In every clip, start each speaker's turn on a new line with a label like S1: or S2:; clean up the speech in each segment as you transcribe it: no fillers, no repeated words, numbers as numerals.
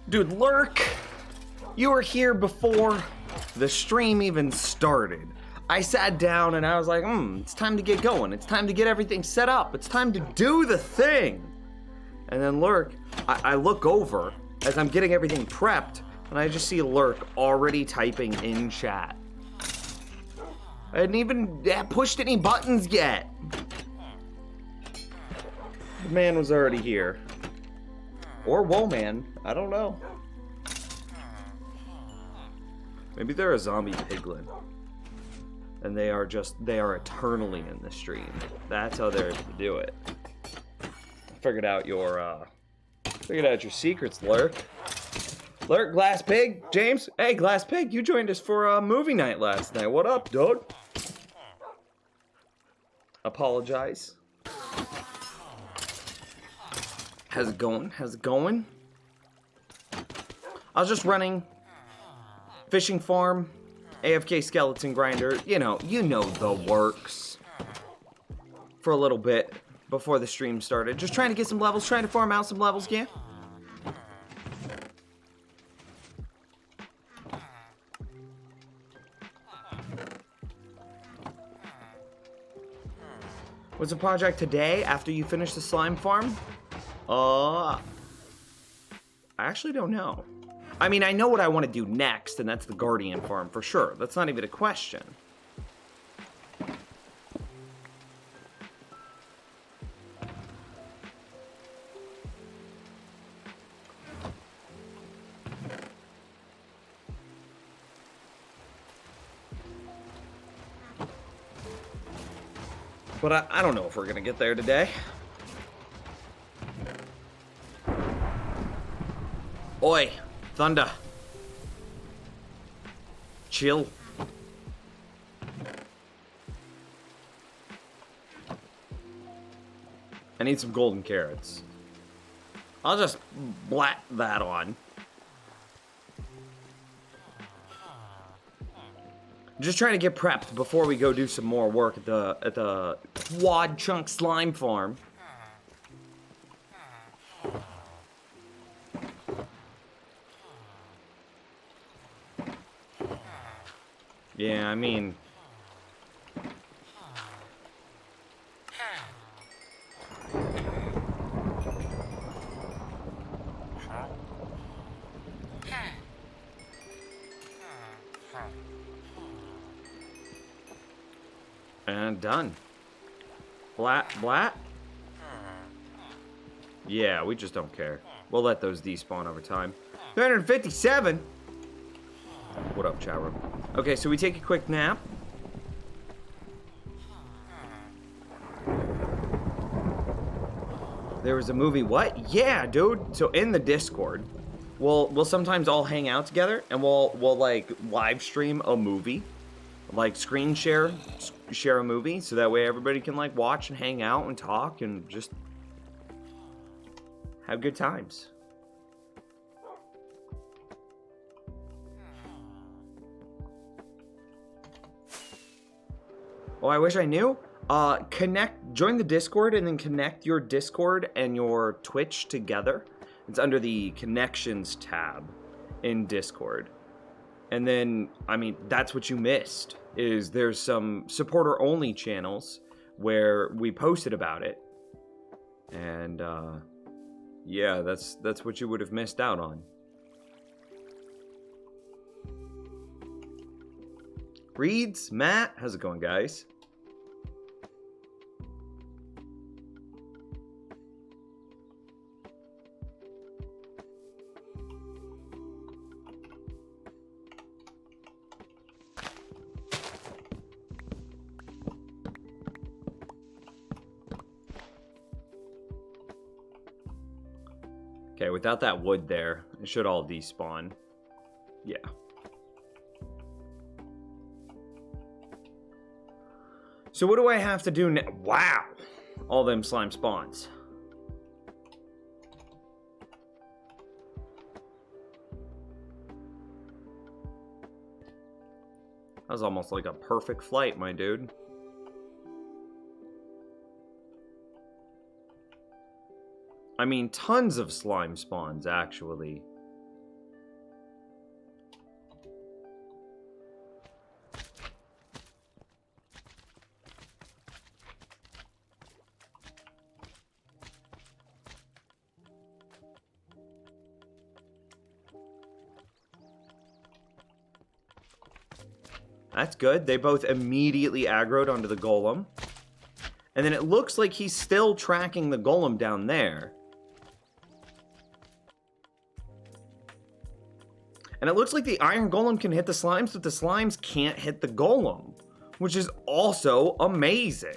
S1: Dude, Lurk, you were here before the stream even started. I sat down and I was like, it's time to get going. It's time to get everything set up. It's time to do the thing. And then Lurk, I look over as I'm getting everything prepped, and I just see Lurk already typing in chat. I hadn't even pushed any buttons yet. The man was already here. Or Woman, I don't know. Maybe they're a zombie piglin. And they are eternally in the stream. That's how they're to do it. Figured out your secrets, Lurk. Lurk, Glass Pig, James. Hey, Glass Pig, you joined us for a movie night last night. What up, dude? Apologize. How's it going? How's it going? I was just running fishing farm, AFK skeleton grinder, you know the works. For a little bit before the stream started. Just trying to get some levels, trying to farm out some levels, yeah? What's the project today after you finish the slime farm? I actually don't know. I mean, I know what I want to do next, and that's the Guardian farm for sure. That's not even a question. But I don't know if we're gonna get there today. Oi, Thunder. Chill. I need some golden carrots. I'll just blat that on. Just trying to get prepped before we go do some more work at the Quad Chunk Slime Farm. Yeah, I mean... And done. Blat, blat. Yeah, we just don't care. We'll let those despawn over time. 357? What up, chat room? Okay, so we take a quick nap. There was a movie, what? Yeah, dude. So in the Discord, we'll sometimes all hang out together and we'll like live stream a movie. Like screen share a movie so that way everybody can like watch and hang out and talk and just have good times. Oh, I wish I knew. Join the Discord and then connect your Discord and your Twitch together. It's under the Connections tab in Discord. And then, I mean, that's what you missed, is there's some supporter-only channels where we posted about it. And, yeah, that's what you would have missed out on. Reeds, Matt, how's it going, guys? Okay, without that wood there, it should all despawn. Yeah. So what do I have to do now? Wow! All them slime spawns. That was almost like a perfect flight, my dude. I mean, tons of slime spawns, actually. That's good. They both immediately aggroed onto the golem. And then it looks like he's still tracking the golem down there. And it looks like the iron golem can hit the slimes, but the slimes can't hit the golem, which is also amazing.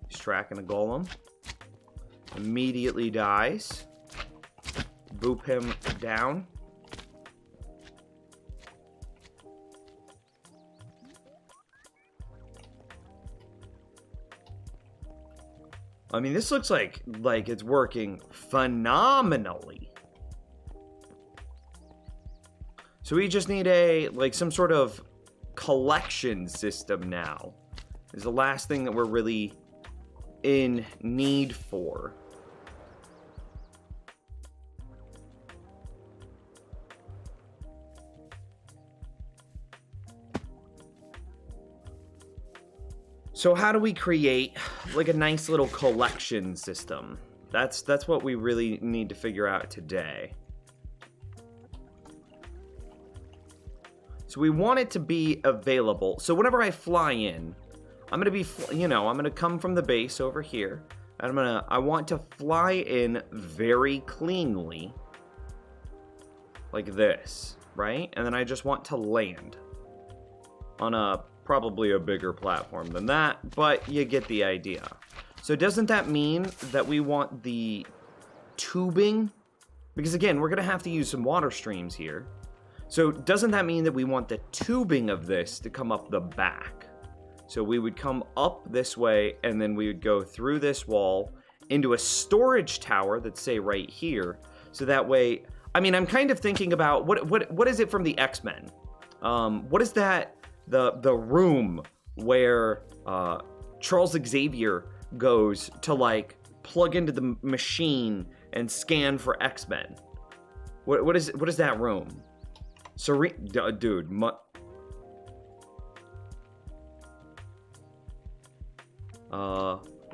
S1: He's tracking the golem. Immediately dies. Boop him down. I mean, this looks like it's working phenomenally. So we just need some sort of collection system now. Is the last thing that we're really in need for. So how do we create like a nice little collection system? That's what we really need to figure out today. So we want it to be available. So whenever I fly in, I'm going to be, I'm going to come from the base over here. And I want to fly in very cleanly. Like this, right? And then I just want to land on probably a bigger platform than that, but you get the idea. So doesn't that mean that we want the tubing? Because again, we're going to have to use some water streams here. So doesn't that mean that we want the tubing of this to come up the back? So we would come up this way, and then we would go through this wall into a storage tower that's, say, right here. So that way, I mean, I'm kind of thinking about, what is it from the X-Men? What is that, the room where Charles Xavier goes to, like, plug into the machine and scan for X-Men? What is that room? Dude,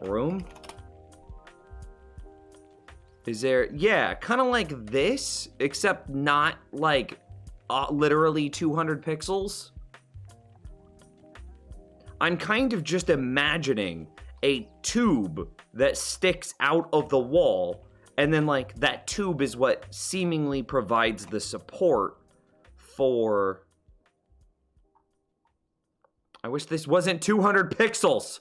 S1: room? Is there, yeah, kind of like this, except not like literally 200 pixels. I'm kind of just imagining a tube that sticks out of the wall, and then like that tube is what seemingly provides the support for... I wish this wasn't 200 pixels.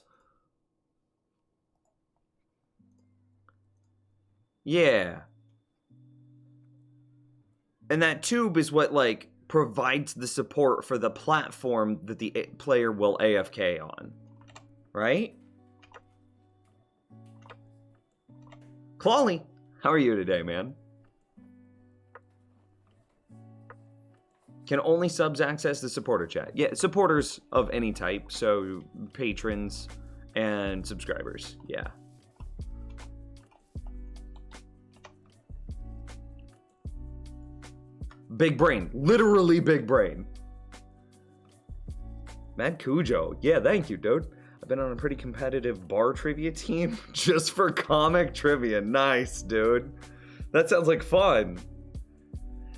S1: Yeah. And that tube is what, like, provides the support for the platform that the player will AFK on. Right? Clawley, how are you today, man? Can only subs access the supporter chat? Yeah, supporters of any type, so patrons and subscribers, yeah. Big brain, literally big brain. Mad Cujo, yeah, thank you, dude. I've been on a pretty competitive bar trivia team just for comic trivia. Nice, dude. That sounds like fun.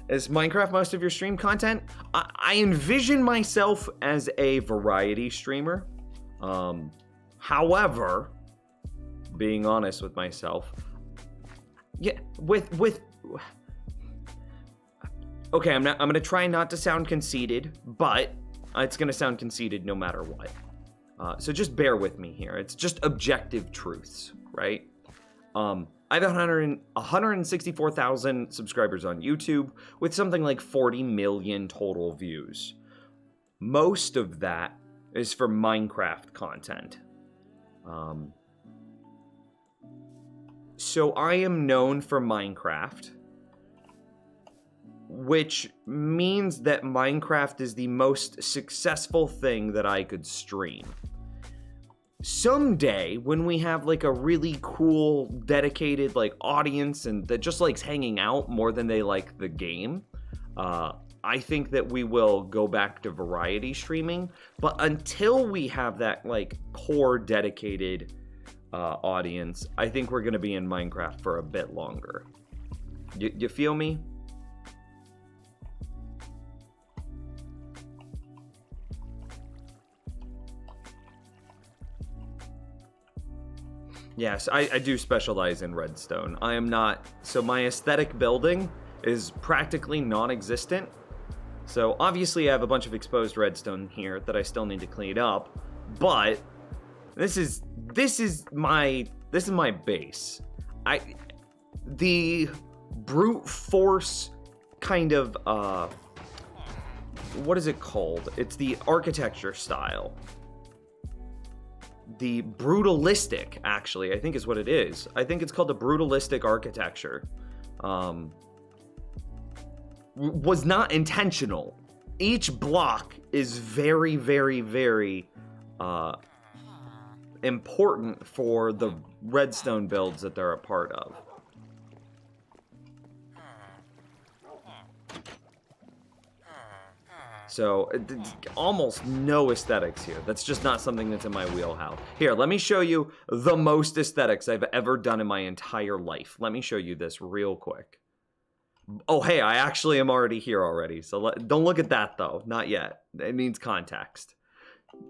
S1: Is Minecraft most of your stream content? I envision myself as a variety streamer. However, being honest with myself, yeah, okay, I'm gonna try not to sound conceited, but it's gonna sound conceited no matter what. So just bear with me here. It's just objective truths, right? I have 164,000 subscribers on YouTube with something like 40 million total views. Most of that is for Minecraft content. So I am known for Minecraft, which means that Minecraft is the most successful thing that I could stream. Someday, when we have like a really cool, dedicated like audience and that just likes hanging out more than they like the game, I think that we will go back to variety streaming. But until we have that like core dedicated audience, I think we're gonna be in Minecraft for a bit longer. You feel me? Yes, I do specialize in redstone. I am not, so my aesthetic building is practically non-existent. So obviously I have a bunch of exposed redstone here that I still need to clean up, but this is my base. The brute force kind of what is it called? It's the architecture style. The brutalistic, actually, I think is what it is. I think it's called the brutalistic architecture. Was not intentional. Each block is very, very, very important for the redstone builds that they're a part of. So, almost no aesthetics here. That's just not something that's in my wheelhouse. Here, let me show you the most aesthetics I've ever done in my entire life. Let me show you this real quick. Oh, hey, I actually am already here already. So don't look at that, though. Not yet. It needs context.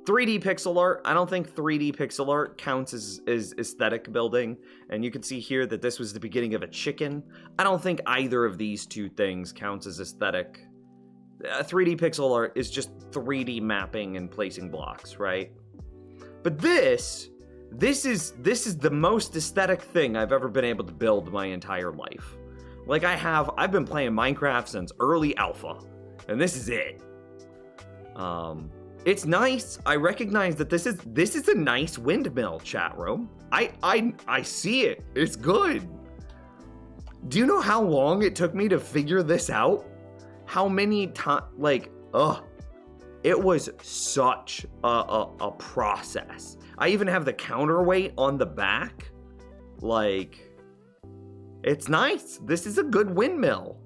S1: 3D pixel art. I don't think 3D pixel art counts as aesthetic building. And you can see here that this was the beginning of a chicken. I don't think either of these two things counts as aesthetic. 3D pixel art is just 3D mapping and placing blocks, right? But this is the most aesthetic thing I've ever been able to build my entire life. Like I've been playing Minecraft since early alpha, and this is it. It's nice. I recognize that this is a nice windmill, chat room. I see it. It's good. Do you know how long it took me to figure this out? How many times, it was such a process. I even have the counterweight on the back. Like, it's nice. This is a good windmill.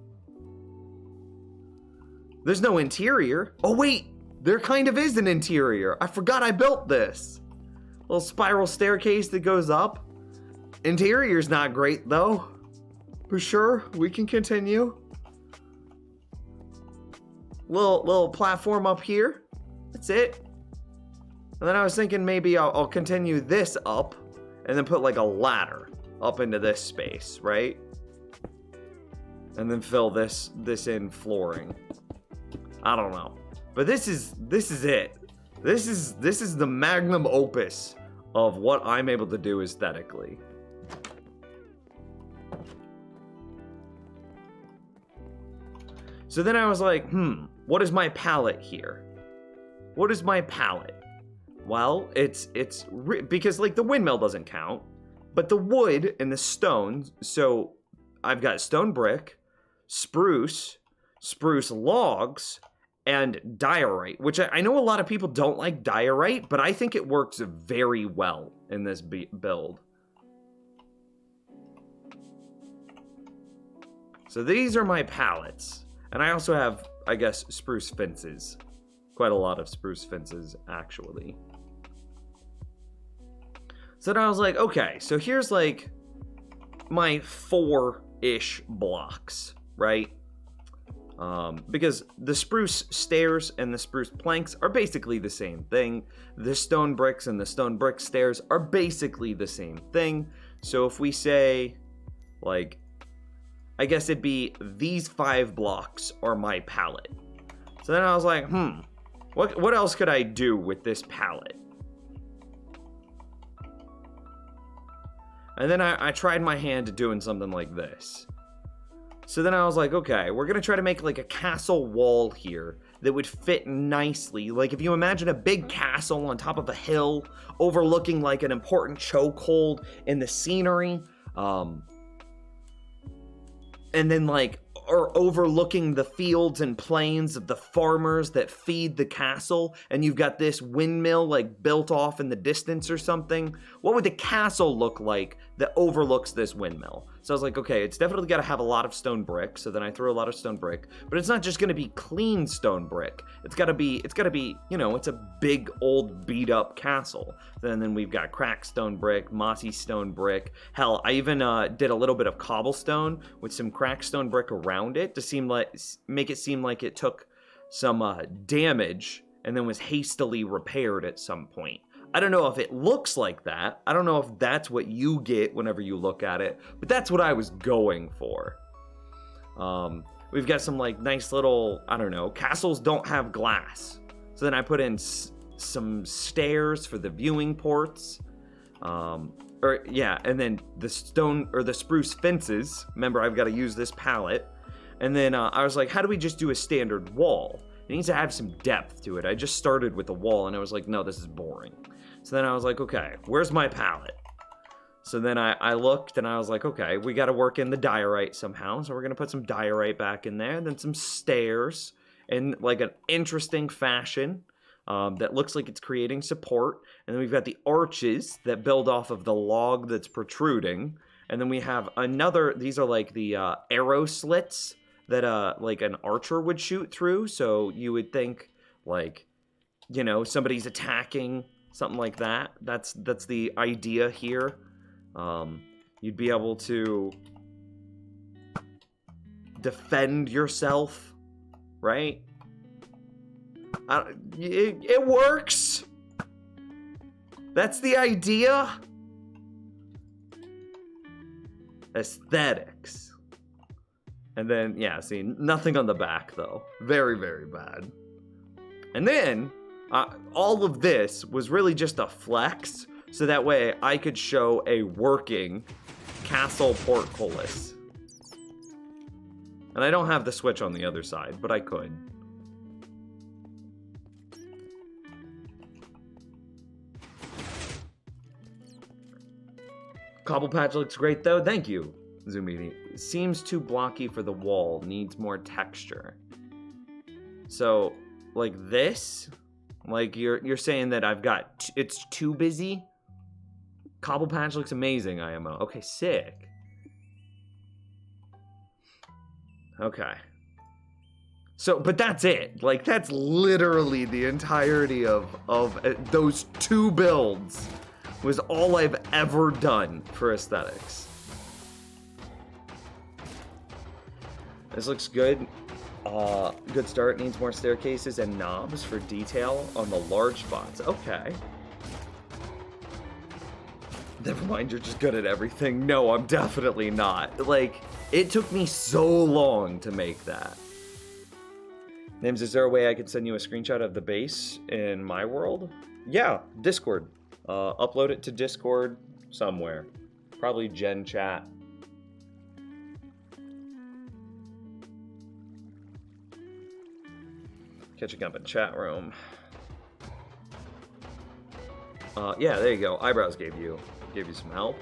S1: There's no interior. Oh wait, there kind of is an interior. I forgot I built this. Little spiral staircase that goes up. Interior's not great though. For sure, we can continue. Little platform up here. That's it. And then I was thinking maybe I'll continue this up and then put like a ladder up into this space, right? And then fill this in flooring. I don't know. But this is it. This is the magnum opus of what I'm able to do aesthetically. So then I was like, what is my palette here? What is my palette? Well, it's because like the windmill doesn't count, but the wood and the stones, so I've got stone brick, spruce logs, and diorite, which I know a lot of people don't like diorite, but I think it works very well in this build. So these are my pallets. And I also have, I guess, spruce fences. Quite a lot of spruce fences, actually. So then I was like, okay, so here's like my 4-ish blocks, right? Because the spruce stairs and the spruce planks are basically the same thing. The stone bricks and the stone brick stairs are basically the same thing. So if we say, like, I guess it'd be these 5 blocks are my palette. So then I was like, what else could I do with this palette? And then I tried my hand at doing something like this. So then I was like, okay, we're gonna try to make like a castle wall here that would fit nicely. Like if you imagine a big castle on top of a hill overlooking like an important chokehold in the scenery, and then like, or overlooking the fields and plains of the farmers that feed the castle, and you've got this windmill like built off in the distance or something. What would the castle look like that overlooks this windmill? So I was like, okay, it's definitely got to have a lot of stone brick. So then I threw a lot of stone brick, but it's not just going to be clean stone brick. It's got to be, you know, it's a big old beat up castle. And then we've got cracked stone brick, mossy stone brick. Hell, I even did a little bit of cobblestone with some cracked stone brick around it to make it seem like it took some damage and then was hastily repaired at some point. I don't know if it looks like that. I don't know if that's what you get whenever you look at it, but that's what I was going for. We've got some like nice little, I don't know, castles don't have glass. So then I put in some stairs for the viewing ports. And then the stone or the spruce fences. Remember, I've got to use this palette. And then I was like, how do we just do a standard wall? It needs to have some depth to it. I just started with a wall and I was like, no, this is boring. So then I was like, okay, where's my palette? So then I looked and I was like, okay, we got to work in the diorite somehow. So we're going to put some diorite back in there, and then some stairs in like an interesting fashion that looks like it's creating support. And then we've got the arches that build off of the log that's protruding. And then we have these are like the arrow slits that like an archer would shoot through. So you would think like, you know, somebody's attacking, something like that. That's the idea here. You'd be able to defend yourself, right? It works. That's the idea. Aesthetics. And then, yeah, see, nothing on the back, though. Very, very bad. And then, all of this was really just a flex, so that way I could show a working castle portcullis. And I don't have the switch on the other side, but I could. Cobble patch looks great though, thank you, Zoomini. Seems too blocky for the wall, needs more texture. So, like this? Like you're saying that I've got, it's too busy? Cobble patch looks amazing, IMO. Okay, sick. Okay. So, but that's it. Like, that's literally the entirety of those 2 builds. Was all I've ever done for aesthetics. This looks good. Good start. Needs more staircases and knobs for detail on the large spots. Okay. Never mind, you're just good at everything. No, I'm definitely not. Like, it took me so long to make that. Names, is there a way I could send you a screenshot of the base in my world? Yeah, Discord. Upload it to Discord somewhere. Probably Gen Chat. Catching up in chat room. Yeah, there you go. Eyebrows gave you some help.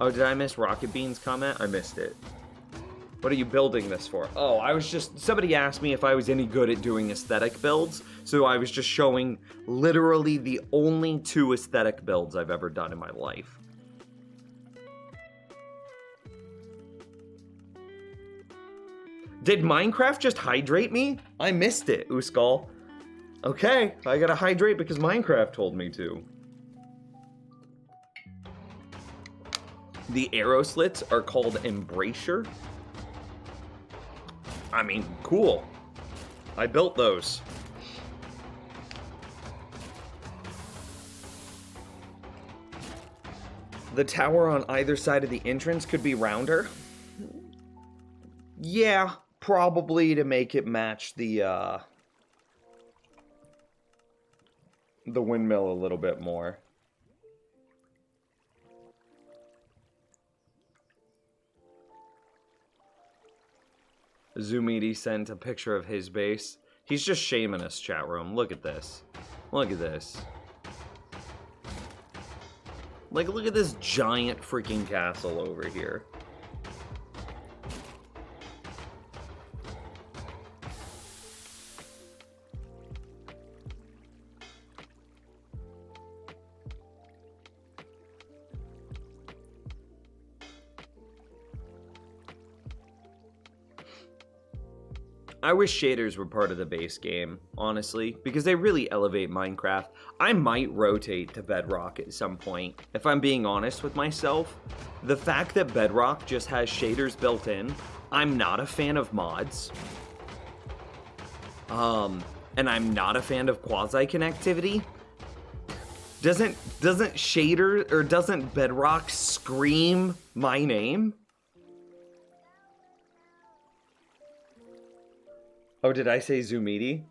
S1: Oh, did I miss Rocket Bean's comment? I missed it. What are you building this for? Oh, somebody asked me if I was any good at doing aesthetic builds, so I was just showing literally the only 2 aesthetic builds I've ever done in my life. Did Minecraft just hydrate me? I missed it, Uskal. Okay, I gotta hydrate because Minecraft told me to. The arrow slits are called embrasure. I mean, cool. I built those. The tower on either side of the entrance could be rounder. Yeah, probably to make it match the windmill a little bit more. Zoomidi sent a picture of his base. He's just shaming us, chat room. Look at this. Look at this. Like, look at this giant freaking castle over here. I wish shaders were part of the base game, honestly, because they really elevate Minecraft. I might rotate to Bedrock at some point, if I'm being honest with myself. The fact that Bedrock just has shaders built in, I'm not a fan of mods. And I'm not a fan of quasi-connectivity. Doesn't shader, or doesn't Bedrock scream my name? Oh, did I say Zoomidi?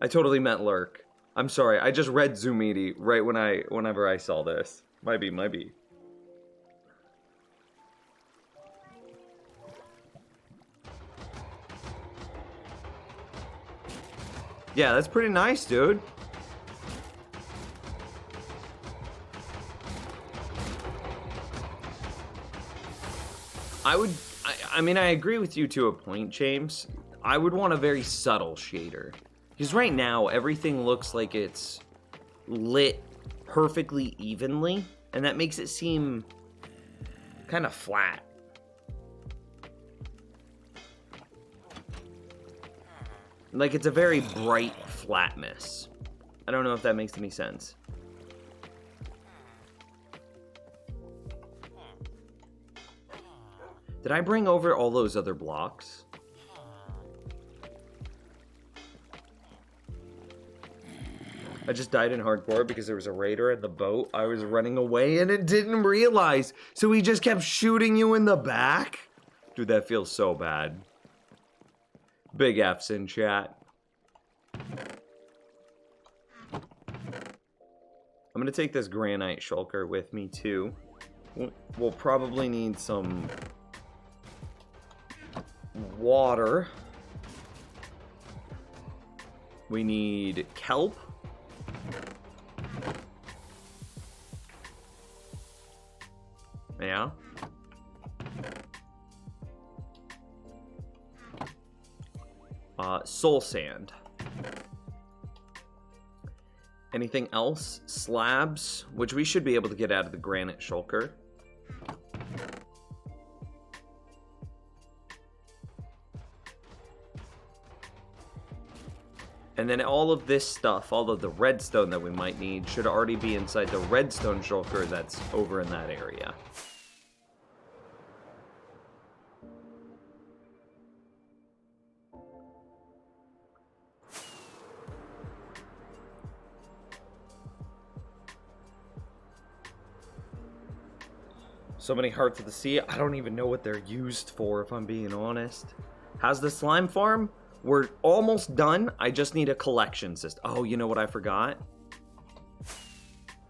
S1: I totally meant Lurk. I'm sorry, I just read Zoomidi right whenever I saw this. Might be. Yeah, that's pretty nice, dude. I mean, I agree with you to a point, James. I would want a very subtle shader. Because right now, everything looks like it's lit perfectly evenly, and that makes it seem kind of flat. Like it's a very bright flatness. I don't know if that makes any sense. Did I bring over all those other blocks? I just died in hardcore because there was a raider in the boat. I was running away and it didn't realize. So he just kept shooting you in the back? Dude, that feels so bad. Big F's in chat. I'm gonna take this granite shulker with me too. We'll probably need some water. We need kelp. Yeah. Soul sand. Anything else? Slabs, which we should be able to get out of the granite shulker. And then all of this stuff, all of the redstone that we might need, should already be inside the redstone shulker that's over in that area. So many Hearts of the Sea. I don't even know what they're used for, if I'm being honest. How's the slime farm? We're almost done. I just need a collection system. Oh, you know what I forgot?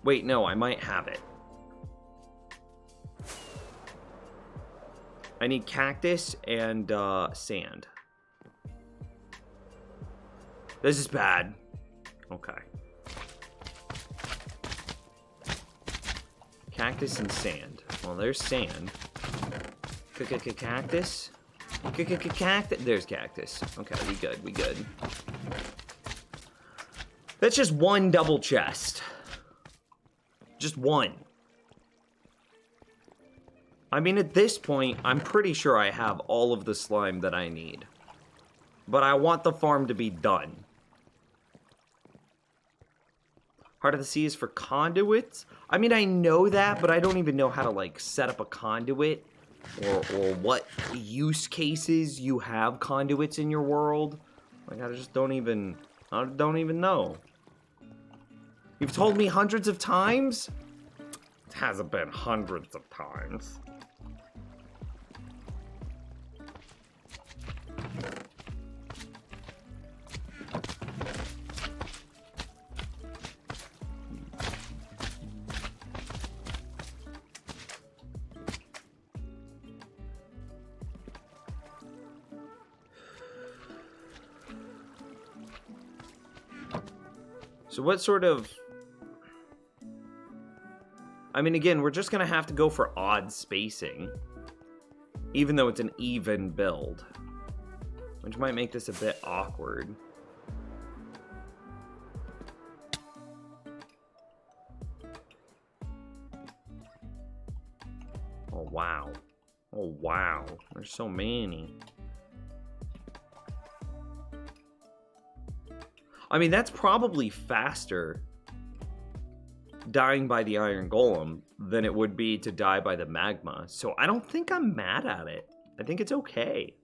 S1: Wait, no, I might have it. I need cactus and sand. This is bad. Okay. Cactus and sand. Well, there's sand. Cactus. Cactus. There's cactus. Okay, we good. We good. That's just one double chest. Just one. I mean, at this point, I'm pretty sure I have all of the slime that I need. But I want the farm to be done. Heart of the Sea is for conduits? I mean, I know that, but I don't even know how to, like, set up a conduit. Or what use cases you have conduits in your world. Like, I just don't even know. You've told me hundreds of times? It hasn't been hundreds of times. So what sort of... I mean, again, we're just going to have to go for odd spacing. Even though it's an even build. Which might make this a bit awkward. Oh, wow. Oh, wow. There's so many. I mean, that's probably faster dying by the iron golem than it would be to die by the magma. So I don't think I'm mad at it. I think it's okay.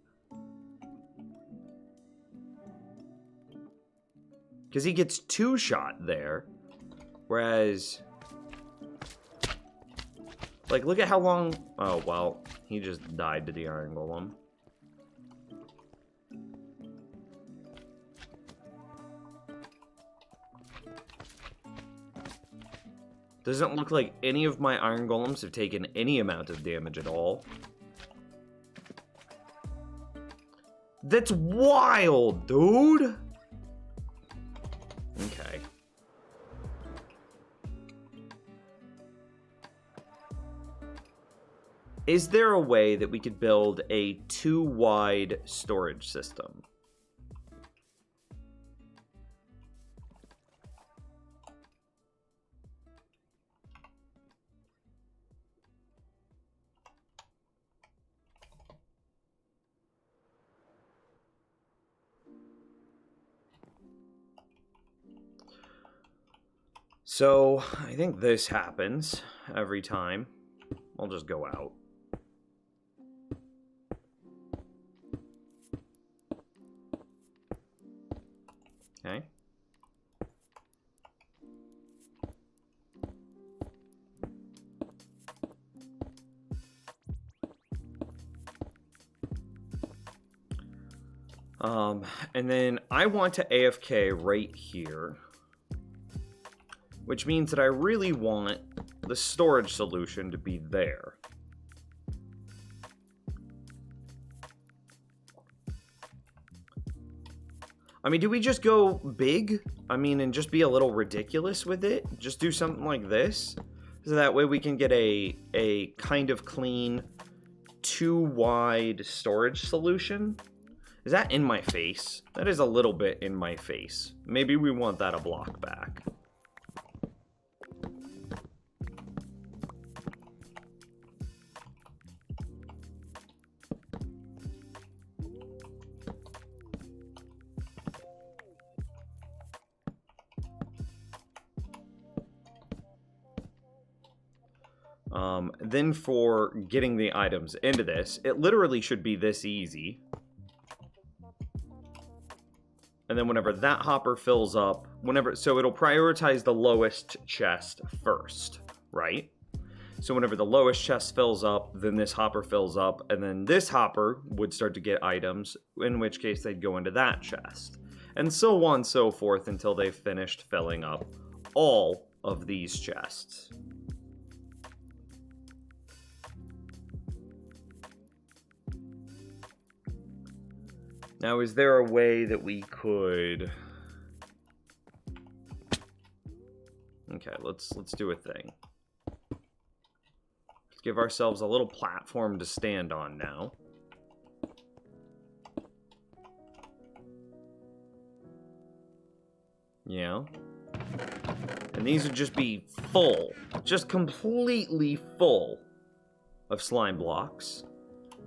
S1: Because he gets 2-shot there. Whereas... like, look at how long... oh, well, he just died to the iron golem. Doesn't look like any of my iron golems have taken any amount of damage at all. That's wild, dude! Okay. Is there a way that we could build a 2-wide storage system? So, I think this happens every time. I'll just go out. Okay. And then I want to AFK right here. Which means that I really want the storage solution to be there. I mean, do we just go big? I mean, and just be a little ridiculous with it? Just do something like this? So that way we can get a kind of clean 2-wide storage solution? Is that in my face? That is a little bit in my face. Maybe we want that a block back. Then for getting the items into this, it literally should be this easy. And then whenever that hopper fills up, so it'll prioritize the lowest chest first, right? So whenever the lowest chest fills up, then this hopper fills up, and then this hopper would start to get items, in which case they'd go into that chest. And so on and so forth until they've finished filling up all of these chests. Now, is there a way that we could... Okay, let's do a thing. Let's give ourselves a little platform to stand on now. Yeah. And these would just be full, just completely full of slime blocks.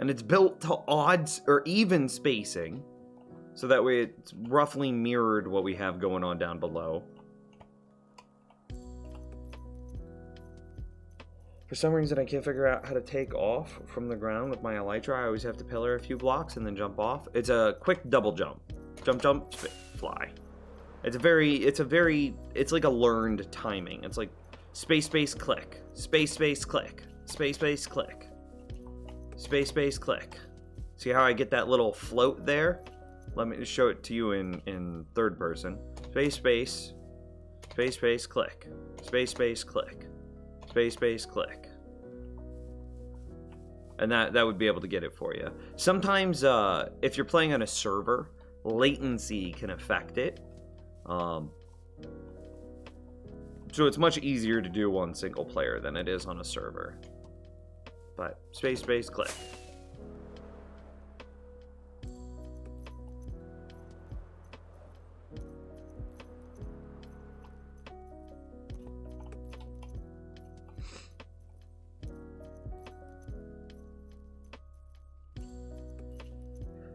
S1: And it's built to odds or even spacing, so that way it's roughly mirrored what we have going on down below. For some reason, I can't figure out how to take off from the ground with my elytra. I always have to pillar a few blocks and then jump off. It's a quick double jump. Jump, jump, fly. It's like a learned timing. It's like space, space, click. Space, space, click. Space, space, click. Space, space, click. See how I get that little float there? Let me show it to you in third person. Space, space. Space, space, click. Space, space, click. Space, space, click. And that would be able to get it for you. Sometimes, if you're playing on a server, latency can affect it. So it's much easier to do on single player than it is on a server. But space, space, click.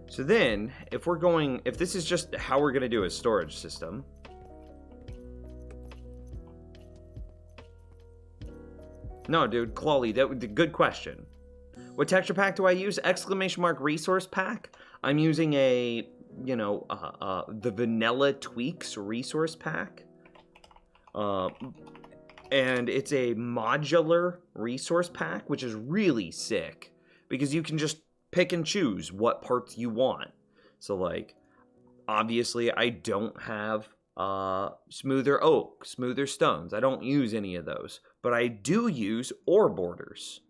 S1: So then, if this is just how we're gonna do a storage system, no, dude, Clawley, that was a good question. What texture pack do I use? Exclamation mark resource pack. I'm using the Vanilla Tweaks resource pack. And it's a modular resource pack, which is really sick because you can just pick and choose what parts you want. So, like, obviously, I don't have smoother oak, smoother stones. I don't use any of those, but I do use ore borders.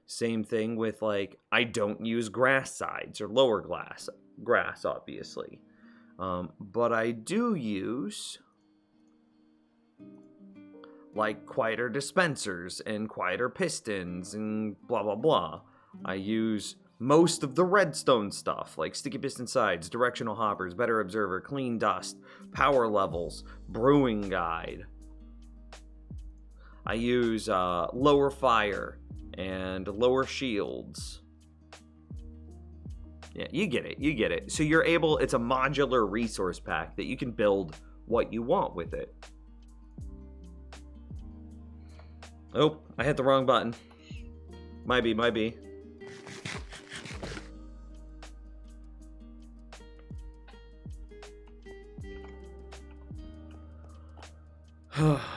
S1: Same thing with, like, I don't use grass sides or lower grass, obviously. But I do use, like, quieter dispensers and quieter pistons and blah, blah, blah. I use most of the redstone stuff, like sticky piston sides, directional hoppers, better observer, clean dust, power levels, brewing guide. I use lower fire and lower shields. Yeah, you get it. So you're able, it's a modular resource pack that you can build what you want with it. Oh, I hit the wrong button. Might be.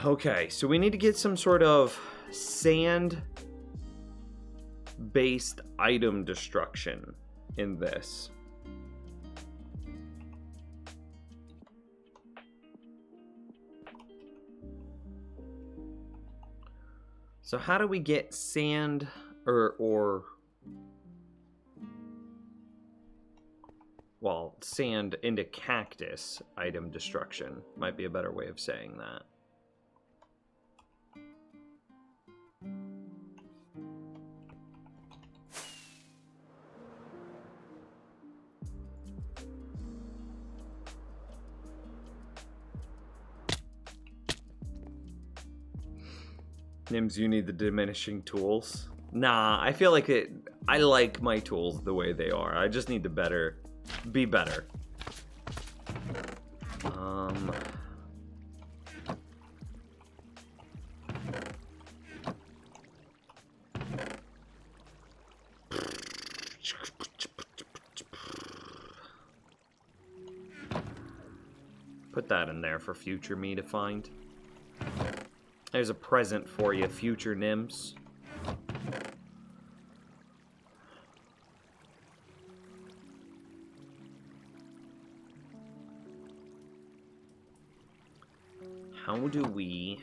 S1: Okay, so we need to get some sort of sand-based item destruction in this. So how do we get sand sand into cactus item destruction? Might be a better way of saying that. Nims, you need the diminishing tools. Nah, I feel like I like my tools the way they are. I just need to be better. Put that in there for future me to find. There's a present for you, future Nims. How do we...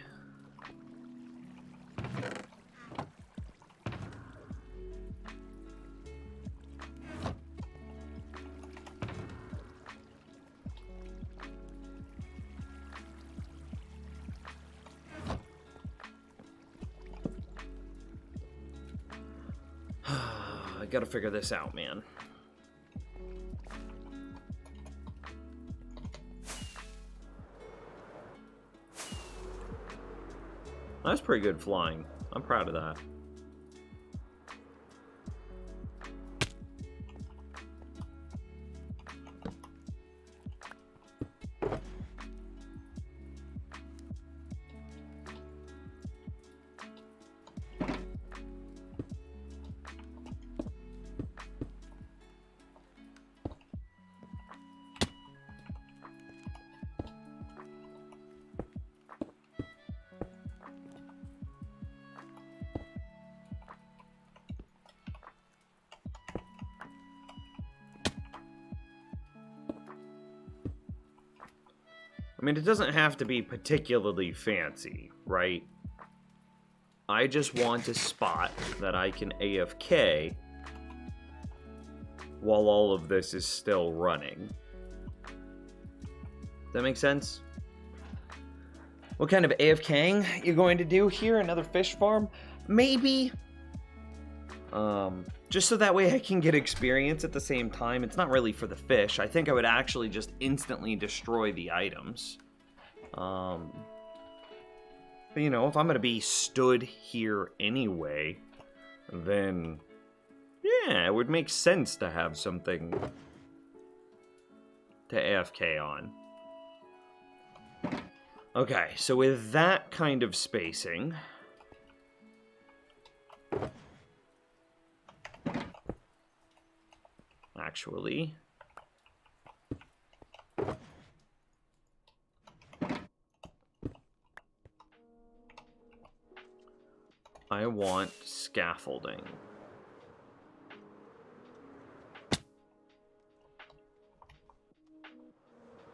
S1: gotta figure this out, man. That's pretty good flying. I'm proud of that. I mean, it doesn't have to be particularly fancy, right? I just want a spot that I can AFK while all of this is still running. Does that make sense? What kind of AFKing you going to do here? Another fish farm? Maybe. Just so that way I can get experience at the same time. It's not really for the fish. I think I would actually just instantly destroy the items. But you know, if I'm gonna be stood here anyway, then yeah, it would make sense to have something to AFK on. Okay, so with that kind of spacing, actually, I want scaffolding.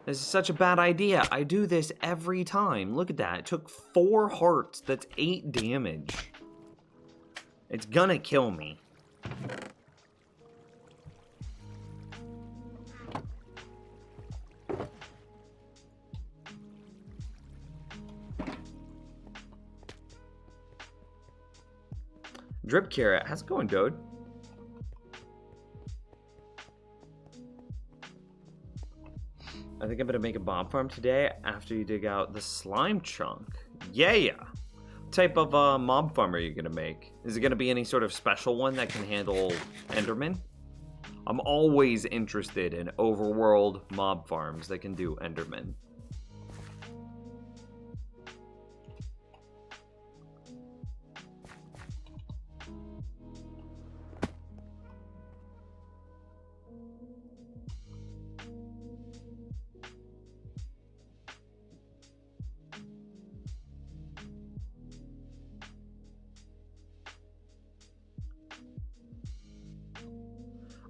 S1: This is such a bad idea. I do this every time. Look at that. It took 4 hearts. That's 8 damage. It's gonna kill me. Drip Carrot, how's it going, dude? I think I'm gonna make a mob farm today after you dig out the slime chunk. Yeah. What type of mob farm are you gonna make? Is it gonna be any sort of special one that can handle Enderman? I'm always interested in overworld mob farms that can do Enderman.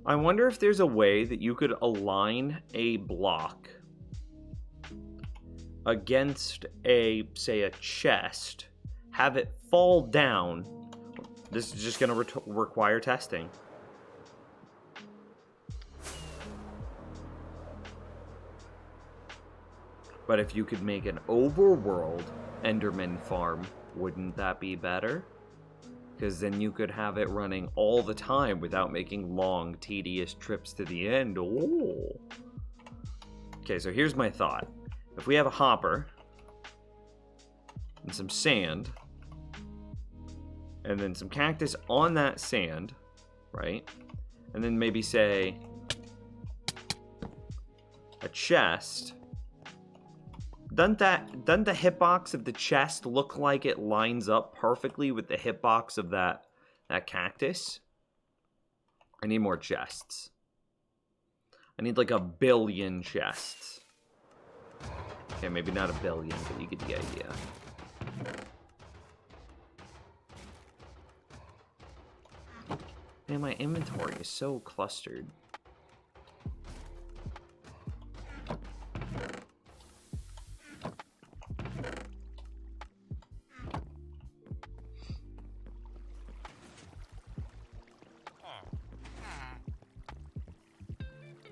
S1: I wonder if there's a way that you could align a block against say a chest, have it fall down. This is just going to require testing. But if you could make an overworld Enderman farm, wouldn't that be better? Because then you could have it running all the time without making long, tedious trips to the end. Oh. Okay, so here's my thought. If we have a hopper and some sand, and then some cactus on that sand, right? And then maybe say a chest. Doesn't the hitbox of the chest look like it lines up perfectly with the hitbox of that cactus? I need more chests. I need like 1 billion chests. Okay, maybe not 1 billion, but you get the idea. Man, my inventory is so clustered.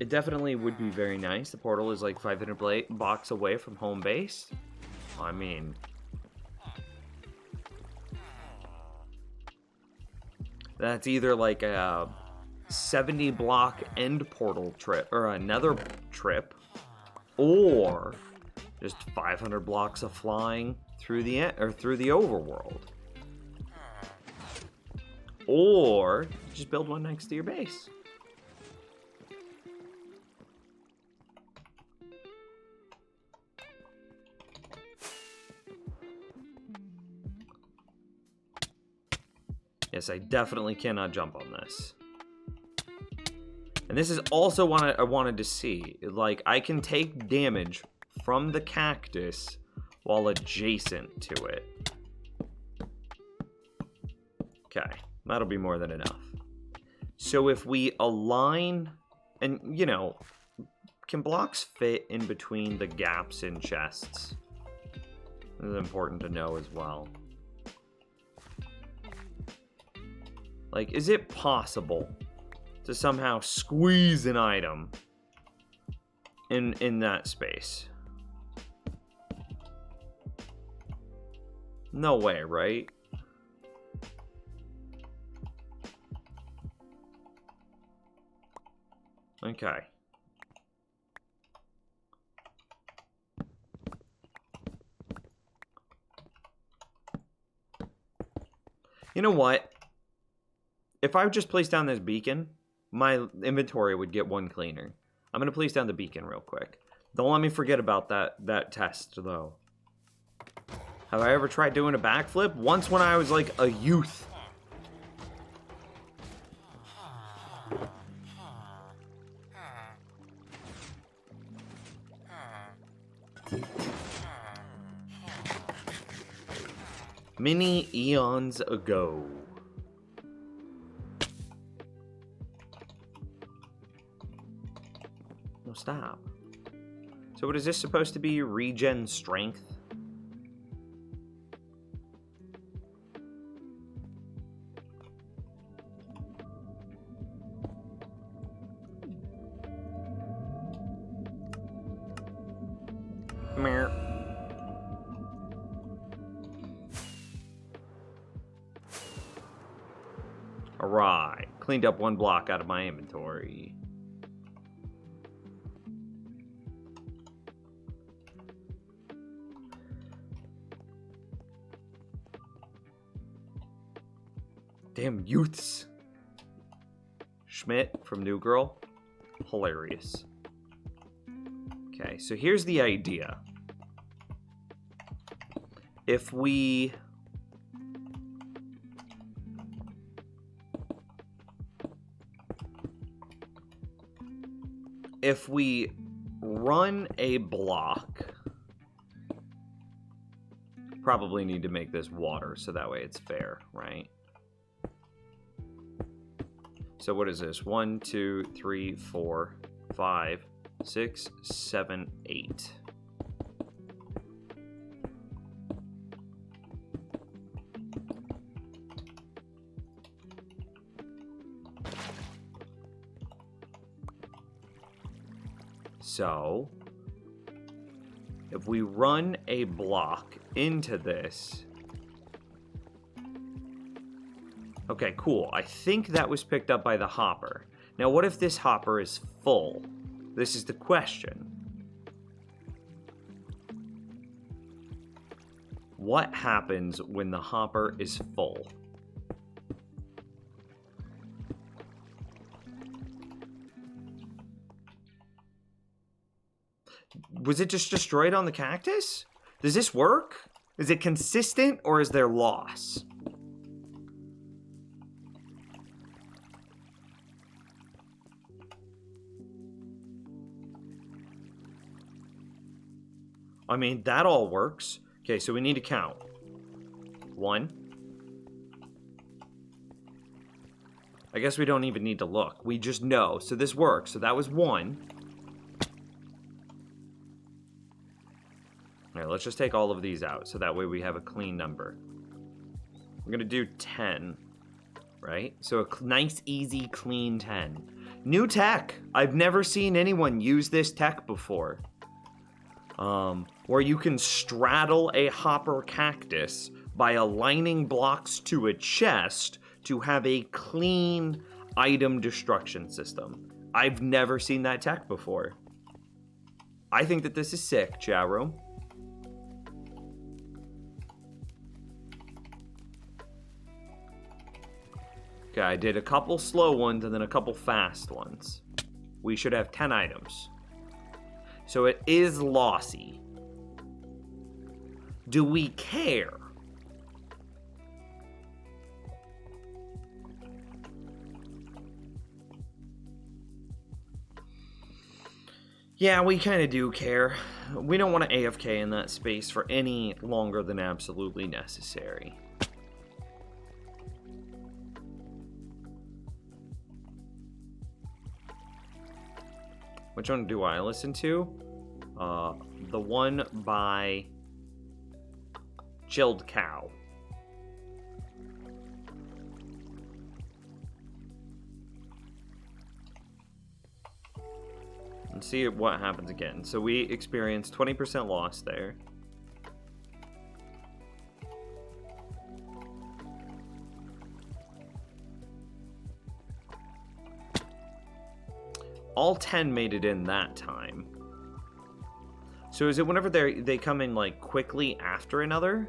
S1: It definitely would be very nice. The portal is like 500 blocks away from home base. I mean, that's either like a 70 block end portal trip, or another trip, or just 500 blocks of flying through the overworld. Or just build one next to your base. Yes, I definitely cannot jump on this. And this is also what I wanted to see. Like, I can take damage from the cactus while adjacent to it. Okay, that'll be more than enough. So if we align, and, you know, can blocks fit in between the gaps in chests? This is important to know as well. Like, is it possible to somehow squeeze an item in that space? No way, right? Okay. You know what? If I just place down this beacon, my inventory would get one cleaner. I'm gonna place down the beacon real quick. Don't let me forget about that test, though. Have I ever tried doing a backflip? Once when I was like a youth. Many eons ago. No, stop. So what is this supposed to be? Regen strength? Meh. Alright. Cleaned up one block out of my inventory. Damn youths. Schmidt from New Girl. Hilarious. Okay, so here's the idea. If we... run a block... Probably need to make this water so that way it's fair, right? So what is this? 1, 2, 3, 4, 5, 6, 7, 8. So, if we run a block into this... Okay, cool. I think that was picked up by the hopper. Now, what if this hopper is full? This is the question. What happens when the hopper is full? Was it just destroyed on the cactus? Does this work? Is it consistent or is there loss? I mean, that all works. Okay, so we need to count. 1. I guess we don't even need to look. We just know. So this works. So that was 1. All right, let's just take all of these out. So that way we have a clean number. We're going to do 10. Right? So a nice, easy, clean 10. New tech. I've never seen anyone use this tech before. Where you can straddle a hopper cactus by aligning blocks to a chest to have a clean item destruction system. I've never seen that tech before. I think that this is sick, chat room. Okay, I did a couple slow ones and then a couple fast ones. We should have 10 items. So it is lossy. Do we care? Yeah, we kind of do care. We don't want to AFK in that space for any longer than absolutely necessary. Which one do I listen to? The one by Chilled Cow. And see what happens again. So we experienced 20% loss there. All 10 made it in that time. So is it whenever they come in like quickly after another?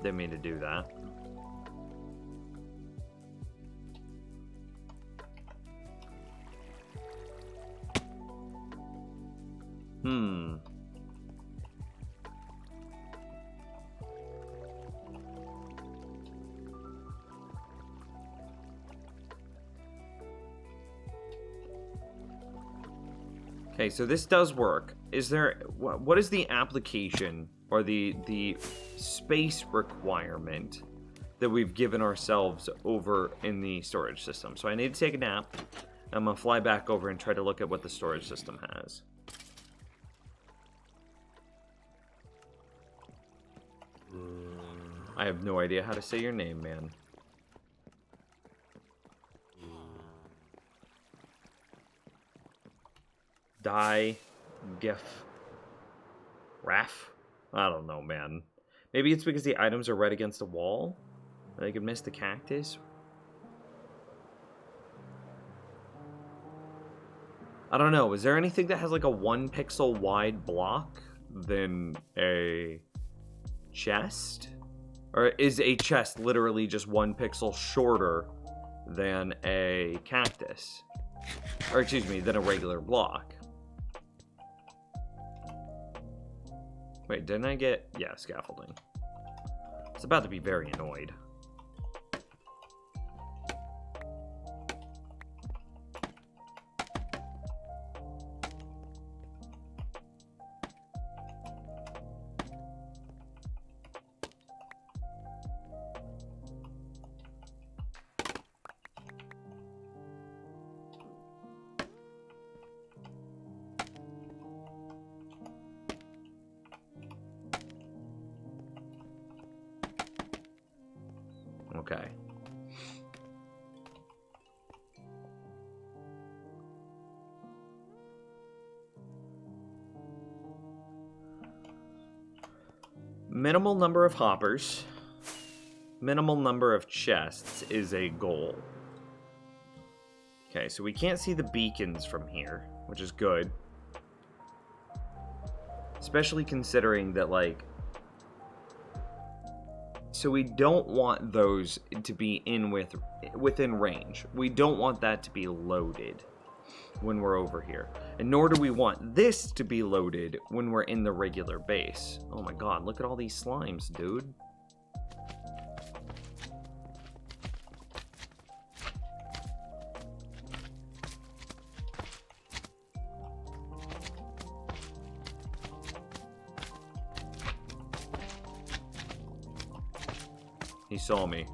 S1: They mean to do that. Okay, so this does work. Is there, what is the application or the space requirement that we've given ourselves over in the storage system? So I need to take a nap. I'm gonna fly back over and try to look at what the storage system has. I have no idea how to say your name, man. Gif Raff? I don't know, man. Maybe it's because the items are right against the wall? They could miss the cactus? I don't know. Is there anything that has like a 1 pixel wide block than a chest? Or is a chest literally just 1 pixel shorter than a cactus? Or excuse me, than a regular block? Wait, didn't I get... Yeah, scaffolding. It's about to be very annoyed. Okay. Minimal number of hoppers, minimal number of chests is a goal. Okay, so we can't see the beacons from here, which is good. Especially considering that, like, so we don't want those to be within range. We don't want that to be loaded when we're over here. And nor do we want this to be loaded when we're in the regular base. Oh my god, look at all these slimes, dude. He saw me.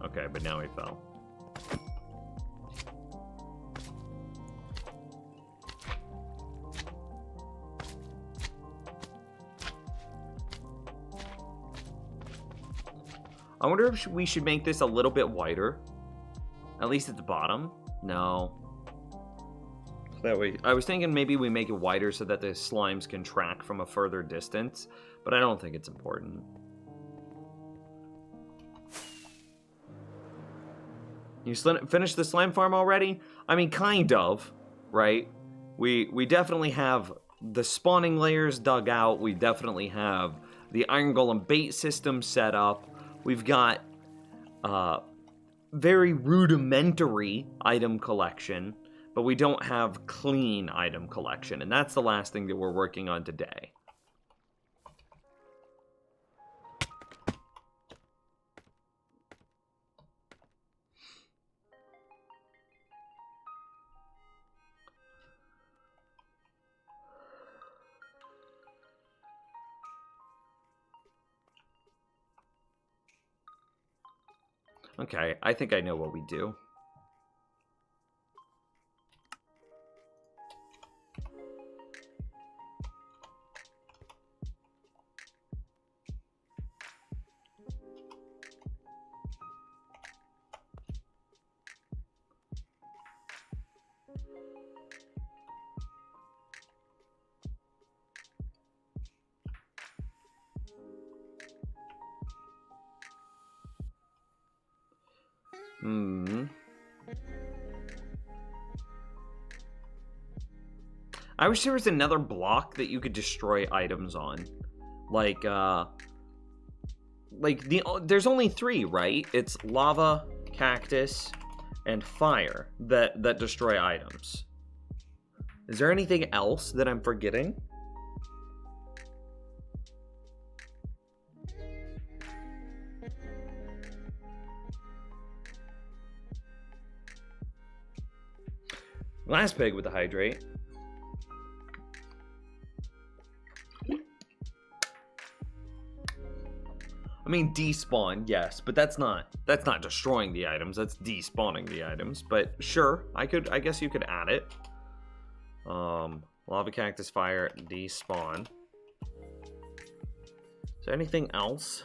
S1: Okay, but now he fell. I wonder if we should make this a little bit wider. At least at the bottom. No. That way, I was thinking maybe we make it wider so that the slimes can track from a further distance, but I don't think it's important. You finished the slime farm already? I mean, kind of, right? We definitely have the spawning layers dug out. We definitely have the iron golem bait system set up. We've got very rudimentary item collection, but we don't have clean item collection, and that's the last thing that we're working on today. Okay, I think I know what we do. I wish there was another block that you could destroy items on. There's only 3, right? It's lava, cactus, and fire that destroy items. Is there anything else that I'm forgetting? Last pig with the hydrate. I mean, despawn, yes, but that's not destroying the items. That's despawning the items. But sure, I guess you could add it. Lava, cactus, fire, despawn. Is there anything else?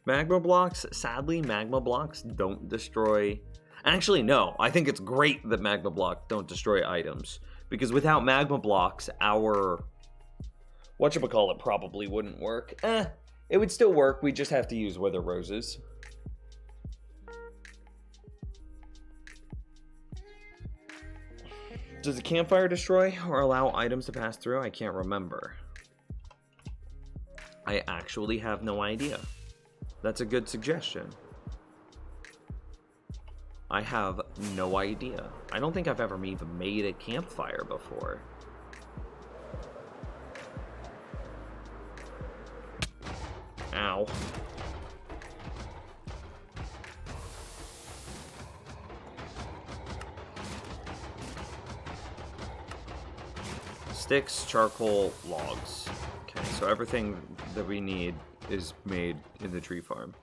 S1: Magma blocks. Sadly, magma blocks don't destroy. Actually, no. I think it's great that magma blocks don't destroy items, because without magma blocks, our whatchamacallit probably wouldn't work. It would still work, we just have to use wither roses. Does a campfire destroy or allow items to pass through? I can't remember. I actually have no idea. That's a good suggestion. I have no idea. I don't think I've ever even made a campfire before. Ow. Sticks, charcoal, logs. Okay, so everything that we need is made in the tree farm.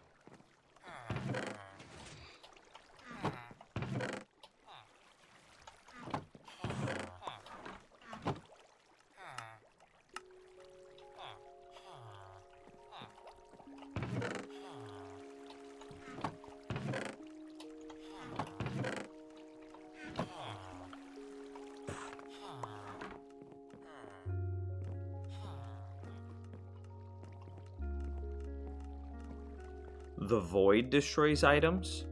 S1: The void destroys items.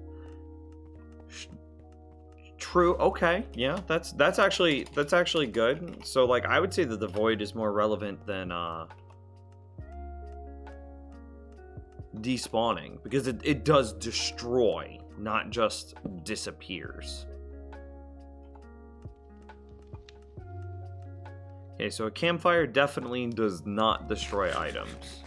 S1: True. Okay. Yeah, that's actually good. So like I would say that the void is more relevant than despawning, because it does destroy, not just disappears. Okay, so a campfire definitely does not destroy items.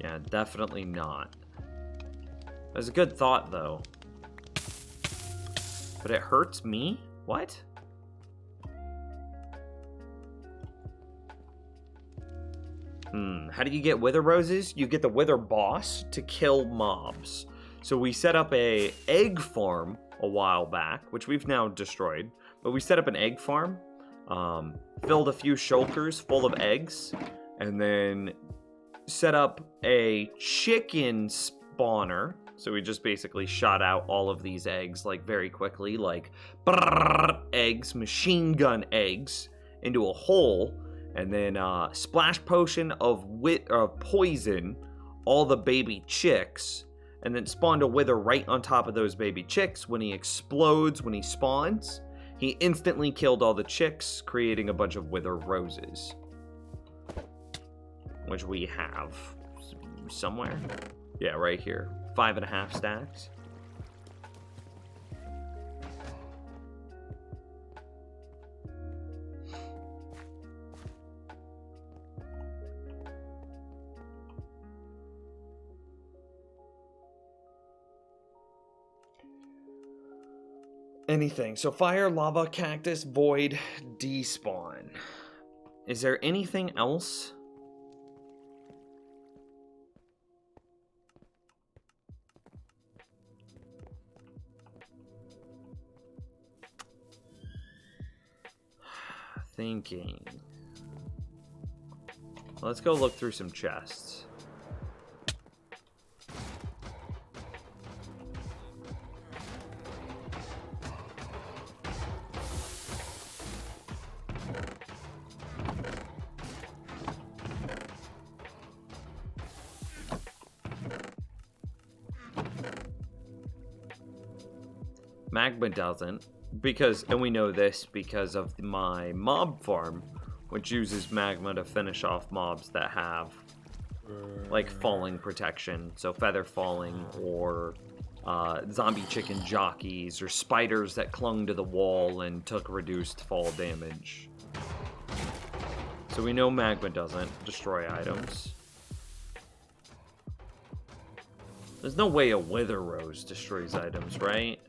S1: Yeah, definitely not. That's a good thought, though. But it hurts me? What? How do you get wither roses? You get the wither boss to kill mobs. So we set up a egg farm a while back, which we've now destroyed. But we set up an egg farm, filled a few shulkers full of eggs, and then set up a chicken spawner. So we just basically shot out all of these eggs like very quickly, like eggs, machine gun eggs, into a hole, and then splash potion of poison all the baby chicks, and then spawned a wither right on top of those baby chicks. When he explodes, when he spawns, he instantly killed all the chicks, creating a bunch of wither roses, which we have somewhere. Yeah, right here. 5.5 stacks. Anything. So fire, lava, cactus, void, despawn. Is there anything else? Thinking. Let's go look through some chests. Magma doesn't, because, and we know this because of my mob farm, which uses magma to finish off mobs that have like falling protection, so feather falling, or zombie chicken jockeys, or spiders that clung to the wall and took reduced fall damage. So we know magma doesn't destroy items. There's no way a wither rose destroys items, right?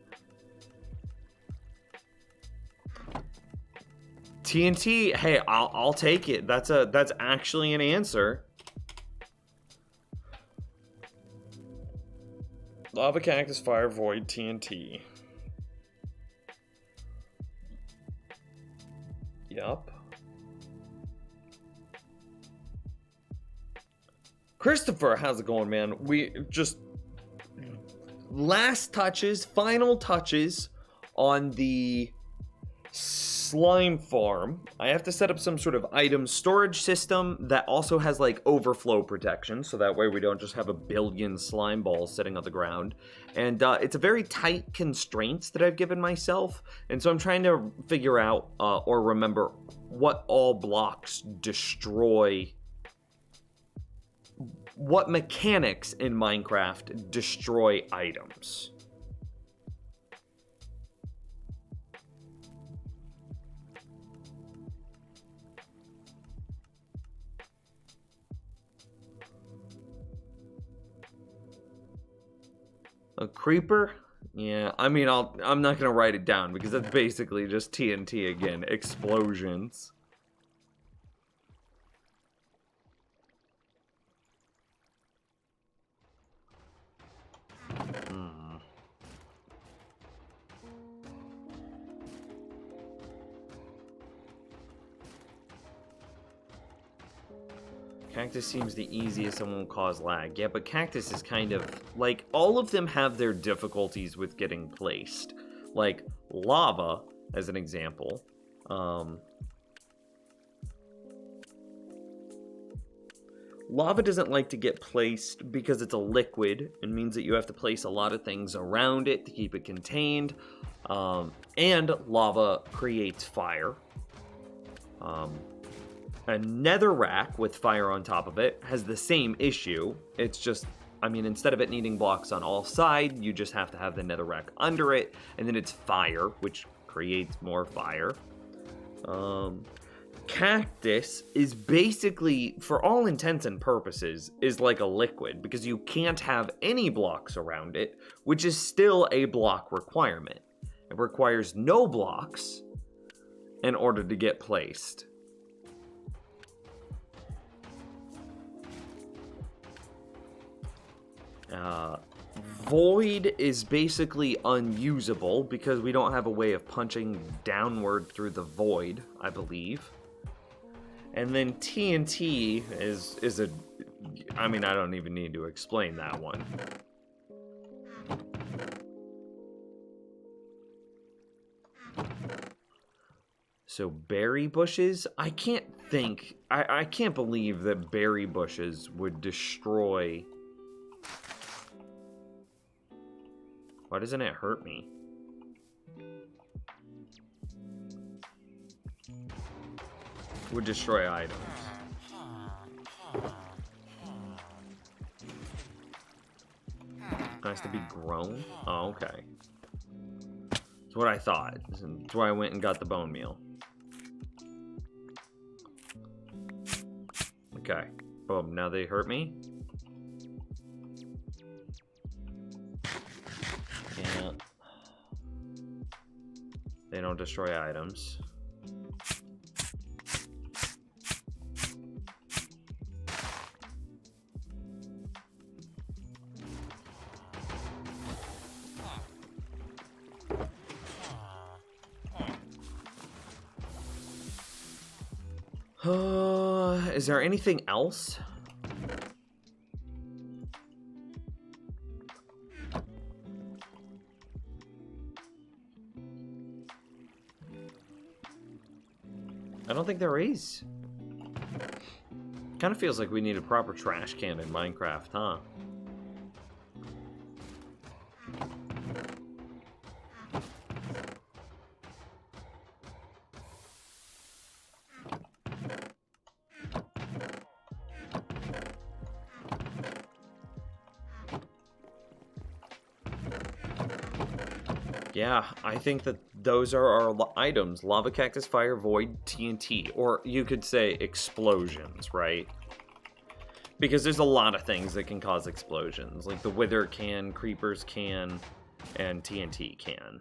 S1: TNT, hey, I'll take it. That's actually an answer. Lava, cactus, fire, void, TNT. Yup. Christopher, how's it going, man? We just last touches, final touches on the slime farm. I have to set up some sort of item storage system that also has like overflow protection, so that way we don't just have a billion slime balls sitting on the ground. And it's a very tight constraints that I've given myself, and so I'm trying to figure out or remember what all blocks destroy, what mechanics in Minecraft destroy items. A creeper? Yeah, I mean, I'm not gonna write it down because that's basically just TNT again. Explosions. Cactus seems the easiest and won't cause lag. Yeah, but cactus is kind of like, all of them have their difficulties with getting placed. Like lava, as an example. Lava doesn't like to get placed because it's a liquid. It means that you have to place a lot of things around it to keep it contained. And lava creates fire. A netherrack with fire on top of it has the same issue. It's just, I mean, instead of it needing blocks on all sides, you just have to have the netherrack under it, and then it's fire, which creates more fire. Cactus is basically, for all intents and purposes, is like a liquid, because you can't have any blocks around it, which is still a block requirement. It requires no blocks in order to get placed. Void is basically unusable because we don't have a way of punching downward through the void, I believe. And then TNT is a... I mean, I don't even need to explain that one. So berry bushes? I can't think... I can't believe that berry bushes would destroy... Why doesn't it hurt me? Would destroy items. Has to be grown? Oh, okay. That's what I thought. That's why I went and got the bone meal. Okay. Boom. Now they hurt me? Yeah. They don't destroy items. Is there anything else? I don't think there is. Kind of feels like we need a proper trash can in Minecraft, huh? Yeah, I think that those are our items. Lava Cactus, Fire, Void, TNT. Or you could say explosions, right? Because there's a lot of things that can cause explosions. Like the Wither can, Creepers can, and TNT can.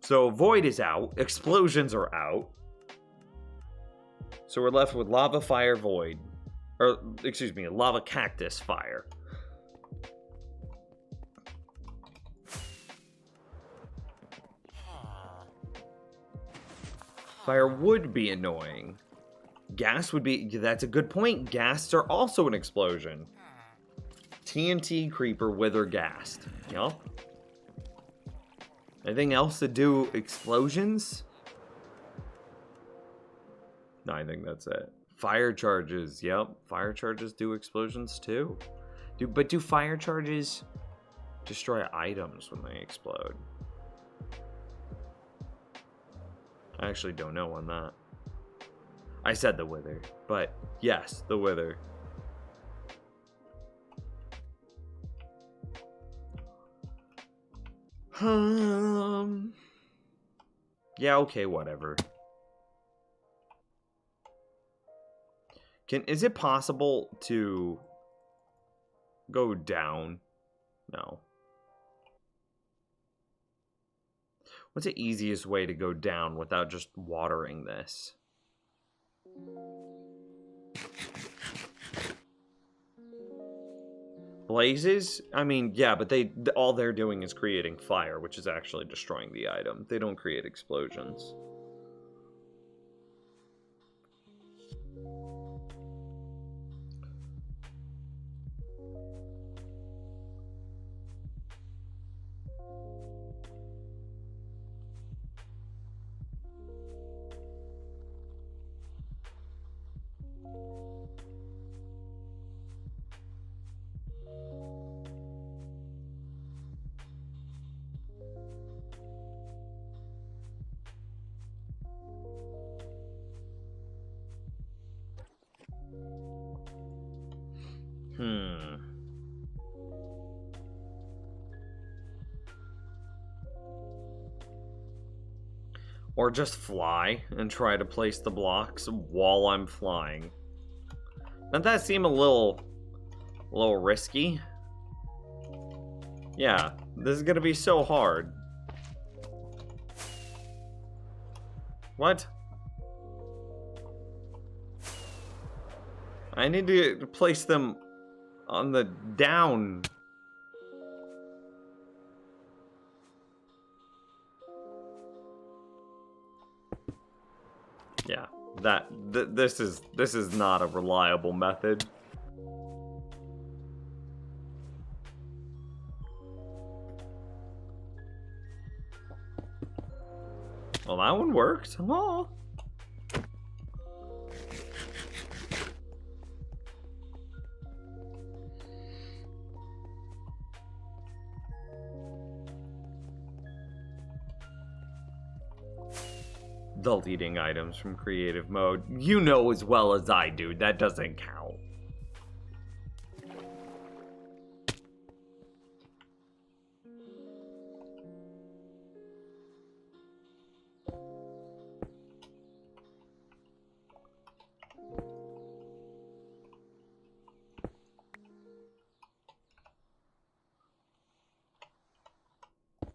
S1: So Void is out. Explosions are out. So we're left with Lava, Fire, Void. Or, excuse me, Lava Cactus, Fire. Fire would be annoying. Gas would be... That's a good point. Ghasts are also an explosion. TNT, Creeper, Wither, Ghast. Yup. Anything else to do explosions? No, I think that's it. Fire charges, yep. Fire charges do explosions too. But do fire charges destroy items when they explode? I actually don't know on that. I said the Wither, but yes, the Wither. Yeah, okay, whatever. Is it possible to go down? No. What's the easiest way to go down without just watering this? Blazes? I mean, yeah, but all they're doing is creating fire, which is actually destroying the item. They don't create explosions. Or just fly and try to place the blocks while I'm flying. Doesn't that seem a little risky? Yeah, this is gonna be so hard. What? I need to place them on the down. Yeah, this is not a reliable method. Well, that one worked. Oh. Deleting items from creative mode. You know as well as I do, that doesn't count.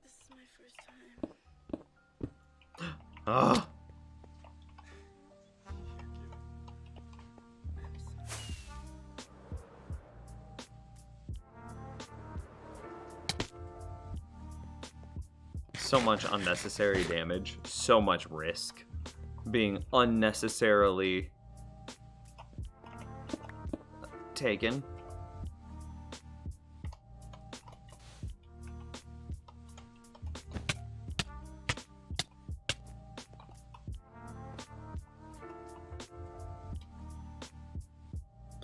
S2: This is my first time.
S1: Ugh. So much unnecessary damage, so much risk being unnecessarily taken.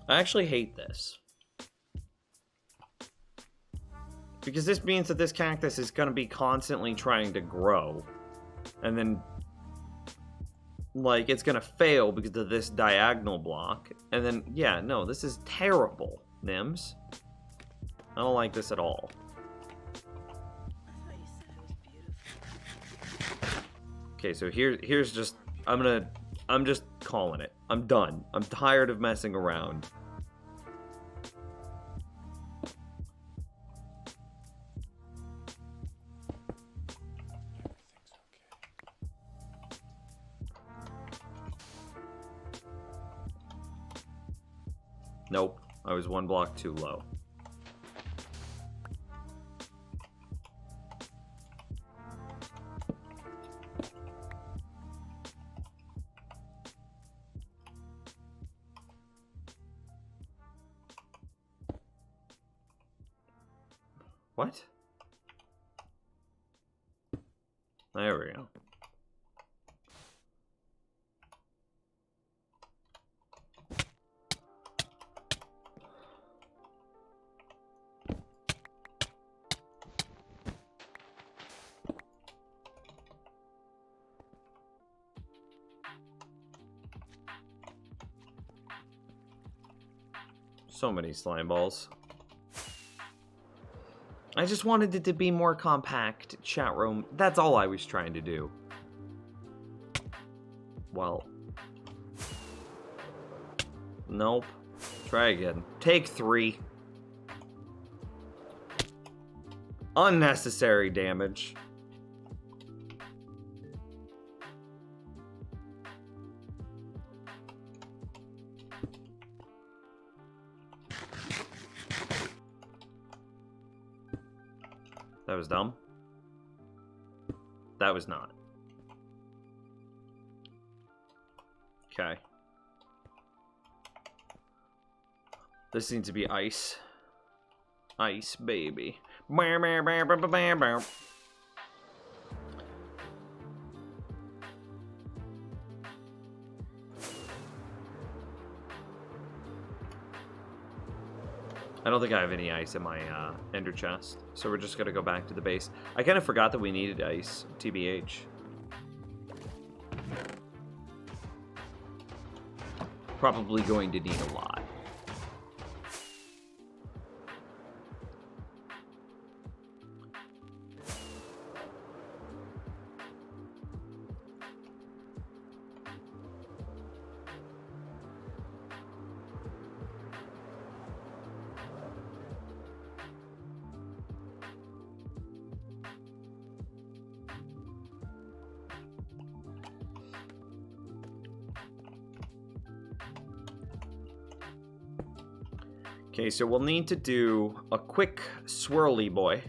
S1: I actually hate this. Because this means that this cactus is going to be constantly trying to grow. And then, like, it's going to fail because of this diagonal block. And then, yeah, no, this is terrible, Nims. I don't like this at all.
S2: I thought you said it was beautiful.
S1: Okay, so here's just, I'm just calling it. I'm done. I'm tired of messing around. Nope, I was one block too low. What? There we go. So many slime balls. I just wanted it to be more compact, chat room. That's all I was trying to do. Well. Nope. Try again. Take 3. Unnecessary damage. That was dumb. That was not. Okay. This needs to be ice. Ice, baby. I don't think I have any ice in my ender chest, so we're just gonna go back to the base. I kind of forgot that we needed ice, TBH. Probably going to need a lot. Okay, so we'll need to do a quick swirly boy.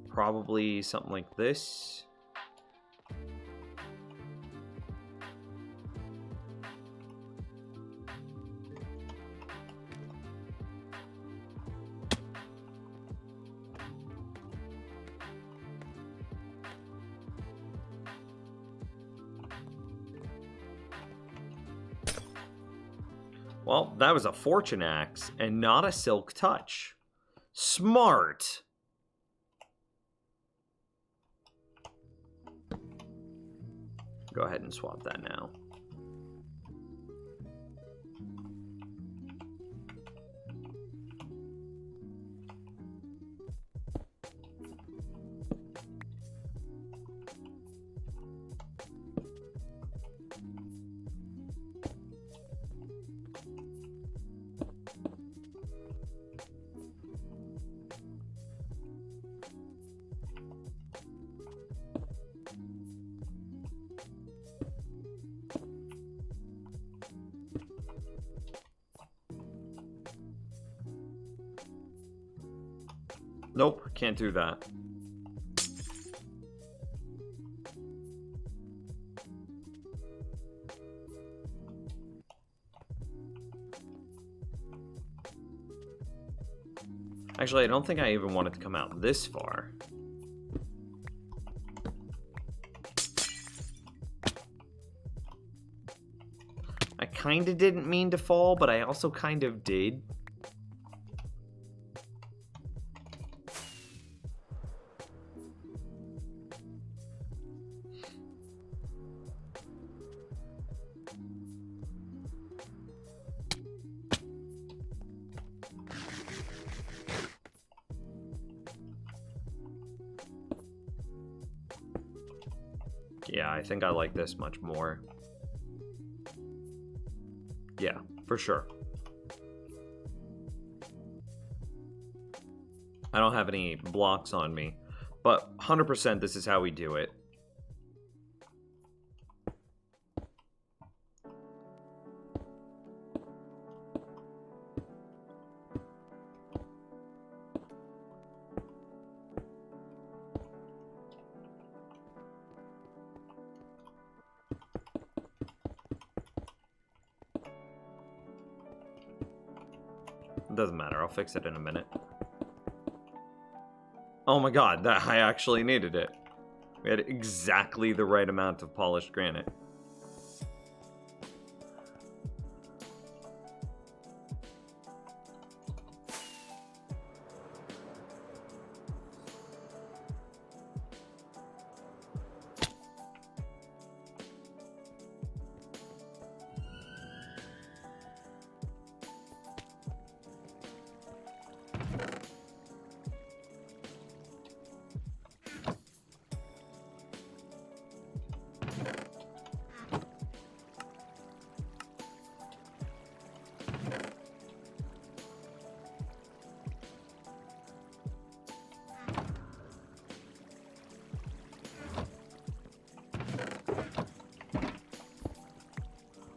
S1: Probably something like this. Well, that was a fortune axe and not a silk touch. Smart. Go ahead and swap that now. Nope, can't do that. Actually, I don't think I even want it to come out this far. I kind of didn't mean to fall, but I also kind of did. Yeah, I think I like this much more. Yeah, for sure. I don't have any blocks on me, but 100% this is how we do it. It doesn't matter, I'll fix it in a minute. Oh my god, that I actually needed it. We had exactly the right amount of polished granite.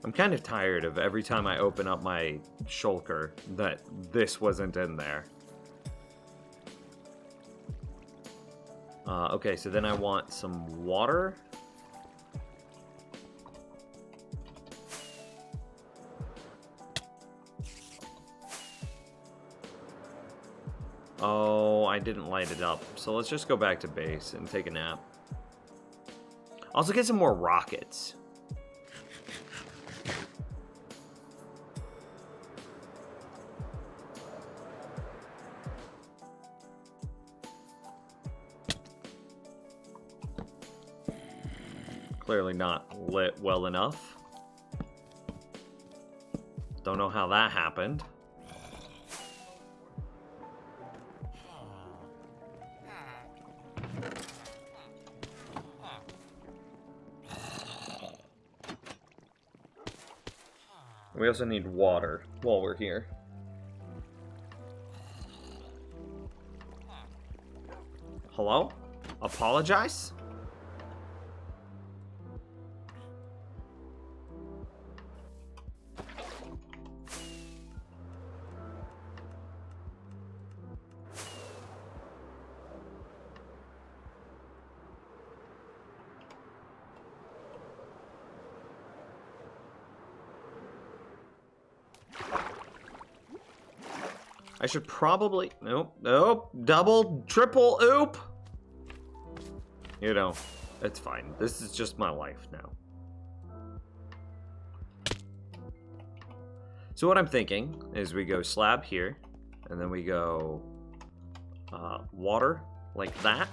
S1: I'm kind of tired of every time I open up my shulker that this wasn't in there. Okay, so then I want some water. Oh, I didn't light it up. So let's just go back to base and take a nap. Also get some more rockets. Clearly not lit well enough. Don't know how that happened. We also need water while we're here. Hello? Apologize? I should probably... Nope, nope. Double, triple, oop. You know, it's fine. This is just my life now. So what I'm thinking is we go slab here, and then we go water like that.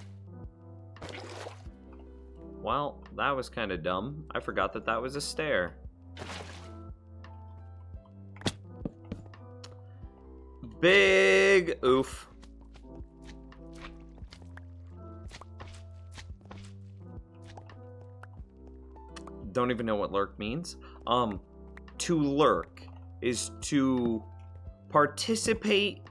S1: Well, that was kind of dumb. I forgot that that was a stair. Big oof. Don't even know what lurk means. To lurk is to participate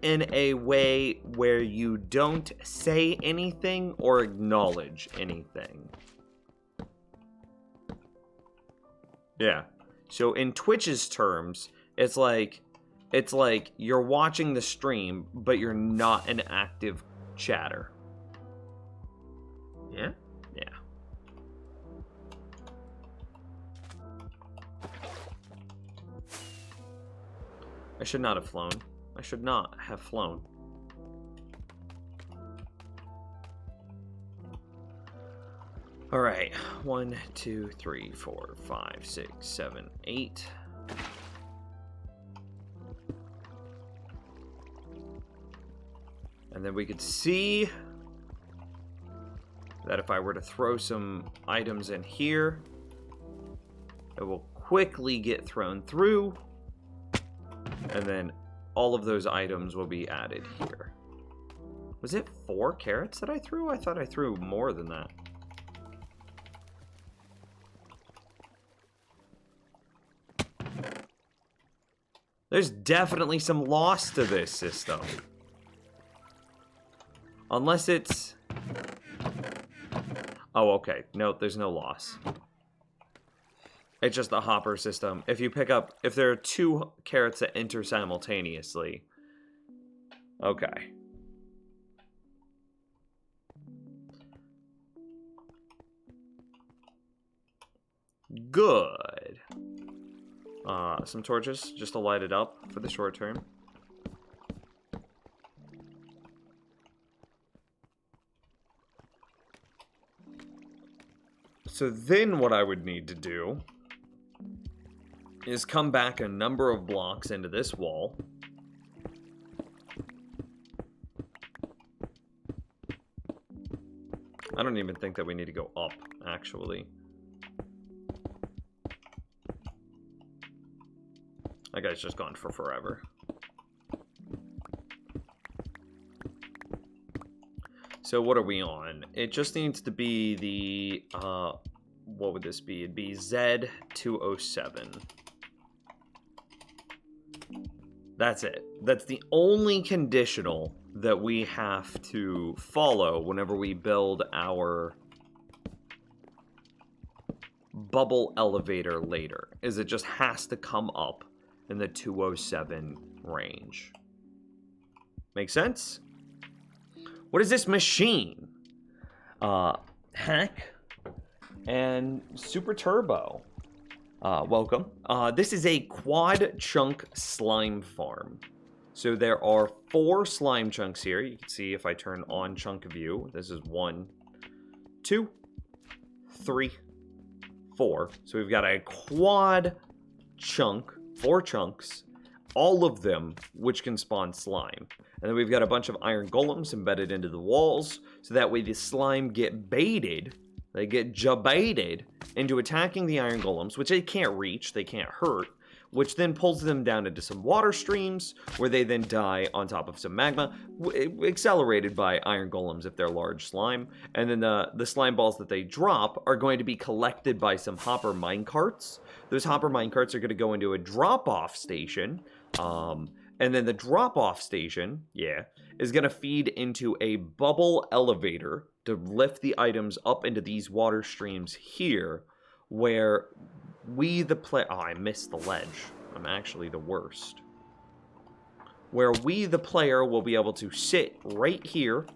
S1: in a way where you don't say anything or acknowledge anything. Yeah. So in Twitch's terms, it's like you're watching the stream, but you're not an active chatter. Yeah? Yeah. I should not have flown. I should not have flown. All right. 1, 2, 3, 4, 5, 6, 7, 8. And then we could see that if I were to throw some items in here, it will quickly get thrown through. And then all of those items will be added here. Was it 4 carrots that I threw? I thought I threw more than that. There's definitely some loss to this system. Unless it's... Oh, okay. No, there's no loss. It's just the hopper system. If you pick up... If there are 2 carrots that enter simultaneously... Okay. Good. Some torches just to light it up for the short term. So then what I would need to do is come back a number of blocks into this wall. I don't even think that we need to go up, actually. That guy's just gone for forever. So what are we on? It just needs to be the, what would this be? It'd be Z207. That's it. That's the only conditional that we have to follow whenever we build our bubble elevator later, is it just has to come up in the 207 range. Make sense? What is this machine? Hack and Super Turbo. Welcome. This is a quad chunk slime farm. So there are 4 slime chunks here. You can see if I turn on chunk view. This is 1, 2, 3, 4. So we've got a quad chunk, 4 chunks, all of them which can spawn slime. And then we've got a bunch of iron golems embedded into the walls, so that way the slime get baited, they get jabaited into attacking the iron golems, which they can't reach, they can't hurt, which then pulls them down into some water streams, where they then die on top of some magma, accelerated by iron golems if they're large slime. And then the slime balls that they drop are going to be collected by some hopper minecarts. Those hopper minecarts are going to go into a drop-off station, and then the drop-off station, is going to feed into a bubble elevator to lift the items up into these water streams here, where we the player... Oh, I missed the ledge. I'm actually the worst. Where we the player will be able to sit right here,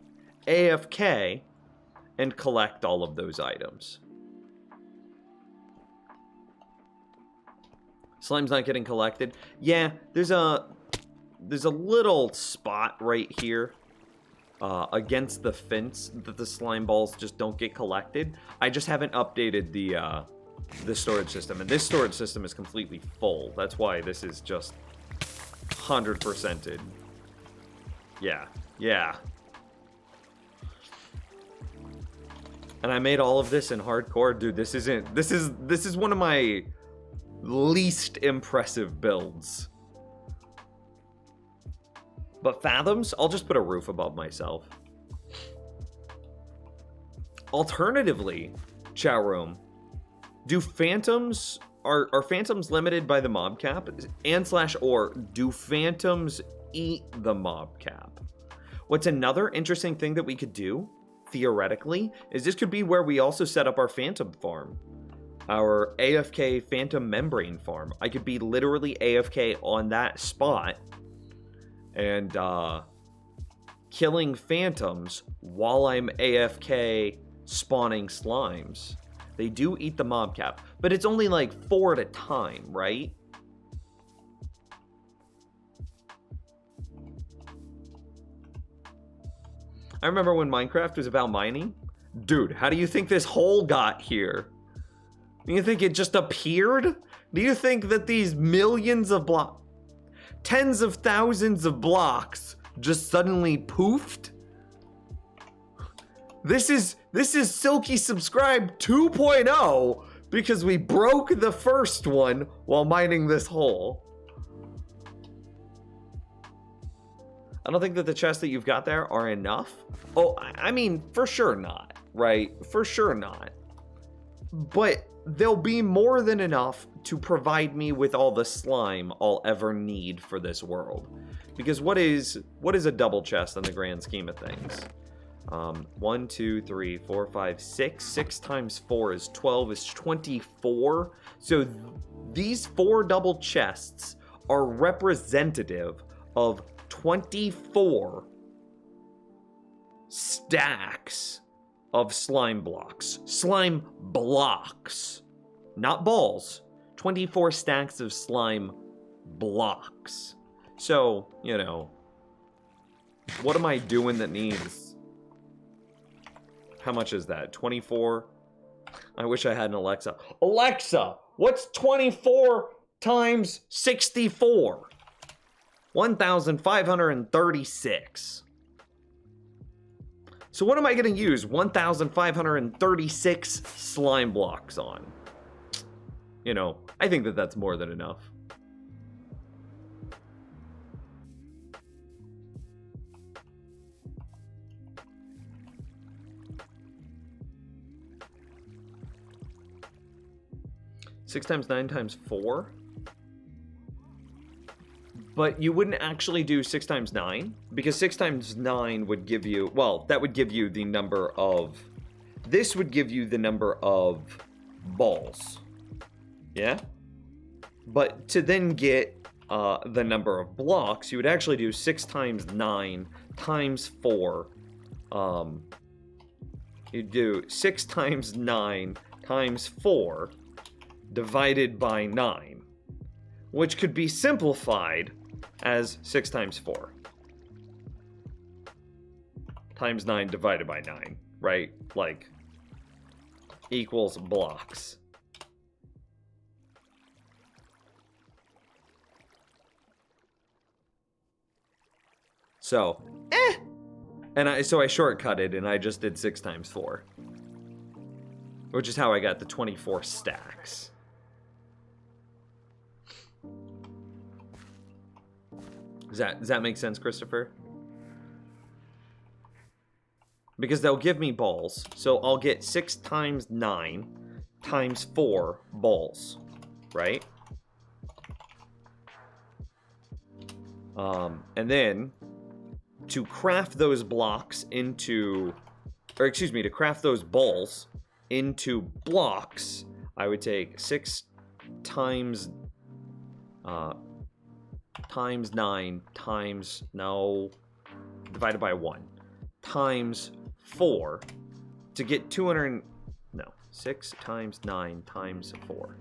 S1: AFK, and collect all of those items. Slime's not getting collected. Yeah, there's there's a little spot right here against the fence that the slime balls just don't get collected. I just haven't updated the storage system, and this storage system is completely full. That's why this is just 100%ed. Yeah, yeah. And I made all of this in hardcore. Dude, this is one of my least impressive builds. But Fathoms, I'll just put a roof above myself. Alternatively, chat room, do Phantoms, are Phantoms limited by the mob cap? And/or do Phantoms eat the mob cap? What's another interesting thing that we could do, theoretically, is this could be where we also set up our Phantom farm. Our AFK Phantom Membrane farm. I could be literally AFK on that spot and killing Phantoms while I'm AFK spawning slimes. They do eat the mob cap, but it's only like 4 at a time, right? I remember when Minecraft was about mining. Dude, how do you think this hole got here? Do you think it just appeared? Do you think that these millions of blocks, tens of thousands of blocks just suddenly poofed? This is Silky Subscribe 2.0 because we broke the first one while mining this hole. I don't think that the chests that you've got there are enough. Oh, I mean, for sure not, right? For sure not. But they'll be more than enough to provide me with all the slime I'll ever need for this world. Because what is a double chest in the grand scheme of things? 1, 2, 3, 4, 5, 6. 6 times 4 is 12, is 24. So these 4 double chests are representative of 24 stacks of slime blocks. Slime blocks. Not balls. 24 stacks of slime blocks. So, you know, what am I doing that needs... How much is that? 24? I wish I had an Alexa. Alexa, what's 24 times 64? 1,536. So what am I going to use 1,536 slime blocks on? You know, I think that that's more than enough. Six times 9 times 4? But you wouldn't actually do 6 times 9, because 6 times 9 would give you, well, that would give you the number of, this would give you the number of balls. Yeah? But to then get the number of blocks, you would actually do 6 times 9 times 4. You'd do 6 times 9 times 4 divided by 9, which could be simplified as 6 times 4 times 9 divided by 9, right? Like, equals blocks. So, And I shortcutted and I just did 6 times 4. Which is how I got the 24 stacks. Does that make sense, Christopher? Because they'll give me balls. So I'll get 6 times 9 times 4 balls. Right? And then to craft those blocks into, or excuse me, to craft those balls into blocks, I would take 6 times times 9 times, no, divided by 1 times 4 to get 200, no, 6 times 9 times 4.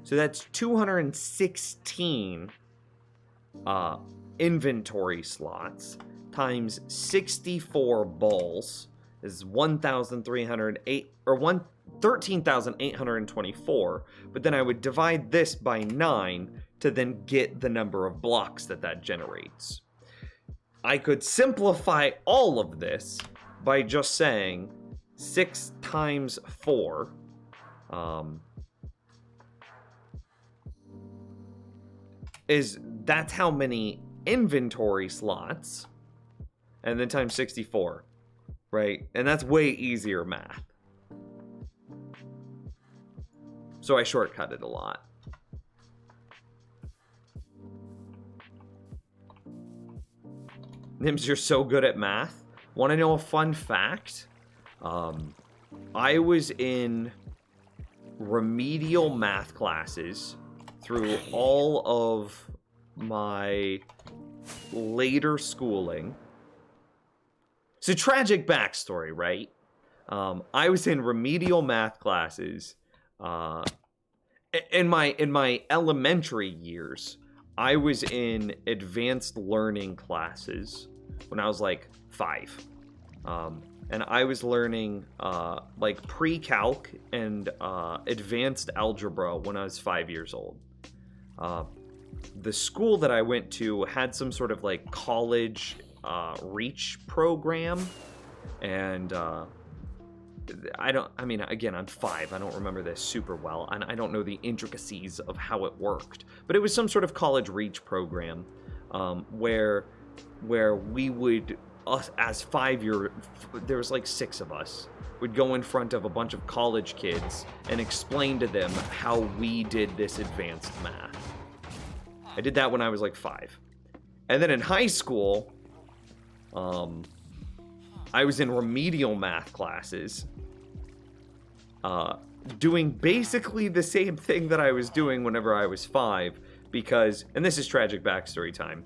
S1: So that's 216 inventory slots times 64 balls is 1,308 or 13,824. But then I would divide this by 9 to then get the number of blocks that generates. I could simplify all of this by just saying 6 times 4 that's how many inventory slots, and then times 64, right? And that's way easier math. So I shortcut it a lot. Nims, you're so good at math. Want to know a fun fact? I was in remedial math classes through all of my later schooling. So tragic backstory, right? I was in remedial math classes in my elementary years. I was in advanced learning classes when I was like 5. And I was learning like pre-calc and advanced algebra when I was 5 years old. The school that I went to had some sort of like college reach program, and again, I'm 5. I don't remember this super well, and I don't know the intricacies of how it worked. But it was some sort of college reach program where we would, us as there was like 6 of us, would go in front of a bunch of college kids and explain to them how we did this advanced math. I did that when I was like 5. And then in high school, I was in remedial math classes, doing basically the same thing that I was doing whenever I was 5, because, and this is tragic backstory time,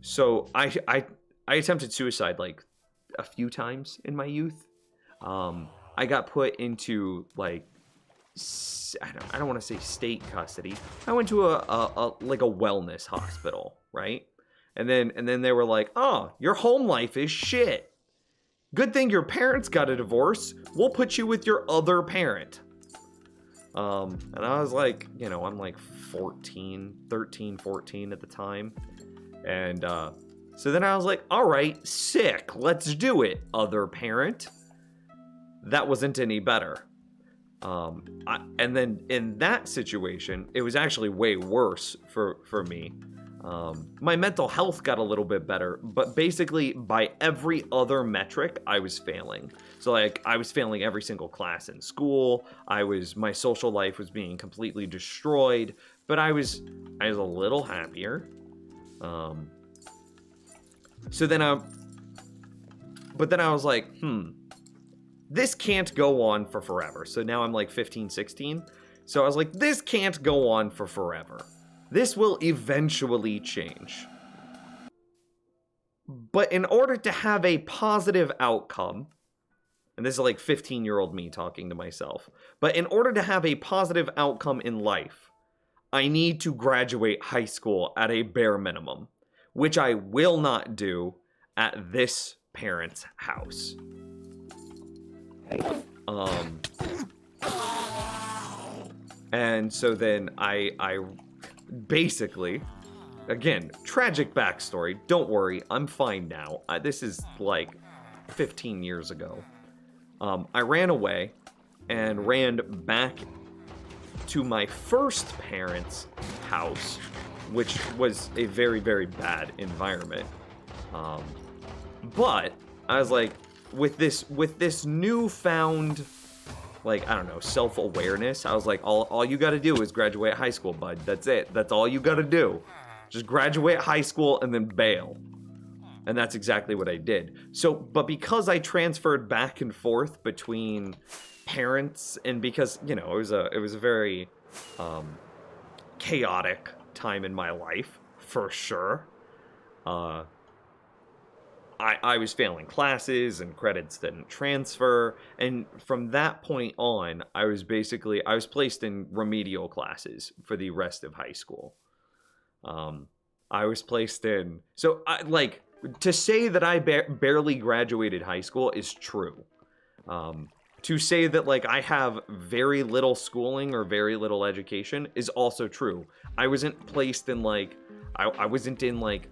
S1: so I attempted suicide like a few times in my youth. I got put into like, I don't want to say state custody. I went to a wellness hospital, right? And then they were like, "Oh, your home life is shit. Good thing your parents got a divorce. We'll put you with your other parent." And I was like, I'm like 13, 14 at the time. And so then I was like, all right, sick. Let's do it, other parent. That wasn't any better. And then in that situation, it was actually way worse for me. My mental health got a little bit better, but basically by every other metric, I was failing. So like, I was failing every single class in school. My social life was being completely destroyed, but I was a little happier. But then I was like, this can't go on for forever. So now I'm like 15, 16. So I was like, this can't go on for forever. This will eventually change. But in order to have a positive outcome, and this is like 15-year-old me talking to myself, but in order to have a positive outcome in life, I need to graduate high school at a bare minimum, which I will not do at this parent's house. And so then I basically, again, tragic backstory. Don't worry, I'm fine now. This is like 15 years ago. I ran away and ran back to my first parents' house, which was a very, very bad environment. But I was like, with this newfound, like, I don't know, self-awareness, I was like, all you gotta do is graduate high school, bud. That's it. That's all you gotta do. Just graduate high school and then bail. And that's exactly what I did. So, but because I transferred back and forth between parents, and because, it was a very chaotic time in my life, for sure. I was failing classes and credits didn't transfer. And from that point on, I was placed in remedial classes for the rest of high school. I was placed in, so to say that I barely graduated high school is true. To say that like I have very little schooling or very little education is also true. I wasn't placed in like, I wasn't in like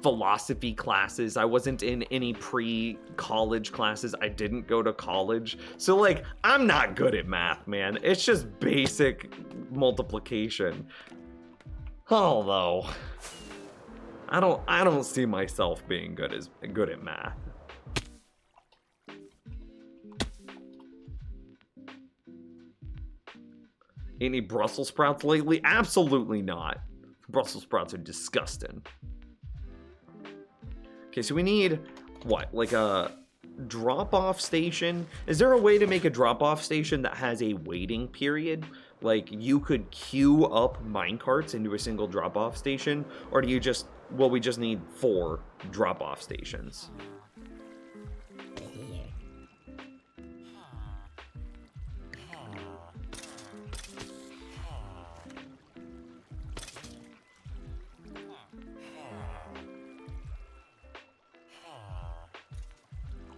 S1: philosophy classes. I wasn't in any pre-college classes. I didn't go to college. So like, I'm not good at math, man. It's just basic multiplication. Although, I don't see myself being good at math. Any Brussels sprouts lately? Absolutely not. Brussels sprouts are disgusting. Okay, so we need, what, like a drop-off station? Is there a way to make a drop-off station that has a waiting period? Like, you could queue up minecarts into a single drop-off station? Or do you just, well, we just need 4 drop-off stations?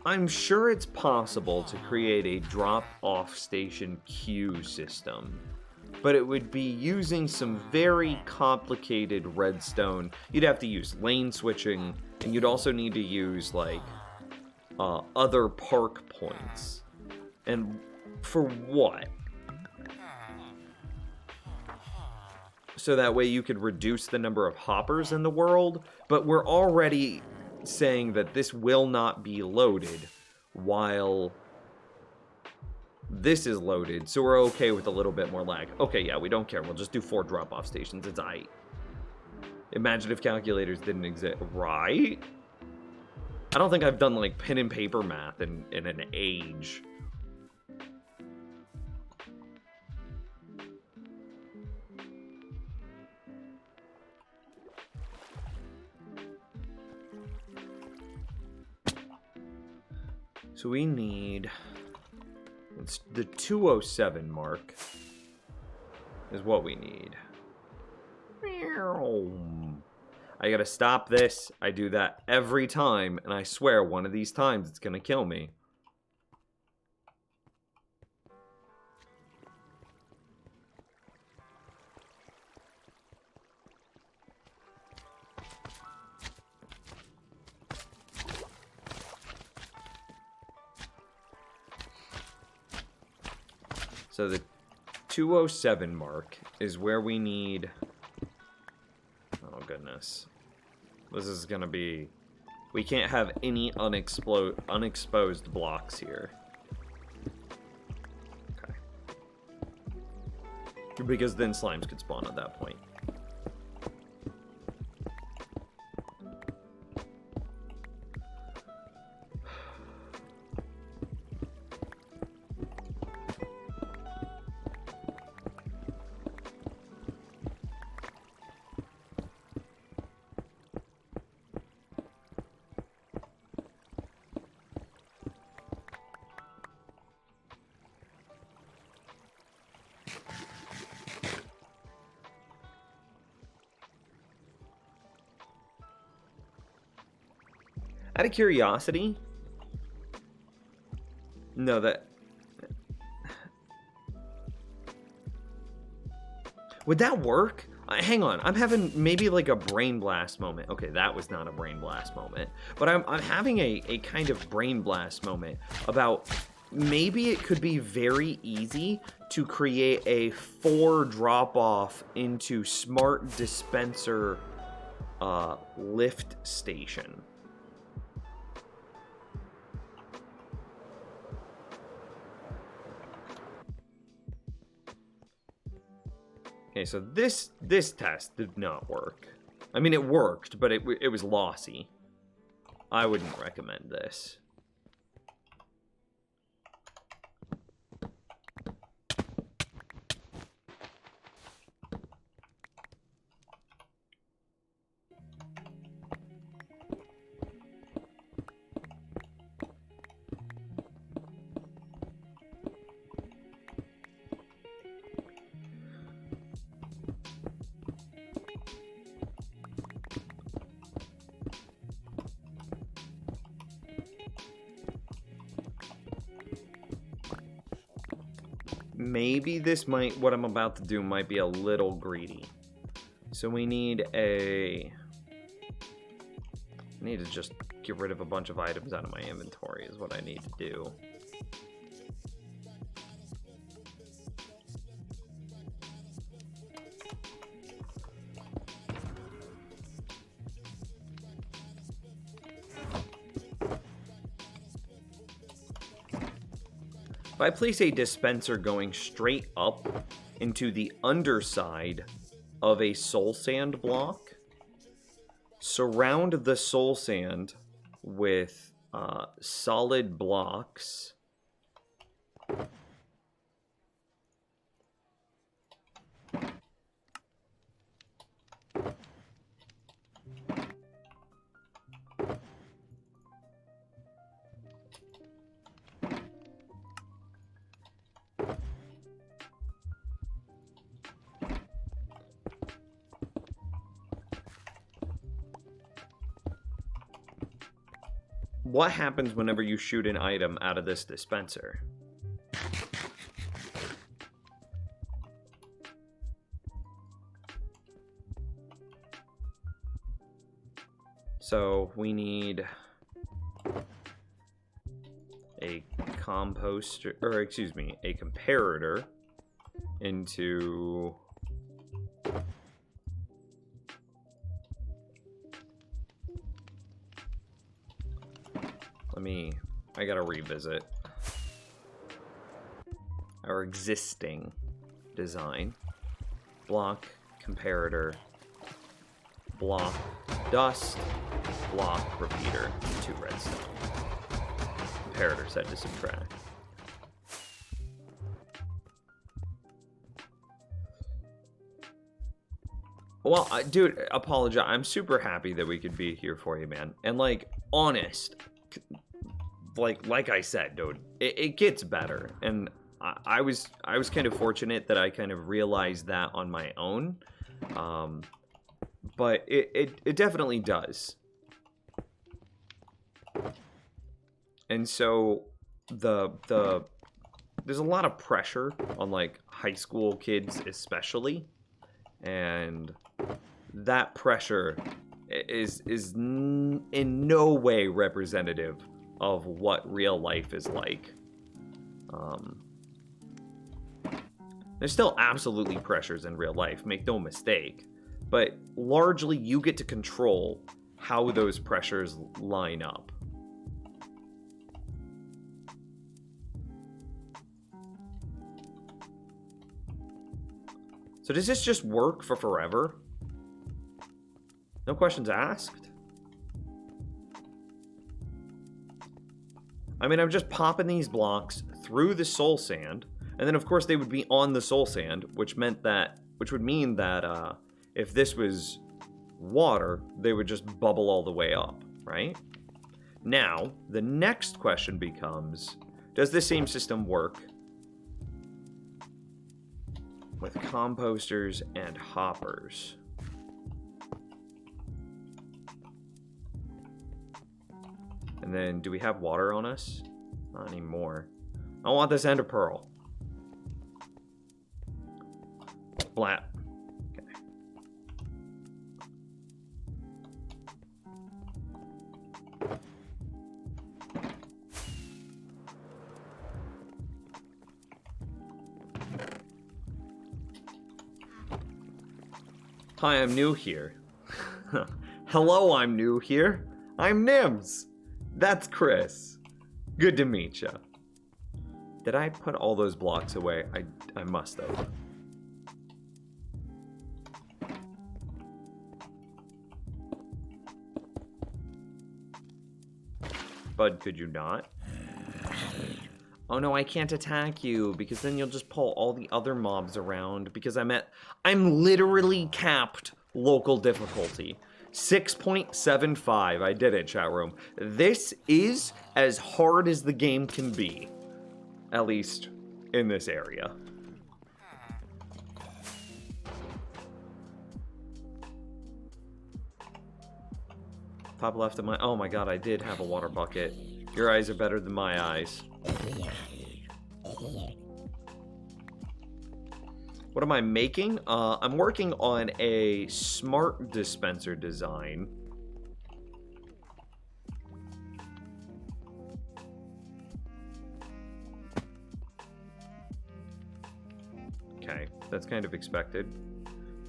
S1: I'm sure it's possible to create a drop-off station queue system, but it would be using some very complicated redstone. You'd have to use lane switching, and you'd also need to use, like, other park points. And for what? So that way you could reduce the number of hoppers in the world, but we're already saying that this will not be loaded while this is loaded, so we're okay with a little bit more lag. Okay, yeah, we don't care. We'll just do 4 drop-off stations. It's aight. Imagine if calculators didn't exist, right? I don't think I've done, like, pen and paper math in an age. So we need, it's the 207 mark is what we need. I gotta stop this. I do that every time, and I swear one of these times it's gonna kill me. So the 207 mark is where we need... Oh, goodness. This is gonna be... We can't have any unexposed blocks here. Okay. Because then slimes could spawn at that point. Out of curiosity, no, that... Would that work? Hang on, I'm having maybe like a brain blast moment. Okay, that was not a brain blast moment. But I'm having a kind of brain blast moment about maybe it could be very easy to create a 4 drop-off into smart dispenser lift station. Okay, so this test did not work. I mean, it worked, but it was lossy. I wouldn't recommend this. maybe this might, what I'm about to do might be a little greedy. So we need I need to just get rid of a bunch of items out of my inventory is what I need to do. If I place a dispenser going straight up into the underside of a soul sand block, surround the soul sand with solid blocks, what happens whenever you shoot an item out of this dispenser? So we need a composter, or excuse me, a comparator into I gotta revisit our existing design. Block, comparator, block, dust, block, repeater, 2 redstone. Comparator set to subtract. Well, dude, apologize. I'm super happy that we could be here for you, man. And like, honest, like I said, dude, it gets better. And I was kind of fortunate that I kind of realized that on my own. But it definitely does. And so there's a lot of pressure on like high school kids especially, and that pressure is in no way representative of what real life is like. There's still absolutely pressures in real life, make no mistake, but largely you get to control how those pressures line up. So does this just work for forever? No questions asked? I mean, I'm just popping these blocks through the soul sand, and then of course they would be on the soul sand, which would mean that if this was water, they would just bubble all the way up, right? Now, the next question becomes, does this same system work with composters and hoppers? And then, do we have water on us? Not anymore. I want this ender pearl. Splat. Okay. Hi, I'm new here. Hello, I'm new here. I'm Nims. That's Chris. Good to meet ya. Did I put all those blocks away? I must have. Bud, could you not? Oh no, I can't attack you because then you'll just pull all the other mobs around because I'm literally capped local difficulty. 6.75. I did it, chat room. This is as hard as the game can be. At least in this area. Top left of my... Oh my god, I did have a water bucket. Your eyes are better than my eyes. What am I making? I'm working on a smart dispenser design. Okay, that's kind of expected.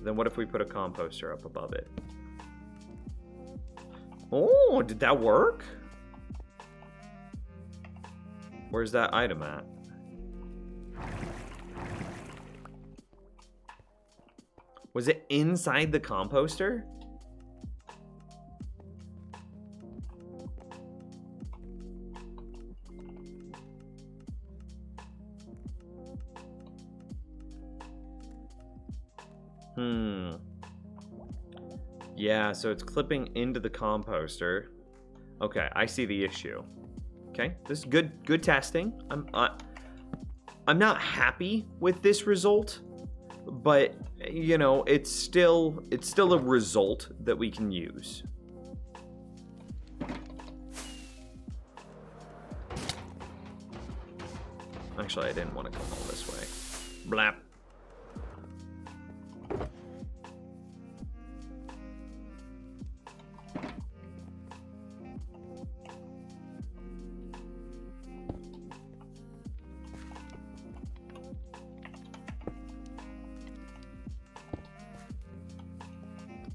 S1: Then what if we put a composter up above it? Oh, did that work? Where's that item at? Was it inside the composter? Yeah, so it's clipping into the composter. Okay, I see the issue. Okay, this is good testing. I'm not happy with this result, but you know, it's still a result that we can use. Actually, I didn't want to come all this way. Blap.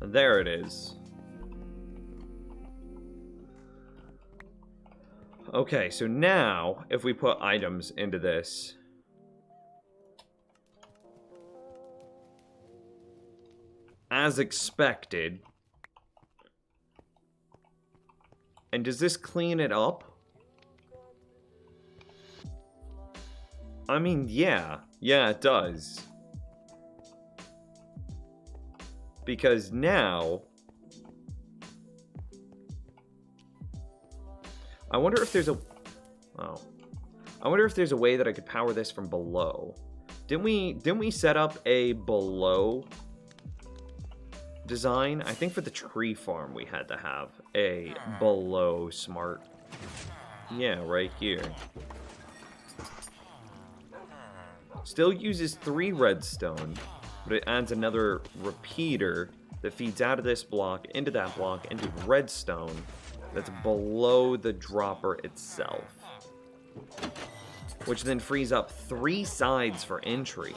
S1: There it is. Okay, so now if we put items into this, as expected, and does this clean it up? I mean, yeah, it does. Because now, I wonder if there's a, oh, I wonder if there's a way that I could power this from below. Didn't we set up a below design? I think for the tree farm we had to have a below smart. Yeah, right here. Still uses 3 redstone, but it adds another repeater that feeds out of this block, into that block, into redstone that's below the dropper itself. Which then frees up 3 sides for entry.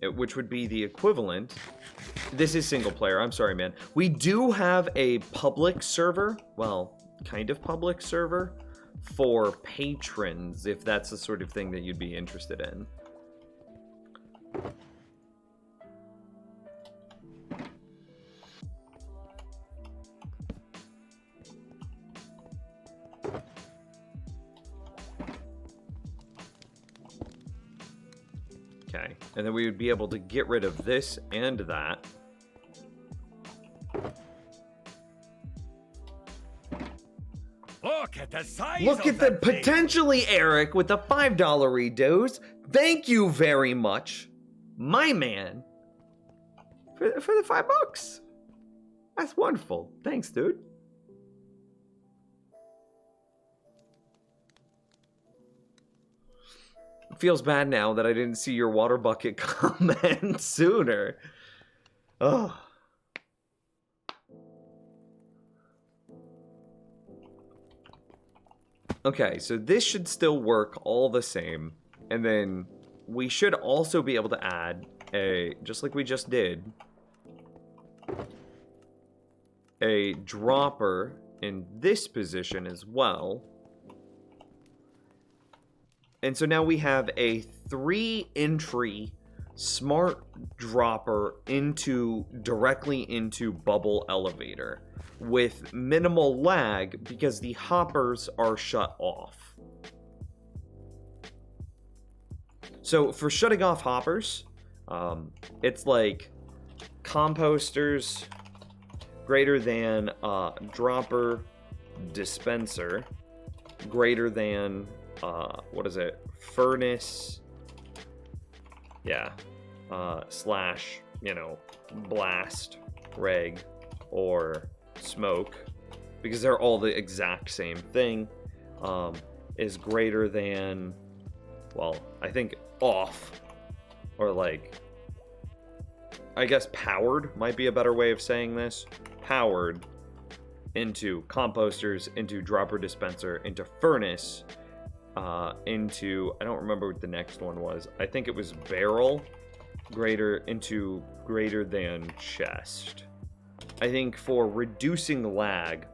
S1: Which would be the equivalent. This is single player, I'm sorry, man. We do have a public server, well, kind of public server, for patrons, if that's the sort of thing that you'd be interested in. Okay, and then we would be able to get rid of this and that.
S3: Look at the size
S1: Look
S3: of
S1: at the
S3: that thing.
S1: potentially Eric with the $5 redos. Thank you very much, my man, for the $5. That's wonderful. Thanks, dude. It feels bad now that I didn't see your water bucket comment sooner. Oh. Okay, so this should still work all the same. And then we should also be able to add a, just like we just did, a dropper in this position as well. And so now we have a 3-entry smart dropper directly into bubble elevator with minimal lag because the hoppers are shut off. So for shutting off hoppers, it's like composters greater than dropper dispenser greater than what is it? Furnace. Yeah. Slash, you know, blast, reg, or smoke. Because they're all the exact same thing. is greater than, well, I think off, or like, I guess powered might be a better way of saying this. Powered into composters, into dropper dispenser, into furnace, into, I don't remember what the next one was. I think it was barrel, greater than chest. I think for reducing lag,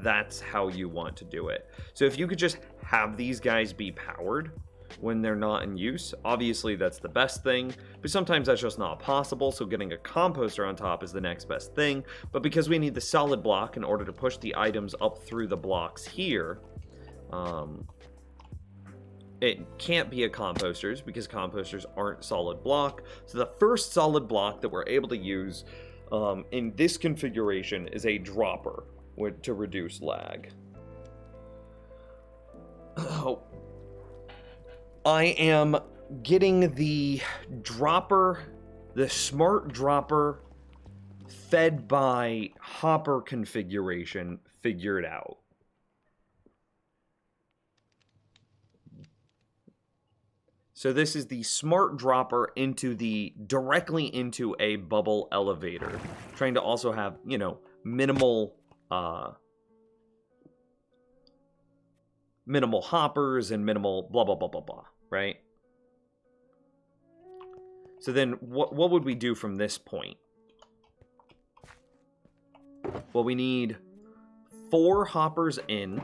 S1: that's how you want to do it. So if you could just have these guys be powered when they're not in use, obviously that's the best thing, but sometimes that's just not possible, so getting a composter on top is the next best thing. But because we need the solid block in order to push the items up through the blocks here, it can't be a composters because composters aren't solid block. So the first solid block that we're able to use in this configuration is a dropper to reduce lag. Oh. I am getting the dropper, the smart dropper fed by hopper configuration figured out. So this is the smart dropper directly into a bubble elevator, trying to also have, you know, minimal hoppers and minimal blah blah blah blah blah, right? So then what would we do from this point? Well, we need 4 hoppers in.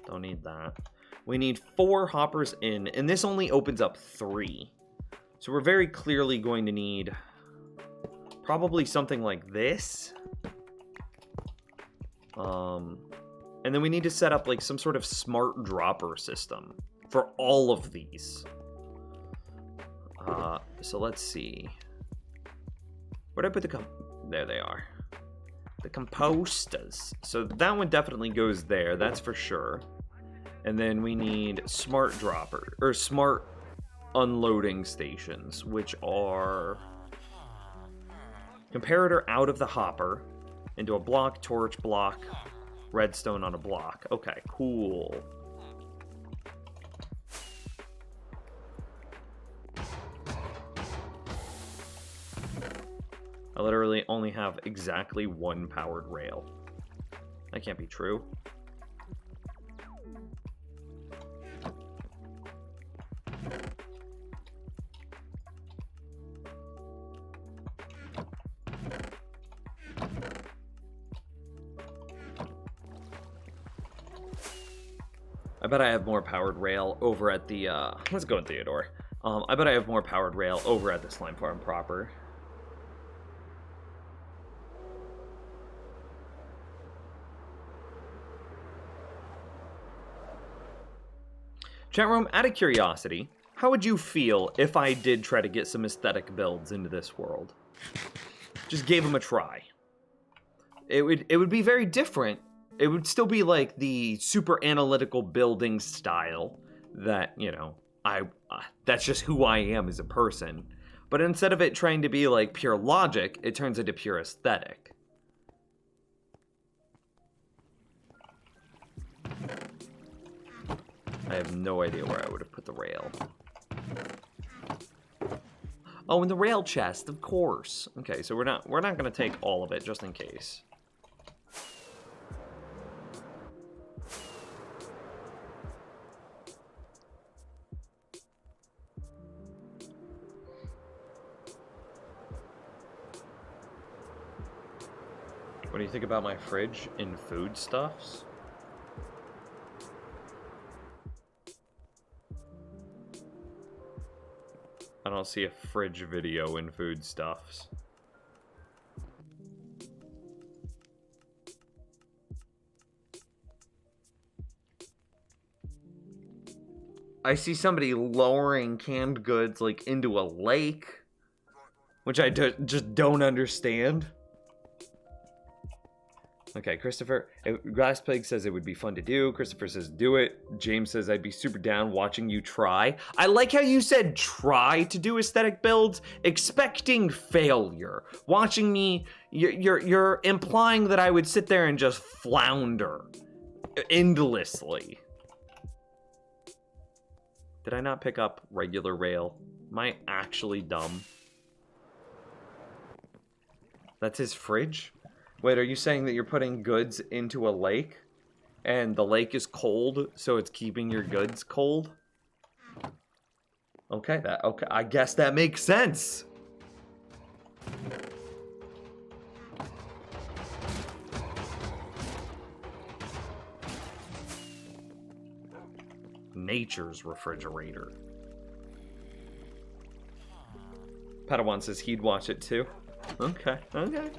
S1: Don't need that. We need 4 hoppers in, and this only opens up 3. So we're very clearly going to need probably something like this. And then we need to set up like some sort of smart dropper system for all of these. So let's see. Where'd I put there they are. The composters. So that one definitely goes there, that's for sure. And then we need smart dropper, or smart unloading stations, which are comparator out of the hopper into a block, torch, block, redstone on a block. Okay, cool. I literally only have exactly 1 powered rail. That can't be true. I bet I have more powered rail over at the, let's go in Theodore. I bet I have more powered rail over at the slime farm proper. Chat room, out of curiosity, how would you feel if I did try to get some aesthetic builds into this world? Just gave them a try. It would be very different. It would still be like the super analytical building style that, you know, that's just who I am as a person. But instead of it trying to be like pure logic, it turns into pure aesthetic. I have no idea where I would have put the rail. Oh, in the rail chest, of course. Okay, so we're not gonna take all of it just in case. What do you think about my fridge in foodstuffs? I don't see a fridge video in foodstuffs. I see somebody lowering canned goods like into a lake, which I just don't understand. Okay, Christopher, Grasspig says it would be fun to do. Christopher says do it. James says I'd be super down watching you try. I like how you said try to do aesthetic builds, expecting failure. Watching me, you're implying that I would sit there and just flounder. endlessly. Did I not pick up regular rail? Am I actually dumb? That's his fridge? Wait, are you saying that you're putting goods into a lake? And the lake is cold, so it's keeping your goods cold? Okay, okay, I guess that makes sense. Nature's refrigerator. Padawan says he'd watch it too. Okay, okay.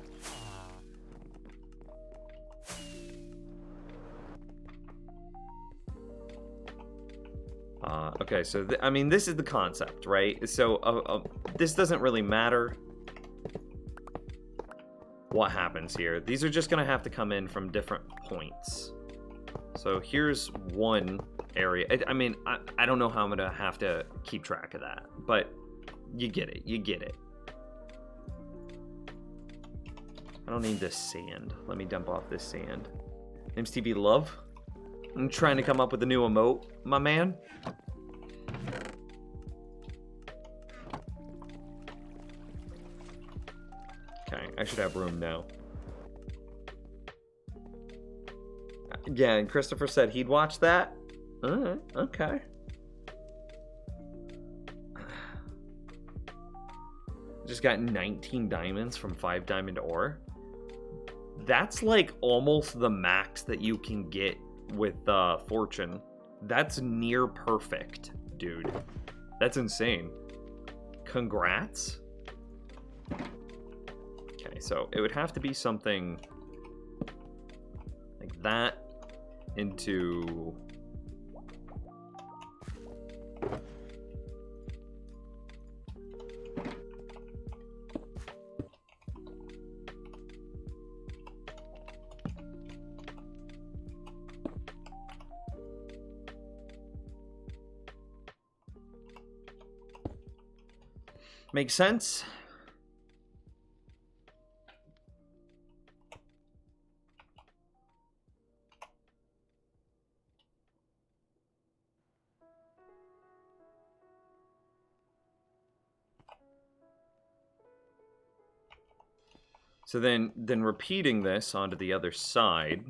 S1: Okay, so I mean, this is the concept, right? So this doesn't really matter what happens here. These are just gonna have to come in from different points. So here's one area. I mean, I don't know how I'm gonna have to keep track of that, but you get it, you get it. I don't need this sand. Let me dump off this sand. Name's TV Love. I'm trying to come up with a new emote, my man. Okay, I should have room now. Yeah, and Christopher said he'd watch that. Okay. Just got 19 diamonds from 5 diamond ore. That's like almost the max that you can get with fortune. That's near perfect, dude. That's insane. Congrats. Okay, so it would have to be something like that into... Makes sense? So then repeating this onto the other side.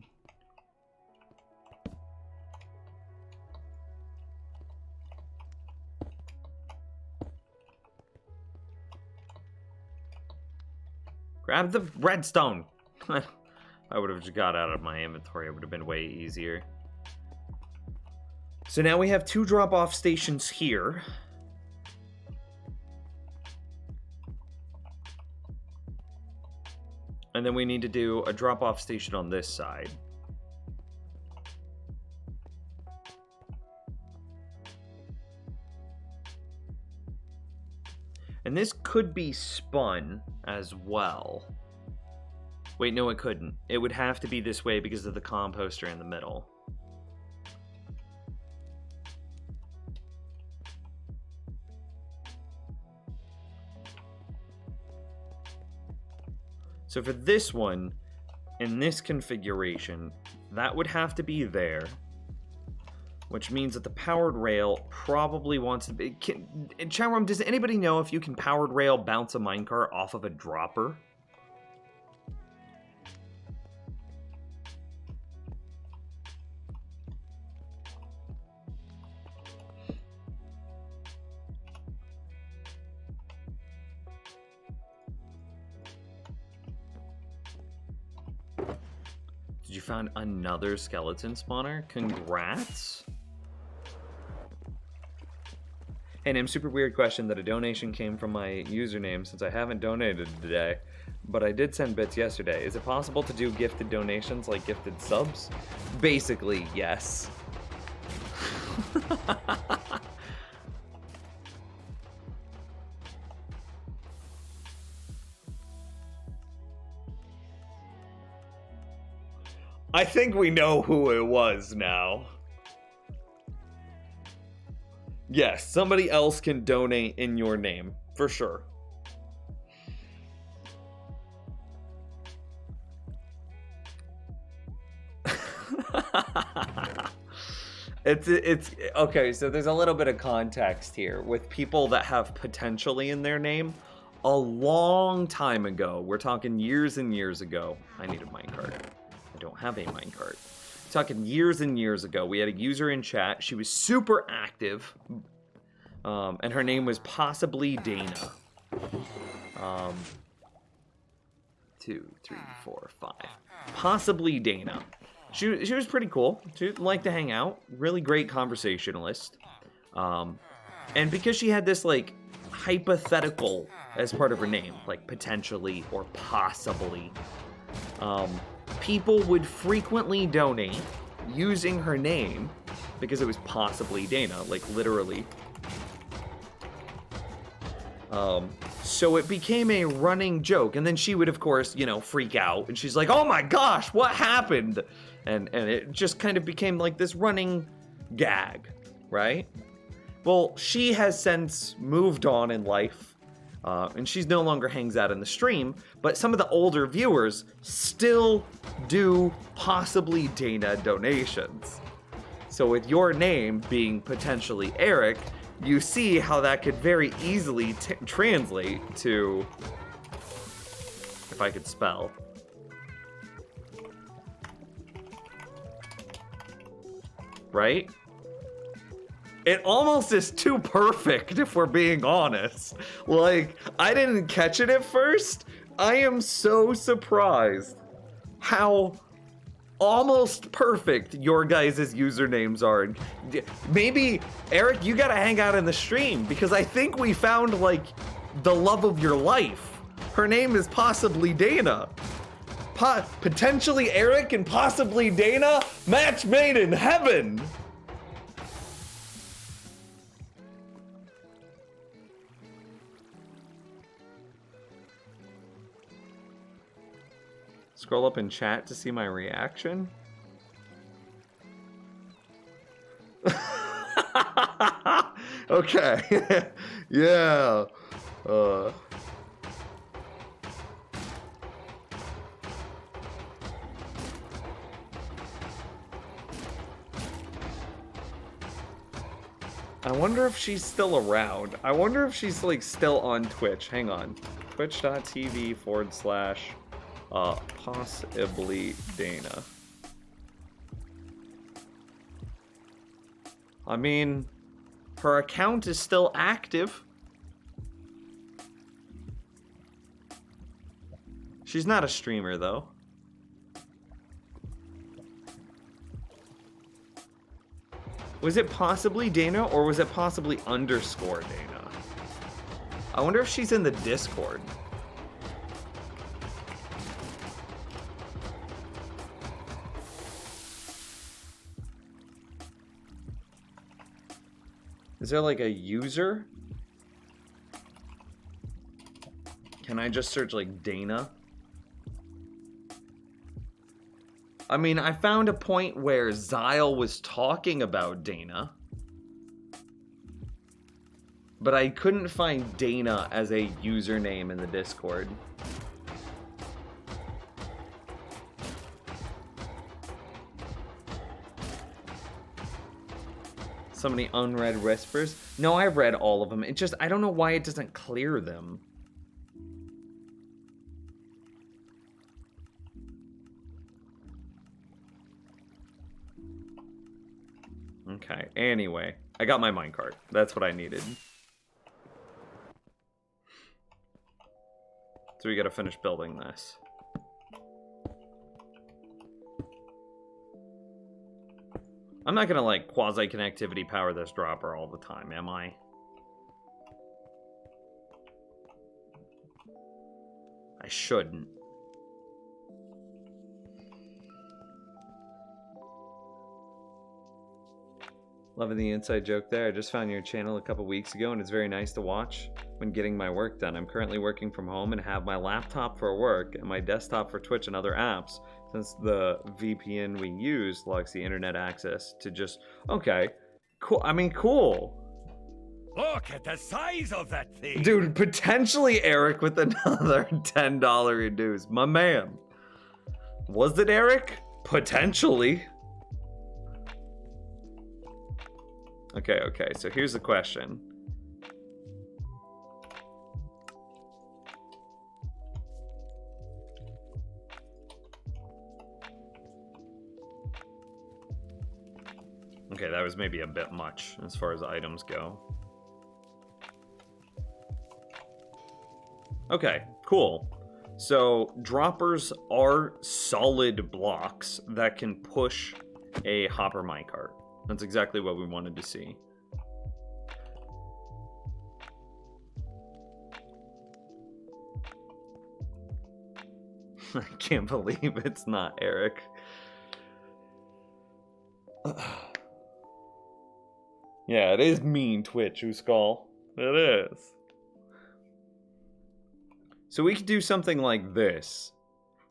S1: Grab the redstone. I would have just got out of my inventory. It would have been way easier. So now we have 2 drop-off stations here. And then we need to do a drop-off station on this side. And this could be spun as well. Wait, no, it couldn't. It would have to be this way because of the composter in the middle. So for this one, in this configuration, that would have to be there. Which means that the powered rail probably wants to be... In chat room, does anybody know if you can powered rail bounce a minecart off of a dropper? Did you find another skeleton spawner? Congrats! Hey, Nim, super weird question that a donation came from my username since I haven't donated today, but I did send bits yesterday. Is it possible to do gifted donations like gifted subs? Basically, yes. I think we know who it was now. Yes, somebody else can donate in your name, for sure. It's okay, so there's a little bit of context here with people that have potentially in their name. A long time ago, we're talking years and years ago. I need a minecart. I don't have a minecart. Talking years and years ago, we had a user in chat. She was super active, and her name was possibly Dana. 2, 3, 4, 5. Possibly Dana. She was pretty cool. She liked to hang out. Really great conversationalist. And because she had this like hypothetical as part of her name, like potentially or possibly, people would frequently donate using her name because it was possibly Dana, like literally. So it became a running joke, and then she would, of course, you know, freak out, and she's like, "Oh my gosh, what happened?" And it just kind of became like this running gag, right? Well, she has since moved on in life, and she's no longer hangs out in the stream, but some of the older viewers still do possibly Dana donations. So with your name being potentially Eric, you see how that could very easily translate to, if I could spell, right? It almost is too perfect if we're being honest. Like, I didn't catch it at first. I am so surprised how almost perfect your guys' usernames are. Maybe, Eric, you gotta hang out in the stream because I think we found, like, the love of your life. Her name is possibly Dana. Potentially Eric and possibly Dana? Match made in heaven! Scroll up in chat to see my reaction. Okay. Yeah. I wonder if she's still around. I wonder if she's like still on Twitch. Hang on. Twitch.tv/ possibly Dana. I mean, her account is still active. She's not a streamer, though. Was it possibly Dana, or was it possibly _ Dana? I wonder if she's in the Discord. Is there like a user? Can I just search like Dana? I mean, I found a point where Zyle was talking about Dana, but I couldn't find Dana as a username in the Discord. So many unread whispers. No, I've read all of them. It just, I don't know why it doesn't clear them. Okay, anyway, I got my minecart. That's what I needed. So we gotta finish building this. I'm not gonna like quasi-connectivity power this dropper all the time, am I? I shouldn't. Loving the inside joke there. I just found your channel a couple weeks ago and it's very nice to watch when getting my work done. I'm currently working from home and have my laptop for work and my desktop for Twitch and other apps, since the VPN we use locks the internet access to just... Okay, cool. I mean, cool.
S3: Look at the size of that thing!
S1: Dude, potentially Eric with another $10 reduce. My man. Was it Eric? Potentially. Okay, so here's the question. Okay, that was maybe a bit much as far as items go. Okay, cool. So, droppers are solid blocks that can push a hopper minecart. That's exactly what we wanted to see. I can't believe it's not Eric. Yeah, it is mean, Twitch, Uskal. It is. So we could do something like this.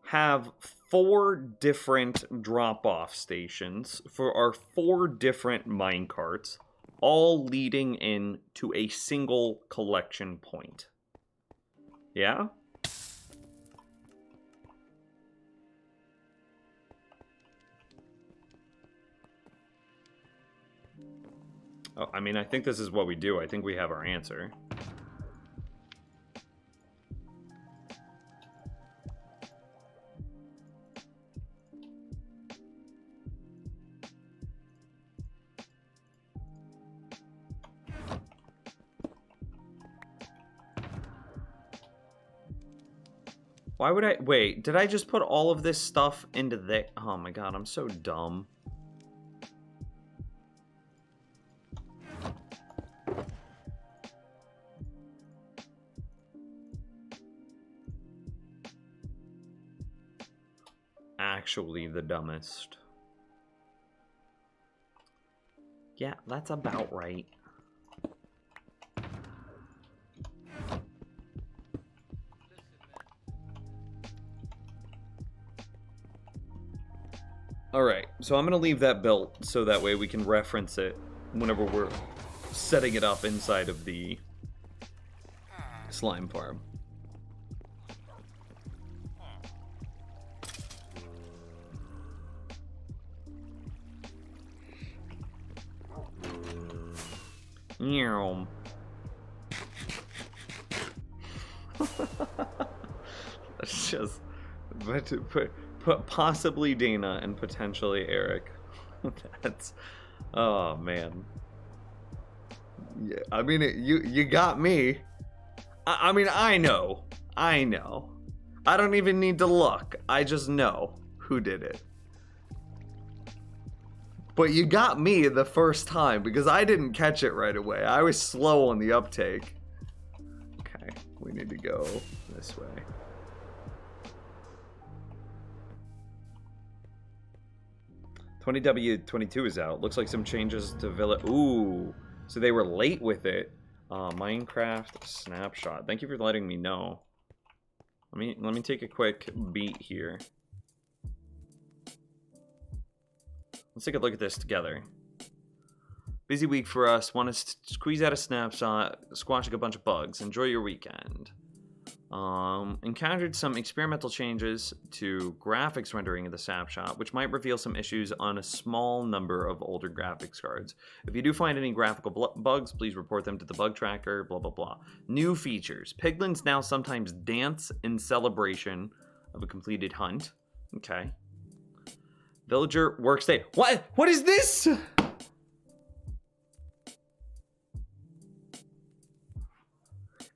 S1: Have 4 different drop-off stations for our 4 different minecarts, all leading in to a single collection point. Yeah? Oh, I mean, I think this is what we do. I think we have our answer. Why would I... Wait, did I just put all of this stuff into the... Oh my god, I'm so dumb. Actually the dumbest. Yeah, that's about right. Alright, so I'm going to leave that built so that way we can reference it whenever we're setting it up inside of the slime farm. Meow. That's just... But possibly Dana and potentially Eric. That's... Oh, man. Yeah, I mean, you got me. I mean, I know. I know. I don't even need to look. I just know who did it. But you got me the first time because I didn't catch it right away. I was slow on the uptake. Okay, we need to go this way. $20W22 is out. Looks like some changes to Villa. Ooh, so they were late with it. Minecraft snapshot. Thank you for letting me know. Let me take a quick beat here. Let's take a look at this together. Busy week for us. Want to squeeze out a snapshot, squashing a bunch of bugs. Enjoy your weekend. Encountered some experimental changes to graphics rendering of the snapshot, which might reveal some issues on a small number of older graphics cards. If you do find any graphical bugs, please report them to the bug tracker, blah, blah, blah. New features. Piglins now sometimes dance in celebration of a completed hunt. Okay. Villager workstation. What is this?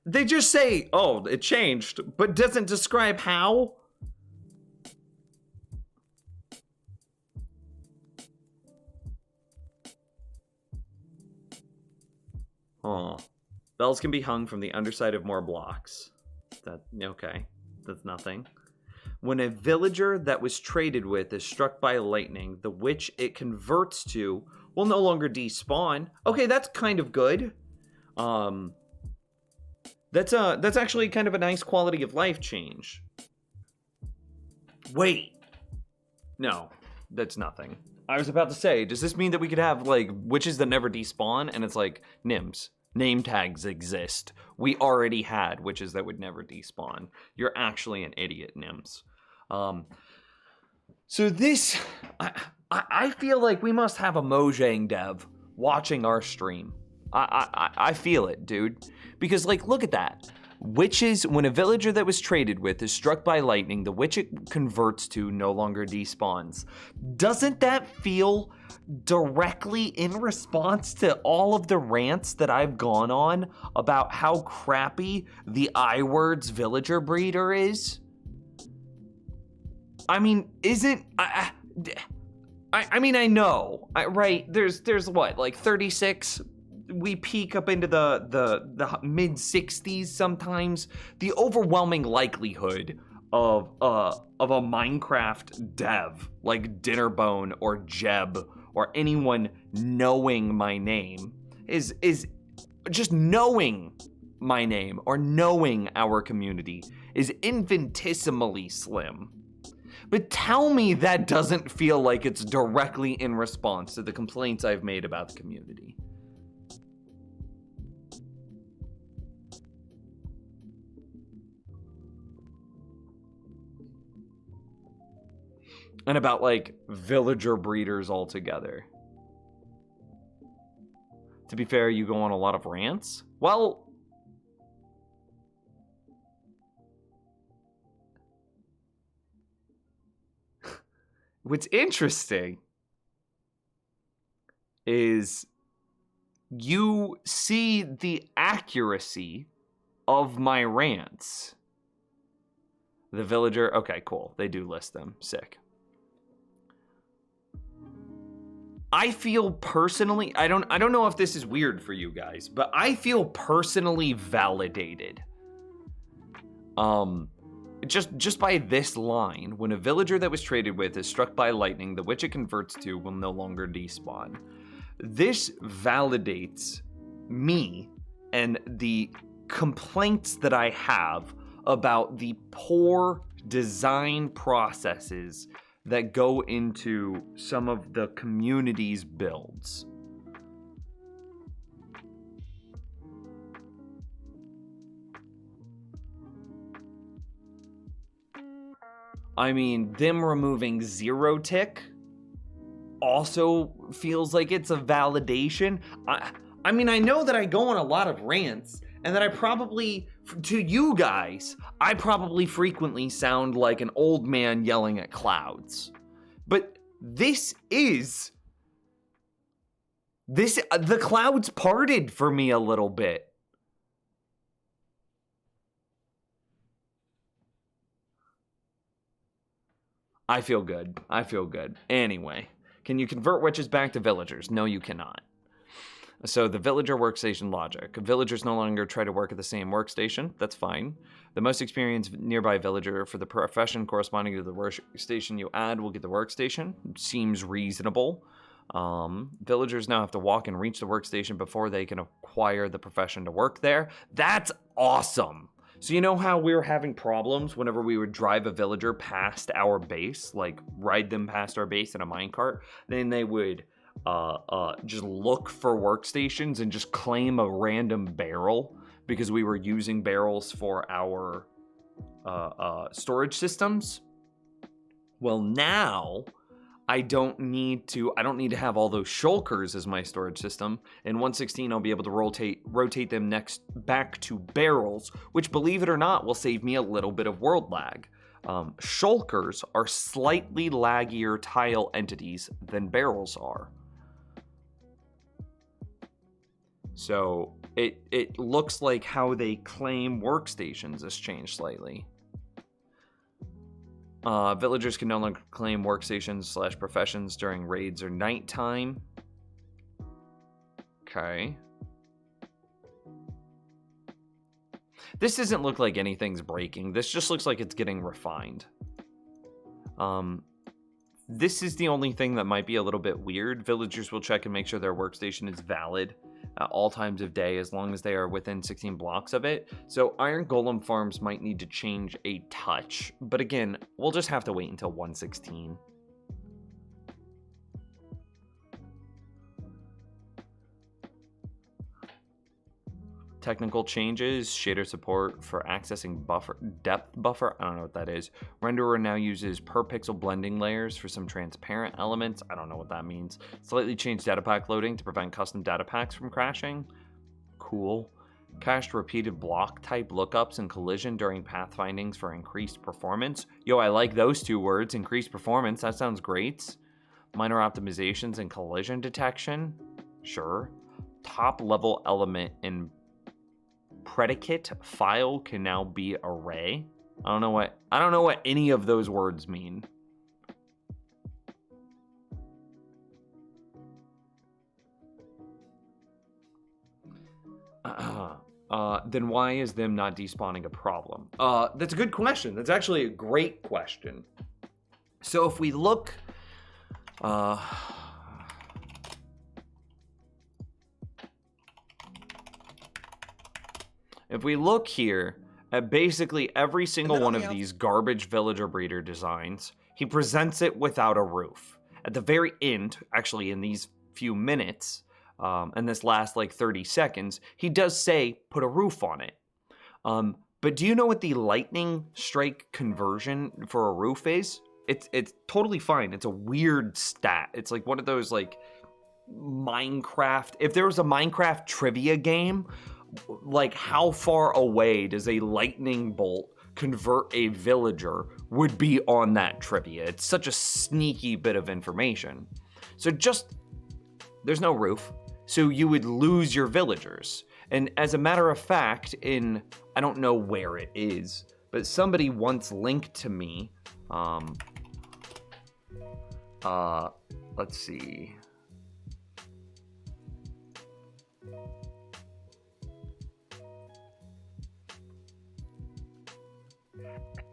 S1: They just say, oh, it changed, but doesn't describe how. Oh. Bells can be hung from the underside of more blocks. Okay, that's nothing. When a villager that was traded with is struck by lightning, the witch it converts to will no longer despawn. Okay, that's kind of good. That's actually kind of a nice quality of life change. Wait. No, that's nothing. I was about to say, does this mean that we could have, like, witches that never despawn? And it's like, NIMS. Name tags exist. We already had witches that would never despawn. You're actually an idiot, NIMS. So this... I feel like we must have a Mojang dev
S4: watching our stream. I feel it, dude. Because, like, look at that. Witches, when a villager that was traded with is struck by lightning, the witch it converts to no longer despawns. Doesn't that feel directly in response to all of the rants that I've gone on about how crappy the I-Words villager breeder is? I mean, isn't... I mean, I know, right? There's what, like 36? We peak up into the mid 60s sometimes. The overwhelming likelihood of a Minecraft dev like Dinnerbone or Jeb or anyone knowing my name is just knowing my name or knowing our community is infinitesimally slim. But tell me that doesn't feel like it's directly in response to the complaints I've made about the community. And about, like, villager breeders altogether. To be fair, you go on a lot of rants? Well... What's interesting is you see the accuracy of my rants. The villager, okay, cool. They do list them. Sick. I feel personally, I don't know if this is weird for you guys, but I feel personally validated. Just by this line, when a villager that was traded with is struck by lightning, the witch it converts to will no longer despawn. This validates me and the complaints that I have about the poor design processes that go into some of the community's builds. I mean, them removing zero tick also feels like it's a validation. I mean, I know that I go on a lot of rants and that I probably, to you guys, I probably frequently sound like an old man yelling at clouds. But the clouds parted for me a little bit. I feel good. I feel good. Anyway, can you convert witches back to villagers? No, you cannot. So the villager workstation logic. Villagers no longer try to work at the same workstation. That's fine. The most experienced nearby villager for the profession corresponding to the workstation you add will get the workstation. Seems reasonable. Villagers now have to walk and reach the workstation before they can acquire the profession to work there. That's awesome. So you know how we were having problems whenever we would drive a villager past our base, like ride them past our base in a minecart? Then they would just look for workstations and just claim a random barrel because we were using barrels for our storage systems. Well, now I don't need to have all those shulkers as my storage system. In 1.16, I'll be able to rotate them back to barrels, which, believe it or not, will save me a little bit of world lag. Shulkers are slightly laggier tile entities than barrels are. So it looks like how they claim workstations has changed slightly. Villagers can no longer claim workstations / professions during raids or nighttime. Okay. This doesn't look like anything's breaking. This just looks like it's getting refined. This is the only thing that might be a little bit weird. Villagers will check and make sure their workstation is valid at all times of day as long as they are within 16 blocks of it. So Iron Golem farms might need to change a touch. But again, we'll just have to wait until 1.16. Technical changes, shader support for accessing depth buffer. I don't know what that is. Renderer now uses per pixel blending layers for some transparent elements. I don't know what that means. Slightly changed data pack loading to prevent custom data packs from crashing. Cool. Cached repeated block type lookups and collision during pathfindings for increased performance. Yo, I like those two words, increased performance. That sounds great. Minor optimizations and collision detection. Sure. Top level element in predicate file can now be array. I don't know what any of those words mean. Then why is them not despawning a problem? That's a good question. That's actually a great question. So if we look, if we look here at basically every single one of these garbage villager breeder designs, he presents it without a roof. At the very end, actually in these few minutes, and this last like 30 seconds, he does say put a roof on it. But do you know what the lightning strike conversion for a roof is? It's totally fine. It's a weird stat. It's like one of those like Minecraft. If there was a Minecraft trivia game, like how far away does a lightning bolt convert a villager would be on that trivia. It's such a sneaky bit of information. So there's no roof. So you would lose your villagers. And as a matter of fact, I don't know where it is, but somebody once linked to me, let's see.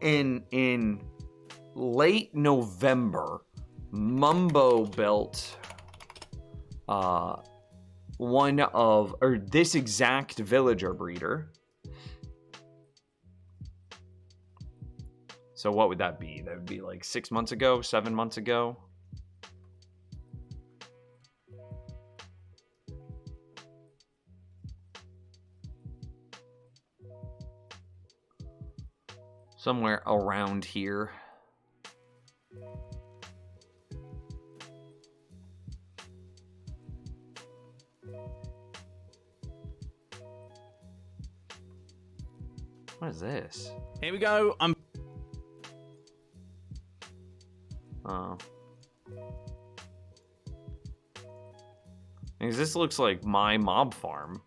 S4: In late November, Mumbo built this exact villager breeder. So what would that be? That would be like 6 months ago, 7 months ago. Somewhere around here. What is this?
S5: Here we go.
S4: Oh. Because this looks like my mob farm.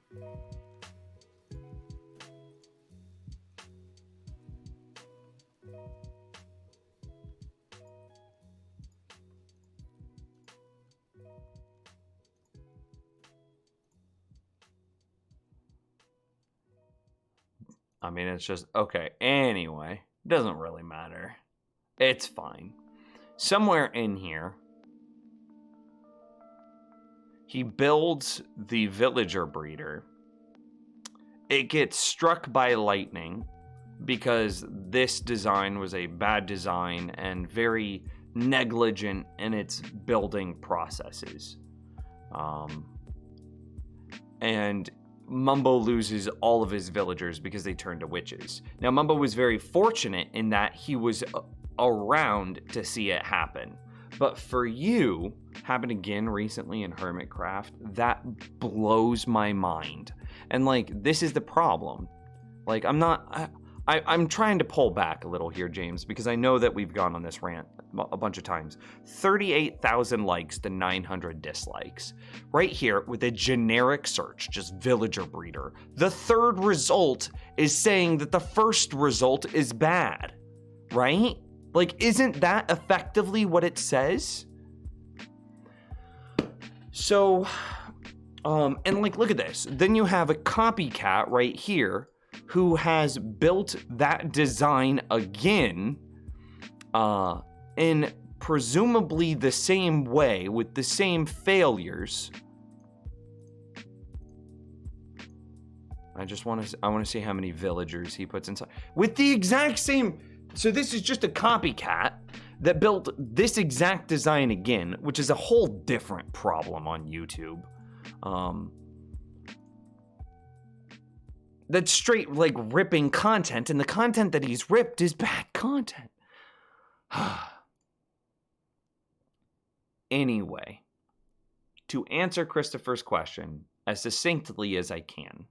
S4: I mean, it's just, okay, anyway, doesn't really matter. It's fine. Somewhere in here, he builds the villager breeder. It gets struck by lightning because this design was a bad design and very negligent in its building processes. And Mumbo loses all of his villagers because they turn to witches. Now, Mumbo was very fortunate in that he was around to see it happen. But for you, happened again recently in Hermitcraft, that blows my mind. And like, this is the problem. Like, I'm trying to pull back a little here, James, because I know that we've gone on this rant a bunch of times. 38,000 likes to 900 dislikes. Right here with a generic search, just villager breeder. The third result is saying that the first result is bad, right? Like, isn't that effectively what it says? So, and like, look at this. Then you have a copycat right here who has built that design again, in presumably the same way with the same failures. I want to see how many villagers he puts inside with the exact same. So this is just a copycat that built this exact design again, which is a whole different problem on YouTube. That's straight, like, ripping content, and the content that he's ripped is bad content. Anyway, to answer Christopher's question as succinctly as I can,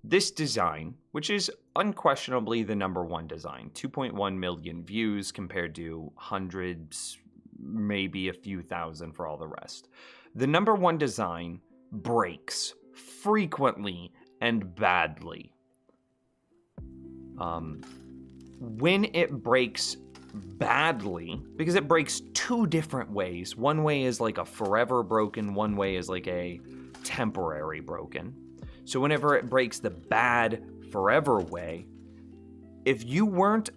S4: this design, which is unquestionably the #1 design, 2.1 million views compared to hundreds, maybe a few thousand for all the rest. The #1 design breaks frequently and badly. When it breaks badly, because it breaks two different ways. One way is like a forever broken, one way is like a temporary broken. So whenever it breaks the bad forever way, if you weren't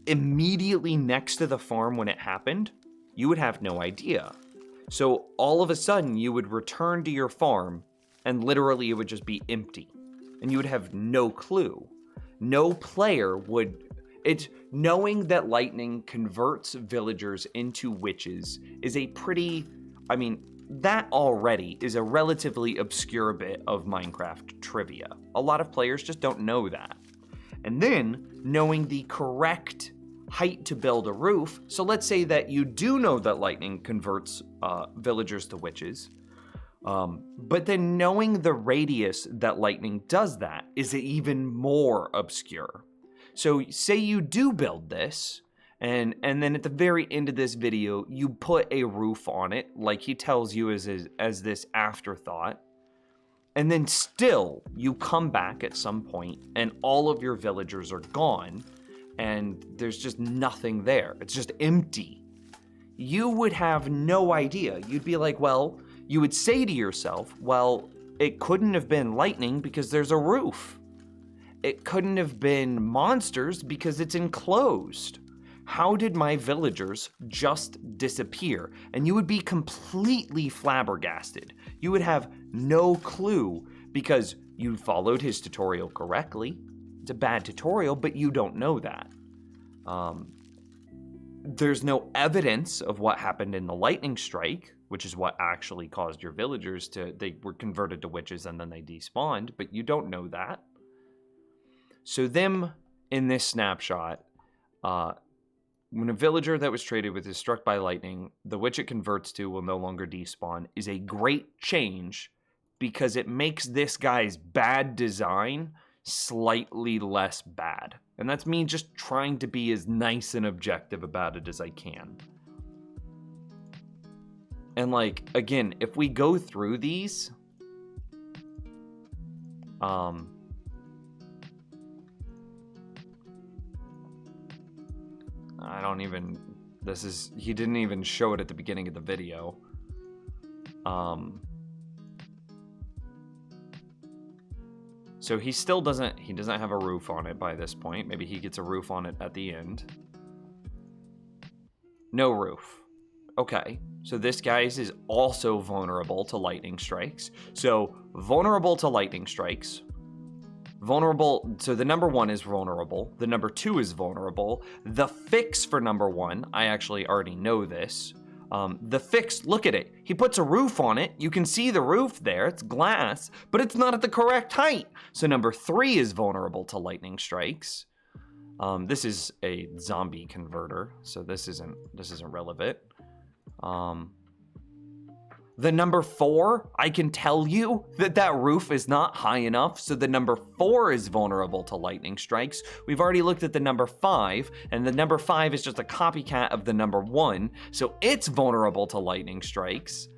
S4: immediately next to the farm when it happened, you would have no idea. So all of a sudden you would return to your farm and literally it would just be empty and you would have no clue. No player would. It's knowing that lightning converts villagers into witches is a pretty, I mean, that already is a relatively obscure bit of Minecraft trivia. A lot of players just don't know that. And then knowing the correct height to build a roof. So let's say that you do know that lightning converts villagers to witches. But then knowing the radius that lightning does that is even more obscure. So say you do build this, and then at the very end of this video, you put a roof on it, like he tells you as this afterthought, and then still you come back at some point and all of your villagers are gone, and there's just nothing there. It's just empty. You would have no idea. You'd be like, well, you would say to yourself, well, it couldn't have been lightning because there's a roof. It couldn't have been monsters because it's enclosed. How did my villagers just disappear? And you would be completely flabbergasted. You would have no clue because you followed his tutorial correctly. It's a bad tutorial, but you don't know that. There's no evidence of what happened in the lightning strike, which is what actually caused your villagers they were converted to witches and then they despawned, but you don't know that. So them in this snapshot, when a villager that was traded with is struck by lightning, the witch it converts to will no longer despawn, is a great change because it makes this guy's bad design slightly less bad. And that's me just trying to be as nice and objective about it as I can. And like, again, if we go through these, he didn't even show it at the beginning of the video. So he doesn't have a roof on it by this point. Maybe he gets a roof on it at the end. No roof. Okay, so this guy's is also vulnerable to lightning strikes. So vulnerable to lightning strikes. Vulnerable, so the #1 is vulnerable. The #2 is vulnerable. The fix for #1, I actually already know this. The fix, look at it. He puts a roof on it. You can see the roof there. It's glass, but it's not at the correct height. So #3 is vulnerable to lightning strikes. This is a zombie converter, so this isn't relevant. The #4, I can tell you that roof is not high enough, so the #4 is vulnerable to lightning strikes. We've already looked at the #5, and the #5 is just a copycat of the #1, so it's vulnerable to lightning strikes.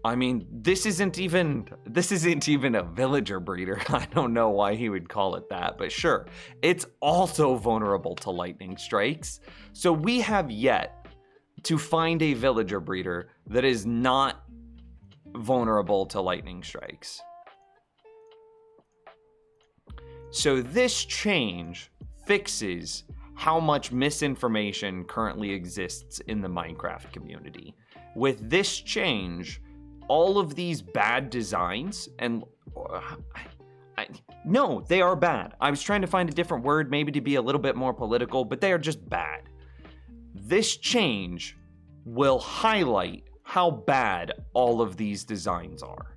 S4: I mean, this isn't even a villager breeder. I don't know why he would call it that, but sure. It's also vulnerable to lightning strikes. So we have yet to find a villager breeder that is not vulnerable to lightning strikes. So this change fixes how much misinformation currently exists in the Minecraft community. With this change, all of these bad designs, and no, they are bad. I was trying to find a different word, maybe to be a little bit more political, but they are just bad. This change will highlight how bad all of these designs are.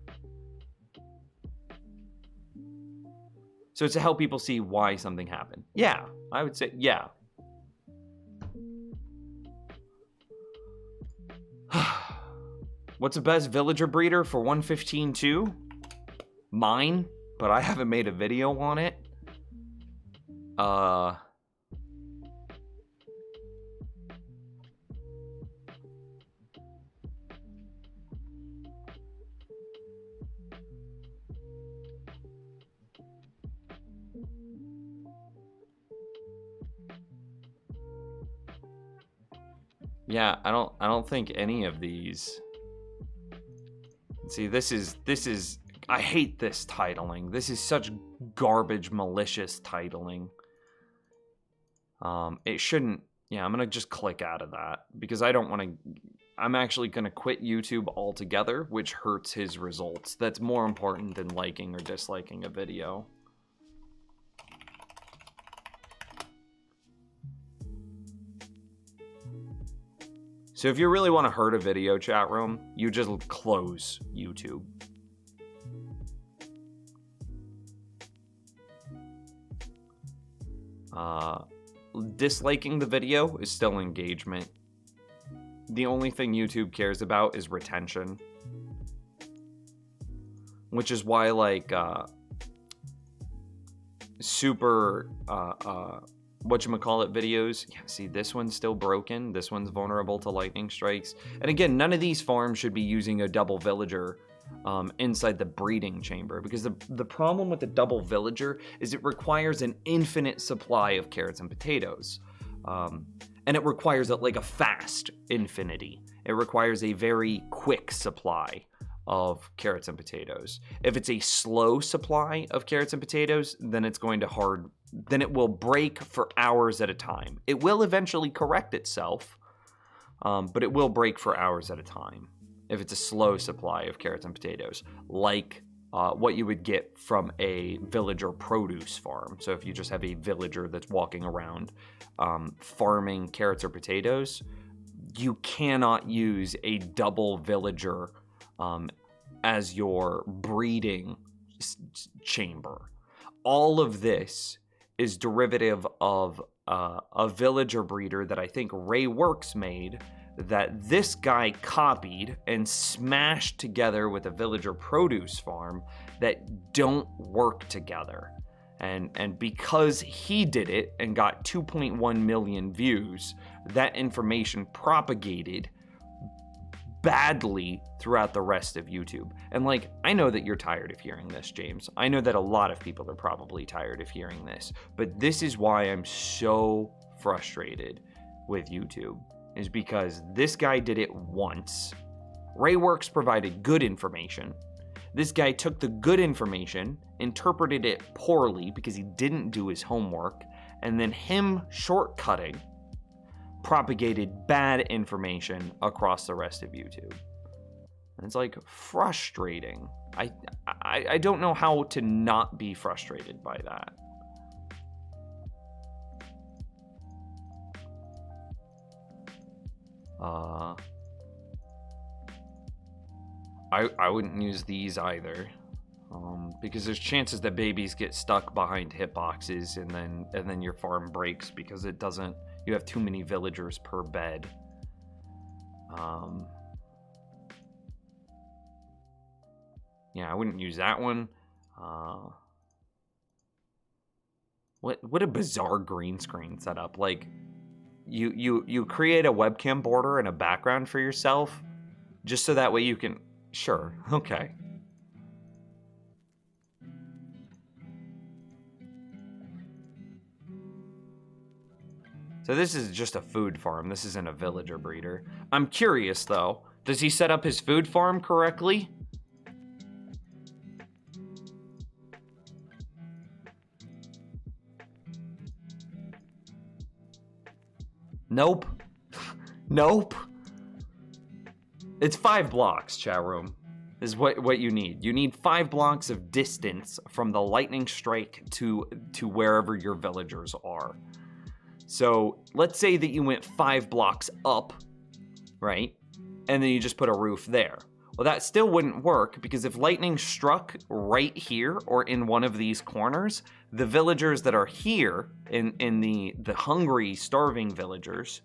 S4: So it's to help people see why something happened. Yeah, I would say, yeah. What's the best villager breeder for 115.2? Mine, but I haven't made a video on it. Yeah, I don't think any of these. See, this is I hate this titling. This is such garbage, malicious titling. It shouldn't. Yeah, I'm gonna just click out of that because I don't want to. I'm actually gonna quit YouTube altogether, which hurts his results. That's more important than liking or disliking a video. So if you really want to hurt a video, chat room, you just close YouTube. Disliking the video is still engagement. The only thing YouTube cares about is retention. Which is why, like, super, whatchamacallit videos. Yeah, see, this one's still broken. This one's vulnerable to lightning strikes. And again, none of these farms should be using a double villager inside the breeding chamber, because the problem with the double villager is it requires an infinite supply of carrots and potatoes. And it requires like a fast infinity. It requires a very quick supply of carrots and potatoes. If it's a slow supply of carrots and potatoes, then it's going to then it will break for hours at a time. It will eventually correct itself, but it will break for hours at a time if it's a slow supply of carrots and potatoes, like what you would get from a villager produce farm. So if you just have a villager that's walking around farming carrots or potatoes, you cannot use a double villager as your breeding chamber. All of this is derivative of a villager breeder that I think RayWorks made, that this guy copied and smashed together with a villager produce farm that don't work together. And because he did it and got 2.1 million views, that information propagated badly throughout the rest of YouTube. And like, I know that you're tired of hearing this, James. I know that a lot of people are probably tired of hearing this, but this is why I'm so frustrated with YouTube, is because this guy did it once. RayWorks provided good information. This guy took the good information, interpreted it poorly because he didn't do his homework, and then him shortcutting propagated bad information across the rest of YouTube. And it's like frustrating. I don't know how to not be frustrated by that. I wouldn't use these either, because there's chances that babies get stuck behind hitboxes and then your farm breaks because it doesn't. You have too many villagers per bed. Yeah, I wouldn't use that one. What a bizarre green screen setup. Like, you create a webcam border and a background for yourself just so that way you can. Sure, okay. So this is just a food farm. This isn't a villager breeder. I'm curious though, does he set up his food farm correctly? Nope. Nope. It's 5 blocks, chat room. is what you need. You need 5 blocks of distance from the lightning strike to wherever your villagers are. So let's say that you went 5 blocks up, right? And then you just put a roof there. Well, that still wouldn't work because if lightning struck right here or in one of these corners, the villagers that are here in the hungry, starving villagers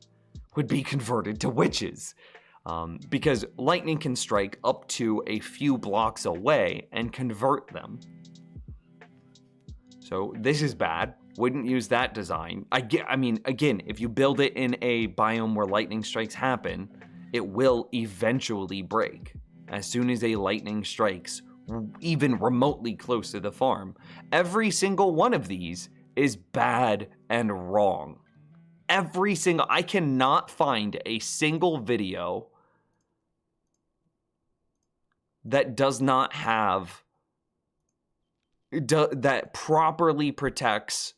S4: would be converted to witches. Because lightning can strike up to a few blocks away and convert them. So this is bad. Wouldn't use that design. I mean, again, if you build it in a biome where lightning strikes happen, it will eventually break. As soon as a lightning strikes, even remotely close to the farm, every single one of these is bad and wrong. Every single, I cannot find a single video that does not have, that properly protects,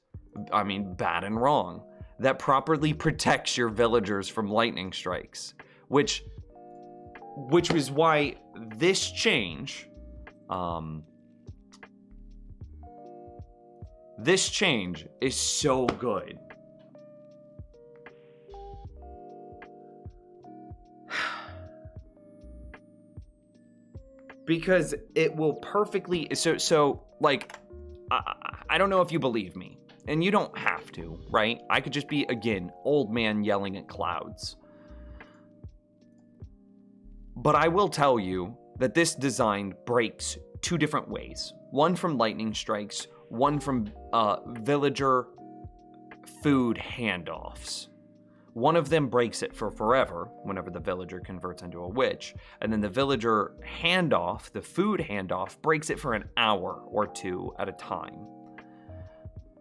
S4: I mean, bad and wrong, that properly protects your villagers from lightning strikes, which was why this change, this change is so good. Because it will perfectly, so like, I don't know if you believe me, and you don't have to, right? I could just be, again, old man yelling at clouds. But I will tell you that this design breaks 2 different ways. One from lightning strikes, one from villager food handoffs. One of them breaks it for forever whenever the villager converts into a witch, and then the villager handoff, the food handoff, breaks it for an hour or 2 at a time.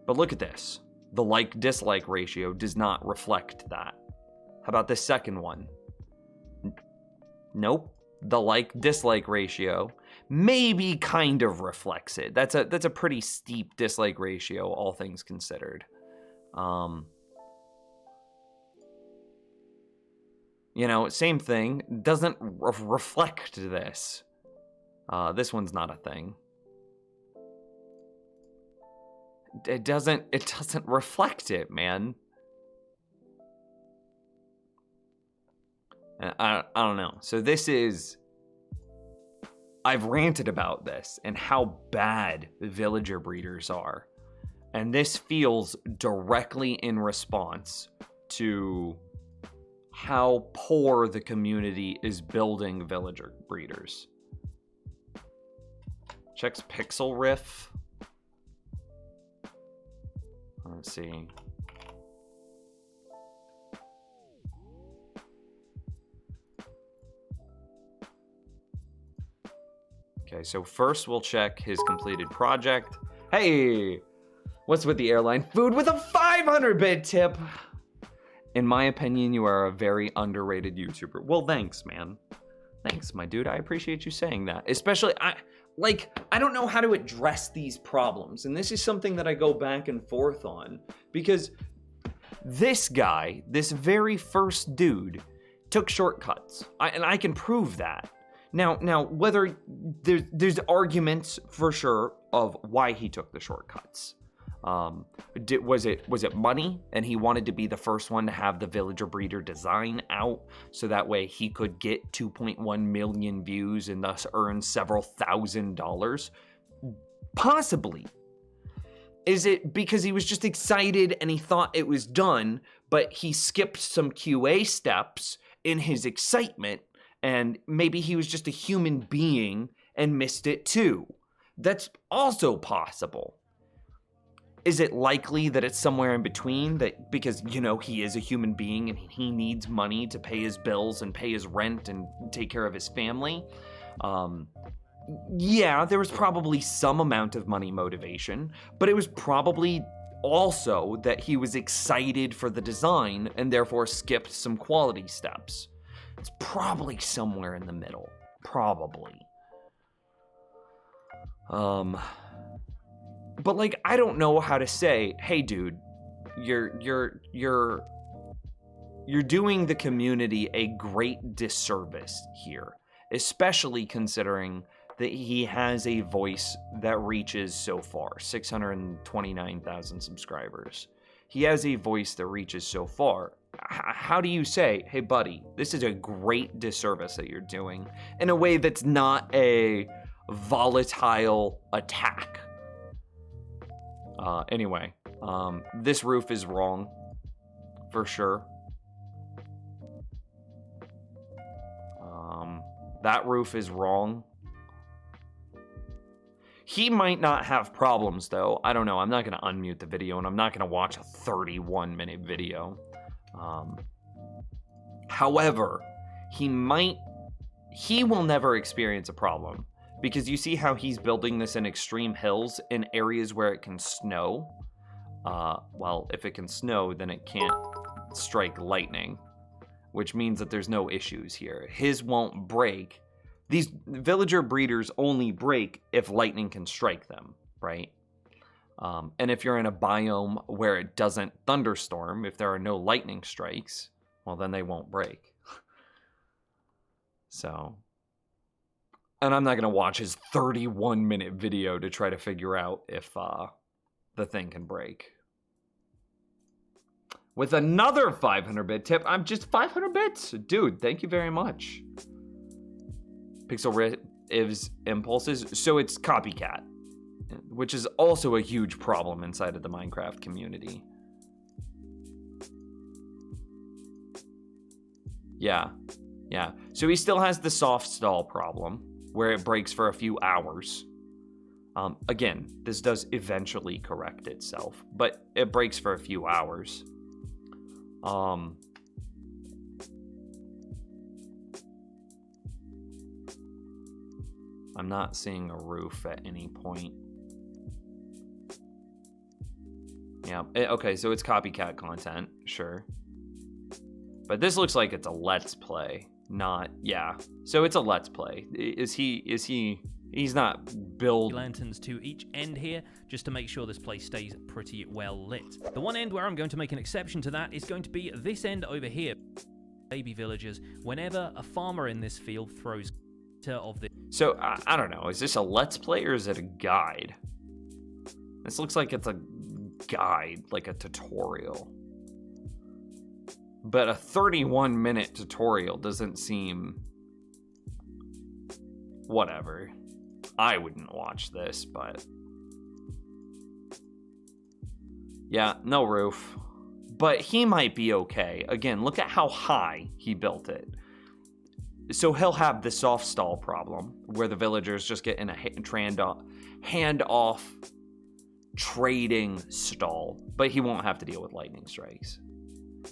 S4: But look at this. The like-dislike ratio does not reflect that. How about this second one? Nope. The like-dislike ratio maybe kind of reflects it. That's a pretty steep dislike ratio, all things considered. You know, same thing, doesn't reflect this. This one's not a thing. It doesn't reflect it, man. I don't know. So this is, I've ranted about this and how bad villager breeders are. And this feels directly in response to how poor the community is building villager breeders. Checks Pixel Riff. Let's see. Okay, so first we'll check his completed project. Hey, what's with the airline food with a 500-bit tip? In my opinion, you are a very underrated YouTuber. Well, thanks, man. Thanks, my dude. I appreciate you saying that. Especially, I don't know how to address these problems. And this is something that I go back and forth on. Because this guy, this very first dude, took shortcuts. And I can prove that. Now, whether there's arguments for sure of why he took the shortcuts. Was it money, and he wanted to be the first one to have the villager breeder design out, so that way he could get 2.1 million views and thus earn several $1,000s? Possibly. Is it because he was just excited and he thought it was done, but he skipped some QA steps in his excitement, and maybe he was just a human being and missed it too? That's also possible. Is it likely that it's somewhere in between, that because, you know, he is a human being and he needs money to pay his bills and pay his rent and take care of his family? Yeah, there was probably some amount of money motivation, but it was probably also that he was excited for the design and therefore skipped some quality steps. It's probably somewhere in the middle. Probably. But like, I don't know how to say, hey dude, you're doing the community a great disservice here. especially considering that he has a voice that reaches so far, 629,000 subscribers. He has a voice that reaches so far. How do you say, hey buddy, this is a great disservice that you're doing in a way that's not a volatile attack? Anyway, this roof is wrong, for sure. That roof is wrong. He might not have problems, though. I don't know. I'm not going to unmute the video, and I'm not going to watch a 31-minute video. However, he will never experience a problem, because you see how he's building this in extreme hills in areas where it can snow. Well, if it can snow, then it can't strike lightning, which means that there's no issues here. His won't break. These villager breeders only break if lightning can strike them, right? And if you're in a biome where it doesn't thunderstorm, if there are no lightning strikes, well, then they won't break. So, and I'm not going to watch his 31-minute video to try to figure out if the thing can break. With another 500-bit tip, I'm just 500 bits? Dude, thank you very much. Pixel Riv's impulses, so it's copycat, which is also a huge problem inside of the Minecraft community. Yeah. So he still has the soft stall problem, where it breaks for a few hours. Again, this does eventually correct itself, but it breaks for a few hours. I'm not seeing a roof at any point. Yeah, okay, so it's copycat content, sure. But this looks like it's a Let's Play, not, yeah. So it's a Let's Play. He's not build...
S5: lanterns to each end here, just to make sure this place stays pretty well lit. The one end where I'm going to make an exception to that is going to be this end over here. Baby villagers, whenever a farmer in this field throws of the...
S4: So, I don't know, is this a Let's Play or is it a guide? This looks like it's a guide, like a tutorial. But a 31-minute tutorial doesn't seem... Whatever. I wouldn't watch this, but... Yeah, no roof. But he might be okay. Again, look at how high he built it. So he'll have the soft stall problem, where the villagers just get in a hand-off trading stall, but he won't have to deal with lightning strikes.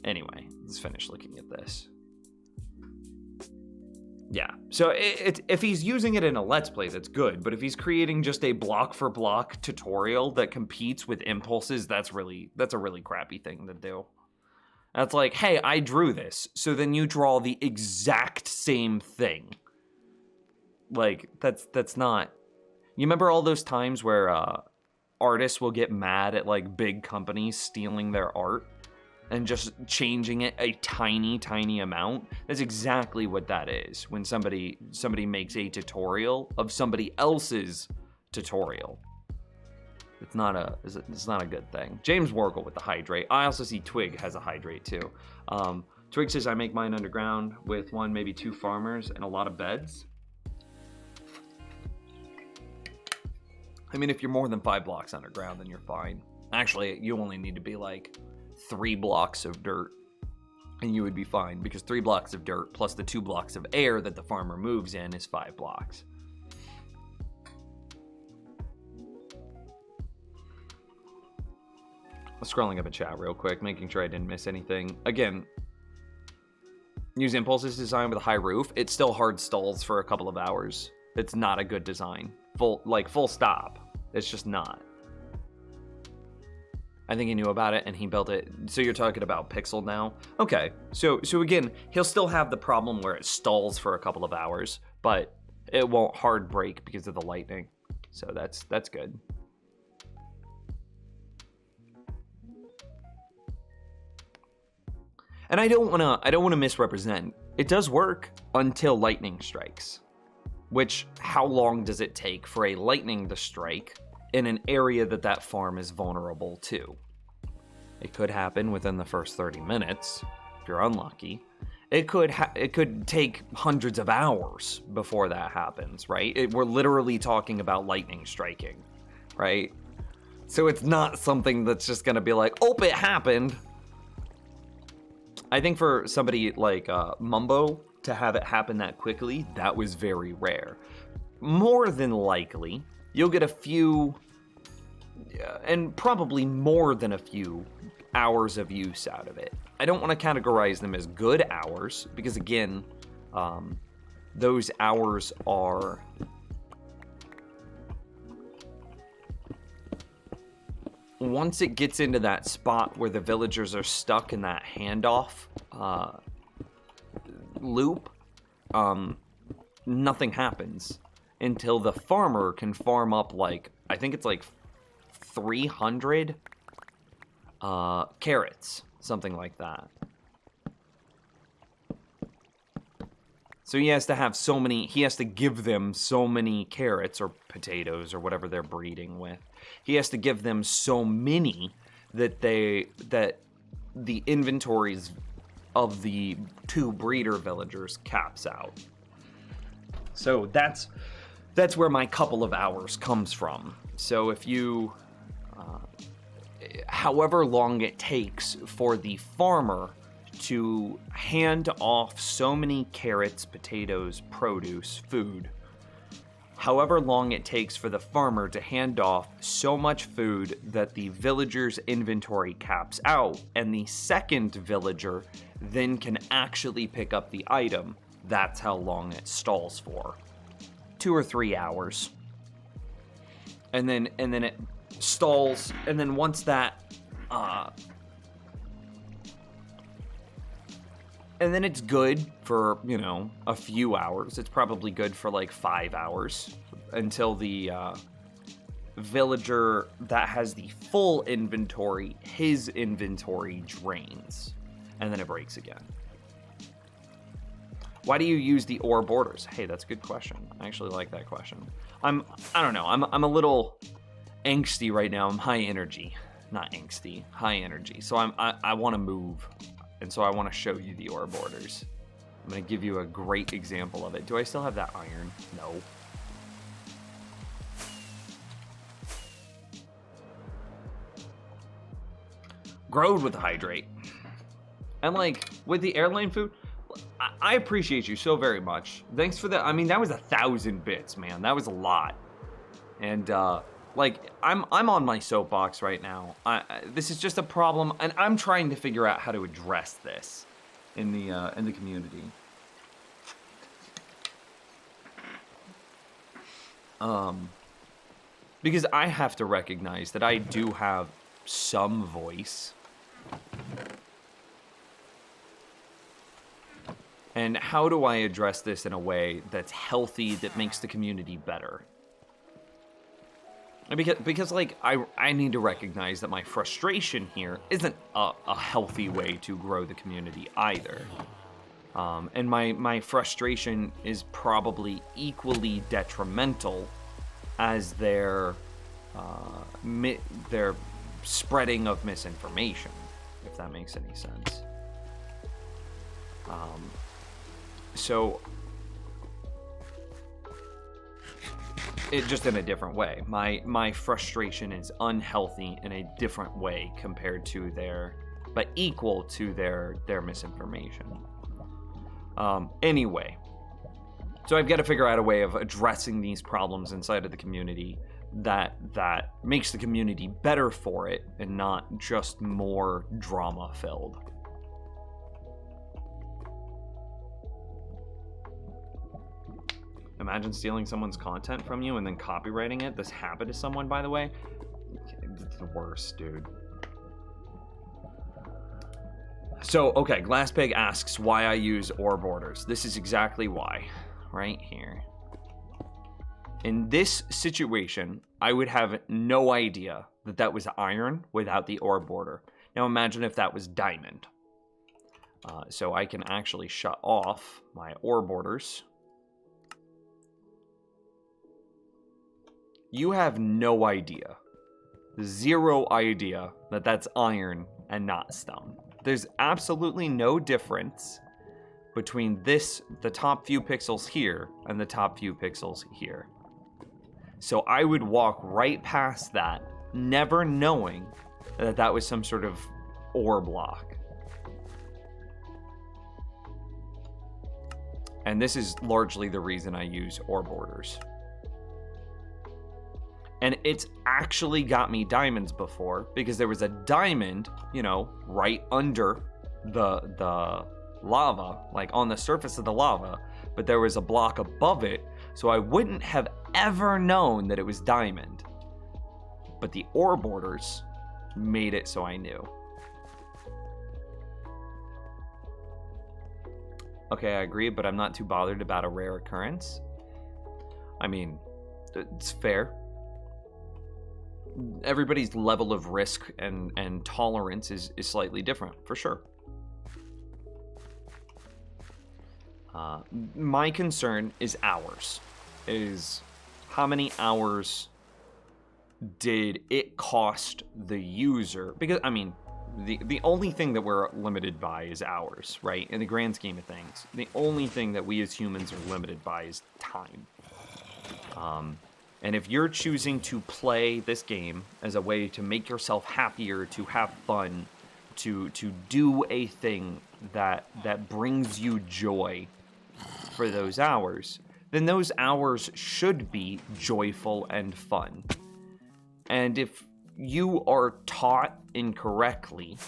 S4: Anyway, let's finish looking at this. Yeah, so if he's using it in a Let's Play, that's good, but if he's creating just a block-for-block tutorial that competes with impulses, that's a really crappy thing to do. That's like, hey, I drew this, so then you draw the exact same thing. Like, that's not... You remember all those times where artists will get mad at, like, big companies stealing their art and just changing it a tiny, tiny amount? That's exactly what that is, when somebody makes a tutorial of somebody else's tutorial. It's not a good thing. James Wargle with the hydrate. I also see Twig has a hydrate too. Twig says, I make mine underground with one, maybe two farmers and a lot of beds. I mean, if you're more than 5 blocks underground, then you're fine. Actually, you only need to be like 3 blocks of dirt and you would be fine, because 3 blocks of dirt plus the 2 blocks of air that the farmer moves in is 5 blocks. Scrolling up a chat real quick, making sure I didn't miss anything. Again, use impulses design with a high roof. It still hard stalls for a couple of hours. It's not a good design. Full stop. It's just not. I think he knew about it and he built it. So you're talking about Pixel now? Okay. So again, he'll still have the problem where it stalls for a couple of hours, but it won't hard break because of the lightning. So that's good. And I don't want to misrepresent. It does work until lightning strikes. Which, how long does it take for a lightning to strike in an area that that farm is vulnerable to? It could happen within the first 30 minutes, if you're unlucky. It could take hundreds of hours before that happens, right? We're literally talking about lightning striking, right? So it's not something that's just gonna be like, oh, it happened. I think for somebody like Mumbo to have it happen that quickly, that was very rare. More than likely, you'll get a few, and probably more than a few, hours of use out of it. I don't want to categorize them as good hours, because again, those hours are... Once it gets into that spot where the villagers are stuck in that handoff loop, nothing happens until the farmer can farm up like, I think it's like 300 carrots, something like that. So he has to have so many, he has to give them so many carrots or potatoes or whatever they're breeding with. He has to give them so many that that the inventories of the 2 breeder villagers caps out. So that's where my couple of hours comes from. So if you, however long it takes for the farmer to hand off so many carrots, potatoes, produce, food, however long it takes for the farmer to hand off so much food that the villager's inventory caps out, and the second villager then can actually pick up the item, that's how long it stalls for. 2 or 3 hours. And then it stalls, and then once that and then it's good for, you know, a few hours. It's probably good for like 5 hours until the villager that has the full inventory, his inventory drains, and then it breaks again. Why do you use the ore borders? Hey, that's a good question. I actually like that question. I don't know. I'm a little angsty right now. I'm high energy. Not angsty, high energy. So I want to move. And so I want to show you the ore borders. I'm going to give you a great example of it. Do I still have that iron? No. Growed with hydrate. And like, with the airline food, I appreciate you so very much. Thanks for that. I mean, that was 1,000 bits, man. That was a lot. And, like, I'm on my soapbox right now. This is just a problem, and I'm trying to figure out how to address this in the community. Because I have to recognize that I do have some voice. And how do I address this in a way that's healthy, that makes the community better? Because like, I need to recognize that my frustration here isn't a healthy way to grow the community either. And my frustration is probably equally detrimental as their spreading of misinformation, if that makes any sense. So it just in a different way. My frustration is unhealthy in a different way compared to but equal to their misinformation. Anyway, so I've got to figure out a way of addressing these problems inside of the community that makes the community better for it and not just more drama filled. Imagine stealing someone's content from you and then copywriting it. This happened to someone, by the way. It's the worst, dude. So, okay, Glasspig asks why I use ore borders. This is exactly why, right here. In this situation, I would have no idea that was iron without the ore border. Now imagine if that was diamond. So I can actually shut off my ore borders. you have no idea, zero idea that that's iron and not stone. There's absolutely no difference between the top few pixels here and the top few pixels here. So I would walk right past that, never knowing that that was some sort of ore block. And this is largely the reason I use ore borders. And it's actually got me diamonds before, because there was a diamond, you know, right under the lava, like on the surface of the lava, but there was a block above it, so I wouldn't have ever known that it was diamond. But the ore borders made it so I knew. Okay, I agree, but I'm not too bothered about a rare occurrence. I mean, it's fair. Everybody's level of risk and tolerance is slightly different, for sure. My concern is hours. Is how many hours did it cost the user? Because, I mean, the only thing that we're limited by is hours, right? In the grand scheme of things. The only thing that we as humans are limited by is time. And if you're choosing to play this game as a way to make yourself happier, to have fun, to do a thing that brings you joy for those hours, then those hours should be joyful and fun. And if you are taught incorrectly,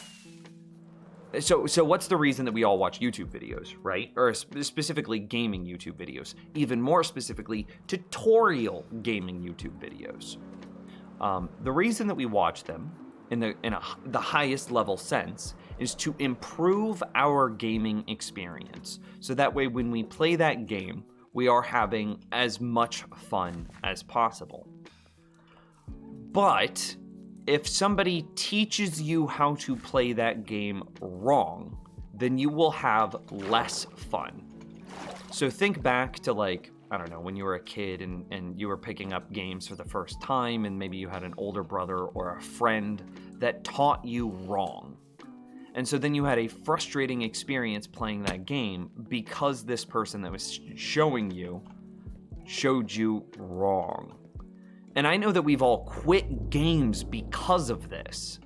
S4: so what's the reason that we all watch YouTube videos, right? Or specifically gaming YouTube videos. Even more specifically, tutorial gaming YouTube videos. The reason that we watch them in the highest level sense is to improve our gaming experience. So that way when we play that game, we are having as much fun as possible. But if somebody teaches you how to play that game wrong, then you will have less fun. So think back to, like, I don't know, when you were a kid and you were picking up games for the first time, and maybe you had an older brother or a friend that taught you wrong. And so then you had a frustrating experience playing that game because this person that was showed you wrong. And I know that we've all quit games because of this.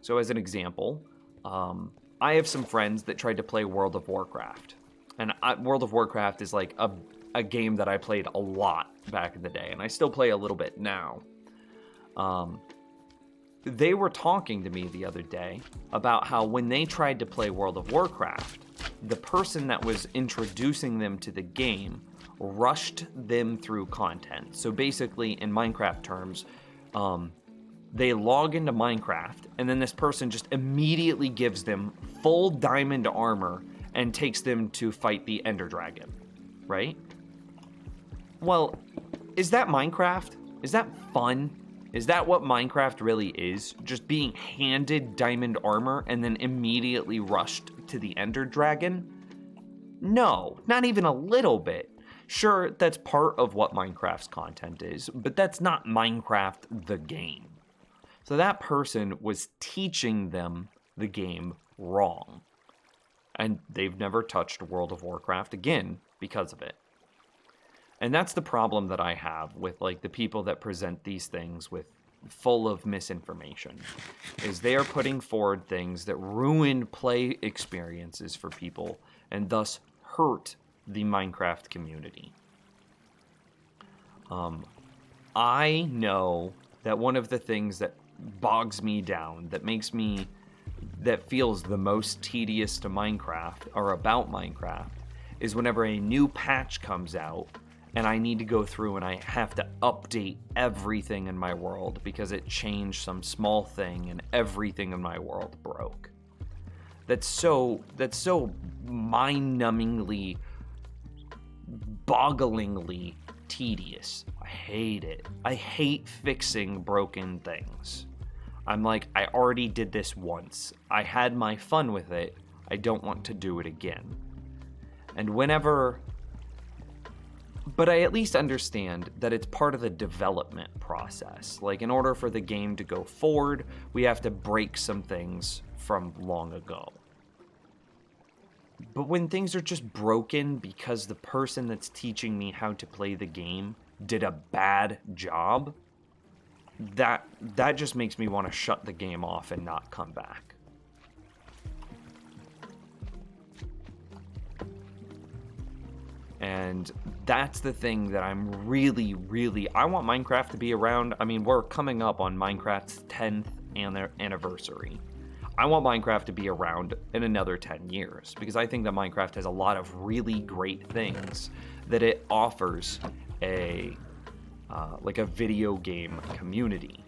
S4: So as an example, I have some friends that tried to play World of Warcraft. And World of Warcraft is like a game that I played a lot back in the day, and I still play a little bit now. They were talking to me the other day about how when they tried to play World of Warcraft, the person that was introducing them to the game rushed them through content. So basically, in Minecraft terms, they log into Minecraft, and then this person just immediately gives them full diamond armor and takes them to fight the Ender Dragon, right? Well, is that Minecraft? Is that fun? Is that what Minecraft really is? Just being handed diamond armor and then immediately rushed to the Ender Dragon? No, not even a little bit. Sure, that's part of what Minecraft's content is, but that's not Minecraft the game. So that person was teaching them the game wrong. And they've never touched World of Warcraft again because of it. And that's the problem that I have with, like, the people that present these things with full of misinformation, is they are putting forward things that ruin play experiences for people and thus hurt the Minecraft community. I know that one of the things that bogs me down, that feels the most tedious to Minecraft or about Minecraft, is whenever a new patch comes out and I need to go through and I have to update everything in my world because it changed some small thing and everything in my world broke. That's so mind-numbingly, bogglingly tedious. I hate it. I hate fixing broken things. I'm like, I already did this once. I had my fun with it. I don't want to do it again. And whenever But I at least understand that it's part of the development process. Like, in order for the game to go forward, we have to break some things from long ago. But when things are just broken because the person that's teaching me how to play the game did a bad job, that just makes me want to shut the game off and not come back. And that's the thing that I'm really, I want Minecraft to be around. I mean, we're coming up on Minecraft's 10th anniversary. I want Minecraft to be around in another 10 years because I think that Minecraft has a lot of really great things that it offers like a video game community.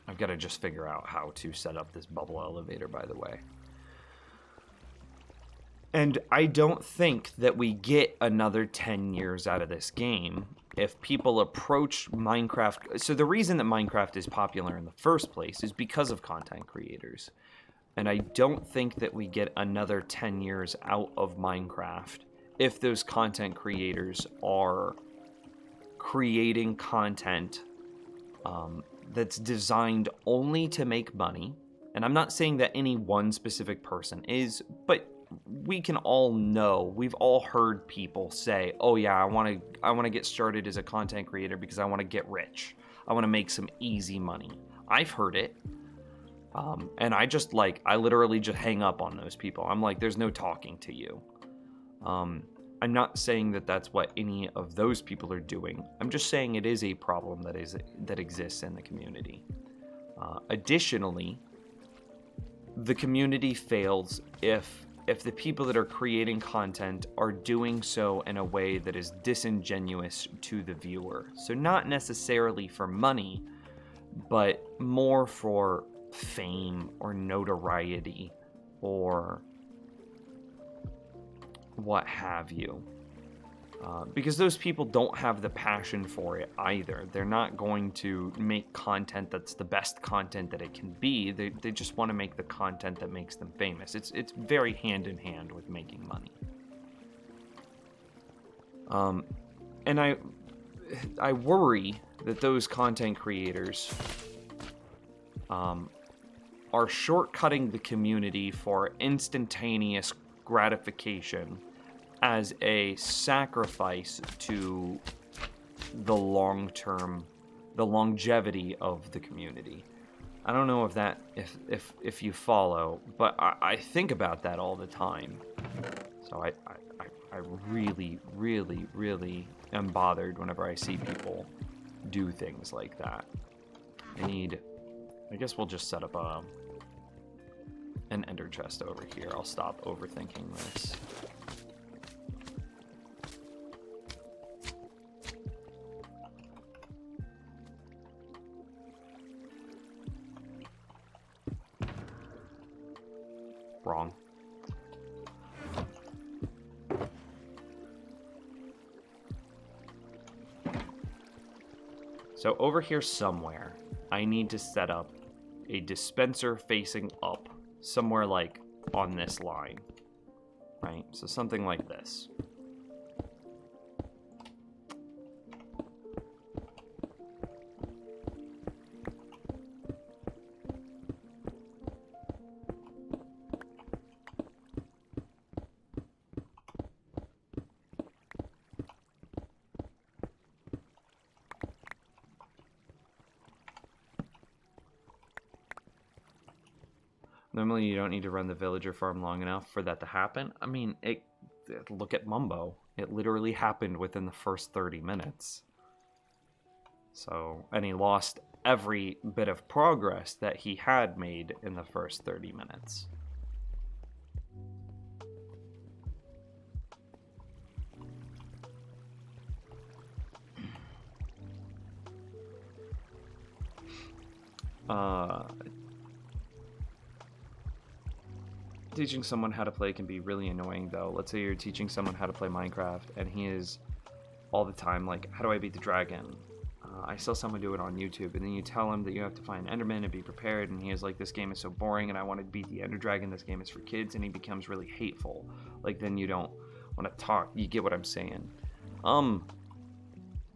S4: I've got to just figure out how to set up this bubble elevator, by the way. And I don't think that we get another 10 years out of this game if people approach Minecraft. So the reason that Minecraft is popular in the first place is because of content creators. And I don't think that we get another 10 years out of Minecraft if those content creators are creating content that's designed only to make money. And I'm not saying that any one specific person is, but we can all know, we've all heard people say, oh yeah, I want to get started as a content creator because I want to get rich. I want to make some easy money. I've heard it. And I literally just hang up on those people. I'm like, there's no talking to you. I'm not saying that that's what any of those people are doing. I'm just saying it is a problem that exists in the community. Additionally, the community fails if the people that are creating content are doing so in a way that is disingenuous to the viewer. So not necessarily for money, but more for fame or notoriety or what have you. Because those people don't have the passion for it either. They're not going to make content that's the best content that it can be. They just want to make the content that makes them famous. It's very hand in hand with making money. And I worry that those content creators are shortcutting the community for instantaneous gratification as a sacrifice to the longevity of the community. I don't know if you follow, but I think about that all the time. So I really am bothered whenever I see people do things like that. I guess we'll just set up an ender chest over here. I'll stop overthinking this. Wrong. So over here somewhere, I need to set up a dispenser facing up, somewhere like on this line, right? So something like this. Normally, you don't need to run the villager farm long enough for that to happen. I mean, look at Mumbo. It literally happened within the first 30 minutes. So, and he lost every bit of progress that he had made in the first 30 minutes. Teaching someone how to play can be really annoying, though. Let's say you're teaching someone how to play Minecraft, and he is all the time like, how do I beat the dragon? I saw someone do it on YouTube, and then you tell him that you have to find Enderman and be prepared, and he is like, this game is so boring, and I want to beat the Ender Dragon, this game is for kids, and he becomes really hateful. Like, then you don't want to talk. You get what I'm saying?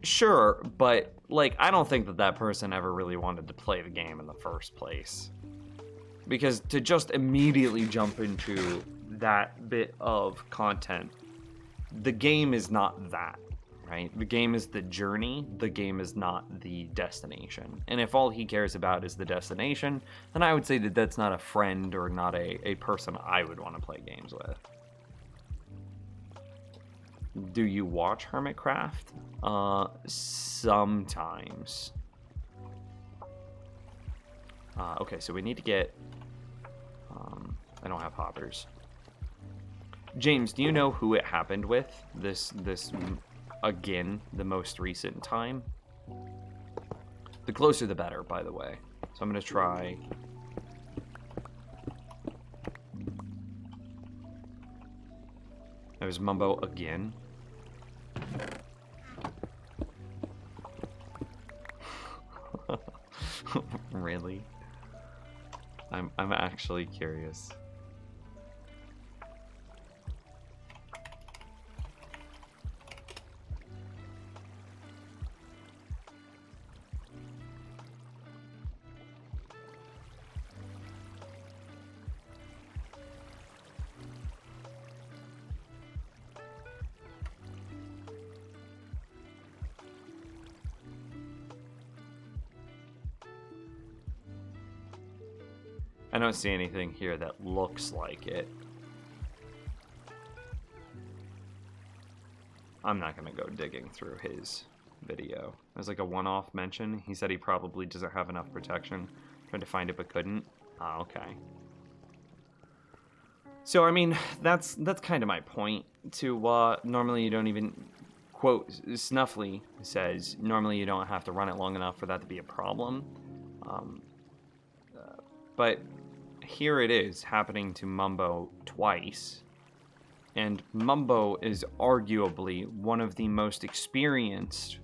S4: Sure, but, like, I don't think that that person ever really wanted to play the game in the first place. Because to just immediately jump into that bit of content, the game is not that. Right? The game is the journey, the game is not the destination. And if all he cares about is the destination, then I would say that that's not a friend or not a person I would want to play games with. Do you watch Hermitcraft? Sometimes. Okay, so we need to get... I don't have hoppers. James, do you know who it happened with? This again, the most recent time. The closer the better, by the way. So I'm gonna try. There's Mumbo again. Really? I'm actually curious. I don't see anything here that looks like it. I'm not gonna go digging through his video. As like a one-off mention, he said he probably doesn't have enough protection. Tried to find it but couldn't. Ah, okay. So I mean, that's kind of my point. To normally you don't even quote Snuffly says normally you don't have to run it long enough for that to be a problem. But here it is happening to Mumbo twice. And Mumbo is arguably one of the most experienced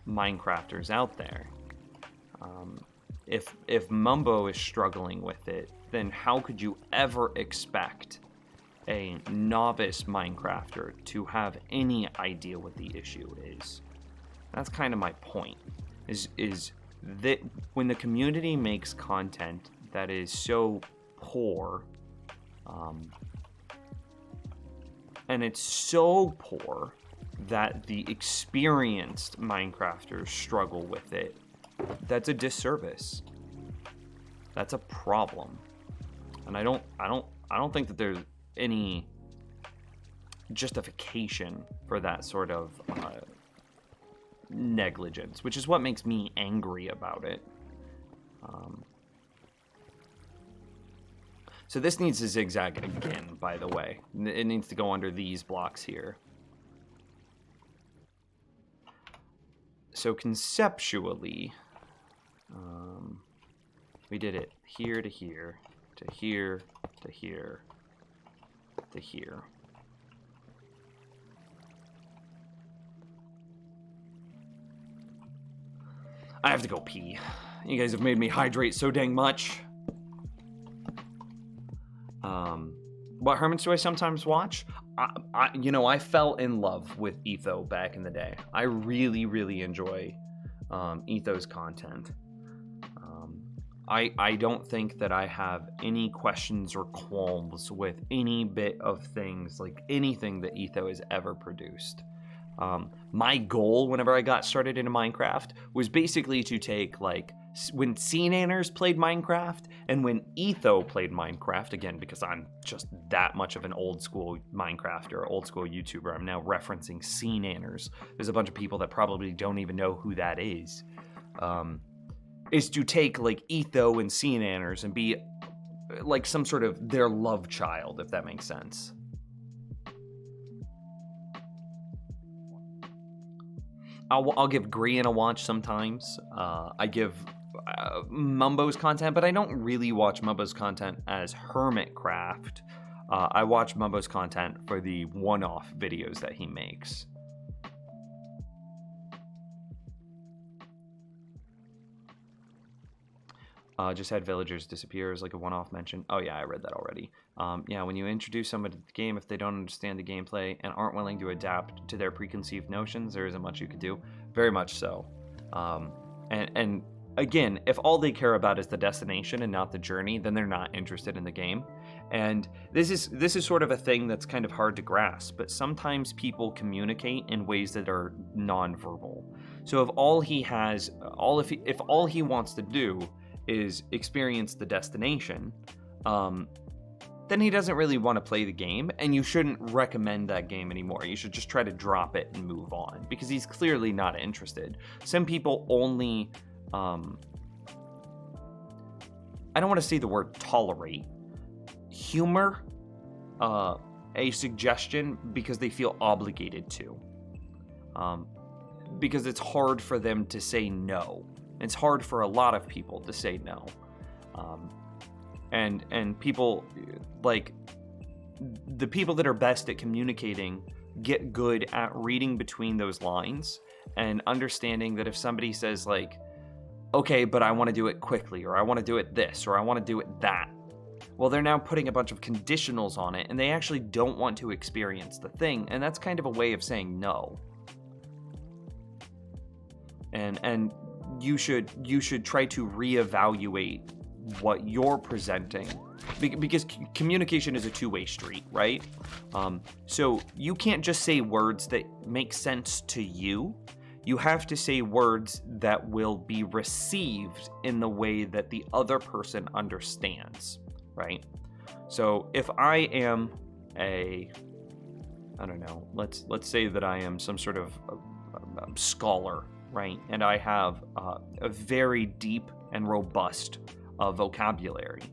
S4: Minecrafters out there. If Mumbo is struggling with it, then how could you ever expect a novice Minecrafter to have any idea what the issue is? That's kind of my point. Is that when the community makes content that is so poor, and it's so poor that the experienced Minecrafters struggle with it, that's a disservice. That's a problem. And I don't think that there's any justification for that sort of negligence, which is what makes me angry about it. So this needs to zigzag again, by the way. It needs to go under these blocks here. So conceptually, we did it here to here, to here, to here, to here. I have to go pee. You guys have made me hydrate so dang much. What hermits do I sometimes watch? I fell in love with Etho back in the day. I really, really enjoy Etho's content. I don't think that I have any questions or qualms with any bit of things, like anything that Etho has ever produced. My goal whenever I got started into Minecraft was basically to take, like, when CNanners played Minecraft and when Etho played Minecraft, again, because I'm just that much of an old school Minecrafter, old school YouTuber, I'm now referencing CNanners. There's a bunch of people that probably don't even know who that is to take, like, Etho and CNanners and be like some sort of their love child, if that makes sense. I'll give Grian a watch sometimes. I give Mumbo's content, but I don't really watch Mumbo's content as Hermitcraft. I watch Mumbo's content for the one-off videos that he makes. Just had villagers disappear as like a one-off mention. Oh yeah, I read that already. Yeah, when you introduce somebody to the game, if they don't understand the gameplay and aren't willing to adapt to their preconceived notions, there isn't much you could do. Very much so. And again, if all they care about is the destination and not the journey, then they're not interested in the game. And this is sort of a thing that's kind of hard to grasp, but sometimes people communicate in ways that are nonverbal. So if all he wants to do is experience the destination, then he doesn't really want to play the game, and you shouldn't recommend that game anymore. You should just try to drop it and move on, because he's clearly not interested. Some people only, I don't want to say the word tolerate, humor a suggestion because they feel obligated to. Because it's hard for them to say no. It's hard for a lot of people to say no. And people, like, the people that are best at communicating get good at reading between those lines and understanding that if somebody says, like, okay, but I want to do it quickly, or I want to do it this, or I want to do it that, well, they're now putting a bunch of conditionals on it, and they actually don't want to experience the thing, and that's kind of a way of saying no. And you should try to reevaluate what you're presenting, because communication is a two-way street, right? So you can't just say words that make sense to you. You have to say words that will be received in the way that the other person understands, right? So if I am I don't know, let's say that I am some sort of scholar, right? And I have a very deep and robust vocabulary.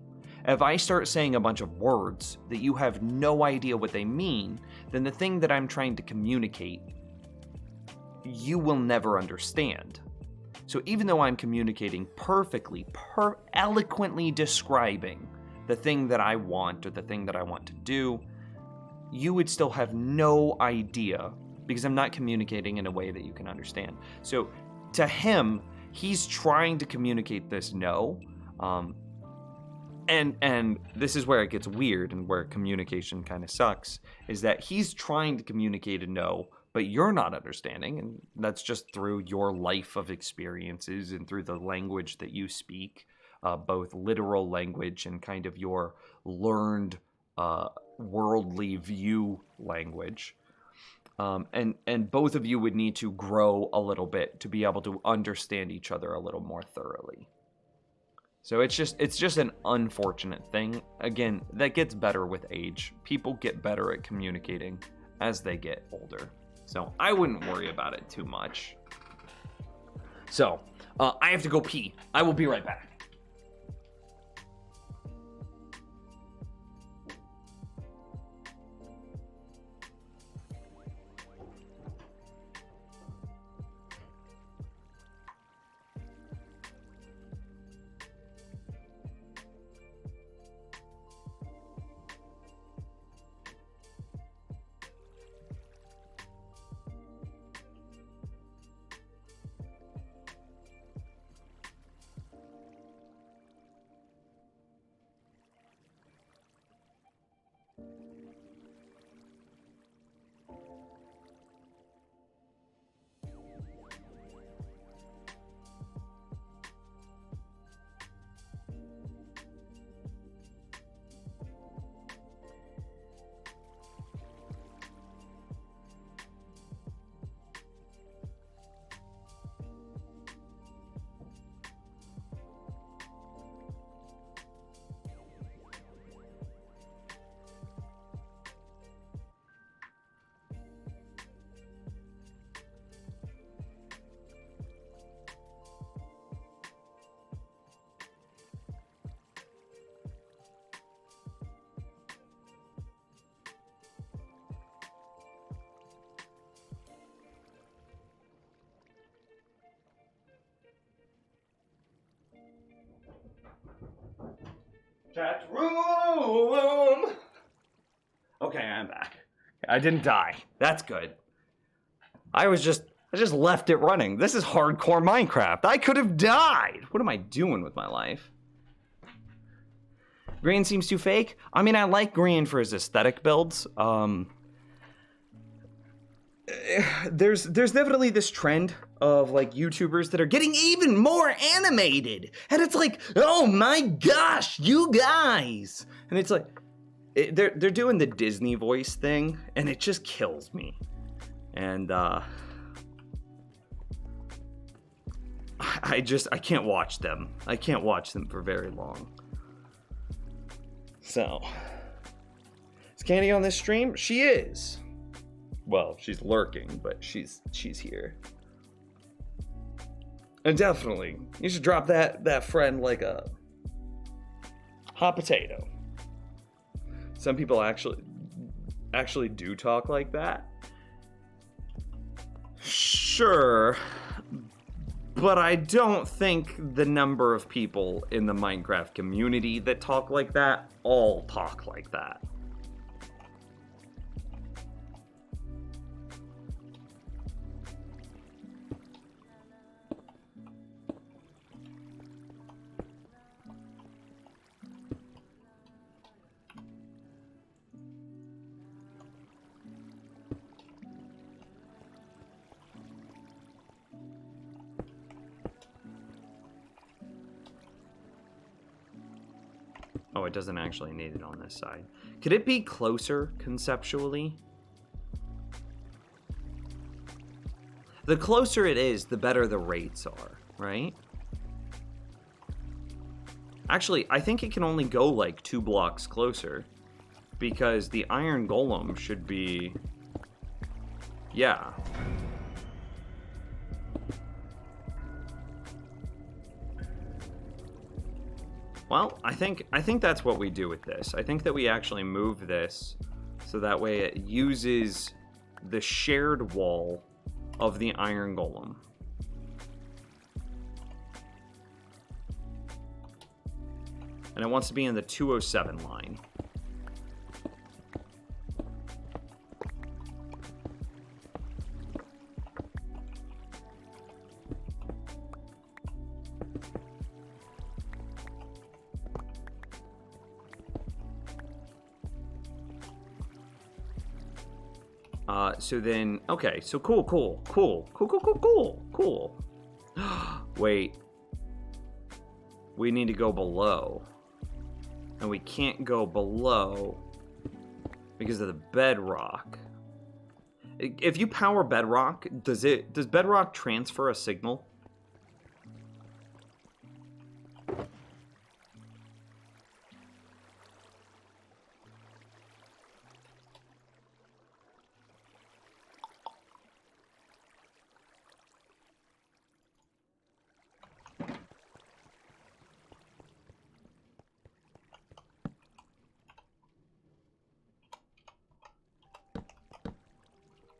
S4: If I start saying a bunch of words that you have no idea what they mean, then the thing that I'm trying to communicate, you will never understand. So even though I'm communicating perfectly, eloquently describing the thing that I want or the thing that I want to do, you would still have no idea, because I'm not communicating in a way that you can understand. So to him, he's trying to communicate this no, and this is where it gets weird and where communication kind of sucks, is that he's trying to communicate a no, but you're not understanding, and that's just through your life of experiences and through the language that you speak, both literal language and kind of your learned worldly view language. And both of you would need to grow a little bit to be able to understand each other a little more thoroughly. So it's just an unfortunate thing. Again, that gets better with age. People get better at communicating as they get older. So I wouldn't worry about it too much. So I have to go pee. I will be right back. Chat room! Okay, I'm back. I didn't die. That's good. I just left it running. This is hardcore Minecraft. I could have died. What am I doing with my life?
S1: Green seems too fake. I mean, I like Green for his aesthetic builds. There's definitely this trend of like YouTubers that are getting even more animated, and it's like, oh my gosh, you guys! And it's like, they're doing the Disney voice thing, and it just kills me. And I can't watch them. I can't watch them for very long. So, is Candy on this stream? She is. Well, she's lurking, but she's here. And definitely, you should drop that friend like a hot potato. Some people actually do talk like that. Sure, but I don't think the number of people in the Minecraft community that talk like that all talk like that. Oh, it doesn't actually need it on this side. Could it be closer conceptually? The closer it is, the better the rates are, right? Actually, I think it can only go like 2 blocks closer, because the iron golem should be... Yeah. Well, I think that's what we do with this. I think that we actually move this so that way it uses the shared wall of the iron golem. And it wants to be in the 207 line. So then, okay, so cool. Wait. We need to go below. And we can't go below because of the bedrock. If you power bedrock, does bedrock transfer a signal?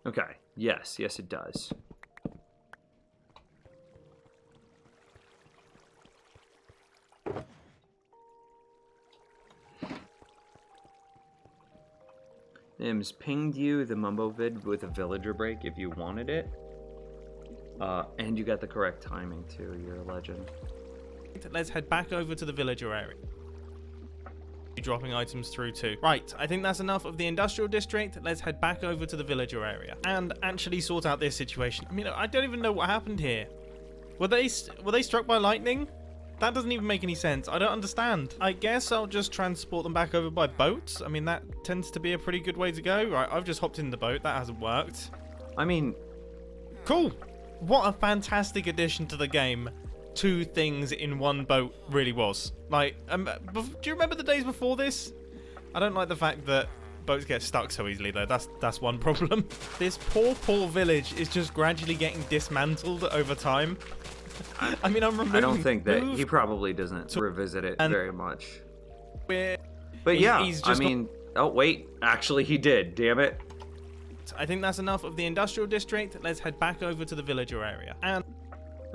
S1: Okay, yes it does. Nims pinged you the Mumbo vid with a villager break if you wanted it. And you got the correct timing too, you're a legend.
S6: Let's head back over to the villager area. Dropping items through too. Right, I think that's enough of the industrial district. Let's head back over to the villager area and actually sort out this situation. I mean, I don't even know what happened here. Were they struck by lightning? That doesn't even make any sense. I don't understand. I guess I'll just transport them back over by boat. I mean, that tends to be a pretty good way to go. Right, I've just hopped in the boat. That hasn't worked.
S1: I mean,
S6: cool. What a fantastic addition to the game. 2 things in one boat really was. Like, do you remember the days before this? I don't like the fact that boats get stuck so easily though. That's one problem. This poor village is just gradually getting dismantled over time. I mean, I'm removing...
S1: I don't think that he probably doesn't revisit it very much. But yeah,
S6: he's just
S1: oh wait, actually he did, damn it.
S6: I think that's enough of the industrial district. Let's head back over to the villager area. And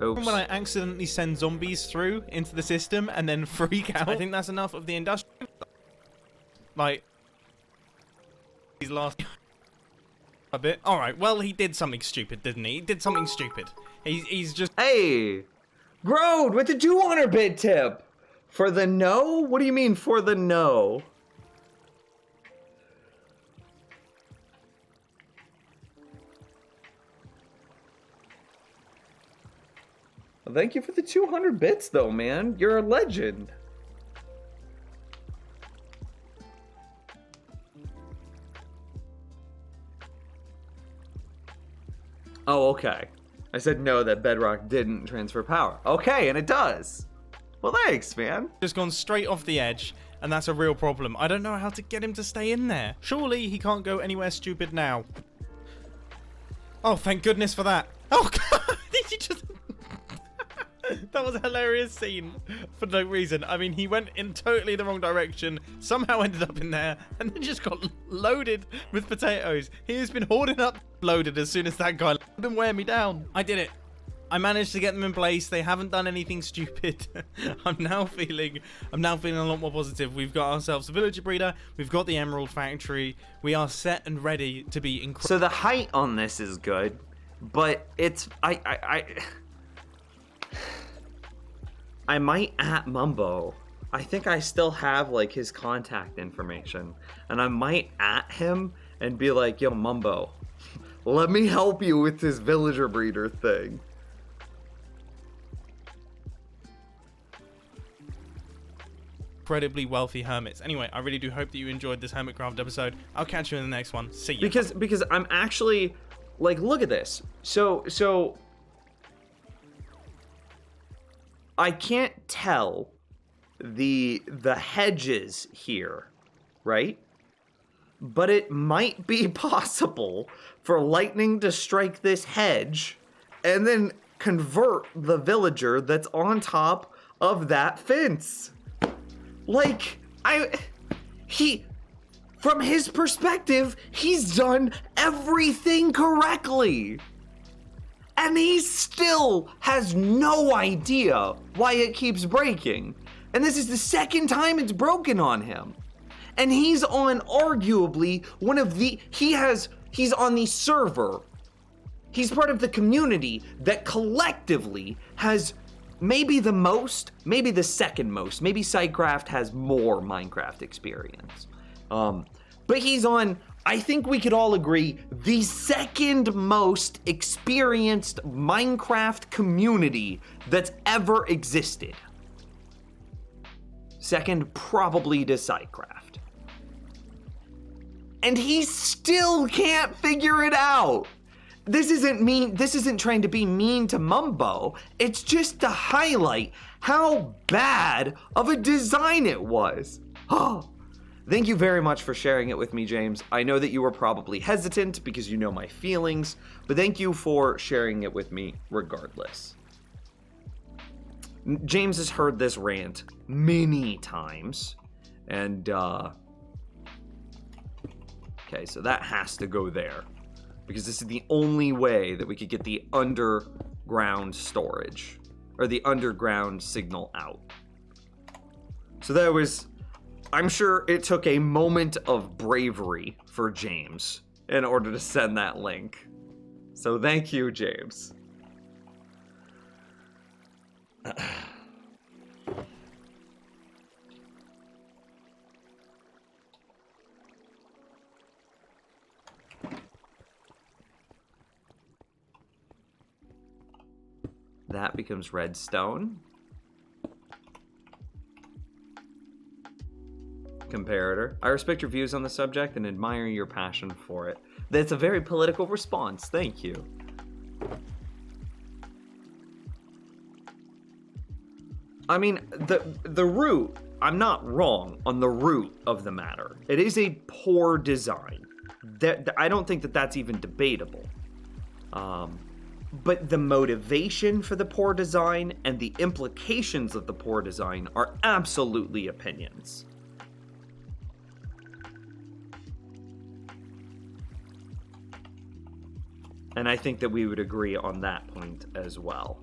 S1: Oops.
S6: when I accidentally send zombies through into the system and then freak out. I think that's enough of the industrial... Like... He's lost... a bit. Alright, well, he did something stupid, didn't he? He did something stupid. He's just...
S1: Hey! Grode with the 200 bit tip! For the no? What do you mean for the no? Well, thank you for the 200 bits, though, man. You're a legend. Oh, okay. I said no, that Bedrock didn't transfer power. Okay, and it does. Well, thanks, man.
S6: Just gone straight off the edge, and that's a real problem. I don't know how to get him to stay in there. Surely he can't go anywhere stupid now. Oh, thank goodness for that. Oh, God! Did you just... That was a hilarious scene for no reason. I mean, he went in totally the wrong direction, somehow ended up in there, and then just got loaded with potatoes. He has been hoarding up loaded as soon as that guy been wearing me down. I did it. I managed to get them in place. They haven't done anything stupid. I'm now feeling a lot more positive. We've got ourselves a villager breeder. We've got the emerald factory. We are set and ready to be incredible.
S1: So the height on this is good, but it's I might at Mumbo. I think I still have like his contact information, and I might at him and be like, "Yo, Mumbo, let me help you with this villager breeder thing."
S6: Incredibly wealthy hermits. Anyway, I really do hope that you enjoyed this Hermitcraft episode. I'll catch you in the next one. See ya.
S1: Because I'm actually like, look at this. So I can't tell the hedges here, right? But it might be possible for lightning to strike this hedge and then convert the villager that's on top of that fence. Like, from his perspective, he's done everything correctly. And he still has no idea why it keeps breaking. And this is the second time it's broken on him. And he's on arguably he's on the server. He's part of the community that collectively has maybe the most, maybe the second most, maybe Sidecraft has more Minecraft experience. But he's on, I think we could all agree, the second most experienced Minecraft community that's ever existed. Second, probably to Sidecraft. And he still can't figure it out. This isn't trying to be mean to Mumbo. It's just to highlight how bad of a design it was. Oh, thank you very much for sharing it with me, James. I know that you were probably hesitant because you know my feelings, but thank you for sharing it with me regardless. James has heard this rant many times, and okay, so that has to go there. Because this is the only way that we could get the underground storage, or the underground signal out. So that was, I'm sure it took a moment of bravery for James in order to send that link. So thank you, James. That becomes redstone. Comparator. I respect your views on the subject and admire your passion for it. That's a very political response. Thank you. I mean, the root, I'm not wrong on the root of the matter. It is a poor design. I don't think that that's even debatable. But the motivation for the poor design and the implications of the poor design are absolutely opinions. And I think that we would agree on that point as well.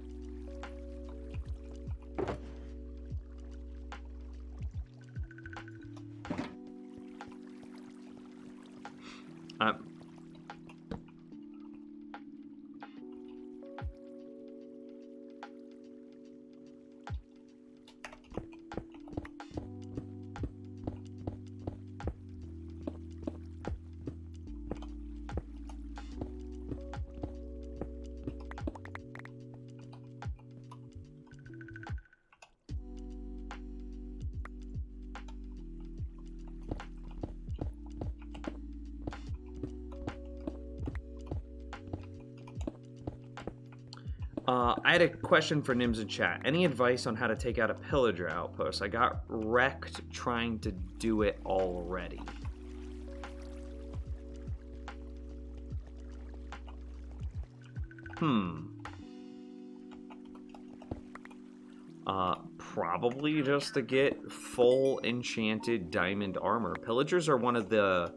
S4: I had a question for Nims in chat. Any advice on how to take out a pillager outpost? I got wrecked trying to do it already. Probably just to get full enchanted diamond armor. Pillagers are one of the...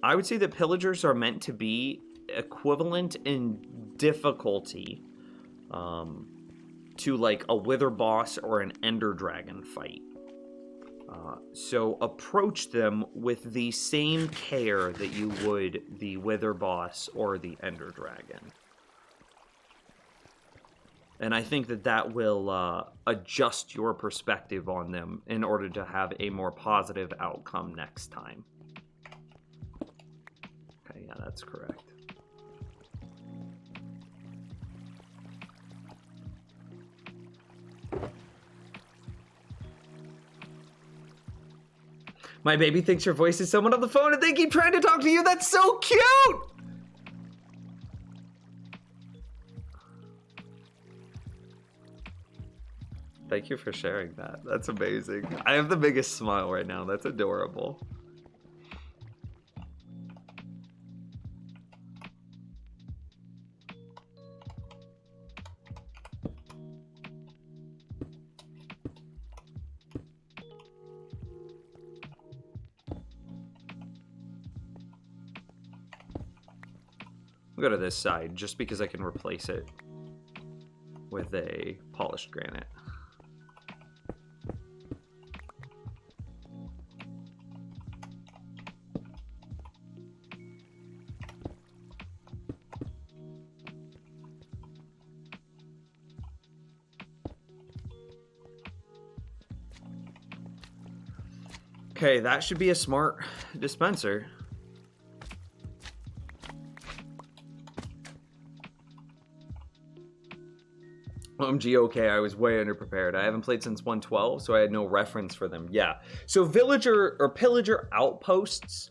S4: I would say that pillagers are meant to be equivalent in difficulty to like a wither boss or an ender dragon fight. So approach them with the same care that you would the wither boss or the ender dragon. And I think that that will adjust your perspective on them in order to have a more positive outcome next time. Okay, yeah, that's correct. My baby thinks your voice is someone on the phone and they keep trying to talk to you. That's so cute! Thank you for sharing that. That's amazing. I have the biggest smile right now. That's adorable. I'll go to this side just because I can replace it with a polished granite. Okay, that should be a smart dispenser. OMG, okay, I was way underprepared. I haven't played since 112, so I had no reference for them. Yeah, so villager or pillager outposts,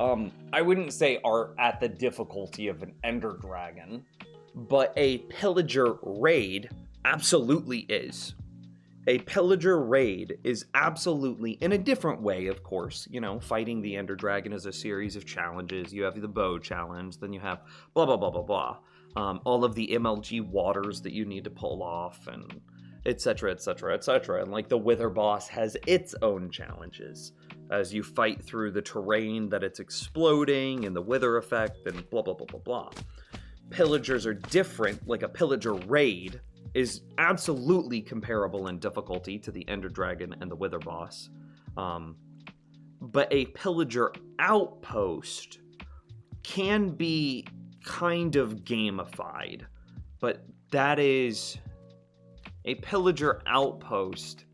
S4: I wouldn't say are at the difficulty of an ender dragon, but a pillager raid absolutely is. A pillager raid is absolutely, in a different way, of course, you know, fighting the ender dragon is a series of challenges. You have the bow challenge, then you have blah, blah, blah, blah, blah. All of the MLG waters that you need to pull off, and etc., etc., etc. And like the wither boss has its own challenges as you fight through the terrain that it's exploding and the wither effect and blah, blah, blah, blah, blah. Pillagers are different. Like a pillager raid is absolutely comparable in difficulty to the ender dragon and the wither boss. But a pillager outpost can be kind of gamified, but that is a pillager outpost.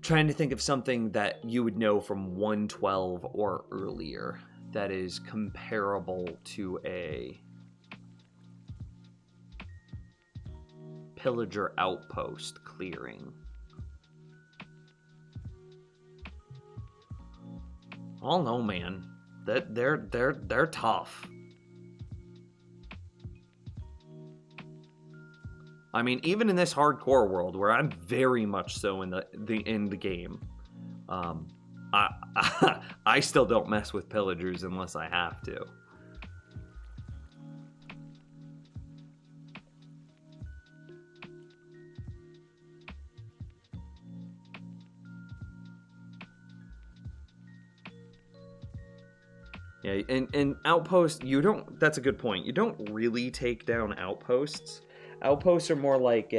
S4: Trying to think of something that you would know from 112 or earlier that is comparable to a pillager outpost clearing. Oh no, man. They're tough. I mean, even in this hardcore world where I'm very much so in the game, I still don't mess with pillagers unless I have to. Yeah, and outposts, that's a good point. You don't really take down outposts. Outposts are more like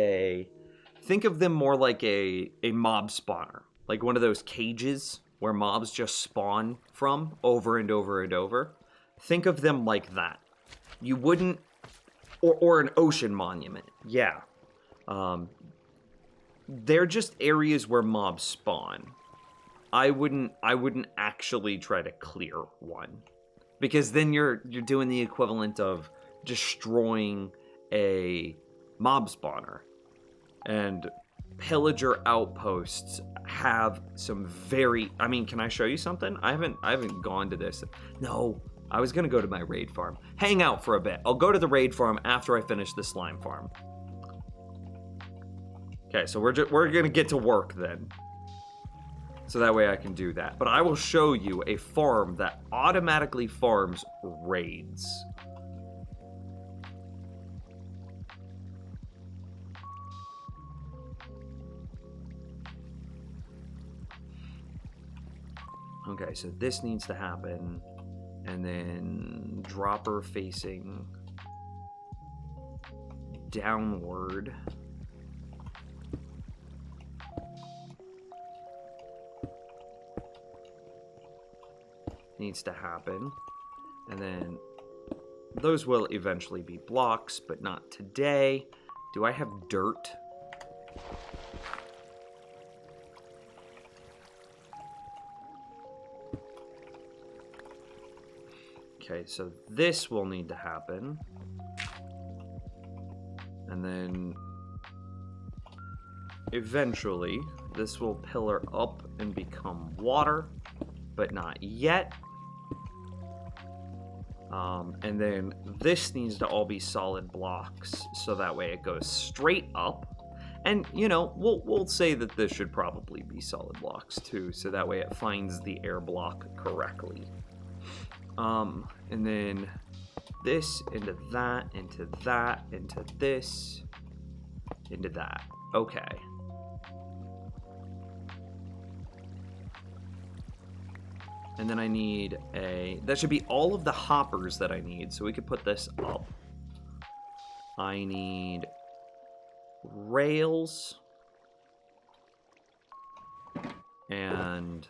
S4: think of them more like a mob spawner. Like one of those cages where mobs just spawn from over and over and over. Think of them like that. You wouldn't, or an ocean monument, yeah. They're just areas where mobs spawn. I wouldn't actually try to clear one. Because then you're doing the equivalent of destroying a mob spawner. And pillager outposts have some very, I mean, can I show you something? I haven't gone to this. No, I was gonna go to my raid farm. Hang out for a bit. I'll go to the raid farm after I finish the slime farm. Okay, so we're gonna get to work then. So that way I can do that. But I will show you a farm that automatically farms raids. Okay, so this needs to happen. And then dropper facing downward. Needs to happen. And then those will eventually be blocks, but not today. Do I have dirt? Okay, so this will need to happen. And then eventually this will pillar up and become water, but not yet. And then this needs to all be solid blocks, so that way it goes straight up. And, you know, we'll say that this should probably be solid blocks too, so that way it finds the air block correctly. And then this into that, into that, into this, into that. Okay. And then I need that should be all of the hoppers that I need, so we could put this up. I need rails and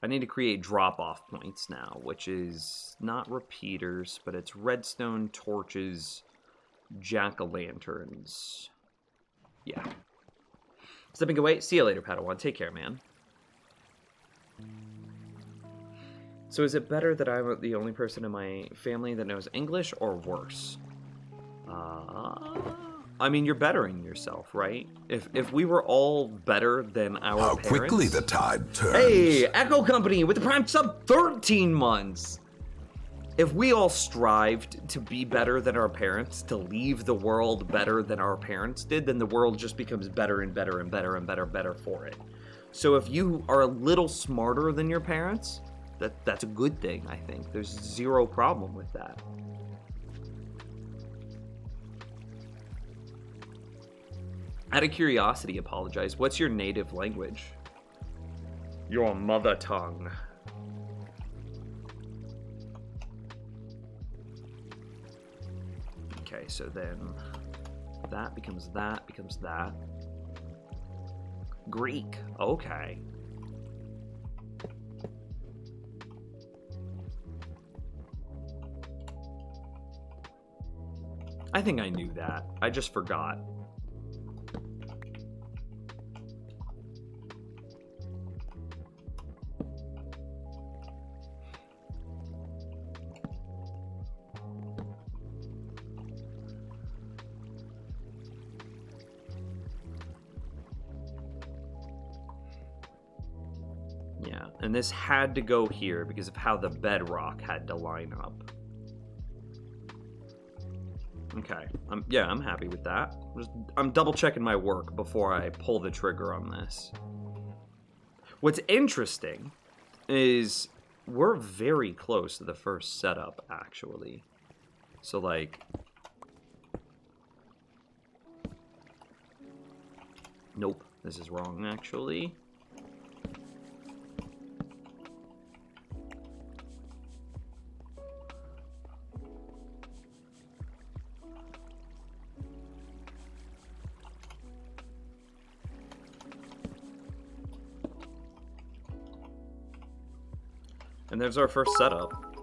S4: I need to create drop-off points now, which is not repeaters, but it's redstone, torches, jack-o'-lanterns. Yeah. Stepping away. See you later, Padawan. Take care, man. So is it better that I'm the only person in my family that knows English, or worse? I mean, you're bettering yourself, right? If we were all better than our parents...
S7: How quickly the tide turns.
S4: Hey, Echo Company with the Prime sub 13 months! If we all strived to be better than our parents, to leave the world better than our parents did, then the world just becomes better and better and better and better for it. So if you are a little smarter than your parents, that's a good thing, I think. There's zero problem with that. Out of curiosity, apologize. What's your native language? Your mother tongue. Okay, so then that becomes that, becomes that. Greek, okay. I think I knew that. I just forgot. Yeah, and this had to go here because of how the bedrock had to line up. Okay, I'm happy with that. I'm double checking my work before I pull the trigger on this. What's interesting is we're very close to the first setup, actually. So, like... Nope, this is wrong, actually. And there's our first setup.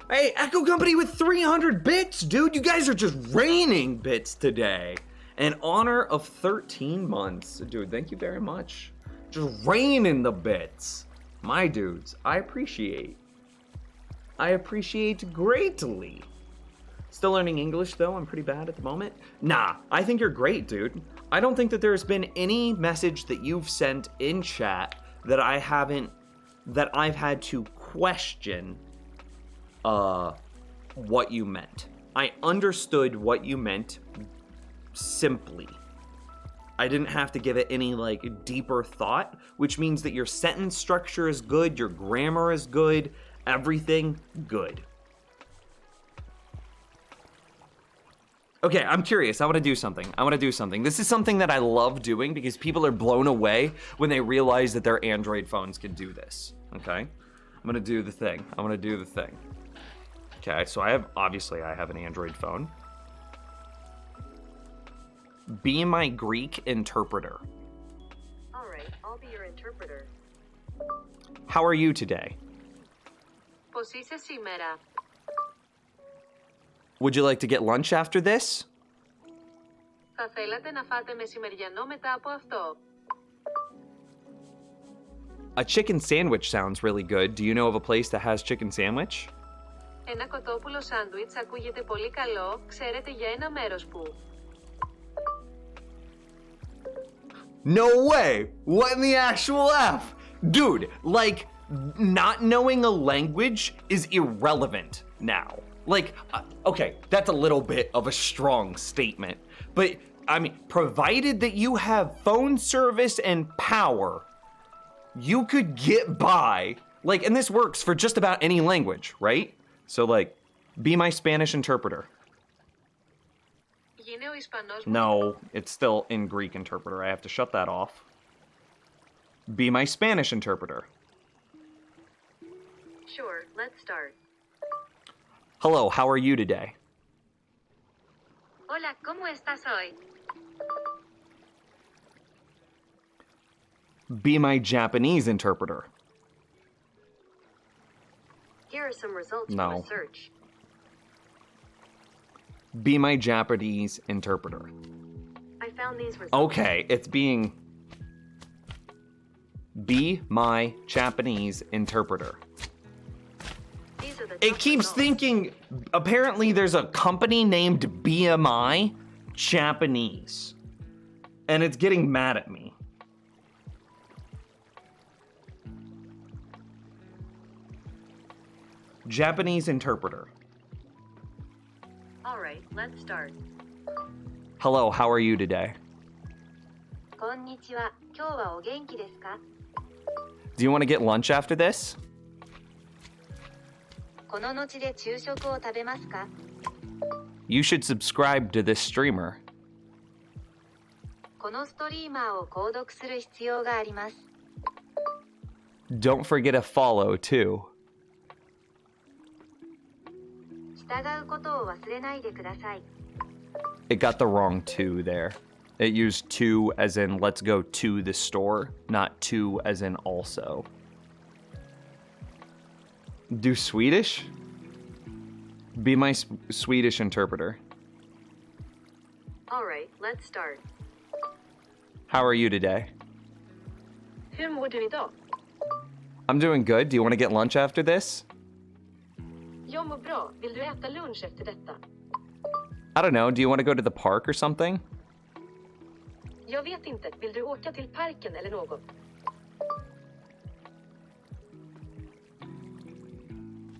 S4: Hey, Echo Company with 300 bits, dude. You guys are just raining bits today. In honor of 13 months. Dude, thank you very much. Just raining the bits. My dudes, I appreciate. I appreciate greatly. Still learning English, though. I'm pretty bad at the moment. Nah, I think you're great, dude. I don't think that there's been any message that you've sent in chat that I've had to question what you meant. I understood what you meant simply. I didn't have to give it any like deeper thought, which means that your sentence structure is good, your grammar is good, everything good. Okay, I'm curious. I want to do something. This is something that I love doing because people are blown away when they realize that their Android phones can do this. Okay? I'm going to do the thing. Okay, so I have an Android phone. Be my Greek interpreter.
S7: All right, I'll be your interpreter.
S4: How are you today?
S7: Πώς είσαι σήμερα?
S4: Would you like to get lunch after this?
S7: Θα θέλατε να φάτε μεσημεριανό μετά από αυτό?
S4: A chicken sandwich sounds really good. Do you know of a place that has chicken sandwich?
S7: Ένα κοτόπουλο σάντουιτς ακούγεται πολύ καλό. Ξέρετε για ένα μέρος που?
S4: No way! What in the actual F? Dude, like, not knowing a language is irrelevant now. Like, okay, that's a little bit of a strong statement. But, I mean, provided that you have phone service and power, you could get by. Like, and this works for just about any language, right? So, like, be my Spanish interpreter.
S7: Γίνε ο Ισπανός μου.
S4: No, it's still in Greek interpreter. I have to shut that off. Be my Spanish interpreter.
S7: Sure, let's start.
S4: Hello, how are you today?
S7: Hola, ¿cómo estás hoy?
S4: Be my Japanese interpreter.
S7: Here are some results
S4: No.
S7: from a search.
S4: Be my Japanese interpreter.
S7: I found these results.
S4: Okay, it's being... Be my Japanese interpreter.
S7: These are the
S4: It
S7: top
S4: keeps
S7: results.
S4: thinking, apparently there's a company named BMI Japanese. And it's getting mad at me. Japanese interpreter.
S7: All right, let's start.
S4: Hello, how are you today?
S7: こんにちは。今日はお元気ですか?
S4: Do you want to get lunch after this?
S7: この後で昼食を食べますか?
S4: You should subscribe to this streamer.
S7: このストリーマーを購読する必要があります。
S4: Don't forget to follow too.
S7: 従うことを忘れないでください。
S4: It got the wrong to there. It used to as in let's go to the store, not to as in also. Do Swedish? Be my Swedish interpreter.
S7: All right, let's start.
S4: How are you today?
S7: Hur mår du idag?
S4: I'm doing good. Do you want to get lunch after this?
S7: Jag mår bra. Vill du äta lunch efter detta?
S4: I don't know. Do you want to go to the park or something?
S7: Jag vet inte. Vill du åka till parken eller något?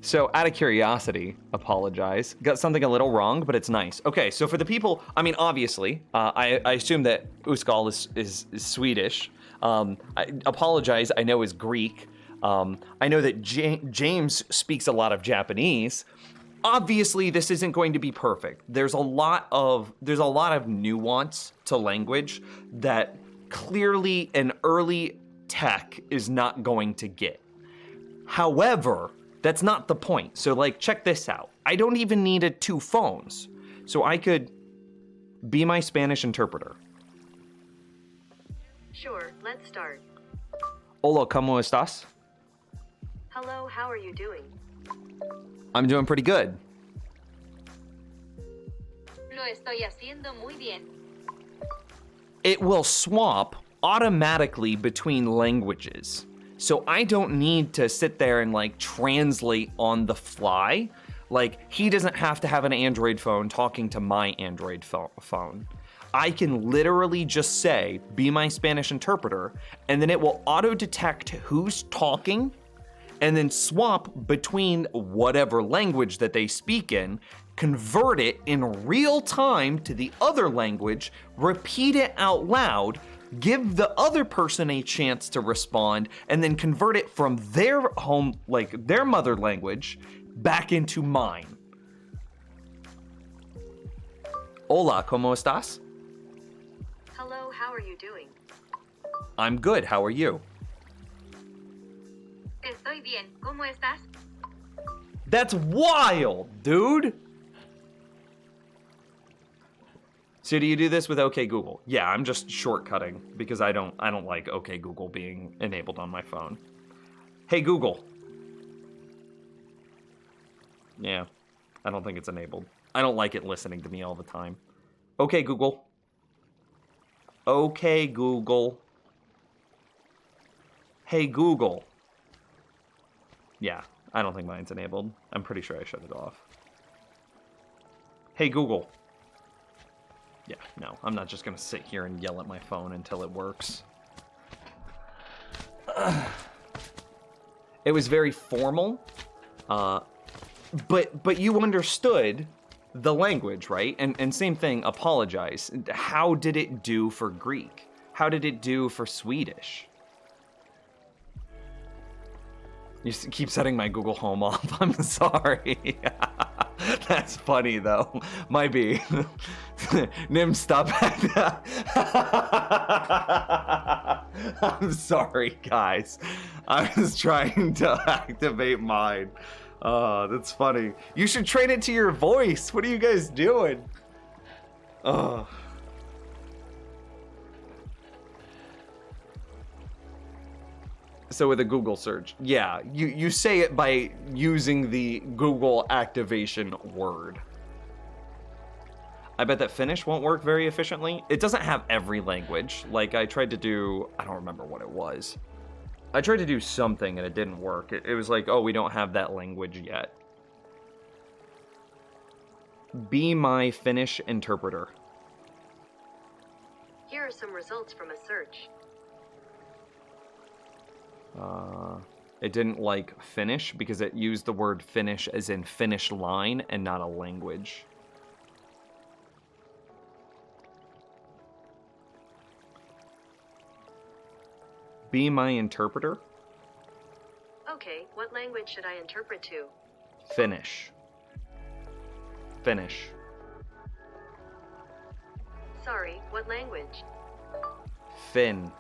S4: So, out of curiosity, apologize. Got something a little wrong, but it's nice. Okay, so for the people, I mean, obviously, I assume that Uskal is Swedish. I apologize, I know is Greek. I know that James speaks a lot of Japanese. Obviously, this isn't going to be perfect. There's a lot of nuance to language that clearly an early tech is not going to get. However, that's not the point. So like, check this out. I don't even need 2 phones. So I could be my Spanish interpreter.
S7: Sure, let's start.
S4: Hola, ¿cómo estás?
S7: Hello, how are you doing?
S4: I'm doing pretty good.
S7: Lo estoy haciendo muy bien.
S4: It will swap automatically between languages. So I don't need to sit there and like translate on the fly. Like he doesn't have to have an Android phone talking to my Android phone. I can literally just say, be my Spanish interpreter, and then it will auto detect who's talking and then swap between whatever language that they speak in, convert it in real time to the other language, repeat it out loud, give the other person a chance to respond, and then convert it from their home, like their mother language, back into mine. Hola, ¿cómo estás?
S7: Hello, how are you doing?
S4: I'm good, how are you?
S7: Estoy bien. ¿Cómo estás?
S4: That's wild, dude! So do you do this with OK Google? Yeah, I'm just shortcutting because I don't like OK Google being enabled on my phone. Hey Google. Yeah, I don't think it's enabled. I don't like it listening to me all the time. OK Google. OK Google. Hey Google. Yeah, I don't think mine's enabled. I'm pretty sure I shut it off. Hey Google. Yeah, no, I'm not just gonna sit here and yell at my phone until it works. It was very formal, but you understood the language, right? And same thing, apologize. How did it do for Greek? How did it do for Swedish? You keep setting my Google Home off. I'm sorry. That's funny though. Might be. Nim, stop. I'm sorry, guys. I was trying to activate mine. That's funny. You should train it to your voice. What are you guys doing? So with a Google search, yeah, you say it by using the Google activation word. I bet that Finnish won't work very efficiently. It doesn't have every language. Like I tried to do, I don't remember what it was. I tried to do something and it didn't work. It was like, oh, we don't have that language yet. Be my Finnish interpreter.
S7: Here are some results from a search.
S4: It didn't like Finnish because it used the word Finnish as in Finnish line and not a language. Be my interpreter?
S7: Okay, what language should I interpret to?
S4: Finnish. Finnish.
S7: Sorry, what language?
S4: Finn.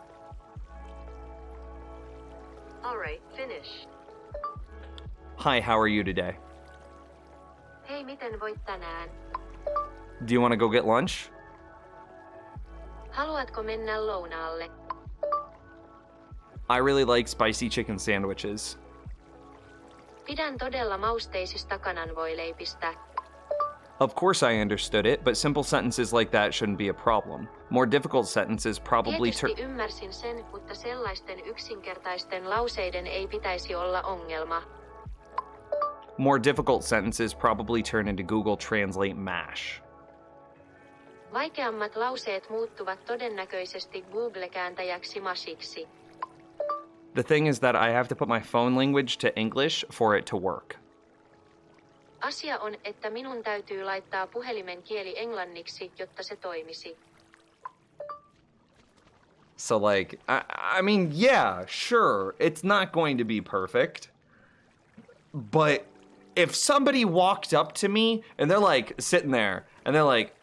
S7: Alright, Finnish.
S4: Hi, how are you today?
S7: Hei, miten voit tänään?
S4: Do you want to go get lunch?
S7: Haluatko mennä lounaalle?
S4: I really like spicy chicken sandwiches.
S7: Pidän todella mausteisista kananvoileipistä.
S4: Of course I understood it, but simple sentences like that shouldn't be a problem. More difficult sentences probably
S7: Tietysti ymmärsin sen, mutta sellaisten yksinkertaisten lauseiden ei pitäisi olla ongelma.
S4: More difficult sentences probably turn into Google Translate mash.
S7: Vaikeammat lauseet muuttuvat todennäköisesti Google-kääntäjäksi masiksi.
S4: The thing is that I have to put my phone language to English for it to work.
S7: Asia on, että minun täytyy laittaa puhelimen kieli englanniksi, jotta se toimisi.
S4: So like, I mean, yeah, sure, it's not going to be perfect. But if somebody walked up to me and they're like sitting there and they're like,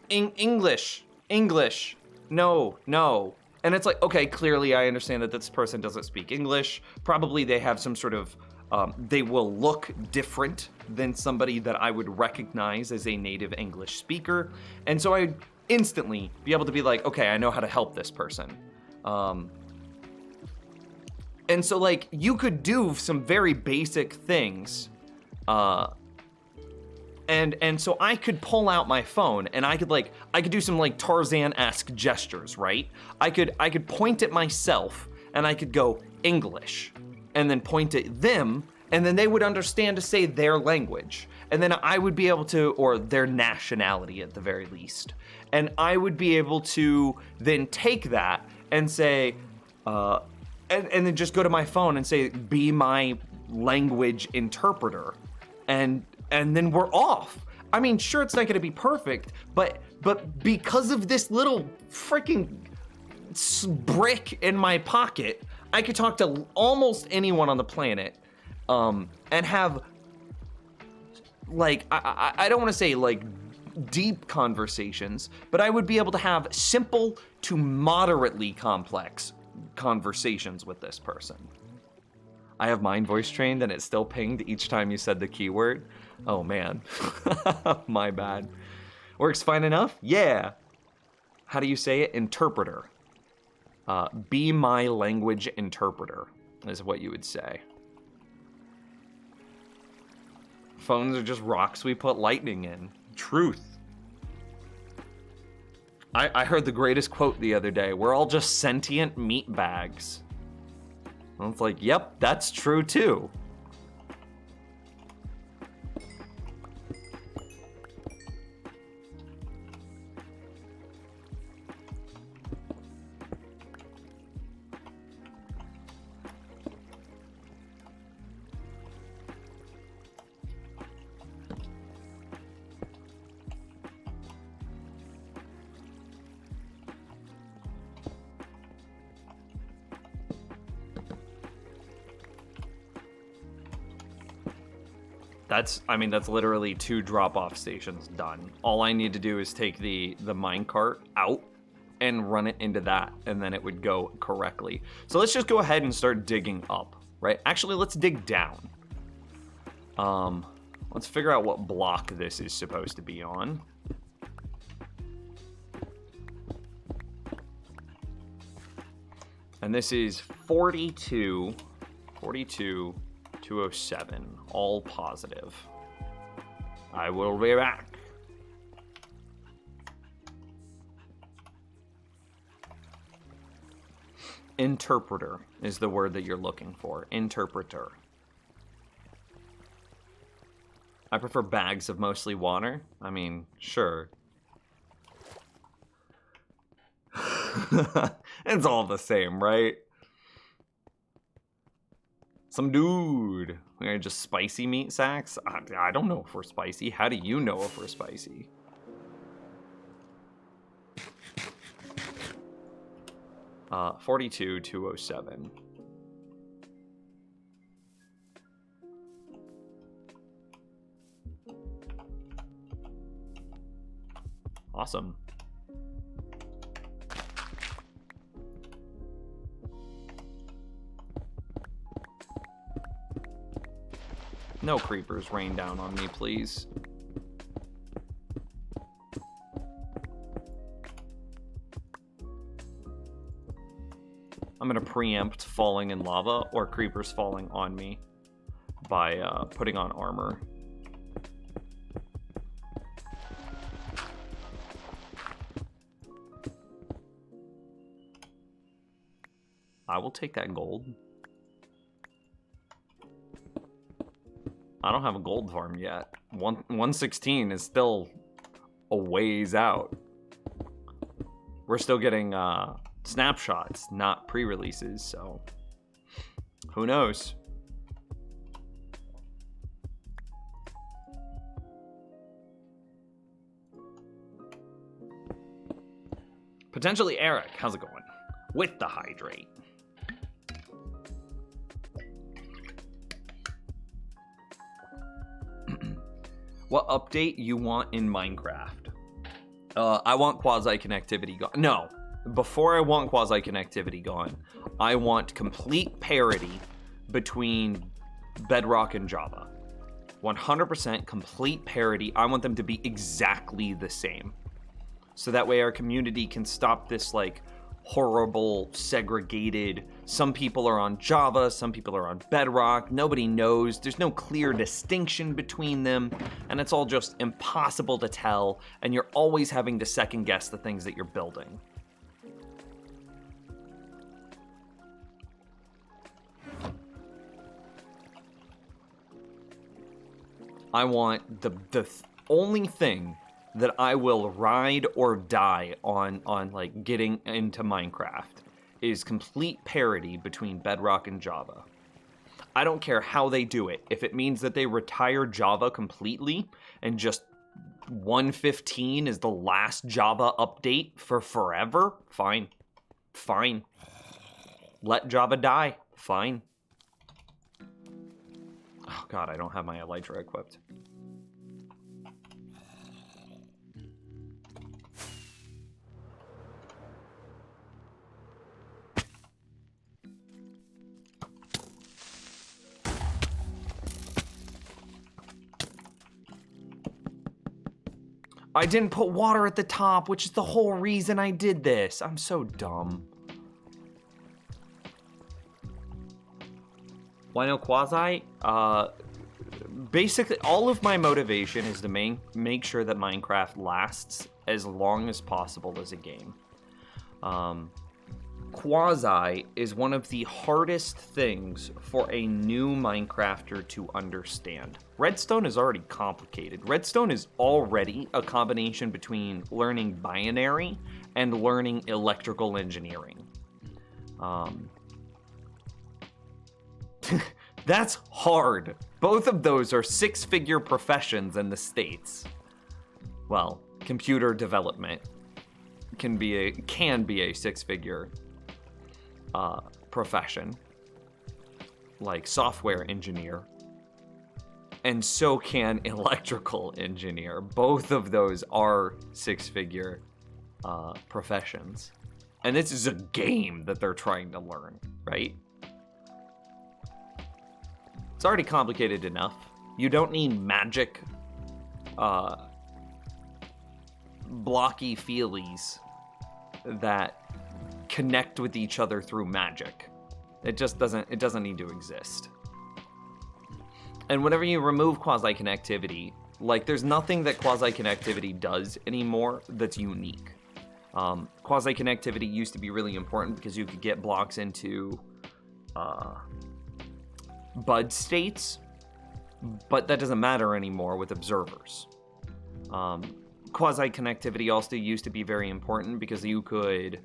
S4: English, no. And it's like, okay, clearly I understand that this person doesn't speak English. Probably they have some sort of, they will look different than somebody that I would recognize as a native English speaker. And so I'd instantly be able to be like, okay, I know how to help this person. And so like, you could do some very basic things, and so I could pull out my phone and I could do some like Tarzan-esque gestures, right? I could point at myself and I could go English and then point at them and then they would understand to say their language. And then I would be able to, or their nationality at the very least. And I would be able to then take that and say, and then just go to my phone and say, be my language interpreter. And then we're off. I mean, sure, it's not gonna be perfect, but because of this little freaking brick in my pocket, I could talk to almost anyone on the planet, and have, like, I don't wanna say like deep conversations, but I would be able to have simple to moderately complex conversations with this person. I have mind voice trained and it still pinged each time you said the keyword. Oh man, my bad. Works fine enough? Yeah. How do you say it? Interpreter. Be my language interpreter is what you would say. Phones are just rocks we put lightning in. Truth. I heard the greatest quote the other day. We're all just sentient meat bags. And it's like, yep, that's true too. That's literally 2 drop-off stations done. All I need to do is take the minecart out and run it into that, and then it would go correctly. So let's just go ahead and start digging up, right? Actually, let's dig down. Let's figure out what block this is supposed to be on. And this is 42-207, all positive. I will be back. Interpreter is the word that you're looking for. Interpreter. I prefer bags of mostly water. I mean, sure. It's all the same, right? Some dude. We're just spicy meat sacks? I don't know if we're spicy. How do you know if we're spicy? Uh, 42-207. Awesome. No creepers rain down on me, please. I'm gonna preempt falling in lava or creepers falling on me by putting on armor. I will take that gold. I don't have a gold farm yet. 116 is still a ways out. We're still getting snapshots, not pre-releases, so who knows? Potentially Eric, how's it going? With the hydrate. What update you want in Minecraft? I want quasi-connectivity gone. No, before I want quasi-connectivity gone, I want complete parity between Bedrock and Java. 100% complete parity. I want them to be exactly the same. So that way our community can stop this like horrible segregated, some people are on Java, some people are on Bedrock, nobody knows, there's no clear distinction between them, and it's all just impossible to tell, and you're always having to second guess the things that you're building. I want the only thing that I will ride or die on like getting into Minecraft is complete parity between Bedrock and Java. I don't care how they do it. If it means that they retire Java completely and just 1.15 is the last Java update for forever, fine. Fine. Let Java die. Fine. Oh god, I don't have my Elytra equipped. I didn't put water at the top, which is the whole reason I did this. I'm so dumb. Why no Quasi? Basically, all of my motivation is to make sure that Minecraft lasts as long as possible as a game. Quasi is one of the hardest things for a new Minecrafter to understand. Redstone is already complicated. Redstone is already a combination between learning binary and learning electrical engineering. That's hard. Both of those are six-figure professions in the States. Well, computer development can be a six-figure profession, like software engineer, and so can electrical engineer. Both of those are six-figure professions. And this is a game that they're trying to learn, right? It's already complicated enough. You don't need magic, blocky feelies that connect with each other through magic. It doesn't need to exist. And whenever you remove quasi-connectivity, like, there's nothing that quasi-connectivity does anymore that's unique. Quasi-connectivity used to be really important because you could get blocks into bud states, but that doesn't matter anymore with observers. Quasi-connectivity also used to be very important because you could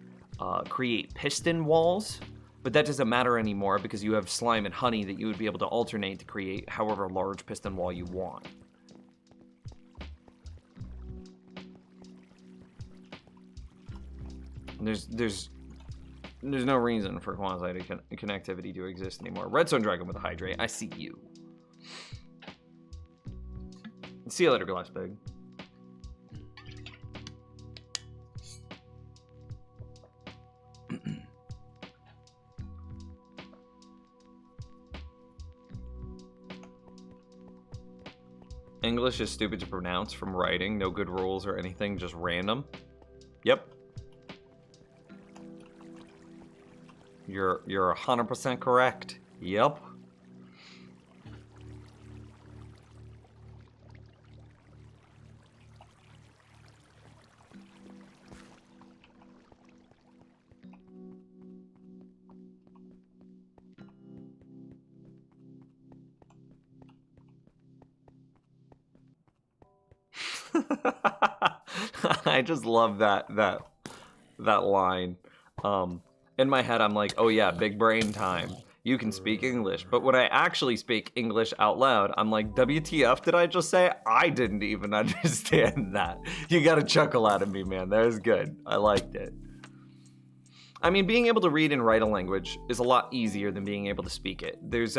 S4: create piston walls, but that doesn't matter anymore because you have slime and honey that you would be able to alternate to create however large piston wall you want. There's no reason for quasi-connectivity to exist anymore. Redstone Dragon with a hydrate. I see you. See you later, Glass Pig. English is stupid to pronounce from writing. No good rules or anything, just random. Yep. You're 100% correct. Yep. I just love that line. In my head, I'm like, oh yeah, big brain time. You can speak English. But when I actually speak English out loud, I'm like, WTF did I just say? I didn't even understand that. You got a chuckle out of me, man. That was good. I liked it. I mean, being able to read and write a language is a lot easier than being able to speak it. There's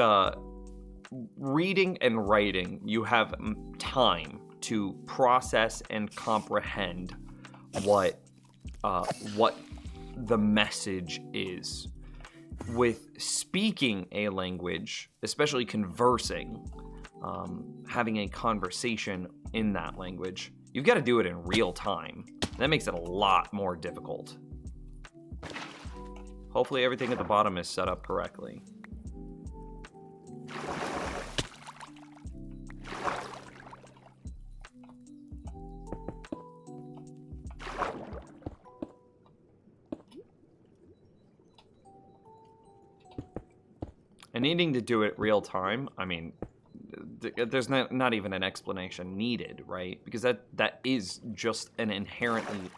S4: reading and writing, you have time to process and comprehend what the message is. With speaking a language, especially conversing, having a conversation in that language, you've got to do it in real time. That makes it a lot more difficult. Hopefully everything at the bottom is set up correctly. And needing to do it real time, I mean, there's not even an explanation needed, right? Because that is just an inherently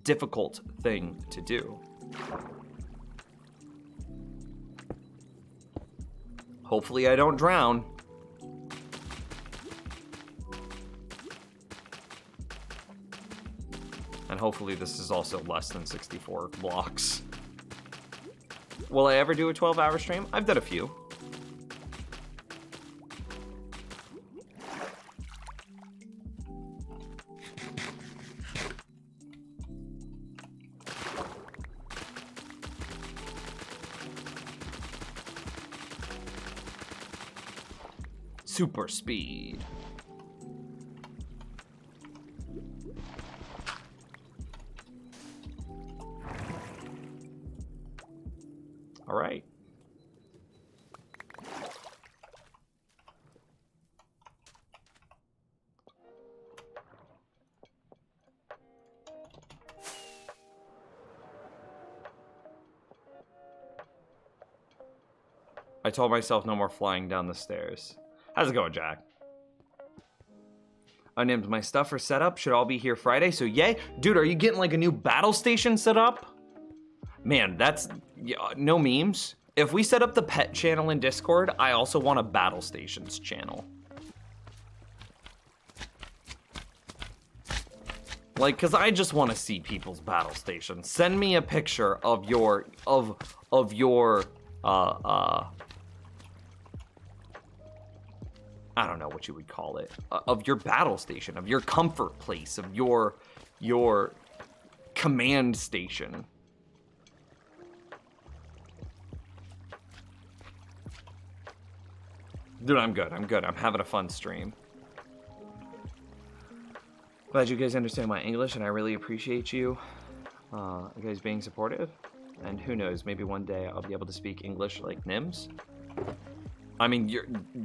S4: difficult thing to do. Hopefully I don't drown. And hopefully this is also less than 64 blocks. Will I ever do a 12-hour stream? I've done a few. Super speed. All right. I told myself no more flying down the stairs. How's it going, Jack? Unnamed, my stuff for setup should all be here Friday, so yay. Dude, are you getting like a new battle station set up? Man, that's no memes. If we set up the pet channel in Discord, I also want a battle stations channel. Like, cause I just want to see people's battle stations. Send me a picture of your I don't know what you would call it, of your battle station, of your comfort place, of your command station. Dude, I'm good. I'm having a fun stream. Glad you guys understand my English, and I really appreciate you guys being supportive. And who knows, maybe one day I'll be able to speak English like Nims. I mean,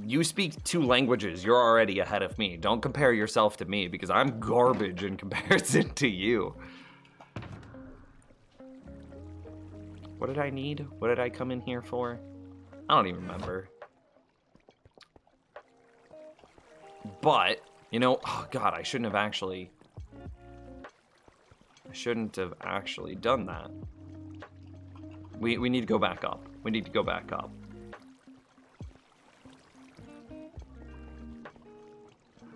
S4: you speak 2 languages. You're already ahead of me. Don't compare yourself to me because I'm garbage in comparison to you. What did I need? What did I come in here for? I don't even remember. But, you know, oh God, I shouldn't have actually done that. We need to go back up. We need to go back up.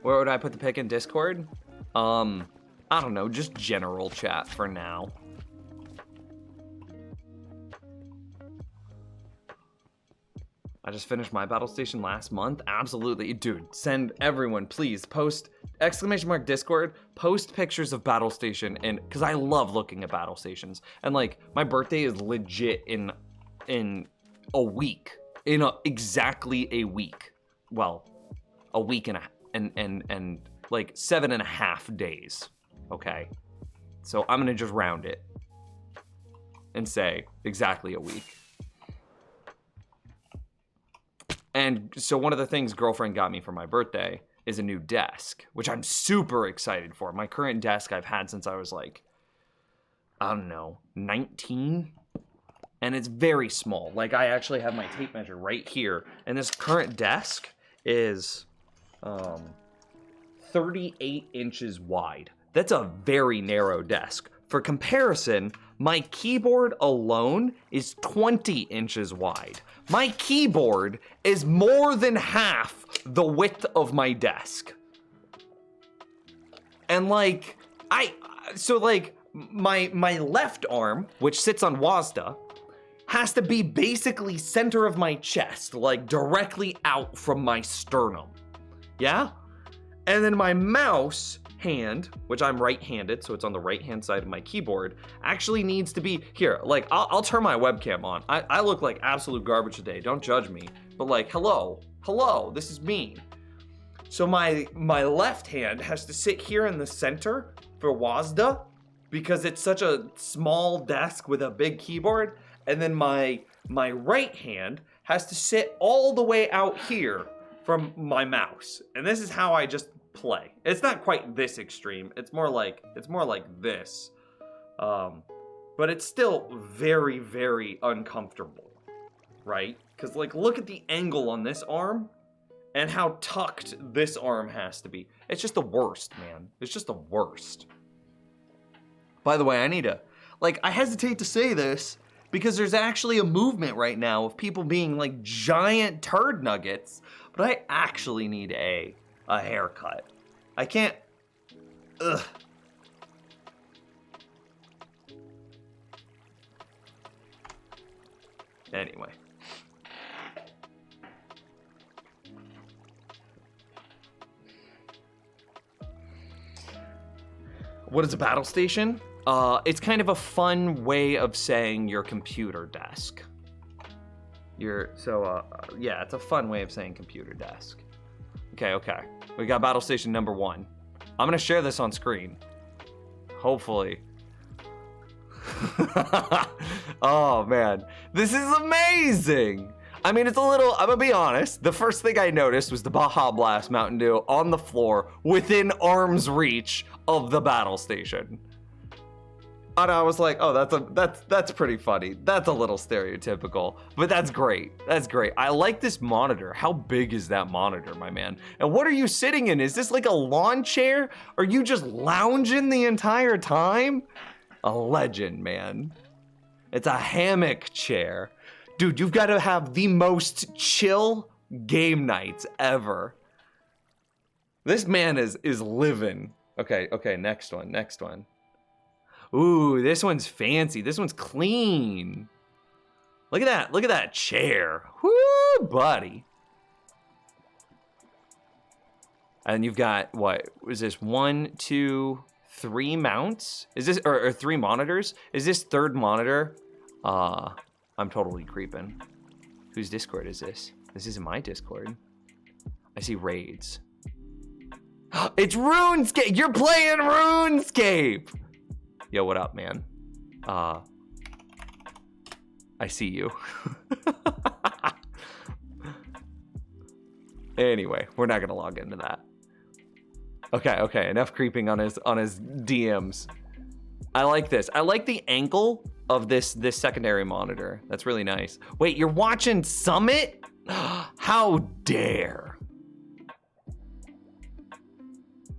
S4: Where would I put the pic in Discord? I don't know, just general chat for now. I just finished my battle station last month. Absolutely. Dude, send everyone, please, post !Discord, post pictures of battle station, and because I love looking at battle stations. And like, my birthday is legit in a week. Exactly a week. Well, a week and like 7.5 days. Okay. So I'm gonna just round it and say exactly a week. And so one of the things girlfriend got me for my birthday is a new desk, which I'm super excited for. My current desk I've had since I was like, I don't know, 19? And it's very small. Like, I actually have my tape measure right here. And this current desk is 38 inches wide. That's a very narrow desk. For comparison, my keyboard alone is 20 inches wide. My keyboard is more than half the width of my desk. And like, my left arm, which sits on WASDA, has to be basically center of my chest, like directly out from my sternum. Yeah? And then my mouse hand, which I'm right-handed, so it's on the right-hand side of my keyboard, actually needs to be here. Like, I'll turn my webcam on. I look like absolute garbage today. Don't judge me. But like, hello, this is me. So my left hand has to sit here in the center for WASDA because it's such a small desk with a big keyboard. And then my right hand has to sit all the way out here from my mouse. And this is how I just play. It's not quite this extreme. It's more like this. But it's still very, very uncomfortable, right? Because like, look at the angle on this arm and how tucked this arm has to be. It's just the worst, man. It's just the worst. By the way, I need to, like, I hesitate to say this
S1: because there's actually a movement right now of people being like giant turd nuggets, but I actually need a haircut. I can't, ugh. Anyway. What is a battle station? It's kind of a fun way of saying your computer desk. Yeah, it's a fun way of saying computer desk. Okay. We got battle station number 1. I'm gonna share this on screen. Hopefully. Oh man, this is amazing. I mean, it's a little, I'm gonna be honest, the first thing I noticed was the Baja Blast Mountain Dew on the floor within arm's reach of the battle station. And I was like, oh, that's pretty funny. That's a little stereotypical, but that's great. That's great. I like this monitor. How big is that monitor, my man? And what are you sitting in? Is this like a lawn chair? Are you just lounging the entire time? A legend, man. It's a hammock chair. Dude, you've got to have the most chill game nights ever. This man is living. Okay, next one. Ooh, this one's fancy. This one's clean. Look at that chair. Woo, buddy. And you've got, what is this, 1, 2, 3 mounts? Is this, or 3 monitors? Is this third monitor? I'm totally creeping. Whose Discord is this? This isn't my Discord. I see raids. It's RuneScape! You're playing RuneScape! Yo, what up, man? I see you. Anyway, we're not gonna log into that. Okay, enough creeping on his DMs. I like this. I like the angle of this secondary monitor. That's really nice. Wait, you're watching Summit? How dare.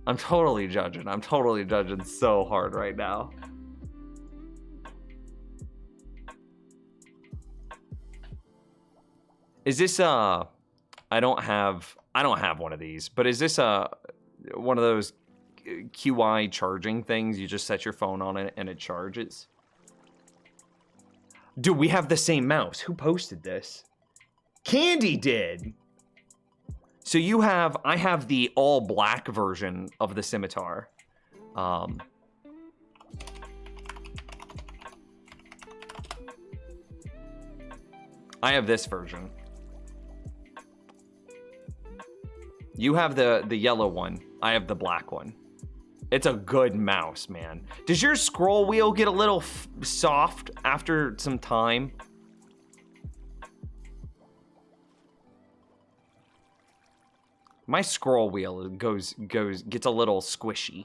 S1: I'm totally judging. I'm totally judging so hard right now. Is this I don't have one of these, but is this one of those QI charging things? You just set your phone on it and it charges. Dude, we have the same mouse. Who posted this? Candy did. So I have the all black version of the scimitar. I have this version. You have the yellow one. I have the black one. It's a good mouse, man. Does your scroll wheel get a little soft after some time? My scroll wheel gets a little squishy.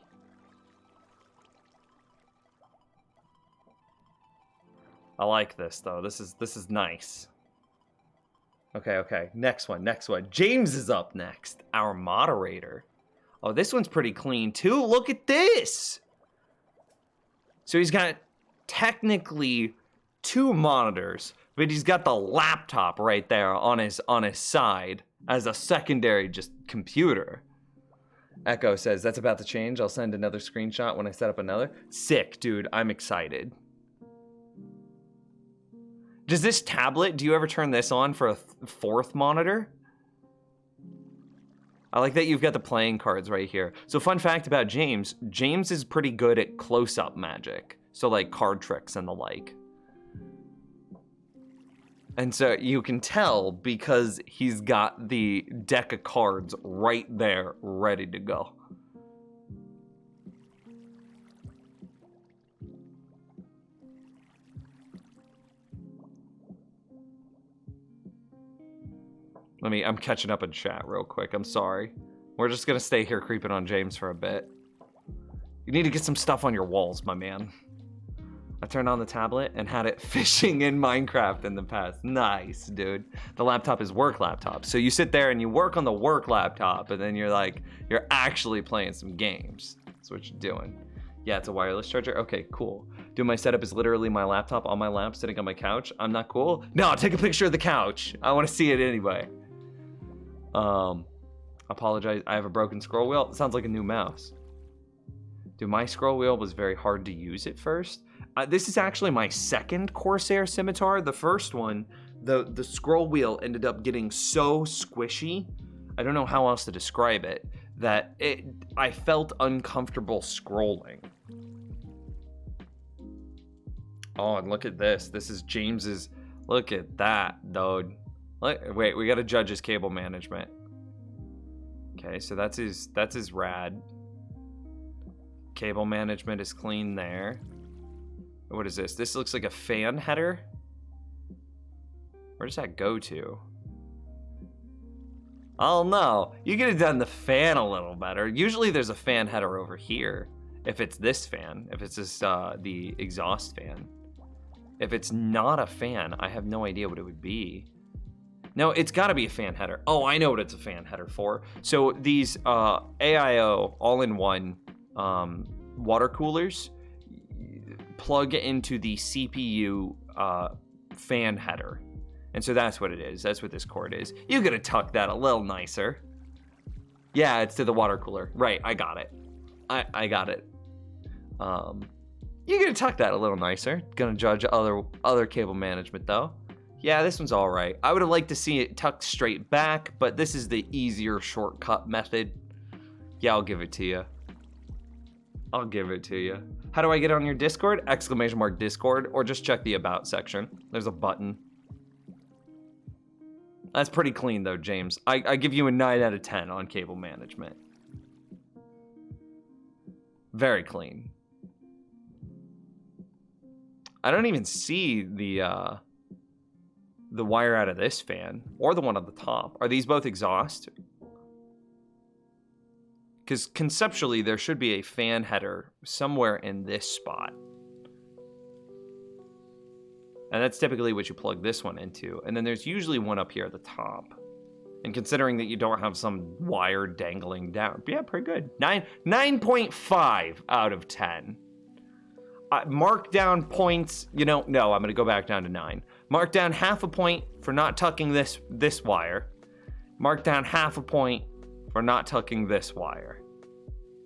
S1: I like this though. This is nice. Okay. Next one. James is up next. Our moderator. Oh, this one's pretty clean too. Look at this. So he's got technically 2 monitors, but he's got the laptop right there on his side as a secondary just computer. Echo says, that's about to change. I'll send another screenshot when I set up another. Sick, dude. I'm excited. Does this tablet, do you ever turn this on for a 4th monitor? I like that you've got the playing cards right here. So fun fact about James is pretty good at close-up magic. So like card tricks and the like. And so you can tell because he's got the deck of cards right there, ready to go. I'm catching up in chat real quick. I'm sorry. We're just gonna stay here creeping on James for a bit. You need to get some stuff on your walls, my man. I turned on the tablet and had it fishing in Minecraft in the past. Nice, dude. The laptop is work laptop. So you sit there and you work on the work laptop and then you're actually playing some games. That's what you're doing.
S4: Yeah, it's a wireless charger. Okay, cool. Dude, my setup is literally my laptop on my lap sitting on my couch. I'm not cool. No, take a picture of the couch. I want to see it anyway. Apologize. I have a broken scroll wheel. It sounds like a new mouse. Dude, my scroll wheel was very hard to use at first. This is actually my second Corsair Scimitar. The first one, the scroll wheel ended up getting so squishy, I don't know how else to describe it, that I felt uncomfortable scrolling. Oh, and look at this. This is James's. Look at that, dude. Wait, we gotta judge his cable management. Okay, so that's his rad. Cable management is clean there. What is this? This looks like a fan header. Where does that go to? Oh no, you could have done the fan a little better. Usually there's a fan header over here. If it's this fan, if it's this, the exhaust fan. If it's not a fan, I have no idea what it would be. No, it's gotta be a fan header. Oh, I know what it's a fan header for. So these AIO all-in-one water coolers plug into the CPU fan header. And so that's what it is. That's what this cord is. You gotta tuck that a little nicer. Yeah, it's to the water cooler. Right, I got it. I got it. You gotta tuck that a little nicer. Gonna judge other cable management though. Yeah, this one's all right. I would have liked to see it tucked straight back, but this is the easier shortcut method. Yeah, I'll give it to you. I'll give it to you. How do I get on your Discord? ! Discord, or just check the about section. There's a button. That's pretty clean though, James. I give you a 9 out of 10 on cable management. Very clean. I don't even see the wire out of this fan or the one on the top. Are these both exhaust? Because conceptually there should be a fan header somewhere in this spot. And that's typically what you plug this one into. And then there's usually one up here at the top. And considering that you don't have some wire dangling down. Yeah, pretty good. 9.5 out of 10. Mark down points, no, I'm going to go back down to 9. Mark down half a point for not tucking this wire. Mark down half a point for not tucking this wire.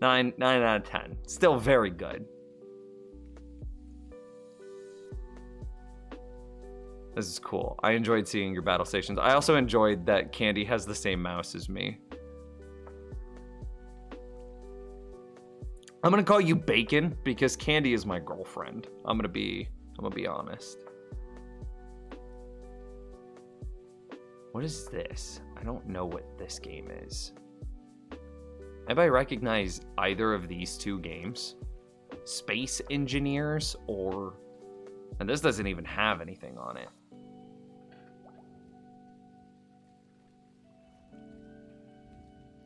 S4: 9 out of 10. Still very good. This is cool. I enjoyed seeing your battle stations. I also enjoyed that Candy has the same mouse as me. I'm gonna call you Bacon because Candy is my girlfriend. I'm gonna be honest. What is this? I don't know what this game is. Anybody recognize either of these two games? Space Engineers or... And this doesn't even have anything on it.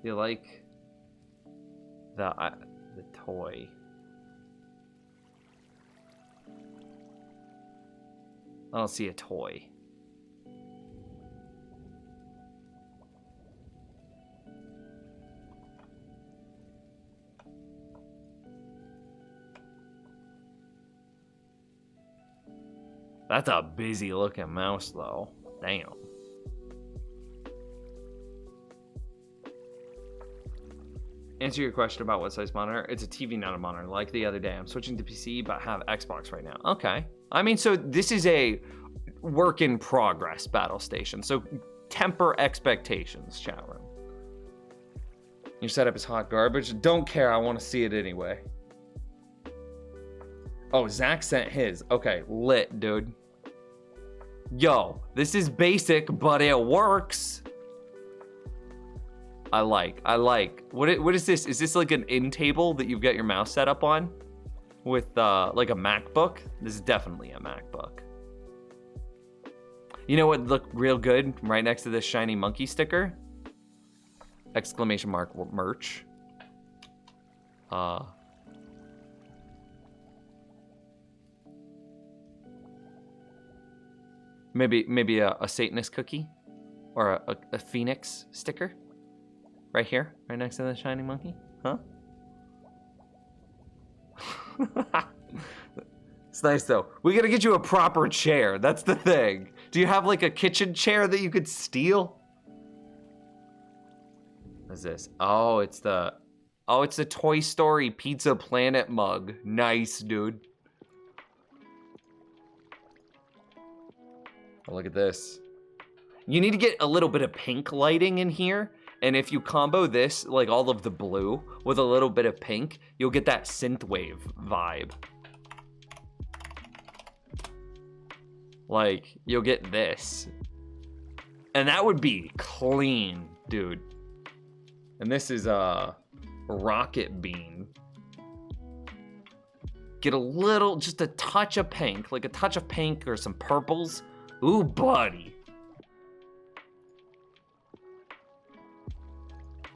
S4: You like the toy? I don't see a toy. That's a busy looking mouse though. Damn. Answer your question about what size monitor. It's a TV, not a monitor. Like the other day, I'm switching to PC, but have Xbox right now. Okay. I mean, so this is a work in progress battle station. So temper expectations, chat room. Your setup is hot garbage. Don't care. I want to see it anyway. Oh, Zach sent his. Okay, lit, dude. Yo, this is basic, but it works. I like. What is this? Is this like an end table that you've got your mouse set up on? With like a MacBook? This is definitely a MacBook. You know what would look real good right next to this shiny monkey sticker? Exclamation mark merch. Maybe a Satanist cookie or a Phoenix sticker. Right here, right next to the shiny monkey, huh? It's nice though. We gotta get you a proper chair. That's the thing. Do you have like a kitchen chair that you could steal? What's this? Oh, it's the Toy Story Pizza Planet mug. Nice, dude. Oh, look at this. You need to get a little bit of pink lighting in here. And if you combo this, like all of the blue, with a little bit of pink, you'll get that synthwave vibe. Like, you'll get this. And that would be clean, dude. And this is a rocket bean. Get a little, just a touch of pink, like a touch of pink or some purples. Ooh, buddy.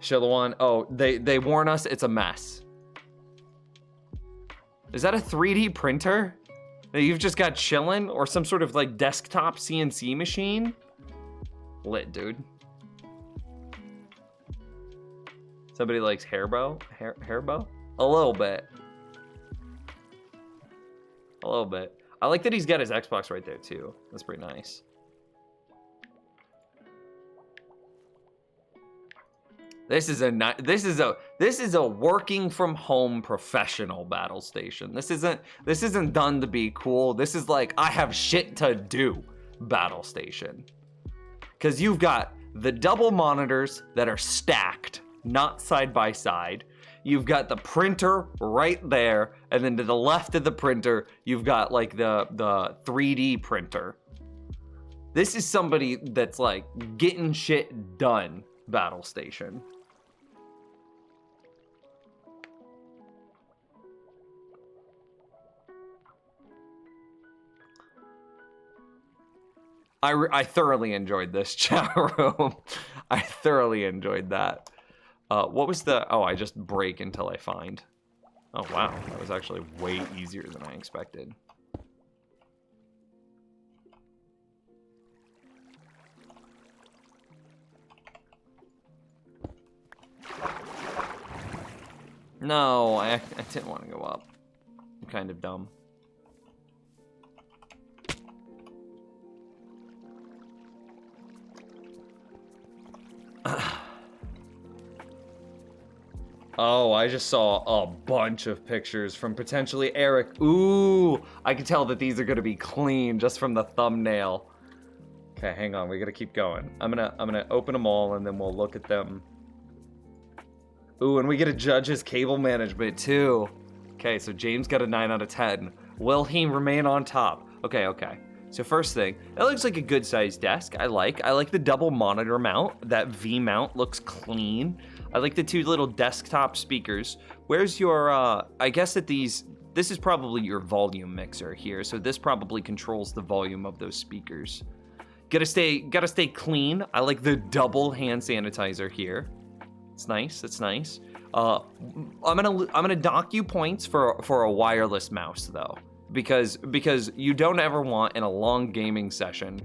S4: Show the one. Oh, they warn us it's a mess. Is that a 3D printer that you've just got chilling, or some sort of like desktop CNC machine? Lit, dude. Somebody likes Hairbo? Hairbo? A little bit. A little bit. I like that he's got his Xbox right there too. That's pretty nice. This is a working from home professional battle station. This isn't done to be cool. This is like, I have shit to do battle station. Cause you've got the double monitors that are stacked, not side by side. You've got the printer right there, and then to the left of the printer, you've got like the 3D printer. This is somebody that's like getting shit done battle station. I thoroughly enjoyed this chat room. I thoroughly enjoyed that. What was the... Oh, I just break until I find. Oh, wow. That was actually way easier than I expected. No, I didn't want to go up. I'm kind of dumb. Oh, I just saw a bunch of pictures from potentially Eric. Ooh, I can tell that these are gonna be clean just from the thumbnail. Okay, hang on, we gotta keep going. I'm gonna open them all and then we'll look at them. Ooh, and we get to judge his cable management too. Okay, so James got a 9 out of 10. Will he remain on top? Okay. So first thing, it looks like a good sized desk. I like the double monitor mount. That V mount looks clean. I like the 2 little desktop speakers. Where's your, I guess that this is probably your volume mixer here. So this probably controls the volume of those speakers. Gotta stay clean. I like the double hand sanitizer here. It's nice, it's nice. I'm gonna dock you points for a wireless mouse though. Because you don't ever want in a long gaming session,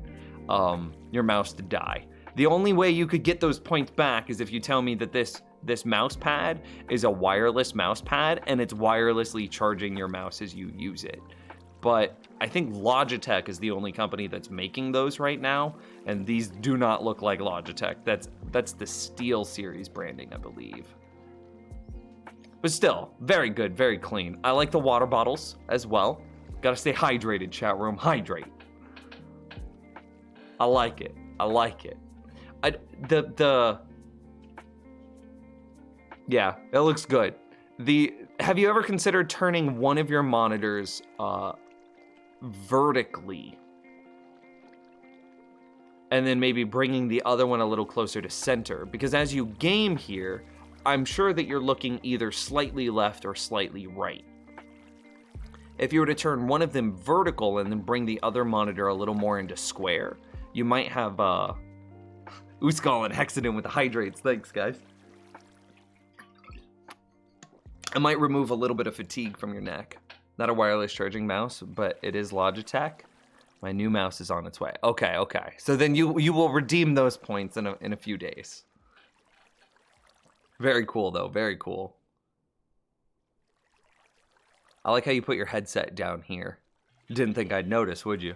S4: your mouse to die. The only way you could get those points back is if you tell me that this mouse pad is a wireless mouse pad and it's wirelessly charging your mouse as you use it. But I think Logitech is the only company that's making those right now, and these do not look like Logitech. That's the Steel Series branding, I believe. But still, very good, very clean. I like the water bottles as well. Gotta stay hydrated, chat room, hydrate. I like it. Yeah, it looks good. Have you ever considered turning one of your monitors vertically and then maybe bringing the other one a little closer to center? Because as you game here, I'm sure that you're looking either slightly left or slightly right. If you were to turn one of them vertical and then bring the other monitor a little more into square, you might have Uskal and Hexadin with the hydrates. Thanks, guys. It might remove a little bit of fatigue from your neck. Not a wireless charging mouse, but it is Logitech. My new mouse is on its way. Okay. So then you will redeem those points in a few days. Very cool, though. Very cool. I like how you put your headset down here. Didn't think I'd notice, would you?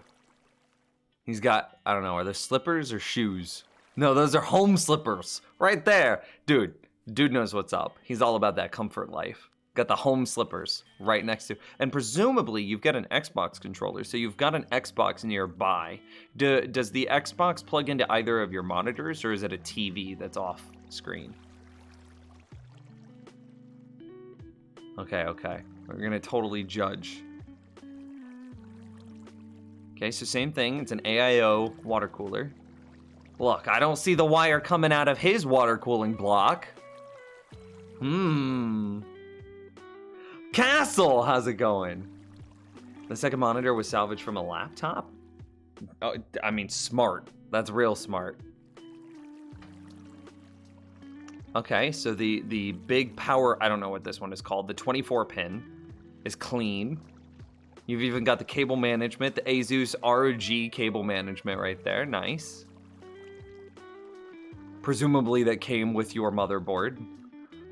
S4: He's got, I don't know, are those slippers or shoes? No, those are home slippers. Right there. Dude knows what's up. He's all about that comfort life. Got the home slippers right next to, and presumably you've got an Xbox controller, so you've got an Xbox nearby. Does the Xbox plug into either of your monitors, or is it a TV that's off screen? Okay. We're gonna totally judge. Okay, so same thing. It's an AIO water cooler. Look, I don't see the wire coming out of his water cooling block. Castle, how's it going? The second monitor was salvaged from a laptop? Oh, I mean, smart. That's real smart. Okay, so the big power, I don't know what this one is called, the 24 pin is clean. You've even got the cable management, the Asus ROG cable management right there, nice. Presumably that came with your motherboard.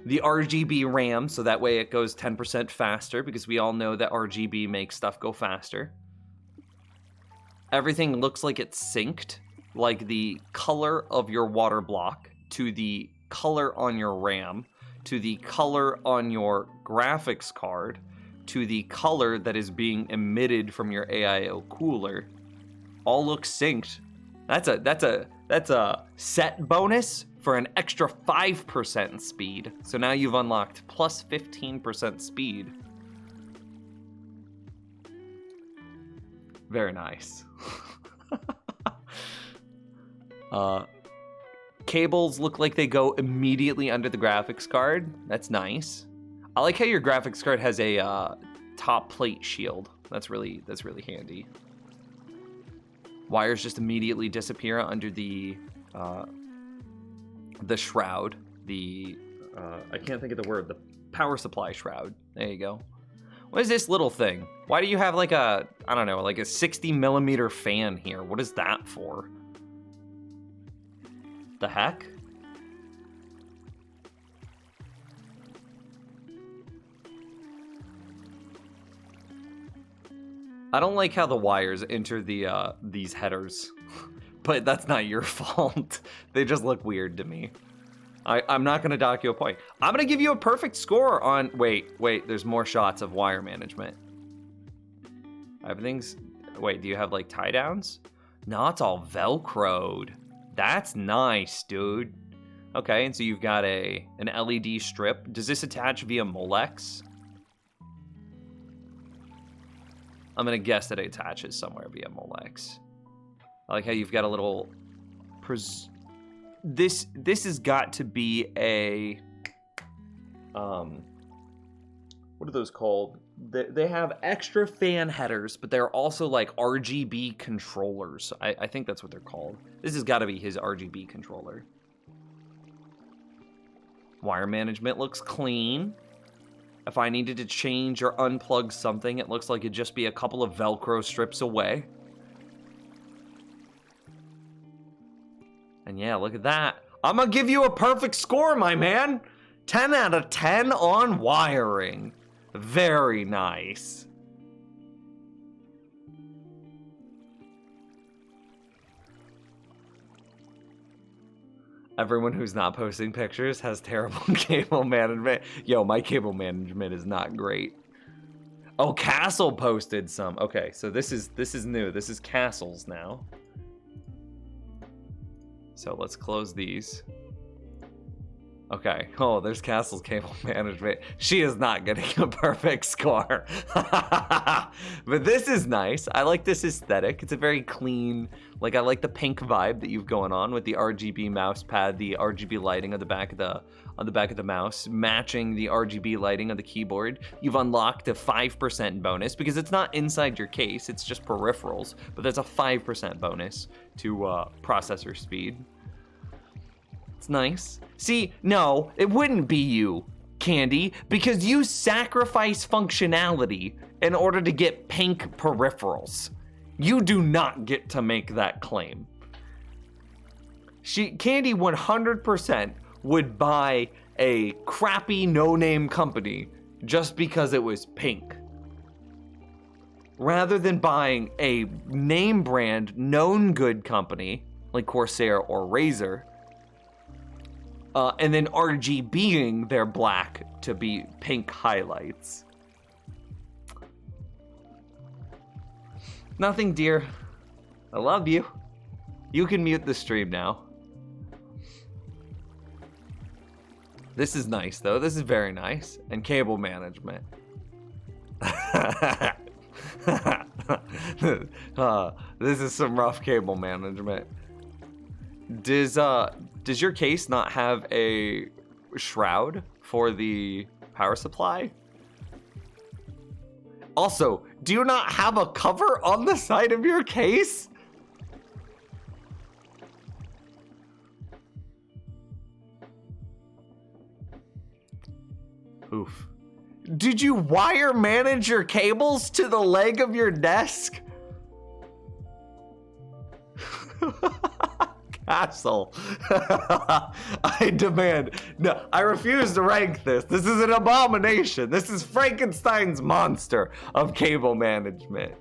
S4: The RGB RAM, so that way it goes 10% faster, because we all know that RGB makes stuff go faster. Everything looks like it's synced, like the color of your water block to the color on your RAM, to the color on your graphics card, to the color that is being emitted from your AIO cooler. All looks synced. That's a set bonus for an extra 5% speed. So now you've unlocked plus 15% speed. Very nice. Cables look like they go immediately under the graphics card. That's nice. I like how your graphics card has a top plate shield. That's really handy. Wires just immediately disappear under the shroud. I can't think of the word. The power supply shroud. There you go. What is this little thing? Why do you have like a, I don't know, like a 60mm fan here? What is that for? The heck? I don't like how the wires enter these headers, but that's not your fault. They just look weird to me. I'm not gonna dock you a point. I'm gonna give you a perfect score on, wait, there's more shots of wire management. Everything's, wait, do you have like tie downs? No, it's all Velcroed. That's nice, dude. Okay, and so you've got an LED strip. Does this attach via Molex? I'm gonna guess that it attaches somewhere via Molex. I like how you've got a little... This has got to be a... what are those called? They have extra fan headers, but they're also like RGB controllers. I think that's what they're called. This has got to be his RGB controller. Wire management looks clean. If I needed to change or unplug something, it looks like it'd just be a couple of Velcro strips away. And yeah, look at that. I'm gonna give you a perfect score, my man. 10 out of 10 on wiring. Very nice. Everyone who's not posting pictures has terrible cable management. Yo, my cable management is not great. Oh, Castle posted some. Okay, so this is new. This is Castle's now. So let's close these. Okay. Oh, there's Castle's cable management. She is not getting a perfect score. But this is nice. I like this aesthetic. It's a very clean, like I like the pink vibe that you've going on with the RGB mouse pad, the RGB lighting on the back of the mouse, matching the RGB lighting on the keyboard. You've unlocked a 5% bonus because it's not inside your case, it's just peripherals, but there's a 5% bonus to processor speed. It's nice. See, no, it wouldn't be you, Candy, because you sacrifice functionality in order to get pink peripherals. You do not get to make that claim. Candy 100% would buy a crappy no-name company just because it was pink. rather than buying a name brand known good company like Corsair or Razer, and then RGBing their black to be pink highlights. Nothing, dear. I love you. You can mute the stream now. This is nice, though. This is very nice. And cable management. This is some rough cable management. Does your case not have a shroud for the power supply? Also, do you not have a cover on the side of your case? Oof. Did you wire manage your cables to the leg of your desk? Castle. I demand. No, I refuse to rank this. This is an abomination. This is Frankenstein's monster of cable management.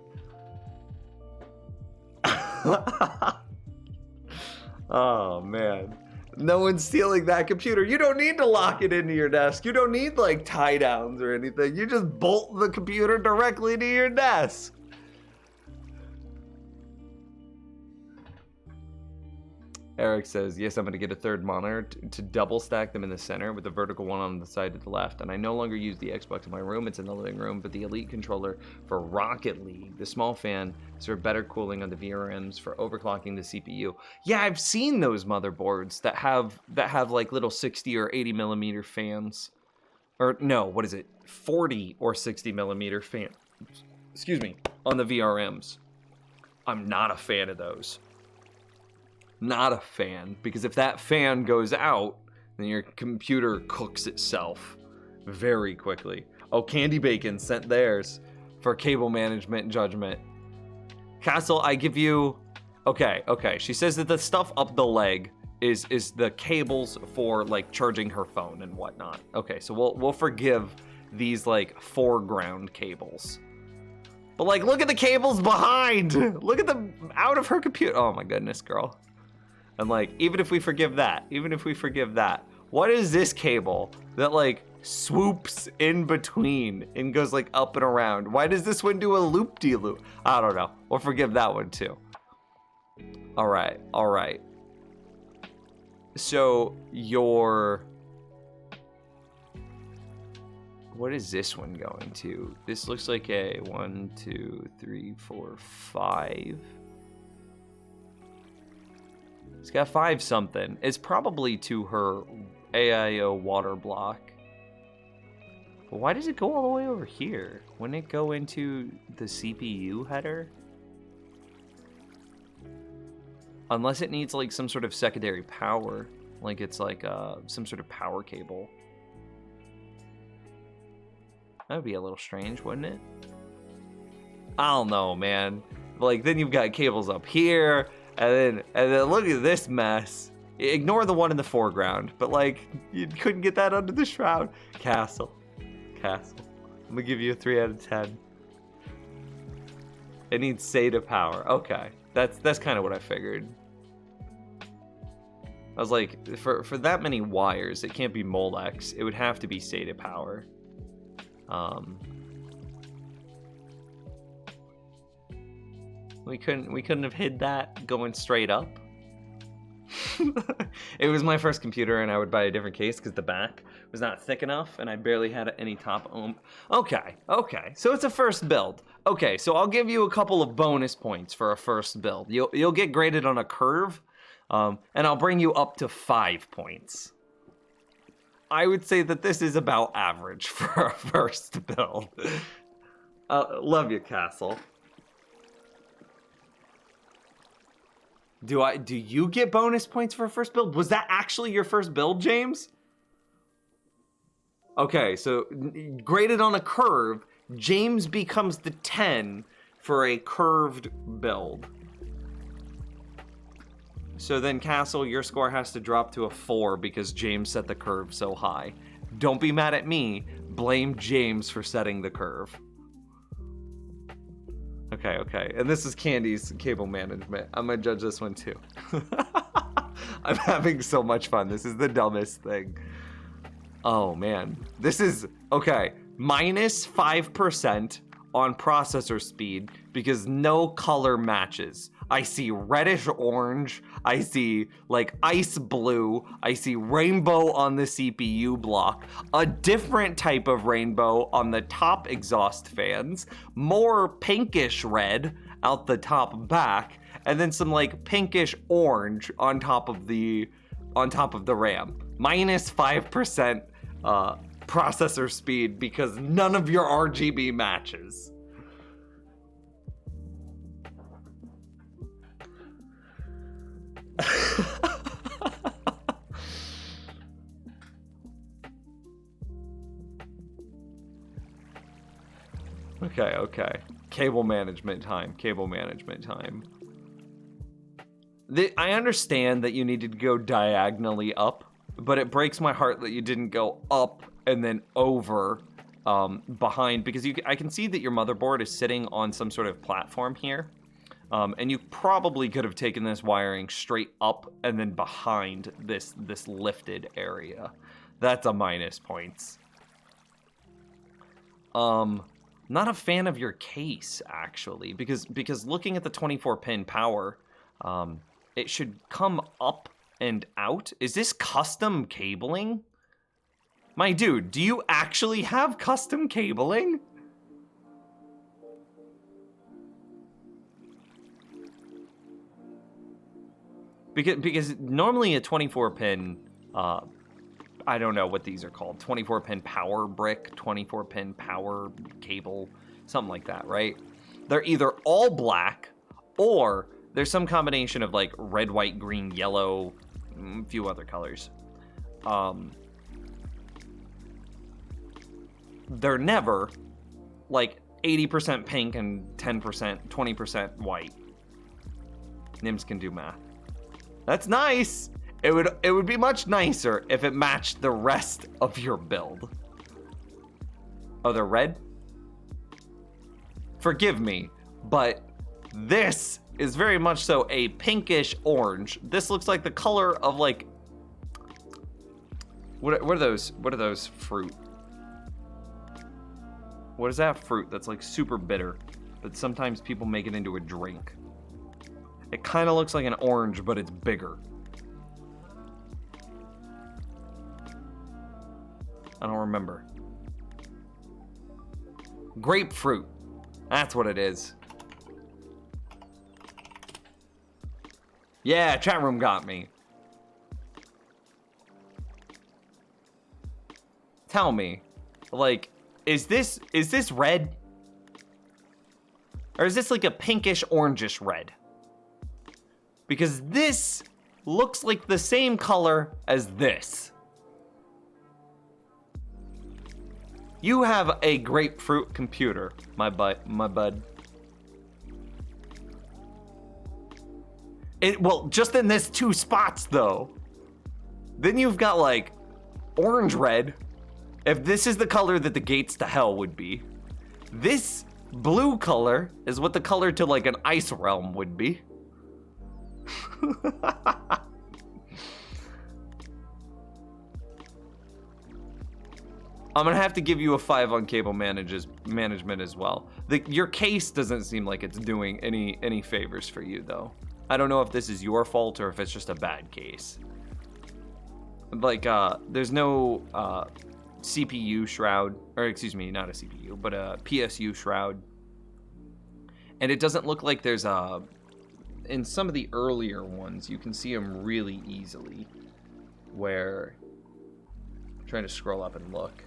S4: Oh, man. No one's stealing that computer. You don't need to lock it into your desk. You don't need like tie downs or anything. You just bolt the computer directly to your desk. Eric says, yes, I'm going to get a third monitor to double stack them in the center with the vertical one on the side to the left. And I no longer use the Xbox in my room. It's in the living room. But the Elite controller for Rocket League, the small fan, is for better cooling on the VRMs for overclocking the CPU. Yeah, I've seen those motherboards that have like little 60 or 80 millimeter fans. Or no, what is it? 40 or 60 millimeter fans. Excuse me, on the VRMs. I'm not a fan of those. Not a fan, because if that fan goes out, then your computer cooks itself very quickly. Oh, Candy Bacon sent theirs for cable management judgment. Castle, I give you... Okay. She says that the stuff up the leg is the cables for like charging her phone and whatnot. Okay, so we'll forgive these like foreground cables. But like, look at the cables behind. Look at them out of her computer. Oh my goodness, girl. And like, even if we forgive that, what is this cable that like swoops in between and goes like up and around? Why does this one do a loop-de-loop? I don't know. We'll forgive that one too. All right. So what is this one going to? This looks like a 1, 2, 3, 4, 5. It's got 5 something. It's probably to her AIO water block. But why does it go all the way over here? Wouldn't it go into the CPU header? Unless it needs like some sort of secondary power. Like it's like some sort of power cable. That would be a little strange, wouldn't it? I don't know, man. Like then you've got cables up here. And then look at this mess. Ignore the one in the foreground, but like you couldn't get that under the shroud. Castle. I'm gonna give you a 3 out of 10. It needs SATA power. Okay, that's kind of what I figured. I was like, for that many wires, it can't be Molex. It would have to be SATA power. We couldn't have hid that going straight up. It was my first computer and I would buy a different case because the back was not thick enough and I barely had any top ohm. Okay. So it's a first build. Okay, so I'll give you a couple of bonus points for a first build. You'll get graded on a curve, and I'll bring you up to 5 points. I would say that this is about average for a first build. Love you, Castle. Do you get bonus points for a first build? Was that actually your first build, James? Okay, so graded on a curve, James becomes the 10 for a curved build. So then, Castle, your score has to drop to a 4 because James set the curve so high. Don't be mad at me. Blame James for setting the curve. Okay. And this is Candy's cable management. I'm gonna judge this one too. I'm having so much fun. This is the dumbest thing. Oh man. This is, okay, minus 5% on processor speed because no color matches. I see reddish orange, I see like ice blue, I see rainbow on the CPU block, a different type of rainbow on the top exhaust fans, more pinkish red out the top back, and then some like pinkish orange on top of the RAM. Minus 5% processor speed because none of your RGB matches. Okay. Cable management time. I understand that you needed to go diagonally up, but it breaks my heart that you didn't go up and then over behind, because I can see that your motherboard is sitting on some sort of platform here. And you probably could have taken this wiring straight up and then behind this lifted area. That's a minus points. Not a fan of your case, actually, because looking at the 24-pin power, it should come up and out. Is this custom cabling? My dude, do you actually have custom cabling? Because normally a 24-pin, I don't know what these are called, 24-pin power brick, 24-pin power cable, something like that, right? They're either all black or there's some combination of like red, white, green, yellow, a few other colors. They're never like 80% pink and 10%, 20% white. Nims can do math. That's nice. It would be much nicer if it matched the rest of your build. Oh, they're red? Forgive me, but this is very much so a pinkish orange. This looks like the color of like, what are those? What are those fruit? What is that fruit that's like super bitter, but sometimes people make it into a drink? It kind of looks like an orange, but it's bigger. I don't remember. Grapefruit. That's what it is. Yeah, chat room got me. Tell me, like, is this red? Or is this like a pinkish orangish red? Because this looks like the same color as this. You have a grapefruit computer, my bud. Well, just in this two spots though. Then you've got like orange red, if this is the color that the gates to hell would be. This blue color is what the color to like an ice realm would be. I'm gonna have to give you a 5 on cable management as well. Your case doesn't seem like it's doing any favors for you though. I don't know if this is your fault or if it's just a bad case. Like, there's no CPU shroud, or excuse me, not a CPU, but a PSU shroud. And it doesn't look like there's in some of the earlier ones, you can see them really easily. Where, I'm trying to scroll up and look.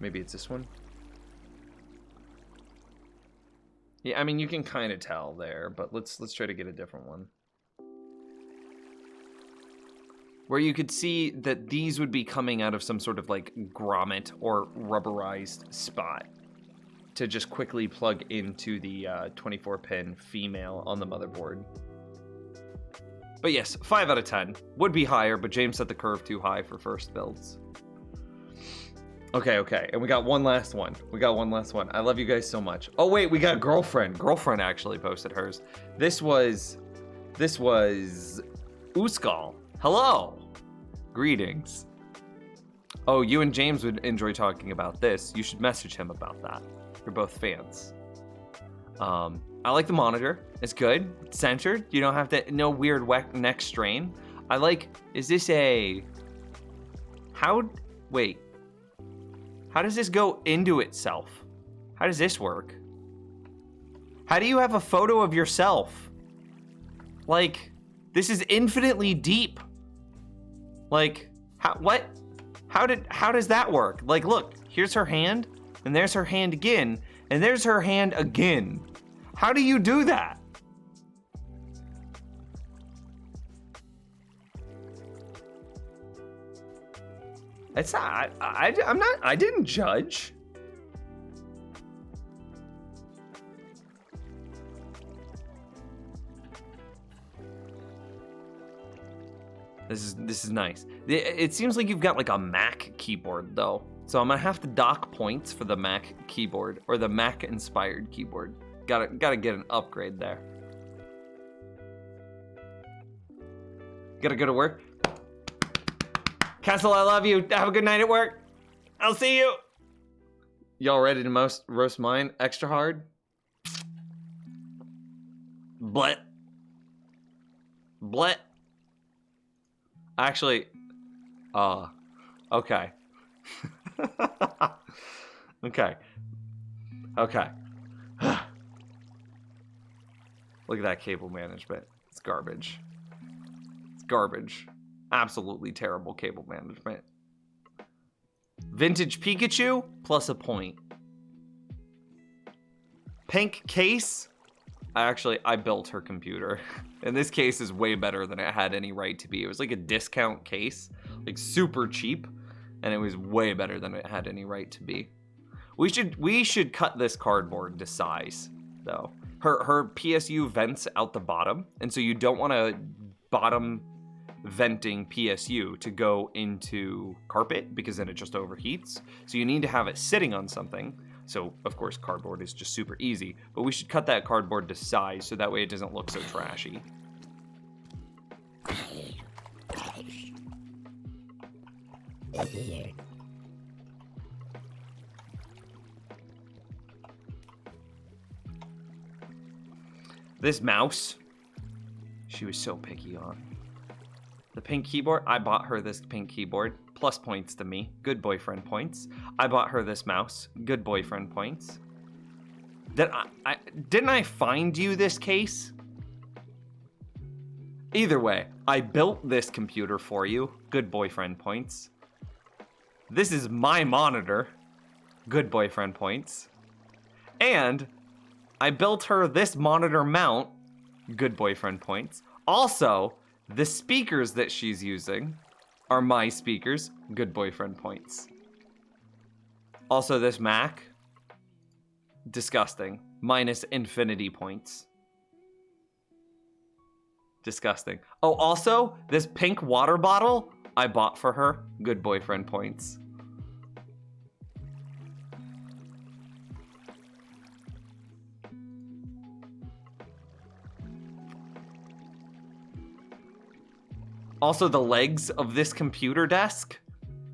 S4: Maybe it's this one. Yeah, I mean, you can kind of tell there, but let's try to get a different one. Where you could see that these would be coming out of some sort of like grommet or rubberized spot to just quickly plug into the 24-pin female on the motherboard. But yes, 5 out of 10. Would be higher, but James set the curve too high for first builds.
S1: Okay. And we got one last one. I love you guys so much. Oh, wait, we got girlfriend. Girlfriend actually posted hers. This was Uskal. Hello. Greetings. Oh, you and James would enjoy talking about this. You should message him about that. You're both fans. I like the monitor. It's good. It's centered. You don't have to, no weird neck strain. I like, is this a, wait. How does this go into itself? How does this work? How do you have a photo of yourself? Like, this is infinitely deep. Like, how does that work? Like, look, here's her hand, and there's her hand again, and there's her hand again. How do you do that? It's not, I didn't judge. This is nice. It seems like you've got like a Mac keyboard though. So I'm gonna have to dock points for the Mac keyboard or the Mac inspired keyboard. Gotta get an upgrade there. Gotta go to work. Castle, I love you. Have a good night at work. I'll see you. Y'all ready to roast mine extra hard? Blet. Actually, okay. Okay. Look at that cable management. It's garbage. Absolutely terrible cable management. Vintage Pikachu, plus a point. Pink case. I built her computer. And this case is way better than it had any right to be. It was like a discount case, like super cheap, and it was way better than it had any right to be. We should cut this cardboard to size, though. Her PSU vents out the bottom, and so you don't want a bottom venting PSU to go into carpet because then it just overheats. So you need to have it sitting on something. So of course cardboard is just super easy, but we should cut that cardboard to size so that way it doesn't look so trashy. This mouse, she was so picky on. The pink keyboard, I bought her this pink keyboard. Plus points to me. Good boyfriend points. I bought her this mouse. Good boyfriend points. Didn't I find you this case? Either way, I built this computer for you. Good boyfriend points. This is my monitor. Good boyfriend points. And I built her this monitor mount. Good boyfriend points. Also, the speakers that she's using are my speakers. Good boyfriend points. Also, this Mac, disgusting. Minus infinity points. Disgusting. Oh, also, this pink water bottle I bought for her. Good boyfriend points. Also, the legs of this computer desk.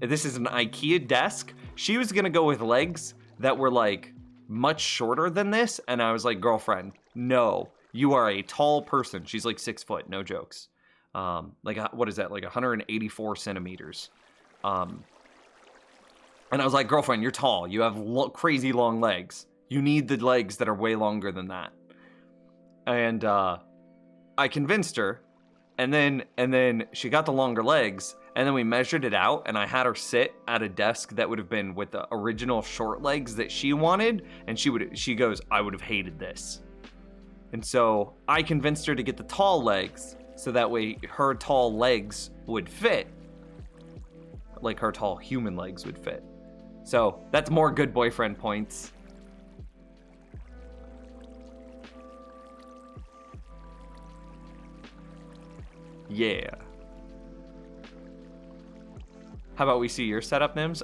S1: This is an IKEA desk. She was gonna go with legs that were like much shorter than this, and I was like, girlfriend, no, you are a tall person. She's like 6 foot, no jokes. Like what is that? Like 184 centimeters. And I was like, girlfriend, you're tall. You have crazy long legs. You need the legs that are way longer than that. And I convinced her. And then she got the longer legs, and then we measured it out, and I had her sit at a desk that would have been with the original short legs that she wanted, and she goes, I would have hated this. And so I convinced her to get the tall legs, so that way her tall legs would fit. Like her tall human legs would fit. So that's more good boyfriend points. Yeah. How about we see your setup, Nims?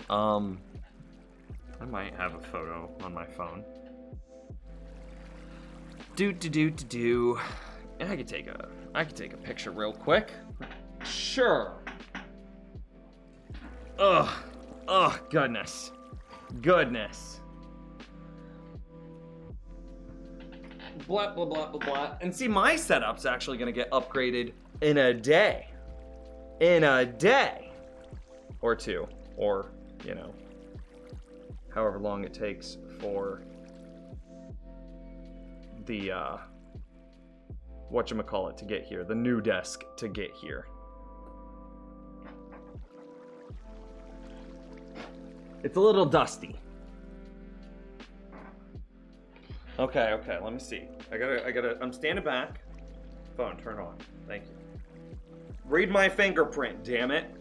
S4: might have a photo on my phone. Do. I could take a picture real quick. Sure. Ugh, goodness. Blah, blah, blah, blah, blah. And see, my setup's actually gonna get upgraded in a day. Or two. Or, you know, however long it takes for the, whatchamacallit to get here. The new desk to get here. It's a little dusty. Okay, let me see. I'm standing back. Phone, turn on. Thank you. Read my fingerprint, damn it.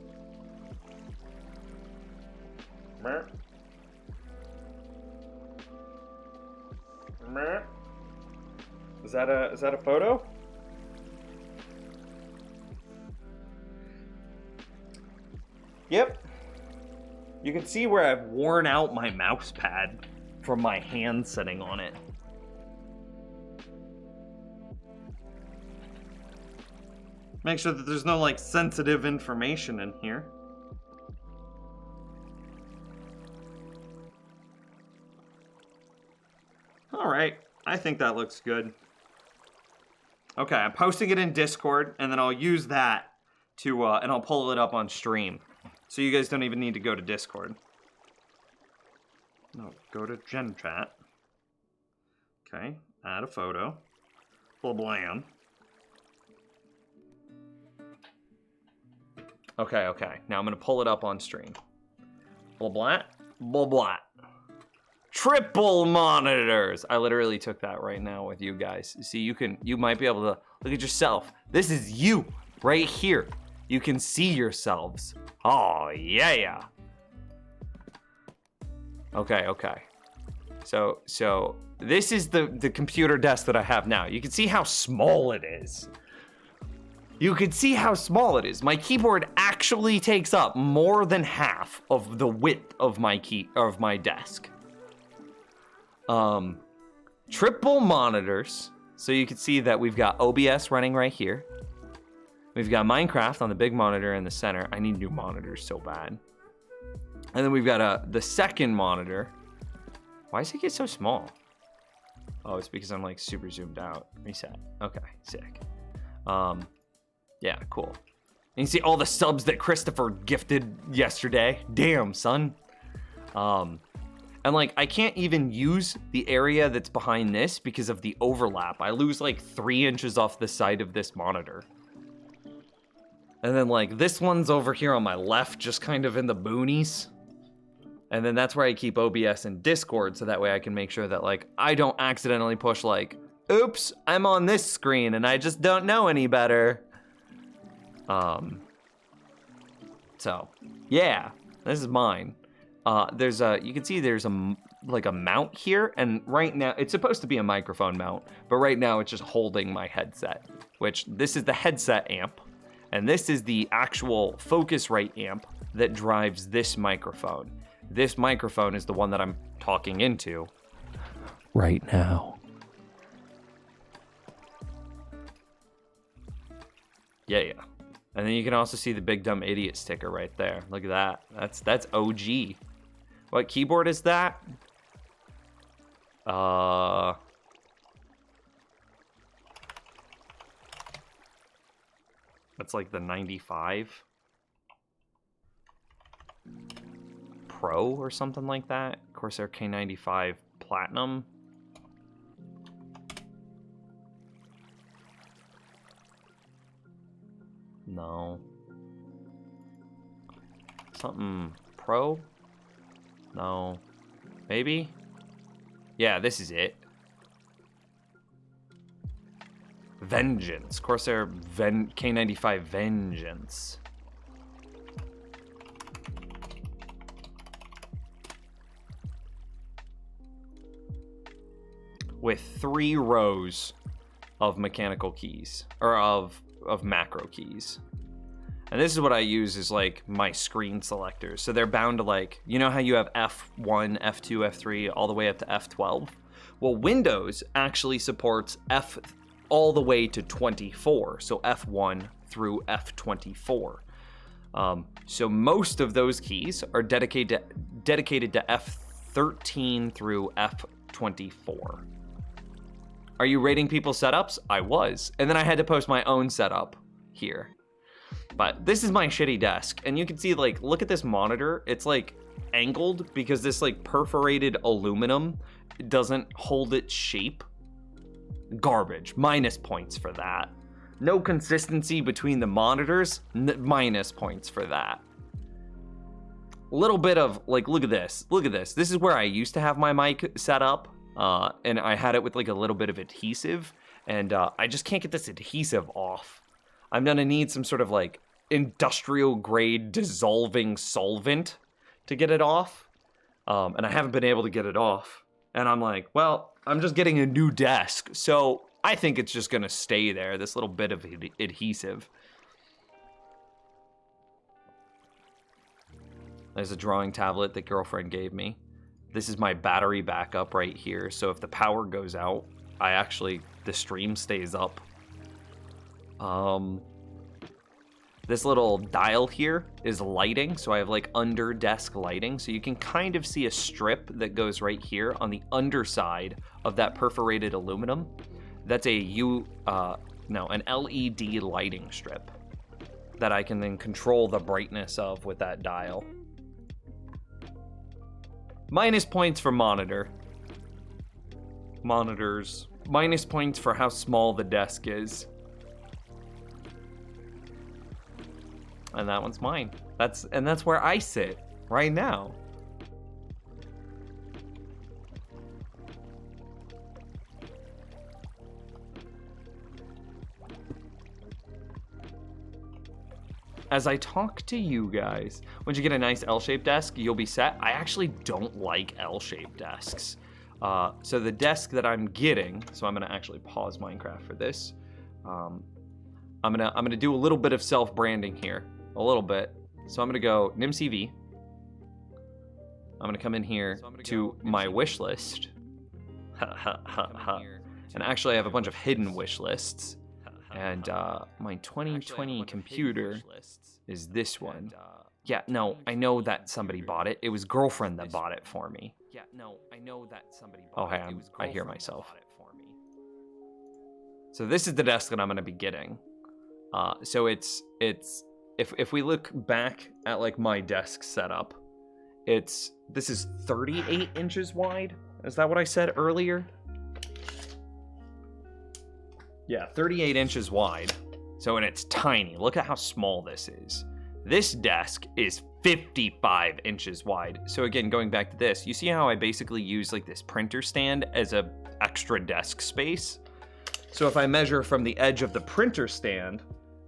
S4: Meh. Is that a photo? Yep. You can see where I've worn out my mouse pad from my hand sitting on it. Make sure that there's no, like, sensitive information in here. Alright, I think that looks good. Okay, I'm posting it in Discord, and then I'll use that to, and I'll pull it up on stream. So you guys don't even need to go to Discord. No, go to Gen Chat. Okay, add a photo. Blah. Okay. Now I'm gonna pull it up on stream. Blah. Triple monitors. I literally took that right now with you guys. See, you might be able to look at yourself. This is you right here. You can see yourselves. Oh yeah. Okay. So this is the computer desk that I have now. You can see how small it is. My keyboard actually takes up more than half of the width of my desk. Triple monitors. So you can see that we've got OBS running right here. We've got Minecraft on the big monitor in the center. I need new monitors so bad. And then we've got the second monitor. Why does it get so small? Oh, it's because I'm like super zoomed out. Reset. Okay, sick. Yeah, cool. And you can see all the subs that Christopher gifted yesterday. Damn, son. And like, I can't even use the area that's behind this because of the overlap. I lose like 3 inches off the side of this monitor. And then like, this one's over here on my left, just kind of in the boonies. And then that's where I keep OBS and Discord, so that way I can make sure that like, I don't accidentally push like, oops, I'm on this screen and I just don't know any better. So yeah, this is mine. You can see there's a mount here, and right now it's supposed to be a microphone mount, but right now it's just holding my headset, which this is the headset amp, and this is the actual Focusrite amp that drives this microphone. This microphone is the one that I'm talking into right now. Yeah. And then you can also see the big dumb idiot sticker right there. Look at that. That's OG. What keyboard is that? That's like the 95 Pro or something like that. Corsair K95 Platinum. No. Something Pro? No. Maybe? Yeah, this is it. Vengeance. Corsair K95 Vengeance. With 3 rows of mechanical keys, or of macro keys. And this is what I use as like my screen selectors. So they're bound to like, you know how you have F1, F2, F3, all the way up to F12? Well, Windows actually supports F all the way to 24. So F1 through F24. So most of those keys are dedicated to F13 through F24. Are you rating people's setups? I was. And then I had to post my own setup here. But this is my shitty desk. And you can see, like, look at this monitor. It's like angled because this like perforated aluminum doesn't hold its shape. Garbage. Minus points for that. No consistency between the monitors. Minus points for that. Little bit of, like, look at this. Look at this. This is where I used to have my mic set up. And I had it with like a little bit of adhesive. And I just can't get this adhesive off. I'm gonna need some sort of like industrial grade dissolving solvent to get it off. And I haven't been able to get it off. And I'm like, well, I'm just getting a new desk. So I think it's just gonna stay there, this little bit of adhesive. There's a drawing tablet that girlfriend gave me. This is my battery backup right here. So if the power goes out, the stream stays up. This little dial here is lighting. So I have like under desk lighting. So you can kind of see a strip that goes right here on the underside of that perforated aluminum. That's an LED lighting strip that I can then control the brightness of with that dial. Minus points for monitor. Monitors. Minus points for how small the desk is. And that one's mine. That's where I sit right now. As I talk to you guys, once you get a nice L-shaped desk, you'll be set. I actually don't like L-shaped desks. So the desk that I'm getting, so I'm gonna actually pause Minecraft for this. I'm gonna do a little bit of self-branding here, a little bit. So I'm gonna go NimCV. I'm gonna come in here to my wish list. And actually I have a bunch of hidden wish lists. And my 2020 computer is this one. Yeah, no, I know that somebody bought it. It was girlfriend that bought it for me. Yeah, no, I know that somebody bought it. Oh, hey, I hear myself. So this is the desk that I'm gonna be getting. So it's if we look back at like my desk setup, this is 38 inches wide. Is that what I said earlier? Yeah, 38 inches wide. So, and it's tiny. Look at how small this is. This desk is 55 inches wide. So again, going back to this, you see how I basically use like this printer stand as a extra desk space? So if I measure from the edge of the printer stand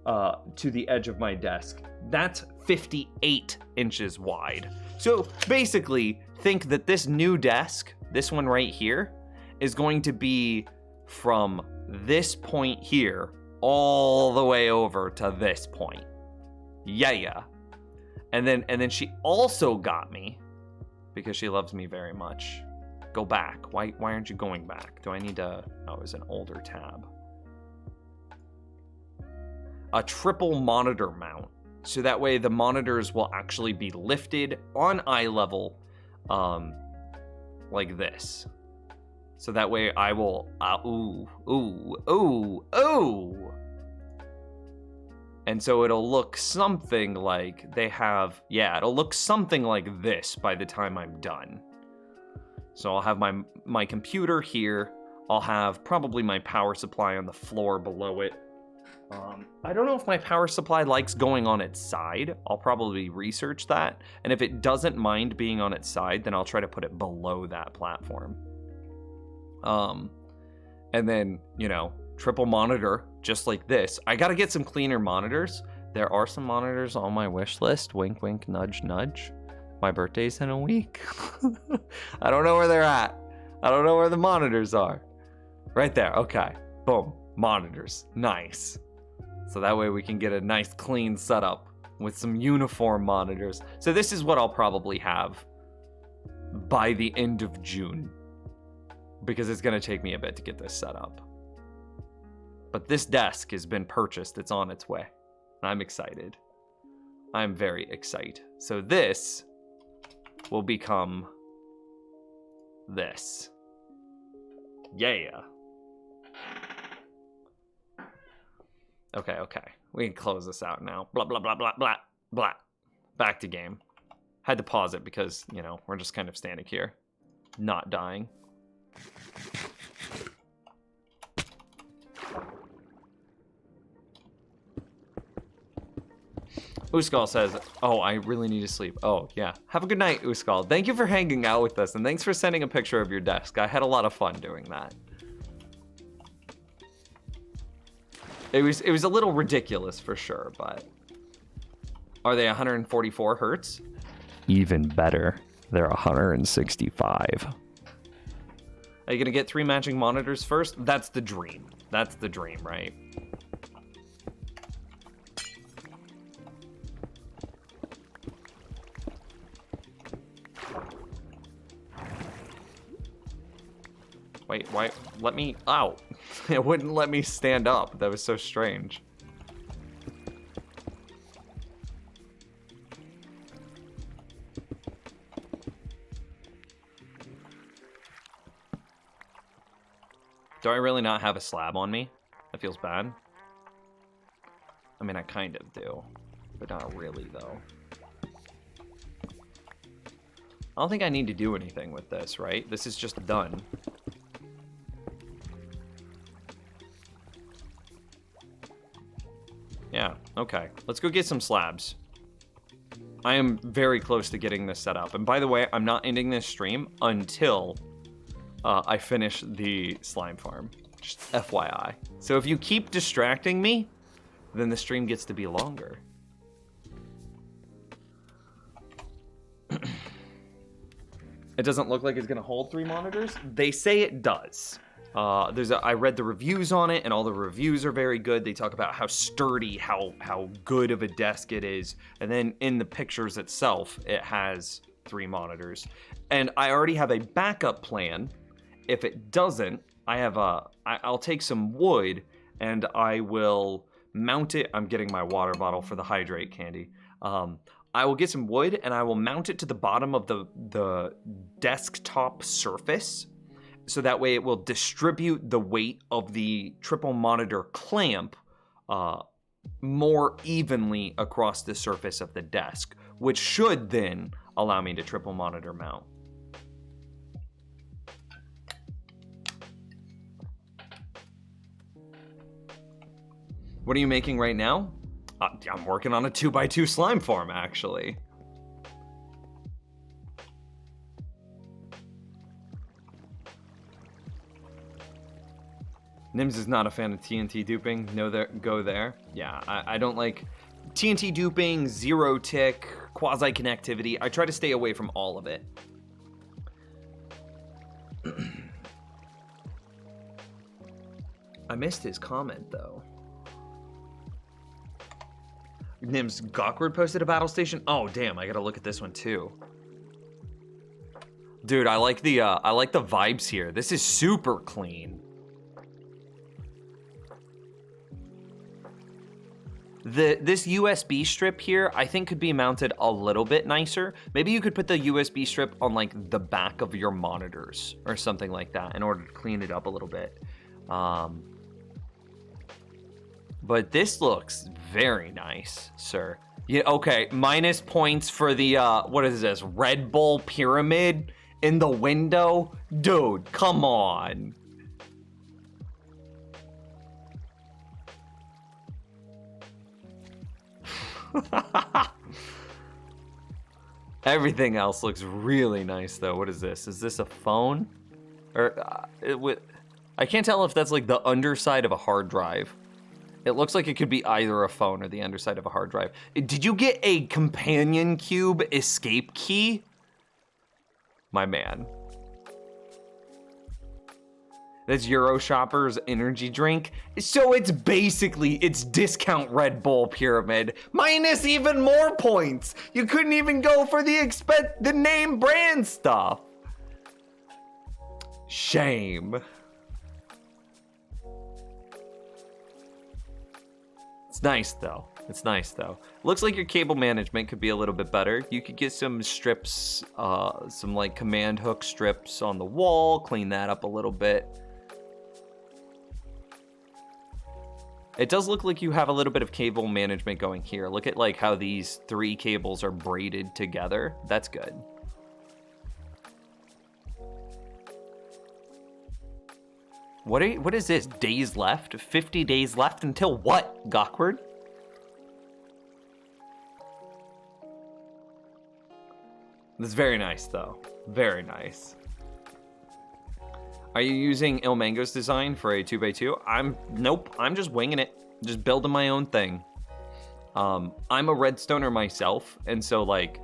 S4: to the edge of my desk, that's 58 inches wide. So basically, think that this new desk, this one right here, is going to be from this point here all the way over to this point. Yeah. And then she also got me, because she loves me very much. Go back. Why aren't you going back? Do I need to? Oh, it's an older tab. A triple monitor mount. So that way the monitors will actually be lifted on eye level, like this. So that way I will, ooh. And so it'll look something like it'll look something like this by the time I'm done. So I'll have my computer here. I'll have probably my power supply on the floor below it. I don't know if my power supply likes going on its side. I'll probably research that. And if it doesn't mind being on its side, then I'll try to put it below that platform. And then, triple monitor, just like this. I gotta get some cleaner monitors. There are some monitors on my wish list. Wink, wink, nudge, nudge. My birthday's in a week. I don't know where they're at. I don't know where the monitors are. Right there, okay. Boom, monitors, nice. So that way we can get a nice clean setup with some uniform monitors. So this is what I'll probably have by the end of June, because it's going to take me a bit to get this set up. But this desk has been purchased. It's on its way. I'm excited. I'm very excited. So this will become this. Yeah. Okay. We can close this out now. Blah, blah, blah, blah, blah, blah. Back to game. Had to pause it because, you know, we're just kind of standing here, not dying. Uskal says, oh, I really need to sleep. Oh, yeah. Have a good night, Uskal. Thank you for hanging out with us, and thanks for sending a picture of your desk. I had a lot of fun doing that. It was a little ridiculous for sure, but... Are they 144 hertz? Even better. They're 165. Are you gonna get 3 matching monitors first? That's the dream. That's the dream, right? Wait, why? Let me out. It wouldn't let me stand up. That was so strange. Do I really not have a slab on me? That feels bad. I mean, I kind of do, but not really, though. I don't think I need to do anything with this, right? This is just done. Yeah, okay. Let's go get some slabs. I am very close to getting this set up. And by the way, I'm not ending this stream until I finish the slime farm. Just FYI. So if you keep distracting me, then the stream gets to be longer. It doesn't look like it's gonna hold 3 monitors. They say it does. I read the reviews on it, and all the reviews are very good. They talk about how sturdy, how good of a desk it is, and then in the pictures itself, it has 3 monitors. And I already have a backup plan. If it doesn't, I'll take some wood and I will mount it. I'm getting my water bottle for the hydrate candy. I will get some wood and I will mount it to the bottom of the desktop surface. So that way it will distribute the weight of the triple monitor clamp more evenly across the surface of the desk, which should then allow me to triple monitor mount. What are you making right now? I'm working on a 2x2 slime farm, actually. Nims is not a fan of TNT duping. No, go there. Yeah, I don't like TNT duping, zero tick, quasi connectivity. I try to stay away from all of it. I missed his comment though. Nims Gawkward posted a battle station. Oh damn, I gotta look at this one too. Dude, I like the vibes here. This is super clean. This USB strip here, I think could be mounted a little bit nicer. Maybe you could put the USB strip on like the back of your monitors or something like that in order to clean it up a little bit. But this looks very nice, sir. Yeah, okay, minus points for the, what is this, Red Bull pyramid in the window? Dude, come on. Everything else looks really nice, though. What is this? Is this a phone? Or, I can't tell if that's like the underside of a hard drive. It looks like it could be either a phone or the underside of a hard drive. Did you get a companion cube escape key? My man. That's Euro Shopper's energy drink. So it's basically, it's discount Red Bull Pyramid. Minus even more points. You couldn't even go for the name brand stuff. Shame. It's nice though. It's nice though. Looks like your cable management could be a little bit better. You could get some strips, some like command hook strips on the wall, clean that up a little bit. It does look like you have a little bit of cable management going here. Look at like how these 3 cables are braided together. That's good. What is this? Days left? 50 days left until what, Gawkward? This is very nice though. Very nice. Are you using Ilmango's design for a 2x2? Nope, I'm just winging it. Just building my own thing. I'm a redstoner myself, and so like,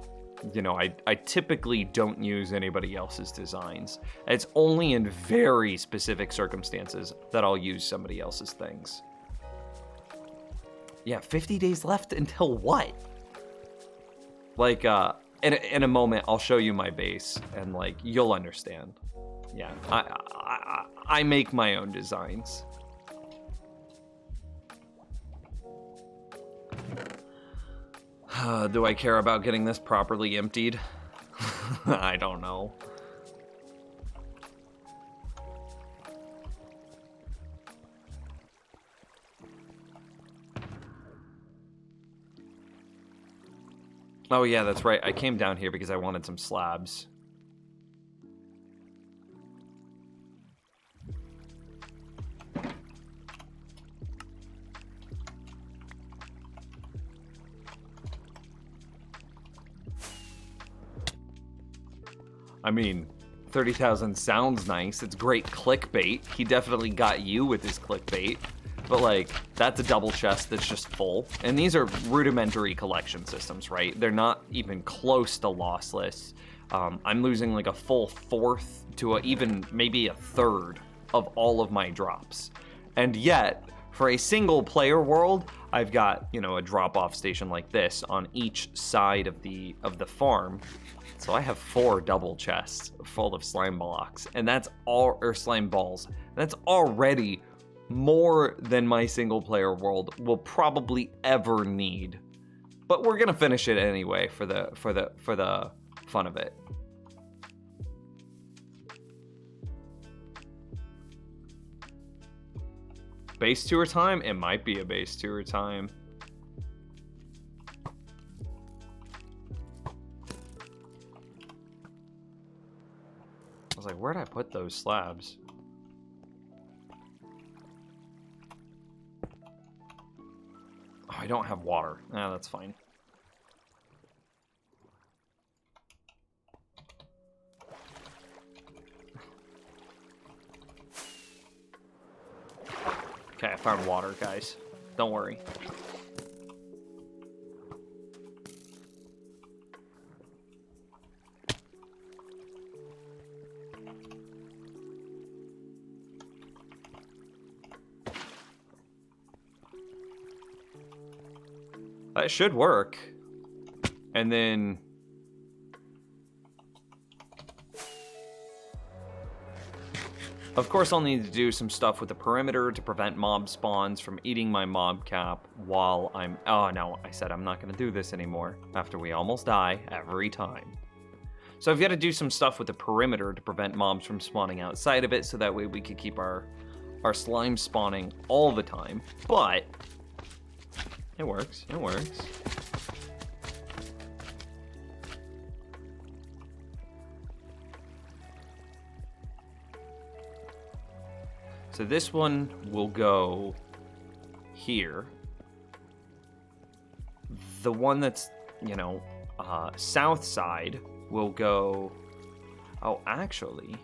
S4: you know, I typically don't use anybody else's designs. It's only in very specific circumstances that I'll use somebody else's things. Yeah, 50 days left until what? Like, in a moment, I'll show you my base, and like, you'll understand. Yeah, I make my own designs. Do I care about getting this properly emptied? I don't know. Oh yeah, that's right. I came down here because I wanted some slabs. I mean, 30,000 sounds nice. It's great clickbait. He definitely got you with his clickbait. But like, that's a double chest that's just full. And these are rudimentary collection systems, right? They're not even close to lossless. I'm losing like a full 1/4 to even maybe a 1/3 of all of my drops. And yet, for a single player world, I've got, you know, a drop-off station like this on each side of the farm. So I have 4 double chests full of slime blocks, and that's all, or slime balls. That's already more than my single player world will probably ever need. But we're gonna finish it anyway for the fun of it. Base tour time? It might be a base tour time. I was like, where'd I put those slabs? Oh, I don't have water. Ah, that's fine. Okay, I found water, guys. Don't worry. That should work. And then... of course, I'll need to do some stuff with the perimeter to prevent mob spawns from eating my mob cap while I'm... oh, no, I said I'm not going to do this anymore after we almost die every time. So I've got to do some stuff with the perimeter to prevent mobs from spawning outside of it, so that way we could keep our slime spawning all the time. But... it works. It works. So this one will go here. The one that's, you know, south side will go... oh, actually...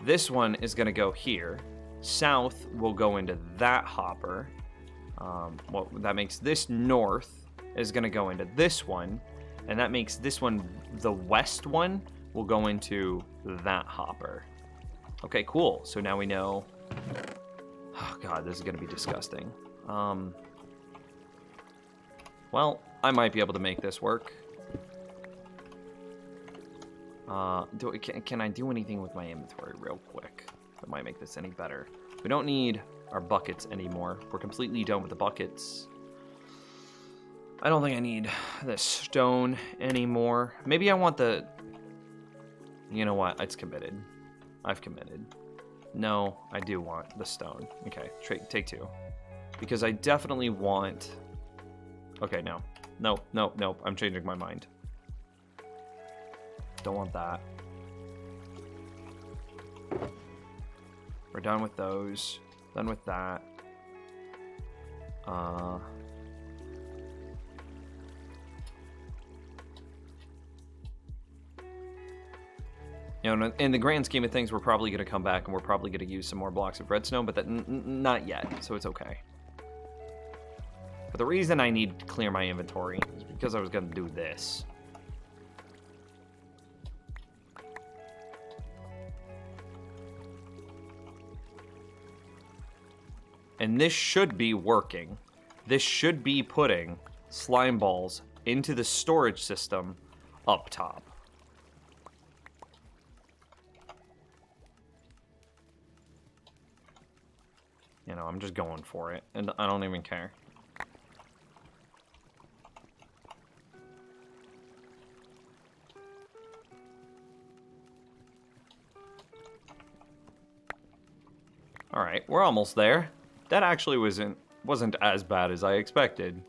S4: this one is going to go here. South will go into that hopper. Well, that makes this north is going to go into this one. And that makes this one, the west one, will go into that hopper. Okay, cool. So now we know. Oh god, this is gonna be disgusting. Well, I might be able to make this work. Can I do anything with my inventory real quick that might make this any better? We don't need our buckets anymore. We're completely done with the buckets. I don't think I need the stone anymore. Maybe I want the... You know what? It's committed. I've committed. No, I do want the stone. Okay, take 2. Because I definitely want... Okay, no. Nope. I'm changing my mind. Don't want that. We're done with those. Done with that. You know, in the grand scheme of things, we're probably going to come back and we're probably going to use some more blocks of redstone, but that not yet, so it's okay. But the reason I need to clear my inventory is because I was going to do this. And this should be working. This should be putting slime balls into the storage system up top. You know, I'm just going for it, and I don't even care. All right, we're almost there. That actually wasn't as bad as I expected.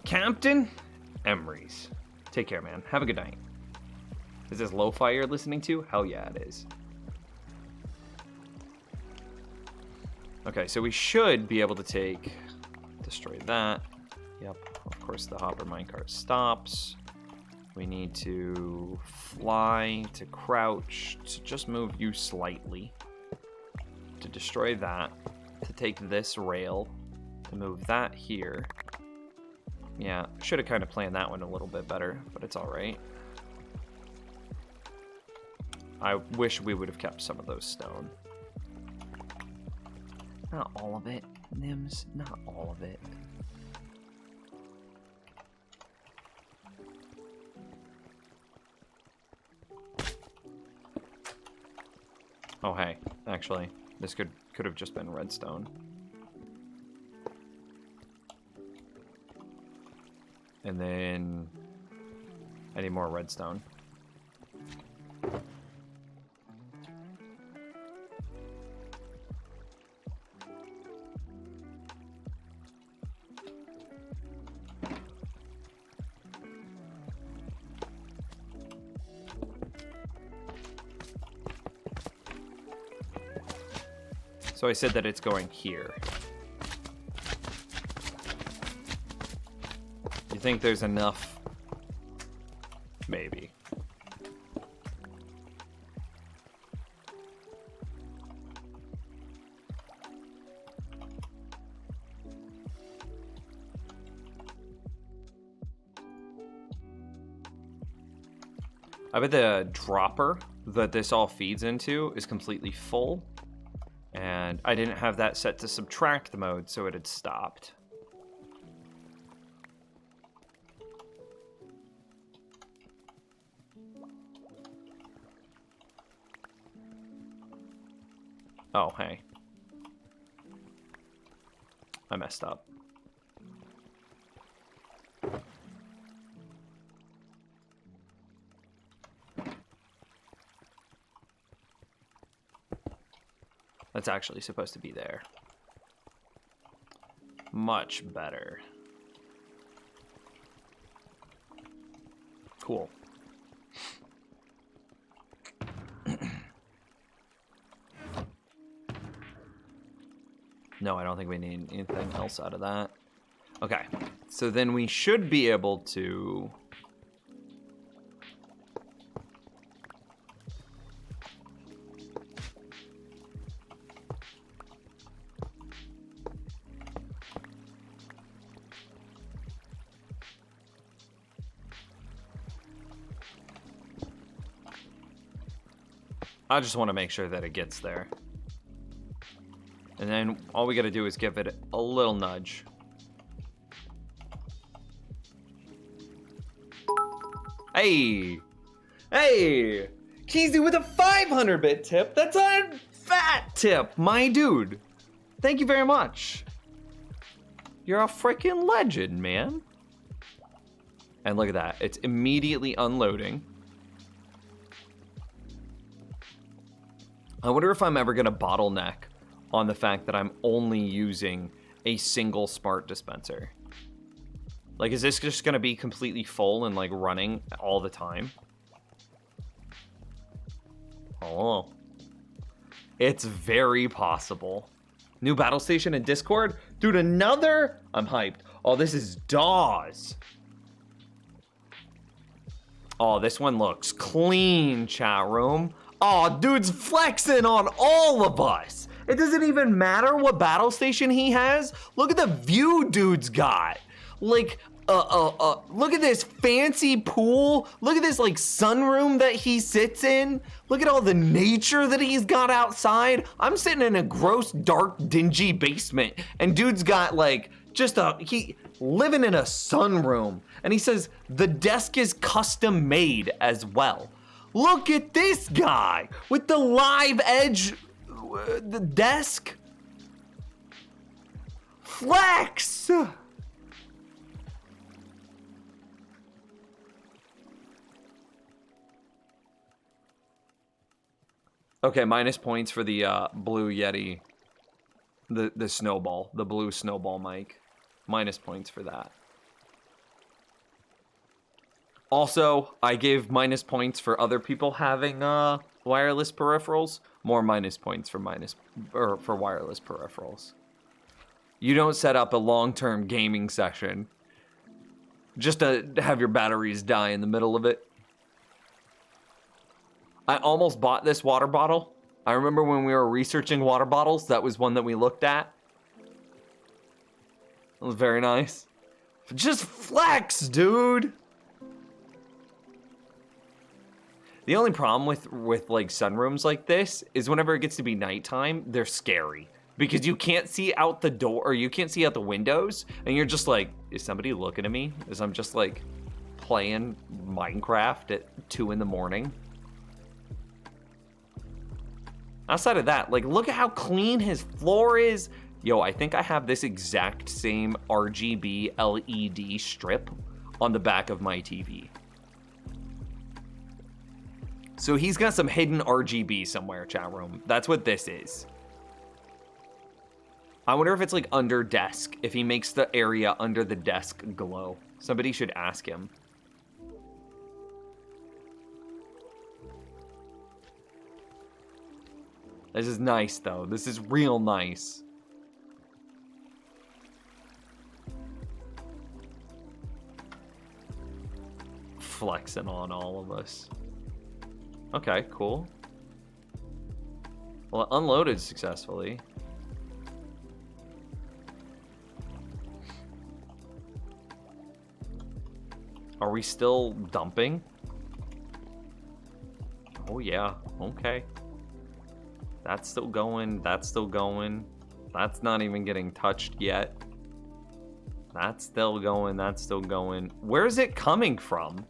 S4: Captain Emery's. Take care, man. Have a good night. Is this lo-fi you're listening to? Hell yeah, it is. Okay, so we should be able to destroy that. Yep, of course the hopper minecart stops. We need to fly, to crouch, to just move you slightly. To destroy that. To take this rail. To move that here. Yeah, should have kind of planned that one a little bit better, but it's alright. I wish we would have kept some of those stone. Not all of it, Nims. Not all of it. Oh, hey. Actually, this could have just been redstone. And then I need more redstone. So I said that it's going here. You think there's enough? Maybe. I bet the dropper that this all feeds into is completely full. And I didn't have that set to subtract mode, so it had stopped. Oh, hey. I messed up. That's actually supposed to be there. Much better. Cool. No, I don't think we need anything else out of that. Okay, so then we should be able to... I just want to make sure that it gets there. And then all we got to do is give it a little nudge. Hey! Hey! Keezy with a 500-bit tip. That's a fat tip, my dude. Thank you very much. You're a freaking legend, man. And look at that. It's immediately unloading. I wonder if I'm ever going to bottleneck on the fact that I'm only using a single smart dispenser. Like, is this just going to be completely full and, like, running all the time? Oh. It's very possible. New battle station in Discord? Dude, another? I'm hyped. Oh, this is DAWs. Oh, this one looks clean, chat room. Oh, dude's flexing on all of us. It doesn't even matter what battle station he has. Look at the view dude's got. Like, look at this fancy pool. Look at this, like, sunroom that he sits in. Look at all the nature that he's got outside. I'm sitting in a gross, dark, dingy basement, and dude's got, like, he living in a sunroom. And he says the desk is custom made as well. Look at this guy with the live edge, the desk. Flex. Okay, minus points for the Blue Yeti, the snowball, the blue snowball mic. Minus points for that. Also, I gave minus points for other people having wireless peripherals. More minus points for for wireless peripherals. You don't set up a long-term gaming session just to have your batteries die in the middle of it. I almost bought this water bottle. I remember when we were researching water bottles, that was one that we looked at. It was very nice. Just flex, dude. The only problem with like sunrooms like this is whenever it gets to be nighttime, they're scary. Because you can't see out the door, or you can't see out the windows, and you're just like, is somebody looking at me? As I'm just like playing Minecraft at 2 in the morning. Outside of that, like, look at how clean his floor is. Yo, I think I have this exact same RGB LED strip on the back of my TV. So he's got some hidden RGB somewhere, chat room. That's what this is. I wonder if it's like under desk, if he makes the area under the desk glow. Somebody should ask him. This is nice, though. This is real nice. Flexing on all of us. Okay, cool. Well, it unloaded successfully. Are we still dumping? Oh, yeah. Okay. That's still going. That's still going. That's not even getting touched yet. That's still going. That's still going. Where is it coming from?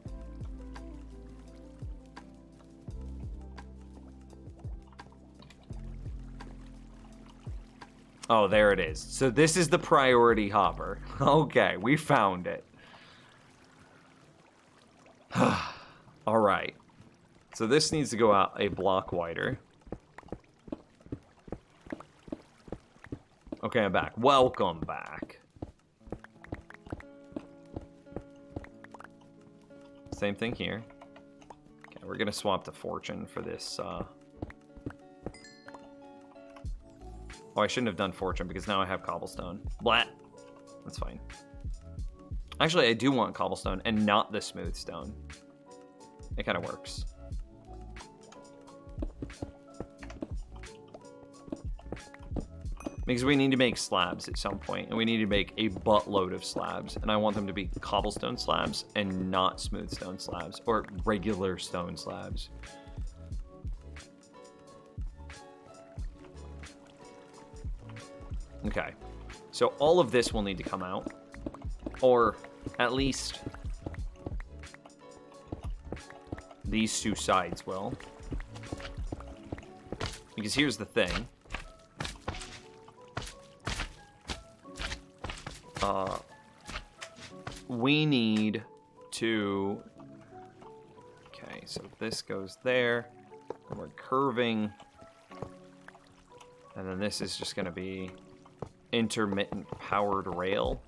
S4: Oh, there it is. So this is the priority hopper. Okay, we found it. All right. So this needs to go out a block wider. Okay, I'm back. Welcome back. Same thing here. Okay, we're gonna swap to fortune for this. Oh, I shouldn't have done fortune because now I have cobblestone. Blat. That's fine. Actually, I do want cobblestone and not the smooth stone. It kind of works. Because we need to make slabs at some point, and we need to make a buttload of slabs, and I want them to be cobblestone slabs and not smooth stone slabs, or regular stone slabs. Okay. So all of this will need to come out. Or at least these two sides will. Because here's the thing. We need to... Okay, so this goes there. And we're curving. And then this is just going to be intermittent powered rail.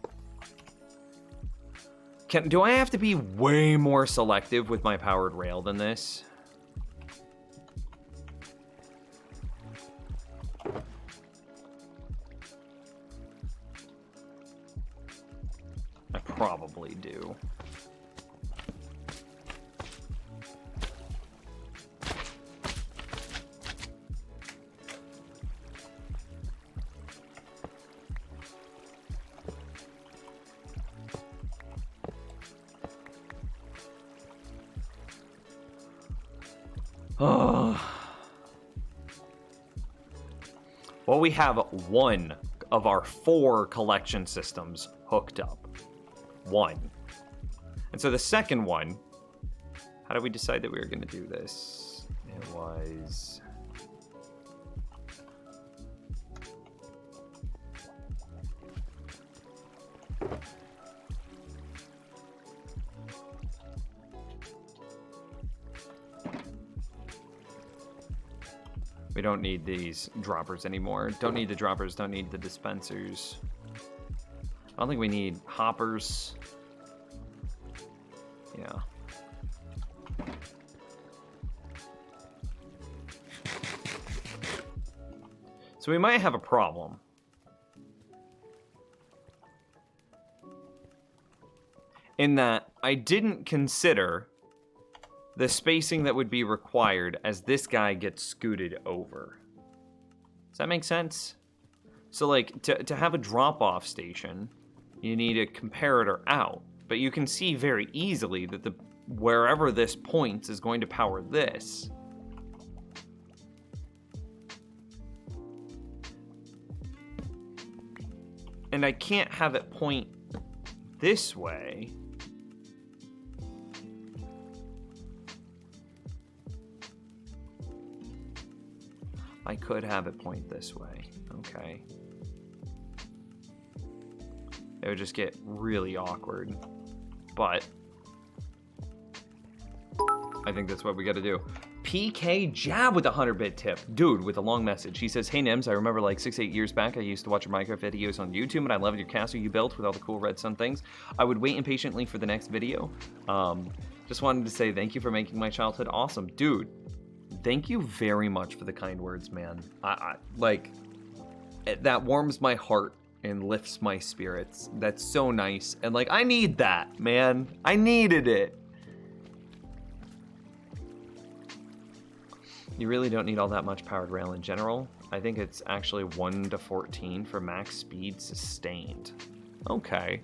S4: Do I have to be way more selective with my powered rail than this? I probably do. Well, we have one of our 4 collection systems hooked up. One. And so the second one, how did we decide that we were going to do this? It was... We don't need these droppers anymore. Don't need the droppers, don't need the dispensers. I don't think we need hoppers. Yeah. So we might have a problem. In that I didn't consider the spacing that would be required as this guy gets scooted over. Does that make sense? So like to have a drop-off station, you need a comparator out, but you can see very easily that the wherever this points is going to power this. And I can't have it point this way. I could have it point this way. Okay. It would just get really awkward. But I think that's what we got to do. PK Jab with a 100-bit tip. Dude, with a long message. He says, hey, Nims, I remember like 6-8 years back, I used to watch your Minecraft videos on YouTube, and I loved your castle you built with all the cool red sun things. I would wait impatiently for the next video. Just wanted to say thank you for making my childhood awesome. Dude, thank you very much for the kind words, man. I like, that warms my heart and lifts my spirits. That's so nice. And like, I need that, man. I needed it. You really don't need all that much powered rail in general. I think it's actually 1 to 14 for max speed sustained. Okay.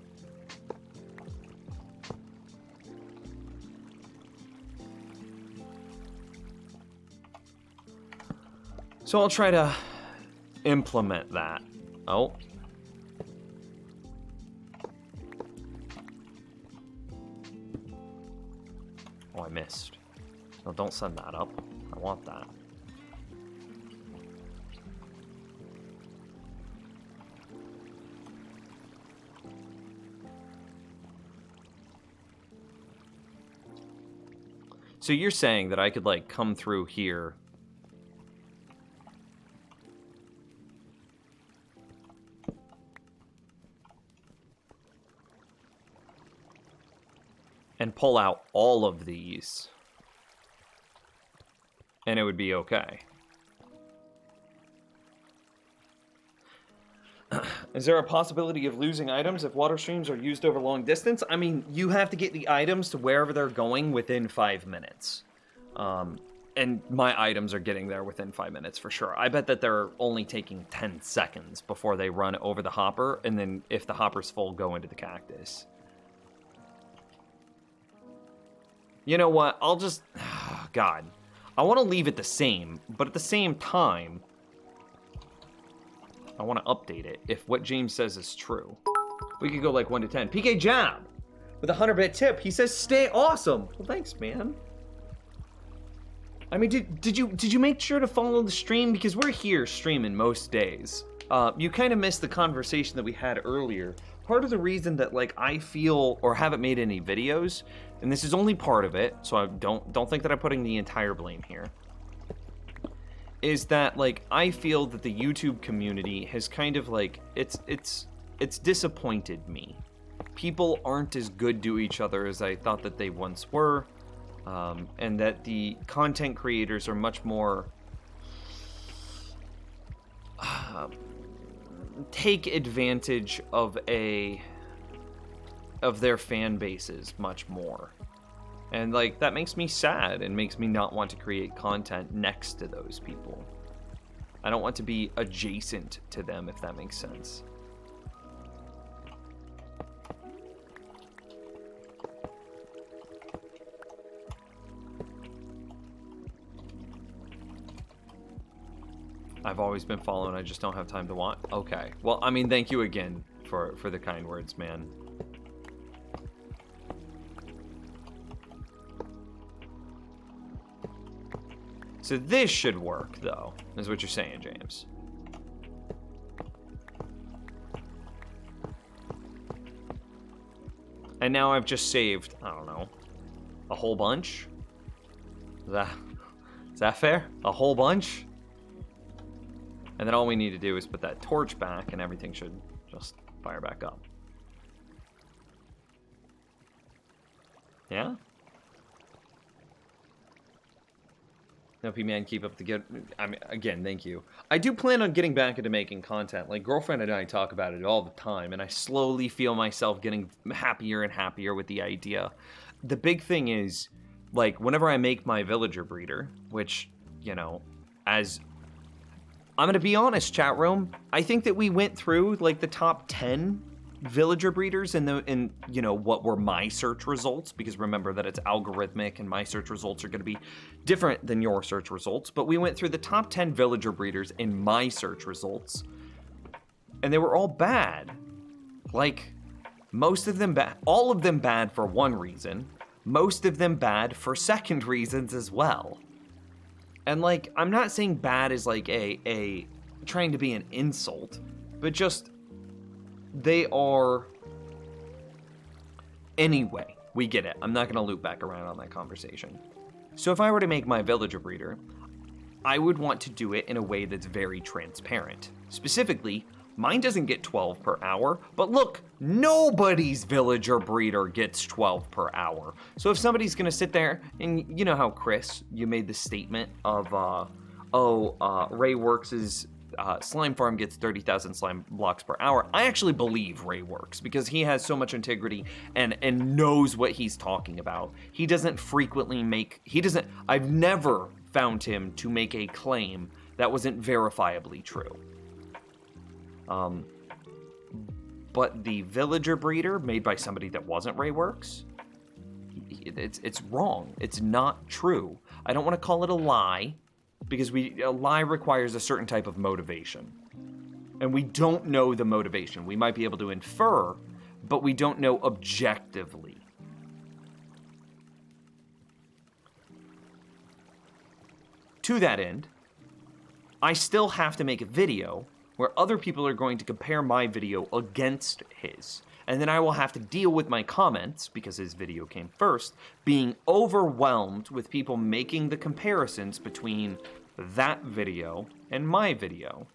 S4: So I'll try to implement that. Oh. Oh, I missed. No, don't send that up. I want that. So you're saying that I could like come through here and pull out all of these, and it would be okay. Is there a possibility of losing items if water streams are used over long distance? I mean, you have to get the items to wherever they're going within 5 minutes. And my items are getting there within 5 minutes for sure. I bet that they're only taking 10 seconds before they run over the hopper, and then if the hopper's full, go into the cactus. You know what? I'll just... God. I want to leave it the same, but at the same time... I want to update it if what James says is true. We could go like 1 to 10. PK Jab with a 100-bit tip. He says, "Stay awesome." Well, thanks, man. I mean, did you make sure to follow the stream, because we're here streaming most days. You kind of missed the conversation that we had earlier. Part of the reason that like I feel or haven't made any videos, and this is only part of it, so I don't think that I'm putting the entire blame here, is that like I feel that the YouTube community has kind of like it's disappointed me. People aren't as good to each other as I thought that they once were, and that the content creators are much more take advantage of their fan bases much more. And like that makes me sad and makes me not want to create content next to those people. I don't want to be adjacent to them, if that makes sense. I've always been following, I just don't have time to watch. Okay. Well, I mean, thank you again for the kind words, man. So this should work, though, is what you're saying, James. And now I've just saved, I don't know, a whole bunch? Is that fair? A whole bunch? And then all we need to do is put that torch back and everything should just fire back up. Yeah? No, P-Man, keep up the good... I mean, again, thank you. I do plan on getting back into making content. Like, Girlfriend and I talk about it all the time, and I slowly feel myself getting happier and happier with the idea. The big thing is, like, whenever I make my villager breeder, which, you know, as... I'm gonna be honest, chat room. I think that we went through like the top 10 villager breeders in you know what were my search results, because remember that it's algorithmic and my search results are gonna be different than your search results. But we went through the top 10 villager breeders in my search results, and they were all bad. Like most of them bad, all of them bad for one reason, most of them bad for second reasons as well. And like, I'm not saying bad is like a trying to be an insult, but just they are. Anyway, we get it. I'm not gonna loop back around on that conversation. So if I were to make my villager breeder, I would want to do it in a way that's very transparent. Specifically, mine doesn't get 12 per hour, but look, nobody's villager breeder gets 12 per hour. So if somebody's gonna sit there, and you know how Chris, you made the statement of, Rayworks' slime farm gets 30,000 slime blocks per hour. I actually believe Rayworks because he has so much integrity and knows what he's talking about. He doesn't frequently I've never found him to make a claim that wasn't verifiably true. But the villager breeder made by somebody that wasn't Rayworks, it's wrong. It's not true. I don't want to call it a lie, because a lie requires a certain type of motivation. And we don't know the motivation. We might be able to infer, but we don't know objectively. To that end, I still have to make a video where other people are going to compare my video against his. And then I will have to deal with my comments, because his video came first, being overwhelmed with people making the comparisons between that video and my video.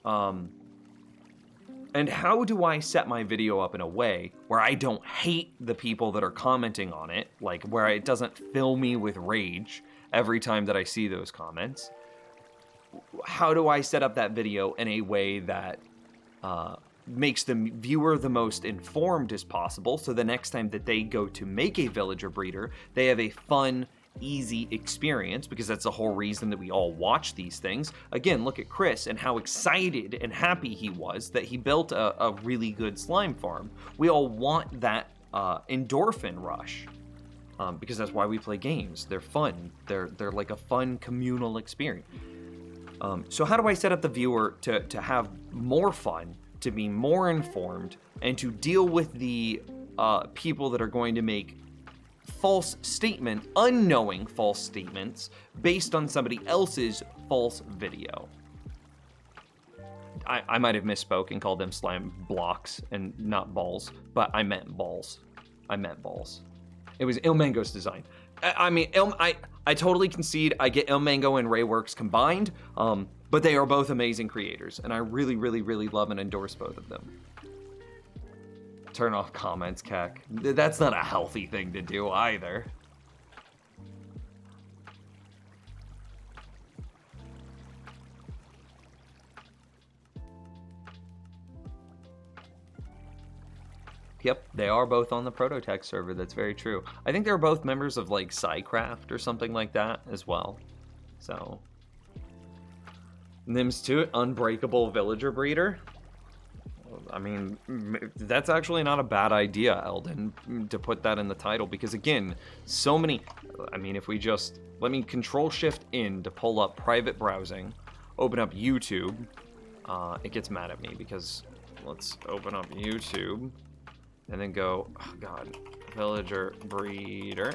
S4: And how do I set my video up in a way where I don't hate the people that are commenting on it, like where it doesn't fill me with rage every time that I see those comments? How do I set up that video in a way that makes the viewer the most informed as possible, so the next time that they go to make a villager breeder, they have a fun, easy experience, because that's the whole reason that we all watch these things. Again, look at Chris and how excited and happy he was that he built a really good slime farm. We all want that endorphin rush. Because that's why we play games. They're fun. They're like a fun communal experience. So how do I set up the viewer to have more fun, to be more informed, and to deal with the people that are going to make unknowing false statements based on somebody else's false video? I might have misspoke and called them slime blocks and not balls, but I meant balls. It was Ilmango's design. I mean, I totally concede I get Ilmango and Rayworks combined, but they are both amazing creators, and I really, really, really love and endorse both of them. Turn off comments, Kek. That's not a healthy thing to do either. Yep, they are both on the Prototech server. That's very true. I think they're both members of like Psycraft or something like that as well. So, Nims to it, Unbreakable Villager Breeder. I mean, that's actually not a bad idea, Eldon, to put that in the title, because again, so many. I mean, if we just let me Control-Shift-In to pull up private browsing, open up YouTube. It gets mad at me because let's open up YouTube. And then go, oh God, Villager Breeder.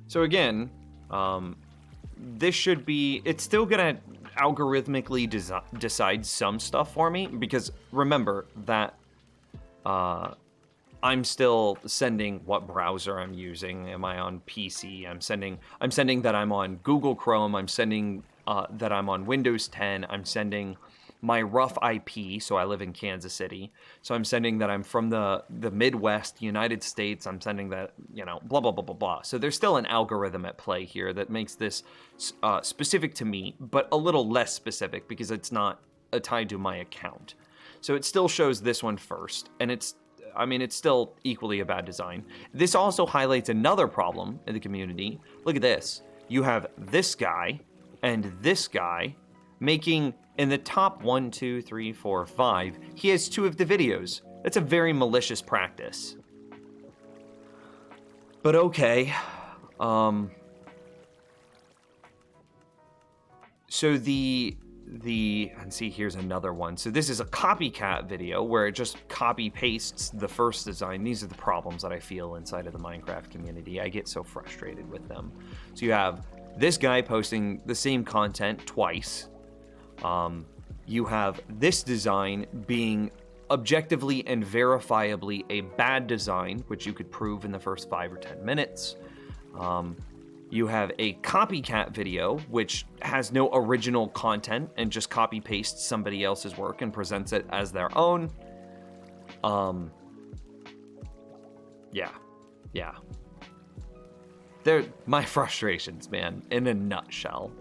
S4: So again, this should be, it's still gonna algorithmically decide some stuff for me, because remember that I'm still sending what browser I'm using. Am I on PC? I'm sending that I'm on Google Chrome. I'm sending that I'm on Windows 10. I'm sending my rough IP, so I live in Kansas City. So I'm sending that I'm from the Midwest, United States. I'm sending that, you know, blah, blah, blah, blah, blah. So there's still an algorithm at play here that makes this specific to me, but a little less specific because it's not tied to my account. So it still shows this one first, and it's still equally a bad design. This also highlights another problem in the community. Look at this. You have this guy and this guy making, in the top 1, 2, 3, 4, 5, he has 2 of the videos. That's a very malicious practice. But okay. So and see, here's another one. So this is a copycat video where it just copy pastes the first design. These are the problems that I feel inside of the Minecraft community. I get so frustrated with them. So you have this guy posting the same content twice. You have this design being objectively and verifiably a bad design, which you could prove in the first 5 or 10 minutes. You have a copycat video, which has no original content and just copy pastes somebody else's work and presents it as their own. Yeah. They're my frustrations, man, in a nutshell.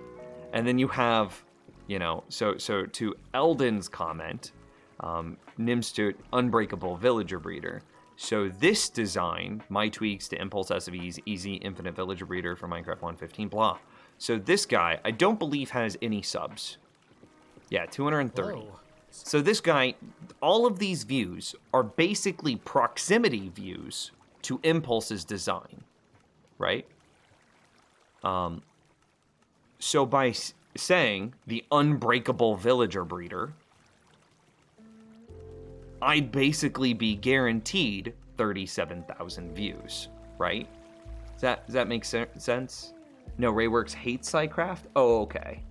S4: And then you have, you know, so to Eldon's comment, Nimstut, Unbreakable Villager Breeder. So this design, my tweaks to Impulse SV's Easy Infinite Villager Breeder for Minecraft 1.15, blah. So this guy, I don't believe has any subs. Yeah, 230. Whoa. So this guy, all of these views are basically proximity views to Impulse's design, right? So by saying the Unbreakable Villager Breeder, I'd basically be guaranteed 37,000 views, right? Does that make sense? No, Rayworks hates Psycraft? Oh, okay.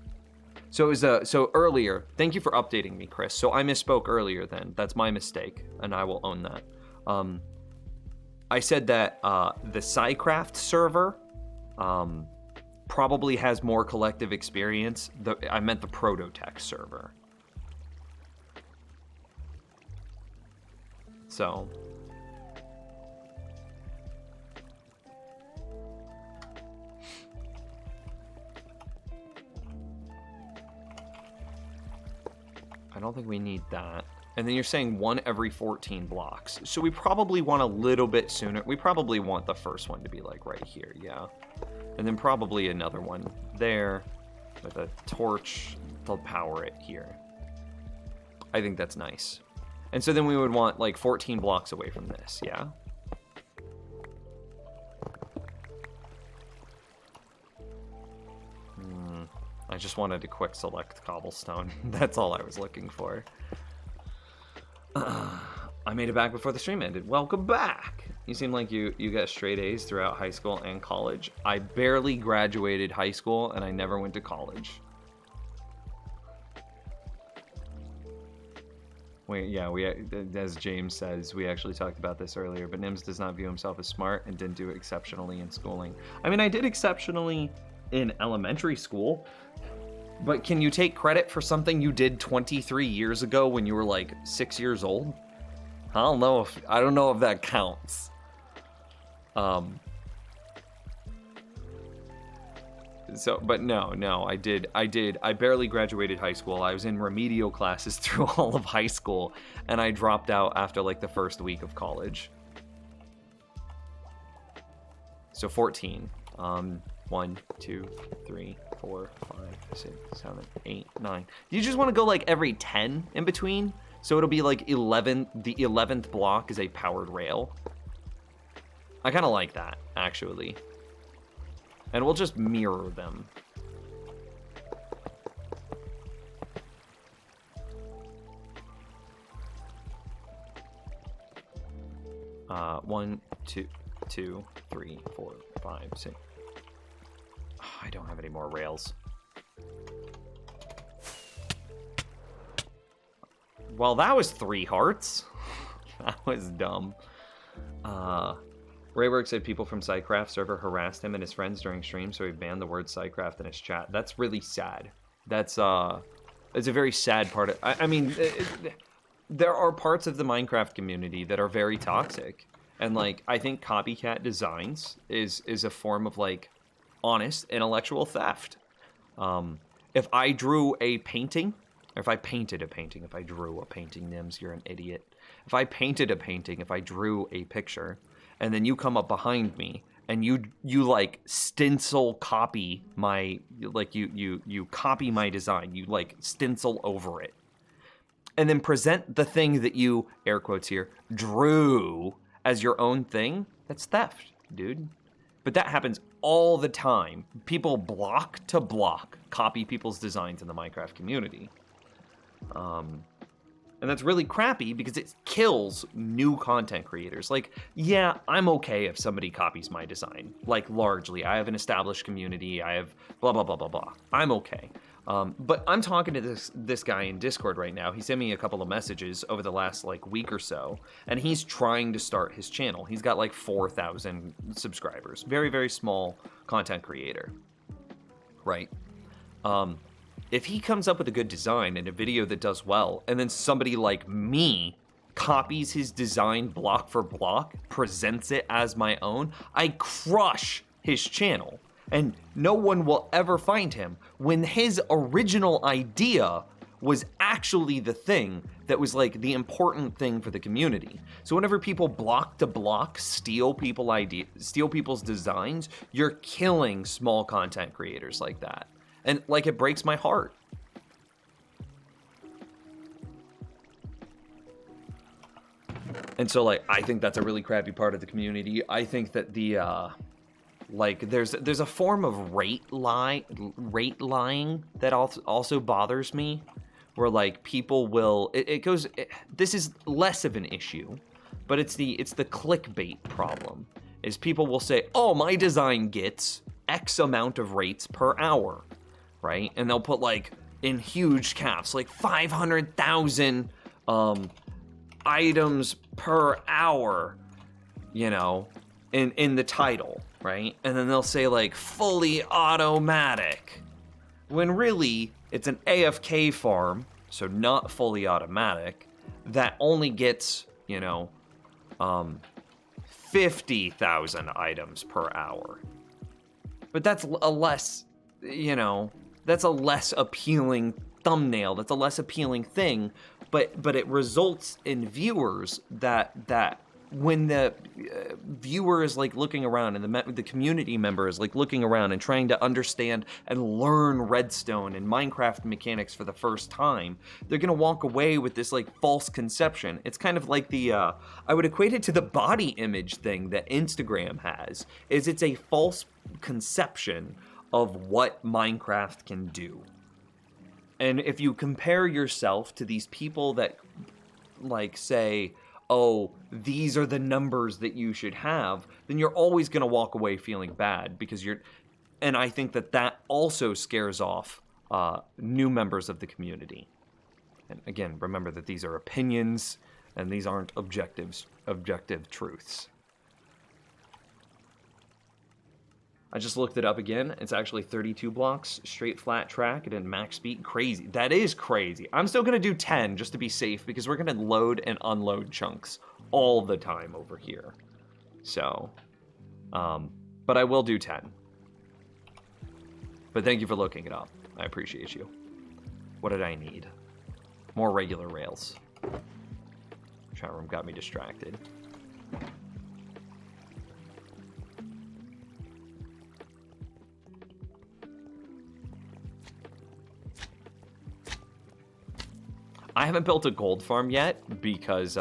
S4: So it was so earlier, thank you for updating me, Chris. So I misspoke earlier then. That's my mistake, and I will own that. I said that the Psycraft server probably has more collective experience. I meant the Prototech server. So I don't think we need that. And then you're saying 1 every 14 blocks. So we probably want a little bit sooner. We probably want the first one to be like right here, yeah. And then probably another one there with a torch to power it here. I think that's nice. And so then we would want like 14 blocks away from this, yeah? I just wanted to quick select cobblestone. That's all I was looking for. I made it back before the stream ended. Welcome back. You seem like you got straight A's throughout high school and college. I barely graduated high school and I never went to college. As James says, we actually talked about this earlier, but Nims does not view himself as smart and didn't do exceptionally in schooling. I mean, I did exceptionally in elementary school, but can you take credit for something you did 23 years ago when you were like 6 years old? I don't know if that counts. But no, I barely graduated high school. I was in remedial classes through all of high school, and I dropped out after like the first week of college. So 14. 1, 2, 3, 4, 5, 6, 7, 8, 9. Do you just want to go like every 10 in between? So it'll be like 11, the 11th block is a powered rail. I kind of like that, actually. And we'll just mirror them. One, two, 3, 4, 5, 6. Oh, I don't have any more rails. Well, that was 3 hearts. That was dumb. Raywork said people from SciCraft server harassed him and his friends during stream, so he banned the word SciCraft in his chat. That's really sad. It's a very sad part of... I mean, there are parts of the Minecraft community that are very toxic. And, like, I think copycat designs is a form of, like, honest intellectual theft. If I drew a painting, or if I painted a painting, if I drew a painting, Nims, you're an idiot. If I painted a painting, if I drew a picture, and then you come up behind me and you like stencil copy my, like you copy my design, you like stencil over it, and then present the thing that you, air quotes here, drew as your own thing, that's theft, dude. But that happens all the time. People block to block copy people's designs in the Minecraft community. And that's really crappy because it kills new content creators. Like, yeah, I'm okay if somebody copies my design. Like, largely. I have an established community. I have blah, blah, blah, blah, blah. I'm okay. But I'm talking to this guy in Discord right now. He sent me a couple of messages over the last, like, week or so. And he's trying to start his channel. He's got, like, 4,000 subscribers. Very, very small content creator. Right? If he comes up with a good design and a video that does well, and then somebody like me copies his design block for block, presents it as my own, I crush his channel. And no one will ever find him when his original idea was actually the thing that was like the important thing for the community. So whenever people block to block steal people's designs, you're killing small content creators like that. And, like, it breaks my heart. And so, like, I think that's a really crappy part of the community. I think that the, like, there's a form of rate lying that also bothers me. Where, like, people will, this is less of an issue, but it's the clickbait problem. Is people will say, oh, my design gets X amount of rates per hour. Right? And they'll put, like, in huge caps, like 500,000 items per hour, you know, in the title, right? And then they'll say, like, fully automatic. When really, it's an AFK farm, so not fully automatic, that only gets, you know, 50,000 items per hour. But that's a less, you know... That's a less appealing thumbnail. That's a less appealing thing, but it results in viewers that when the viewer is like looking around and the community member is like looking around and trying to understand and learn Redstone and Minecraft mechanics for the first time, they're gonna walk away with this like false conception. It's kind of like the I would equate it to the body image thing that Instagram has. It's a false conception of what Minecraft can do. And if you compare yourself to these people that like say, oh, these are the numbers that you should have, then you're always going to walk away feeling bad because and I think that also scares off new members of the community. And again, remember that these are opinions and these aren't objective truths. I just looked it up again. It's actually 32 blocks, straight flat track, and in max speed. Crazy. That is crazy. I'm still going to do 10 just to be safe because we're going to load and unload chunks all the time over here. So, but I will do 10. But thank you for looking it up. I appreciate you. What did I need? More regular rails. Chat room got me distracted. I haven't built a gold farm yet because,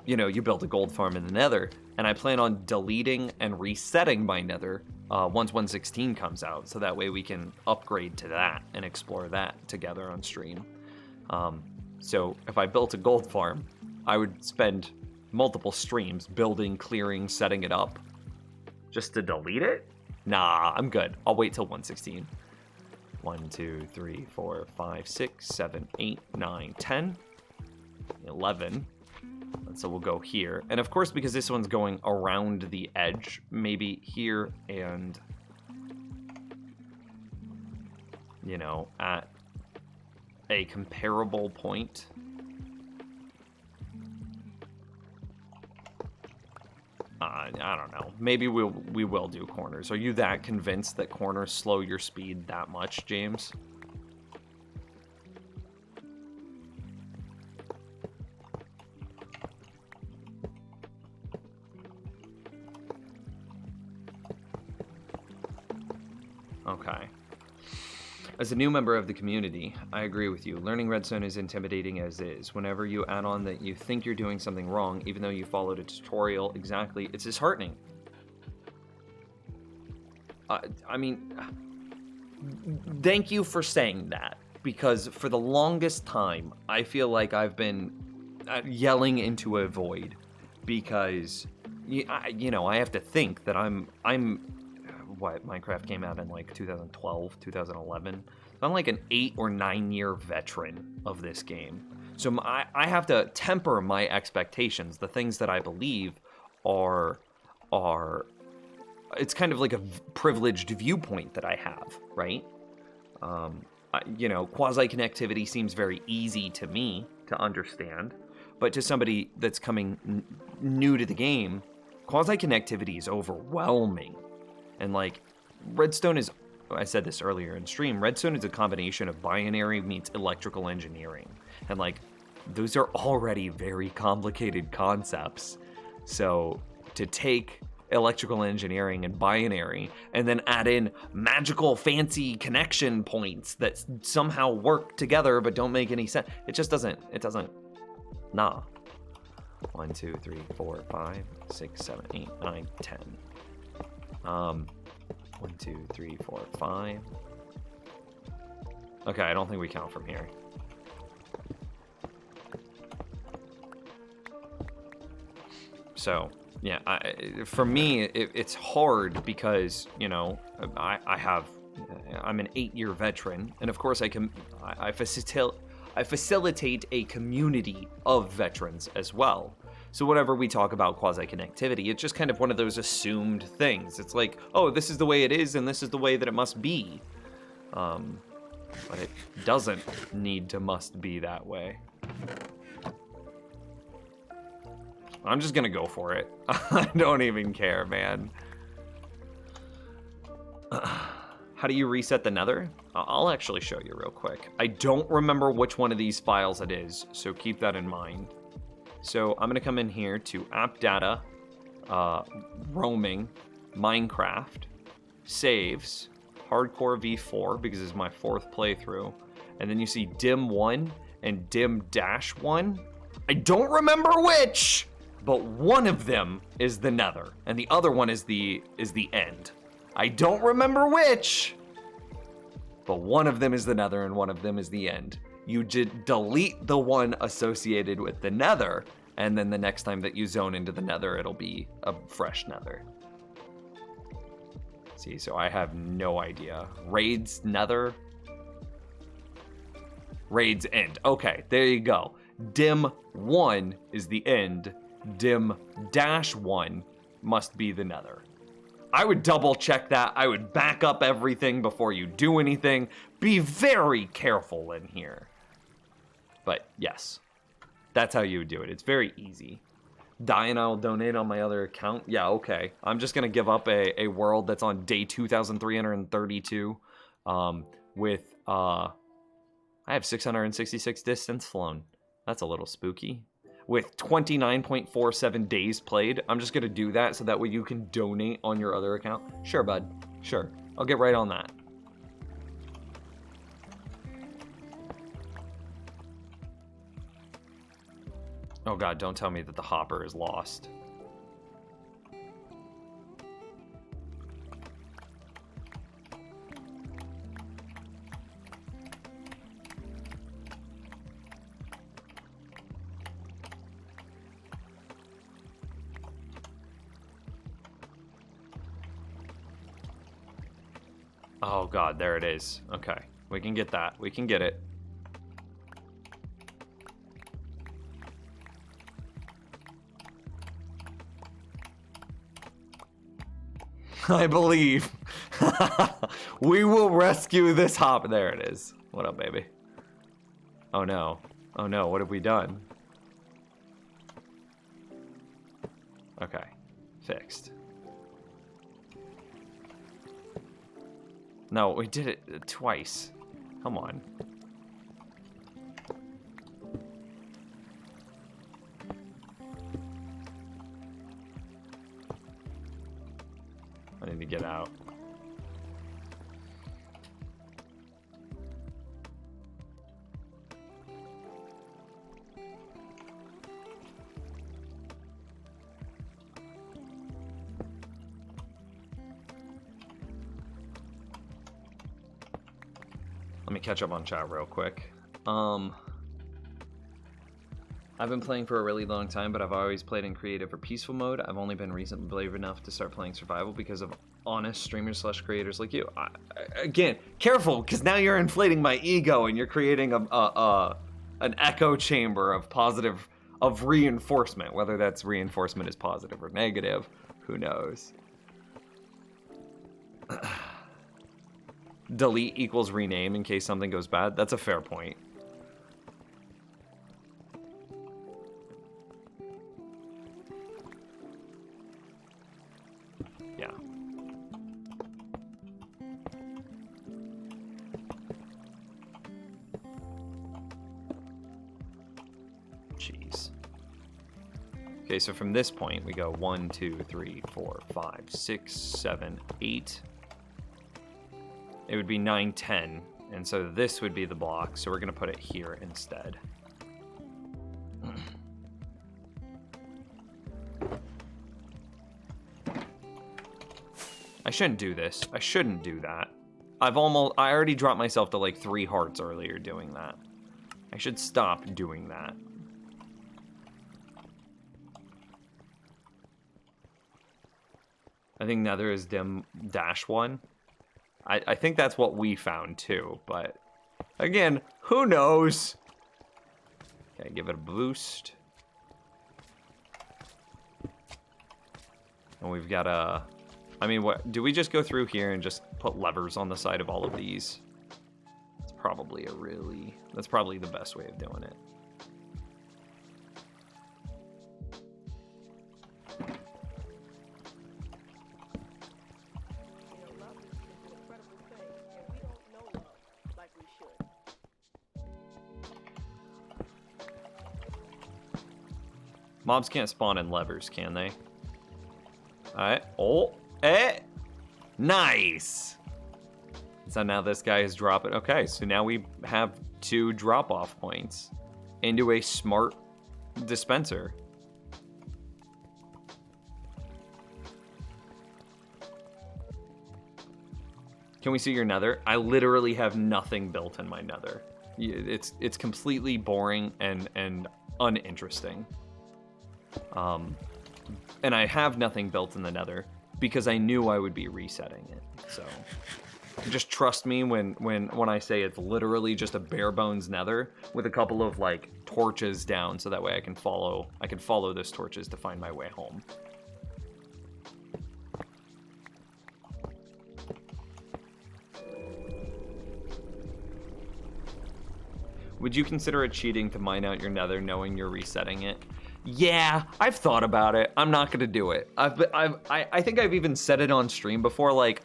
S4: you know, you built a gold farm in the Nether, and I plan on deleting and resetting my Nether once 1.16 comes out, so that way we can upgrade to that and explore that together on stream. So if I built a gold farm, I would spend multiple streams building, clearing, setting it up. Just to delete it? Nah, I'm good. I'll wait till 1.16. 1, 2, 3, 4, 5, 6, 7, 8, 9, 10, 11. And so we'll go here. And of course, because this one's going around the edge, maybe here and, you know, at a comparable point. I don't know. Maybe we will do corners. Are you that convinced that corners slow your speed that much, James? Okay. As a new member of the community, I agree with you. Learning redstone is intimidating as is. Whenever you add on that you think you're doing something wrong, even though you followed a tutorial exactly, it's disheartening. I mean, thank you for saying that, because for the longest time, I feel like I've been yelling into a void, because, you know, I have to think that I'm what, Minecraft came out in like 2012, 2011. I'm like an 8 or 9 year veteran of this game. So I have to temper my expectations. The things that I believe are it's kind of like a privileged viewpoint that I have, right? You know, quasi-connectivity seems very easy to me to understand, but to somebody that's coming new to the game, quasi-connectivity is overwhelming. And like, redstone is, I said this earlier in stream, redstone is a combination of binary meets electrical engineering. And like, those are already very complicated concepts. So to take electrical engineering and binary and then add in magical fancy connection points that somehow work together but don't make any sense, it doesn't, nah. 1, 2, 3, 4, 5, 6, 7, 8, 9, 10. 1, 2, 3, 4, 5. Okay, I don't think we count from here. So, yeah, for me, it's hard because, you know, I'm an 8-year veteran, and of course I facilitate a community of veterans as well. So whenever we talk about quasi-connectivity, it's just kind of one of those assumed things. It's like, oh, this is the way it is, and this is the way that it must be. But it doesn't need to must be that way. I'm just gonna go for it. I don't even care, man. How do you reset the Nether? I'll actually show you real quick. I don't remember which one of these files it is, so keep that in mind. So I'm gonna come in here to app data, roaming, Minecraft, saves, hardcore v4 because it's my 4th playthrough, and then you see dim1 and dim-1. I don't remember which, but one of them is the Nether, and the other one is the end. I don't remember which, but one of them is the nether and one of them is the end. You delete the one associated with the nether, and then the next time that you zone into the nether, it'll be a fresh nether. See, so I have no idea. Raids nether? Raids end. Okay, there you go. Dim 1 is the end. Dim -1 must be the nether. I would double check that. I would back up everything before you do anything. Be very careful in here. But yes, that's how you would do it. It's very easy. Die and I'll donate on my other account. Yeah, okay. I'm just gonna give up a world that's on day 2,332 with I have 666 distance flown. That's a little spooky. With 29.47 days played, I'm just gonna do that so that way you can donate on your other account. Sure, bud. Sure. I'll get right on that. Oh god, don't tell me that the hopper is lost. Oh god, there it is. Okay, we can get that. We can get it. I believe. We will rescue this hop. There it is. What up, baby? Oh no. Oh no, what have we done? Okay, fixed. No, we did it twice. Come on. I need to get out. Let me catch up on chat real quick. I've been playing for a really long time, but I've always played in creative or peaceful mode. I've only been recently brave enough to start playing survival because of honest streamers / creators like you. Again, careful, because now you're inflating my ego and you're creating an echo chamber of positive, of reinforcement. Whether that's reinforcement is positive or negative, who knows? Delete equals rename in case something goes bad. That's a fair point. Yeah. Jeez. Okay, so from this point we go 1, 2, 3, 4, 5, 6, 7, 8. It would be 9, 10, and so this would be the block, so we're gonna put it here instead. I shouldn't do this. I shouldn't do that. I already dropped myself to like 3 hearts earlier doing that. I should stop doing that. I think Nether is dim -1. I think that's what we found too, but again, who knows? Okay, give it a boost. And we've got a... I mean, what do we just go through here and just put levers on the side of all of these? It's probably that's probably the best way of doing it. Mobs can't spawn in levers, can they? Alright. Oh, nice! So now this guy is dropping. Okay, so now we have 2 drop-off points into a smart dispenser. Can we see your nether? I literally have nothing built in my nether. It's completely boring and uninteresting. And I have nothing built in the nether because I knew I would be resetting it. So just trust me when I say it's literally just a bare bones nether with a couple of like torches down, so that way I can follow those torches to find my way home. Would you consider it cheating to mine out your nether knowing you're resetting it? Yeah, I've thought about it. I'm not gonna do it. I think I've even said it on stream before, like,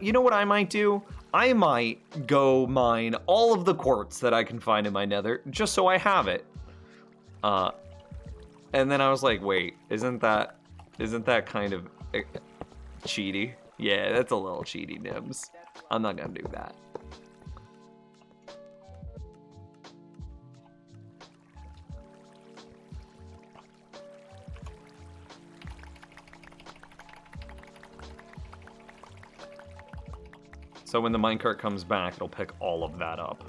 S4: you know what I might do? I might go mine all of the quartz that I can find in my nether, just so I have it. And then I was like, wait, isn't that kind of cheaty? Yeah, that's a little cheaty, Nibs. I'm not gonna do that. So when the minecart comes back, it'll pick all of that up.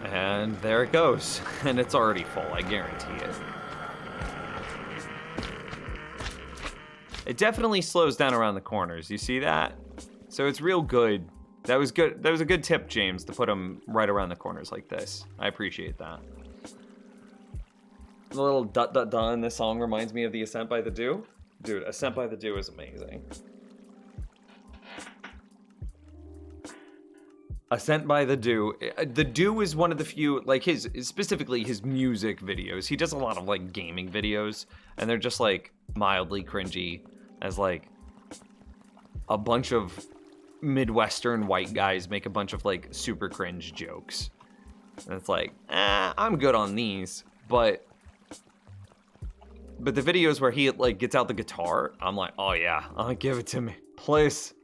S4: And there it goes. And it's already full, I guarantee it. It definitely slows down around the corners. You see that? So it's real good. That was good. That was a good tip, James, to put them right around the corners like this. I appreciate that. The little dot dot dot in this song reminds me of the Ascent by the Dew. Dude, Ascent by the Dew is amazing. Ascent by the Dew. The Dew is one of the few, like specifically his music videos. He does a lot of like gaming videos, and they're just like mildly cringy as like a bunch of Midwestern white guys make a bunch of like super cringe jokes. And it's like, I'm good on these, but the videos where he like gets out the guitar, I'm like, oh yeah, give it to me, please.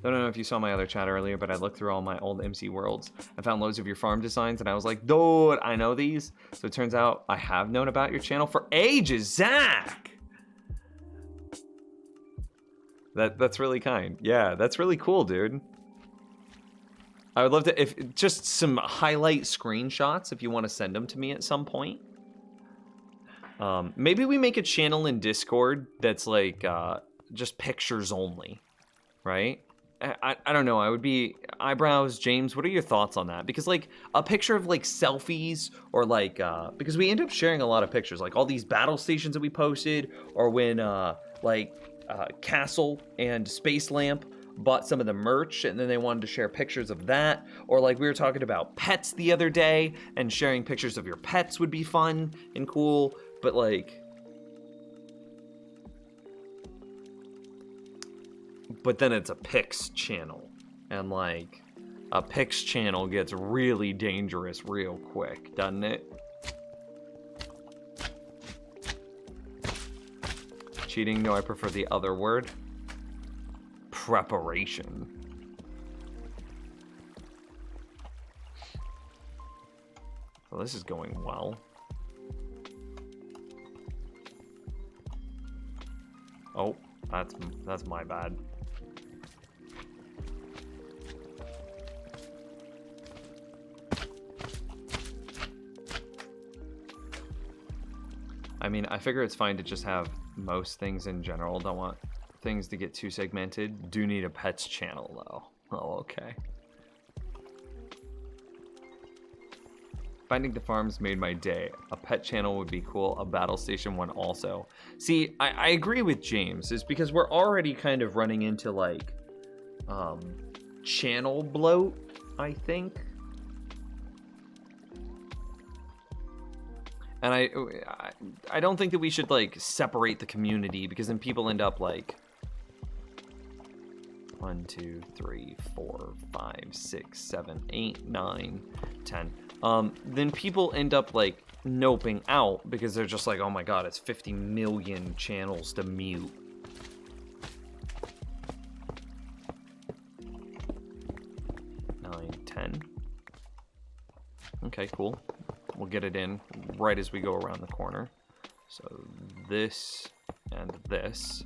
S4: I don't know if you saw my other chat earlier, but I looked through all my old MC Worlds. I found loads of your farm designs, and I was like, dude, I know these. So it turns out I have known about your channel for ages, Zach. That's really kind. Yeah, that's really cool, dude. I would love to, if just some highlight screenshots, if you want to send them to me at some point. Maybe we make a channel in Discord that's like just pictures only, right? I don't know. I would be eyebrows. James, what are your thoughts on that? Because like a picture of like selfies or like because we end up sharing a lot of pictures, like all these battle stations that we posted, or when Castle and Space Lamp bought some of the merch and then they wanted to share pictures of that, or like we were talking about pets the other day and sharing pictures of your pets would be fun and cool, but like. But then it's a Pix channel, and like a Pix channel gets really dangerous real quick, doesn't it? Cheating? No, I prefer the other word. Preparation. Well, this is going well. Oh, that's my bad. I mean, I figure it's fine to just have most things in general. Don't want things to get too segmented. Do need a pets channel though. Oh, okay. Finding the farms made my day. A pet channel would be cool. A battle station one also. See, I agree with James. Is because we're already kind of running into like channel bloat, I think. And I don't think that we should like separate the community, because then people end up like 1, 2, 3, 4, 5, 6, 7, 8, 9, 10. Then people end up like noping out because they're just like, oh my god, it's 50 million channels to mute. Okay, cool. We'll get it in right as we go around the corner. So this and this.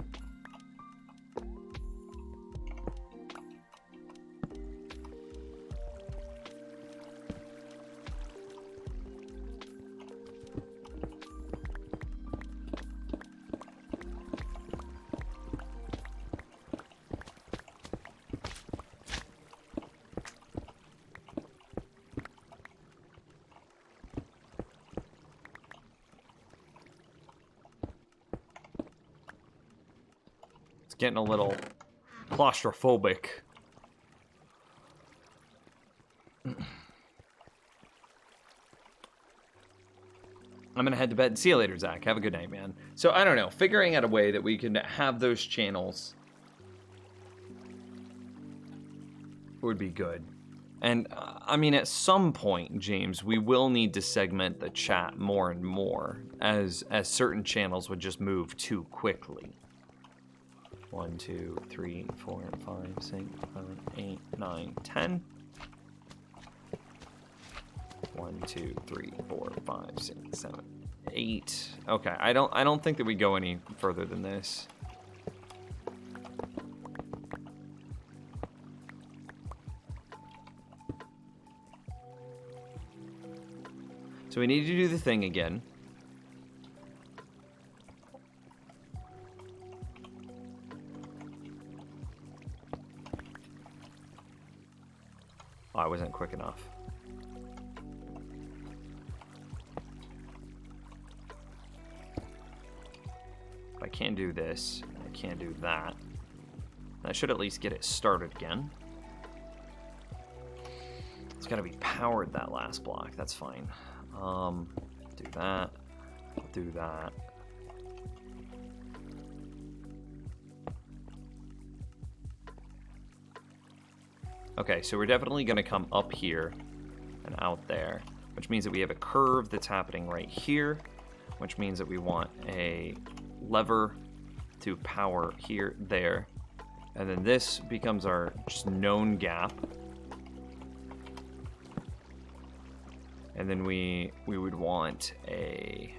S4: Getting a little claustrophobic. I'm gonna head to bed. See you later, Zach. Have a good night, man. So I don't know, figuring out a way that we can have those channels would be good. And I mean, at some point, James, we will need to segment the chat more and more, as certain channels would just move too quickly. 1, 2, 3, 4, 5, 6, 7, 8, 9, 10. 1, 2, 3, 4, 5, 6, 7, 8. Okay, I don't think that we go any further than this. So we need to do the thing again. Oh, I wasn't quick enough. I can't do this. I can't do that. That should at least get it started again. It's got to be powered, that last block. That's fine. Do that. I'll do that. Okay, so we're definitely going to come up here and out there, which means that we have a curve that's happening right here, which means that we want a lever to power here, there, and then this becomes our just known gap. And then we would want a,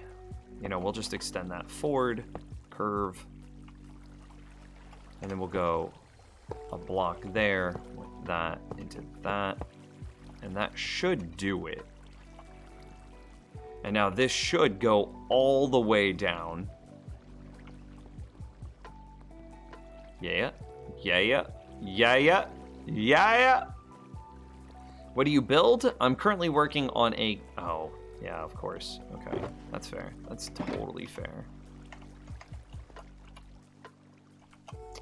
S4: you know, we'll just extend that forward, curve, and then we'll go a block there, with that into that, and that should do it. And now this should go all the way down. Yeah, yeah, yeah, yeah, yeah, yeah, yeah. What do you build? I'm currently working on a... Oh, yeah, of course. Okay, that's fair. That's totally fair.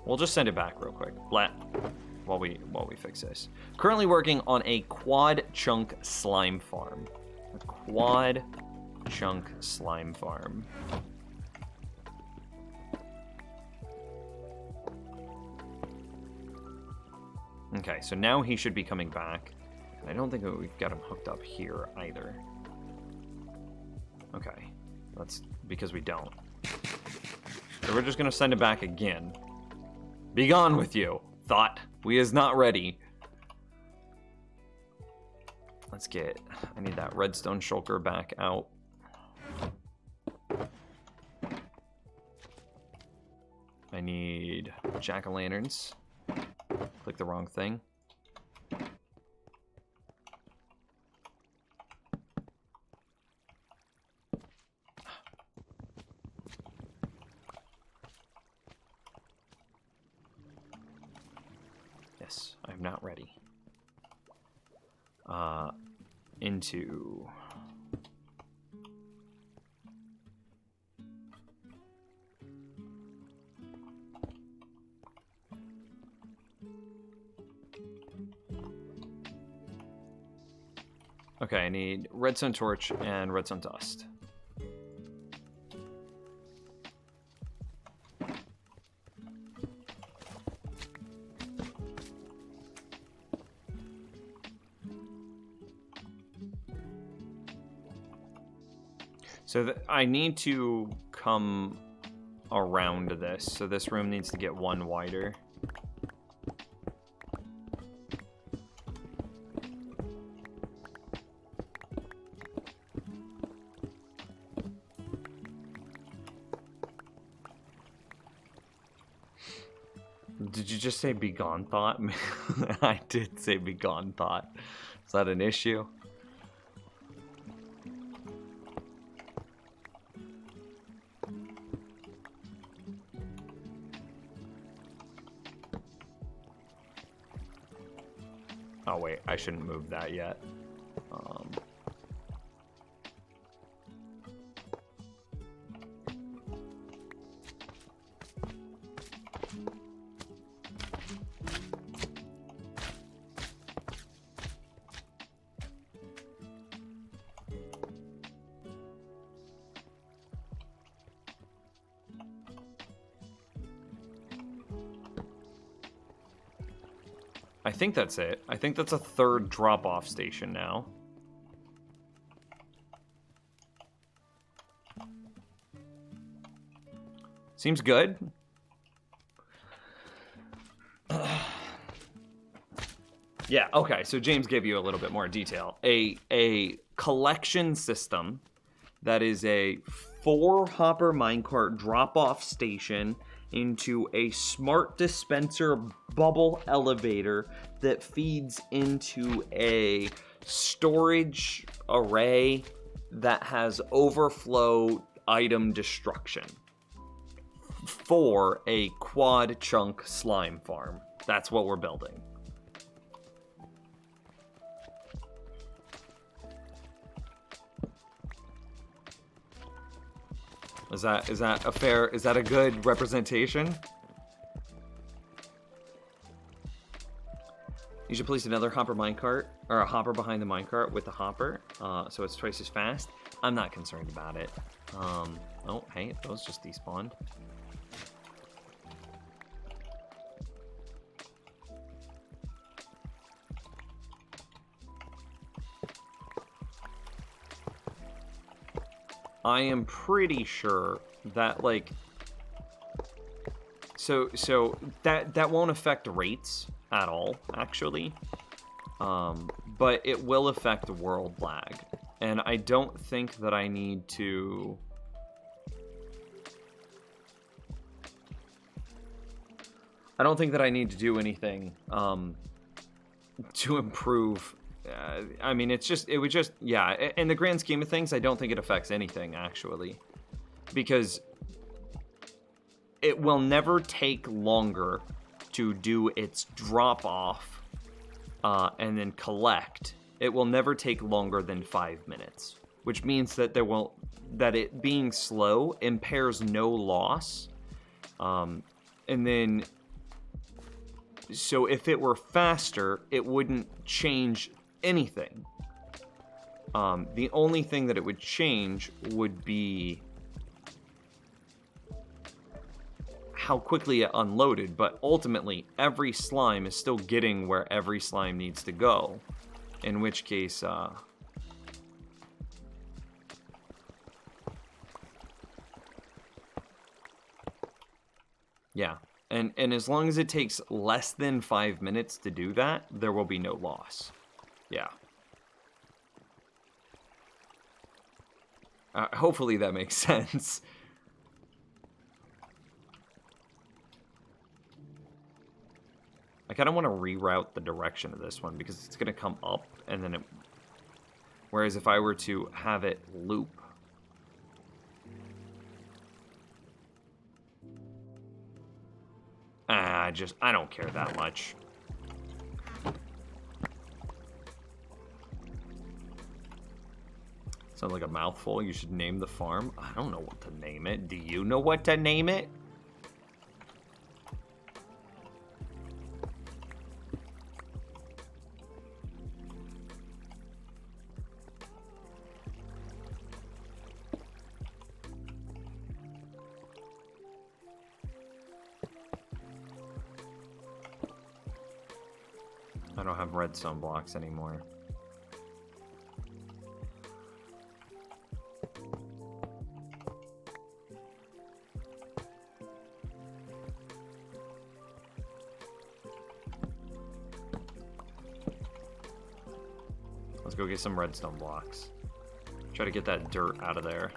S4: We'll just send it back real quick. While we fix this. Currently working on a quad chunk slime farm. A quad chunk slime farm. Okay, so now he should be coming back. I don't think that we've got him hooked up here either. Okay, that's because we don't. So we're just gonna send it back again. Be gone with you, thought. We is not ready. Let's get, I need that redstone shulker back out. I need jack-o'-lanterns. Click the wrong thing. Yes, I'm not ready. Into... Okay, I need redstone torch and redstone dust. So I need to come around this. So this room needs to get one wider. Did you just say begone thought? I did say begone thought. Is that an issue? Oh wait, I shouldn't move that yet. I think that's it. I think that's a third drop-off station now. Seems good. Yeah, okay, so James gave you a little bit more detail. A collection system that is a 4-hopper minecart drop-off station into a smart dispenser bubble elevator that feeds into a storage array that has overflow item destruction for a quad chunk slime farm. That's what we're building. Is that a fair, is that a good representation? You should place another hopper minecart, or a hopper behind the minecart with the hopper, so it's twice as fast. I'm not concerned about it. Oh, hey, those just despawned. I am pretty sure that, like, so that won't affect rates at all, actually, but it will affect world lag, and I don't think that I need to. I don't think that I need to do anything to improve. I mean, it would just, yeah, in the grand scheme of things, I don't think it affects anything, actually. Because it will never take longer to do its drop-off and then collect. It will never take longer than 5 minutes. Which means that that it being slow impairs no loss. And then, so if it were faster, it wouldn't change anything. The only thing that it would change would be how quickly it unloaded, but ultimately every slime is still getting where every slime needs to go, in which case yeah, and as long as it takes less than 5 minutes to do that, there will be no loss. Yeah. Hopefully that makes sense. I kind of want to reroute the direction of this one because it's going to come up and then it... Whereas if I were to have it loop... I don't care that much. Sounds like a mouthful. You should name the farm. I don't know what to name it. Do you know what to name it? I don't have redstone blocks anymore. Let's go get some redstone blocks. Try to get that dirt out of there.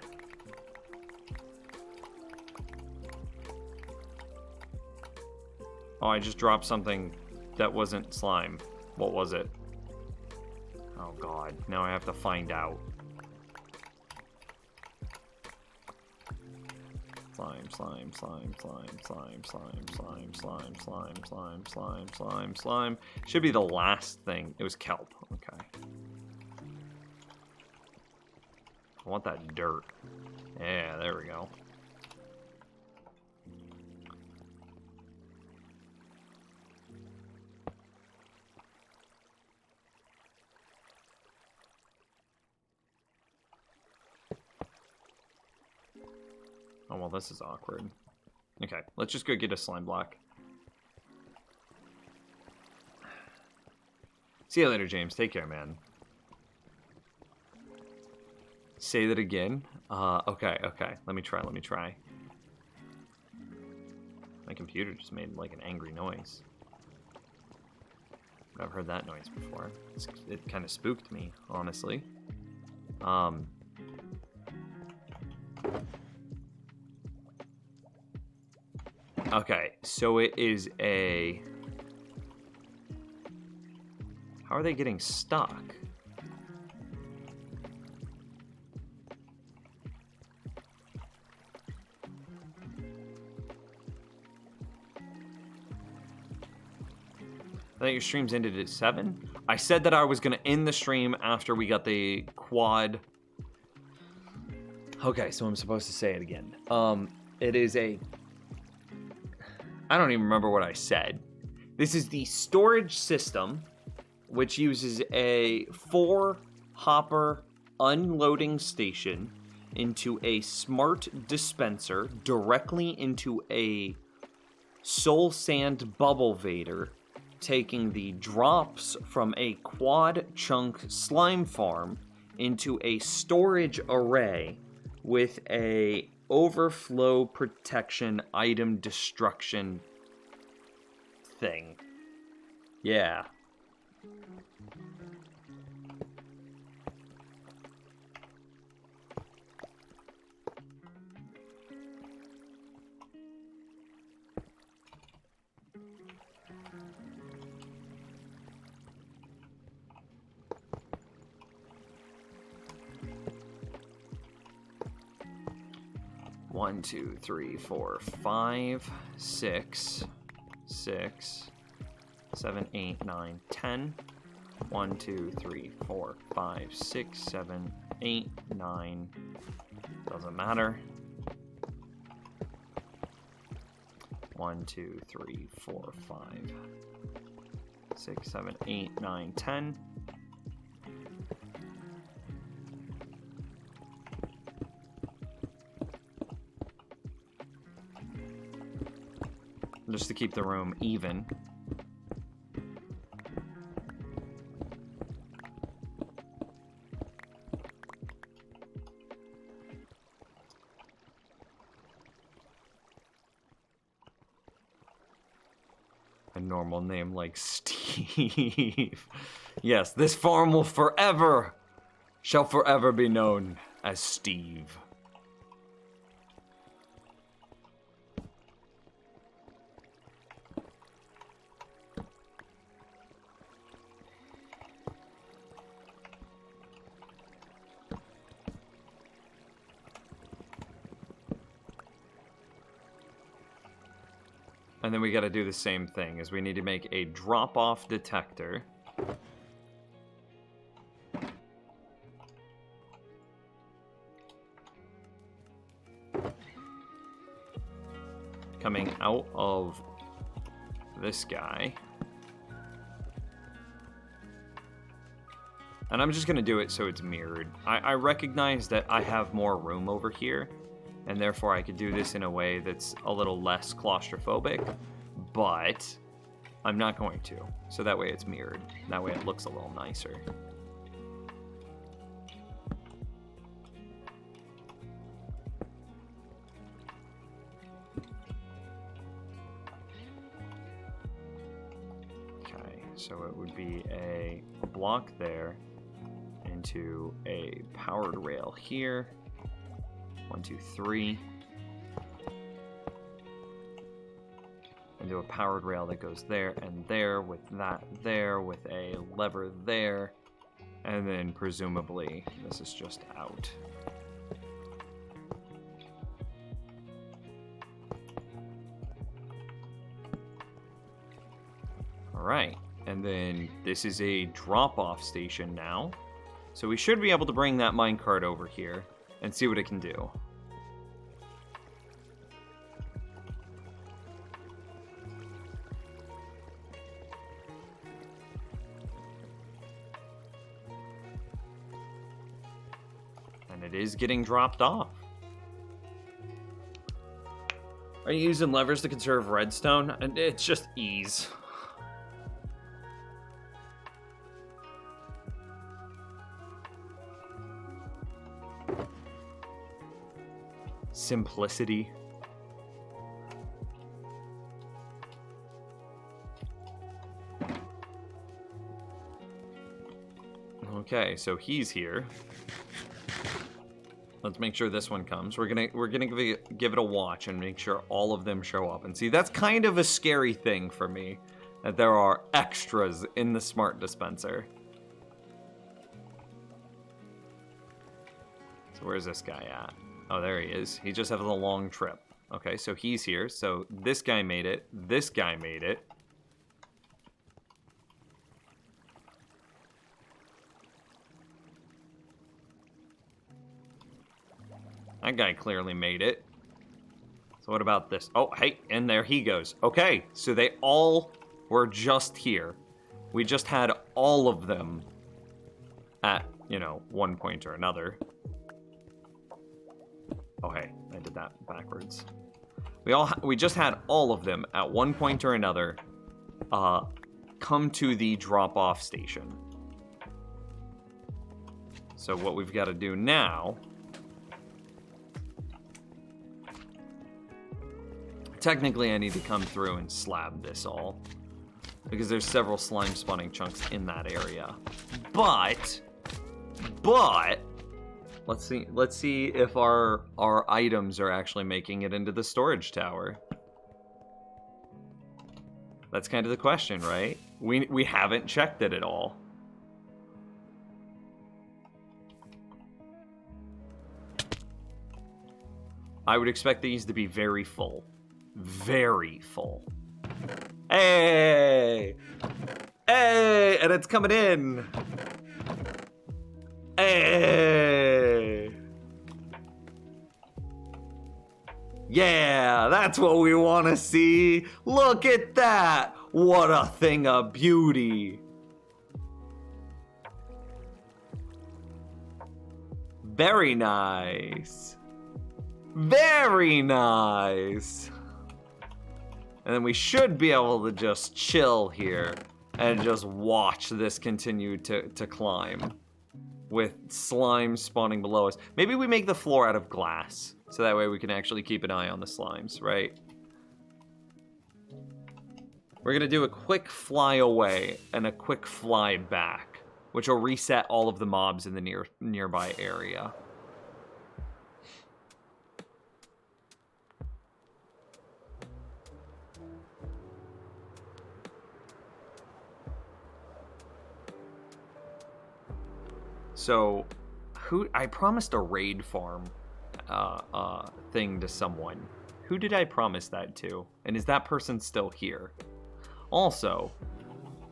S4: Oh, I just dropped something that wasn't slime. What was it? Oh god, now I have to find out. Slime, slime, slime, slime, slime, slime, slime, slime, slime, slime, slime, slime, slime. Should be the last thing. It was kelp. Okay. I want that dirt. Yeah, there we go. Oh, well, this is awkward. Okay, let's just go get a slime block. See you later, James. Take care, man. Say that again? Okay. Let me try. My computer just made, like, an angry noise. I've heard that noise before. It kind of spooked me, honestly. Okay, so it is a... How are they getting stuck? I think your streams ended at 7. I said that I was going to end the stream after we got the quad. Okay, so I'm supposed to say it again. It is a... I don't even remember what I said. This is the storage system, which uses a 4-hopper unloading station into a smart dispenser directly into a soul sand bubble vader, taking the drops from a quad chunk slime farm into a storage array with a overflow protection item destruction thing. Yeah. One, 2, 3, 4, 5, 6, 7, 8, 9, 10. 1, 2, 3, 4, 5, 6, 7, 8, 9. Doesn't matter. 1, 2, 3, 4, 5, 6, 7, 8, 9, 10. Just to keep the room even. A normal name like Steve. Yes, this farm will shall forever be known as Steve. And then we got to do the same thing, is we need to make a drop-off detector. Coming out of this guy. And I'm just going to do it so it's mirrored. I recognize that I have more room over here, and therefore I could do this in a way that's a little less claustrophobic, but I'm not going to. So that way it's mirrored. That way it looks a little nicer. Okay, so it would be a block there, into a powered rail here. 1, 2, 3. Into a powered rail that goes there and there, with that there, with a lever there, and then presumably this is just out. Alright, and then this is a drop-off station now. So we should be able to bring that minecart over here and see what it can do. And it is getting dropped off. Are you using levers to conserve redstone? And it's just ease. Simplicity. Okay, so he's here. Let's make sure this one comes. We're gonna give it a watch and make sure all of them show up. And see, that's kind of a scary thing for me, that there are extras in the smart dispenser. So where's this guy at? Oh, there he is. He just has a long trip. Okay, so he's here. So this guy made it. This guy made it. That guy clearly made it. So what about this? Oh, hey, and there he goes. Okay, so they all were just here. We just had all of them at, you know, one point or another. Oh, hey, I did that backwards. We just had all of them at one point or another come to the drop-off station. So what we've got to do now... Technically, I need to come through and slab this all, because there's several slime spawning chunks in that area. But... Let's see if our items are actually making it into the storage tower. That's kind of the question, right? We haven't checked it at all. I would expect these to be very full. Very full. Hey! Hey! And it's coming in! Hey! Yeah, that's what we want to see. Look at that. What a thing of beauty. Very nice. Very nice. And then we should be able to just chill here and just watch this continue to climb. With slime spawning below us. Maybe we make the floor out of glass. So that way we can actually keep an eye on the slimes, right? We're going to do a quick fly away and a quick fly back. Which will reset all of the mobs in the nearby area. So, I promised a raid farm thing to someone. Who did I promise that to? And is that person still here? Also,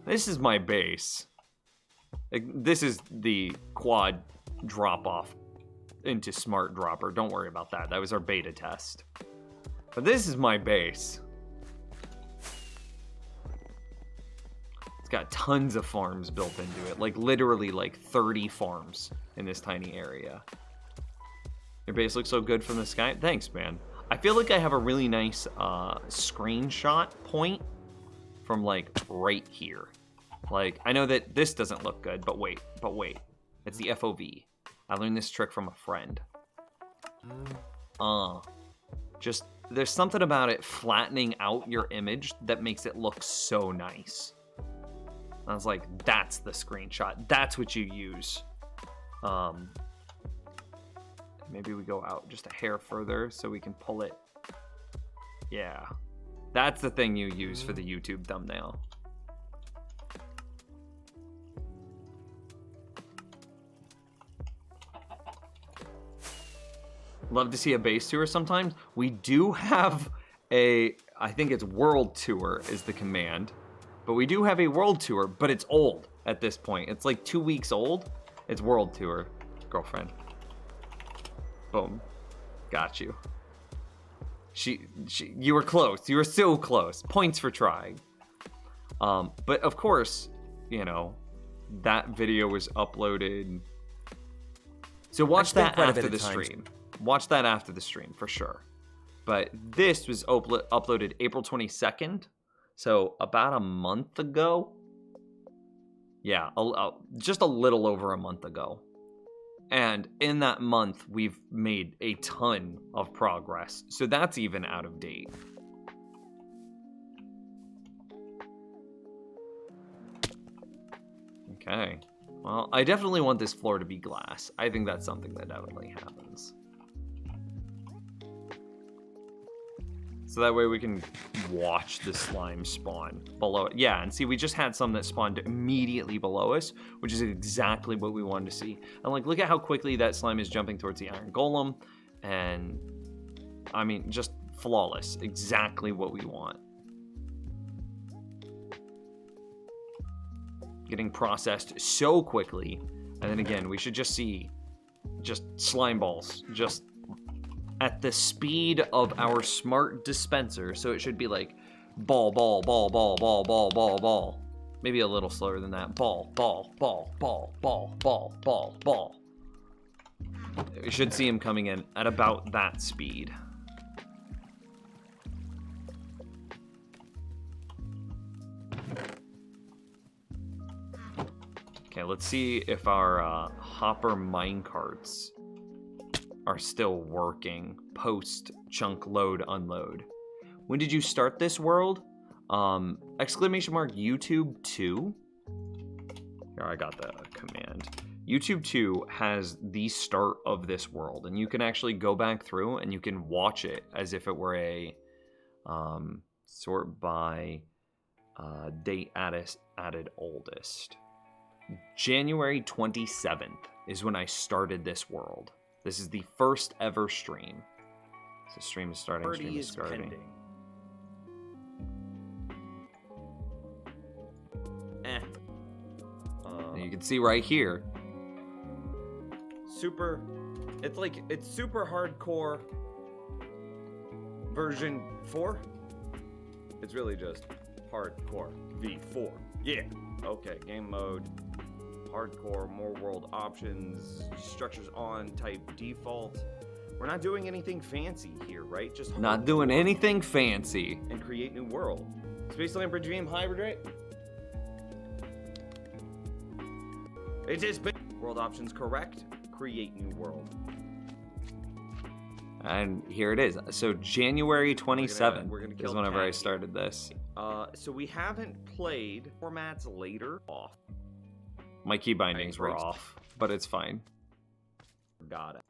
S4: this is my base. This is the quad drop-off into Smart Dropper. Don't worry about that. That was our beta test. But this is my base. It's got tons of farms built into it. Like, literally, like, 30 farms in this tiny area. Your base looks so good from the sky. Thanks, man. I feel like I have a really nice screenshot point from, like, right here. Like, I know that this doesn't look good, but wait. It's the FOV. I learned this trick from a friend. Just, there's something about it flattening out your image that makes it look so nice. I was like, that's the screenshot. That's what you use Maybe we go out just a hair further so we can pull it. Yeah. That's the thing you use for the YouTube thumbnail. Love to see a base tour sometimes. We do have a, I think it's world tour is the command. But we do have a world tour, but it's old at this point. It's like 2 weeks old. It's world tour, girlfriend. Boom. Got you. You were close. You were so close. Points for trying. But of course, you know, that video was uploaded. So watch that after the stream. Watch that after the stream for sure. But this was uploaded April 22nd. So about a month ago. Yeah, just a little over a month ago. And in that month, we've made a ton of progress. So that's even out of date. Okay. Well, I definitely want this floor to be glass. I think that's something that definitely happens. So that way we can watch the slime spawn below it. Yeah, and see, we just had some that spawned immediately below us, which is exactly what we wanted to see. And like, look at how quickly that slime is jumping towards the iron golem. And I mean, just flawless. Exactly what we want. Getting processed so quickly. And then again, we should just see just slime balls. Just at the speed of our smart dispenser. So it should be like ball, ball, ball, ball, ball, ball, ball, ball. Maybe a little slower than that. Ball, ball, ball, ball, ball, ball, ball, ball. We should see him coming in at about that speed. Okay, let's see if our hopper minecarts are still working post chunk load unload. When did you start this world? Exclamation mark YouTube 2. Here, I got the command. YouTube 2 has the start of this world, and you can actually go back through and you can watch it as if it were a sort by date added oldest. January 27th is when I started this world. This is the first ever stream. So stream is starting, stream is starting. And you can see right here.
S1: It's super hardcore version 4. It's really just hardcore V4. Yeah. Okay, game mode. Hardcore, more world options, structures on, type default. We're not doing anything fancy here, right? Just
S4: not doing anything fancy.
S1: And create new world. Space Land Bridge Game hybrid, right? It is world options correct. Create new world.
S4: And here it is. So January 27th is whenever I started this.
S1: So we haven't played formats later off.
S4: My key bindings were off, but it's fine.
S1: Got it.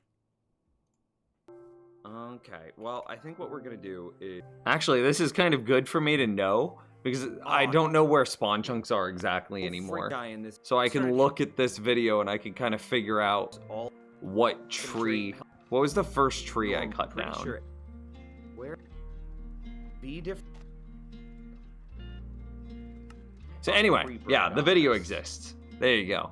S1: Okay, well, I think what we're gonna do is...
S4: Actually, this is kind of good for me to know, because I don't know where spawn chunks are exactly anymore. So I can look at this video and I can kind of figure out what tree... What was the first tree I cut down?
S1: Sure. Where? Be different.
S4: So anyway, yeah, the video exists. There you go.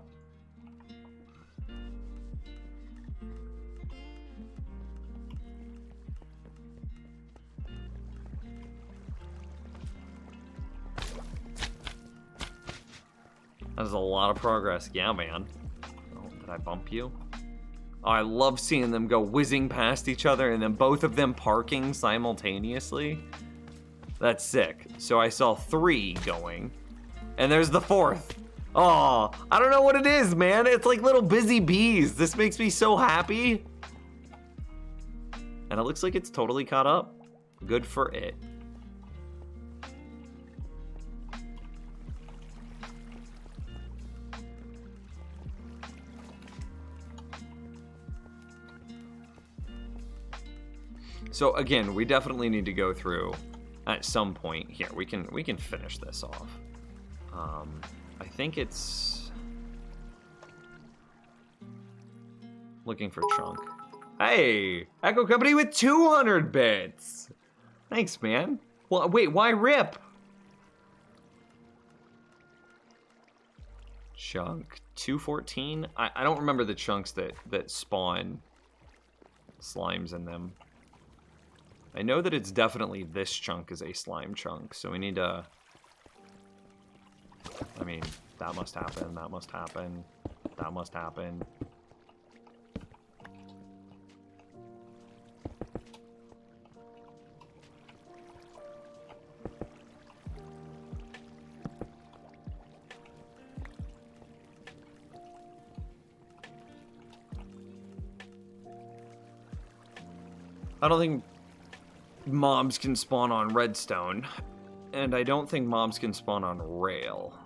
S4: That was a lot of progress. Yeah, man. Oh, did I bump you? Oh, I love seeing them go whizzing past each other and then both of them parking simultaneously. That's sick. So I saw 3 going. And there's the 4th. Oh, I don't know what it is, man. It's like little busy bees. This makes me so happy. And it looks like it's totally caught up. Good for it. So again, we definitely need to go through at some point here. We can finish this off. I think it's looking for Chunk. Hey, Echo Company with 200 bits. Thanks, man. Well, wait, why Rip? Chunk 214. I don't remember the chunks that spawn slimes in them. I know that it's definitely this chunk is a slime chunk, so we need to... I mean, that must happen, that must happen, that must happen. I don't think mobs can spawn on redstone, and I don't think mobs can spawn on rail.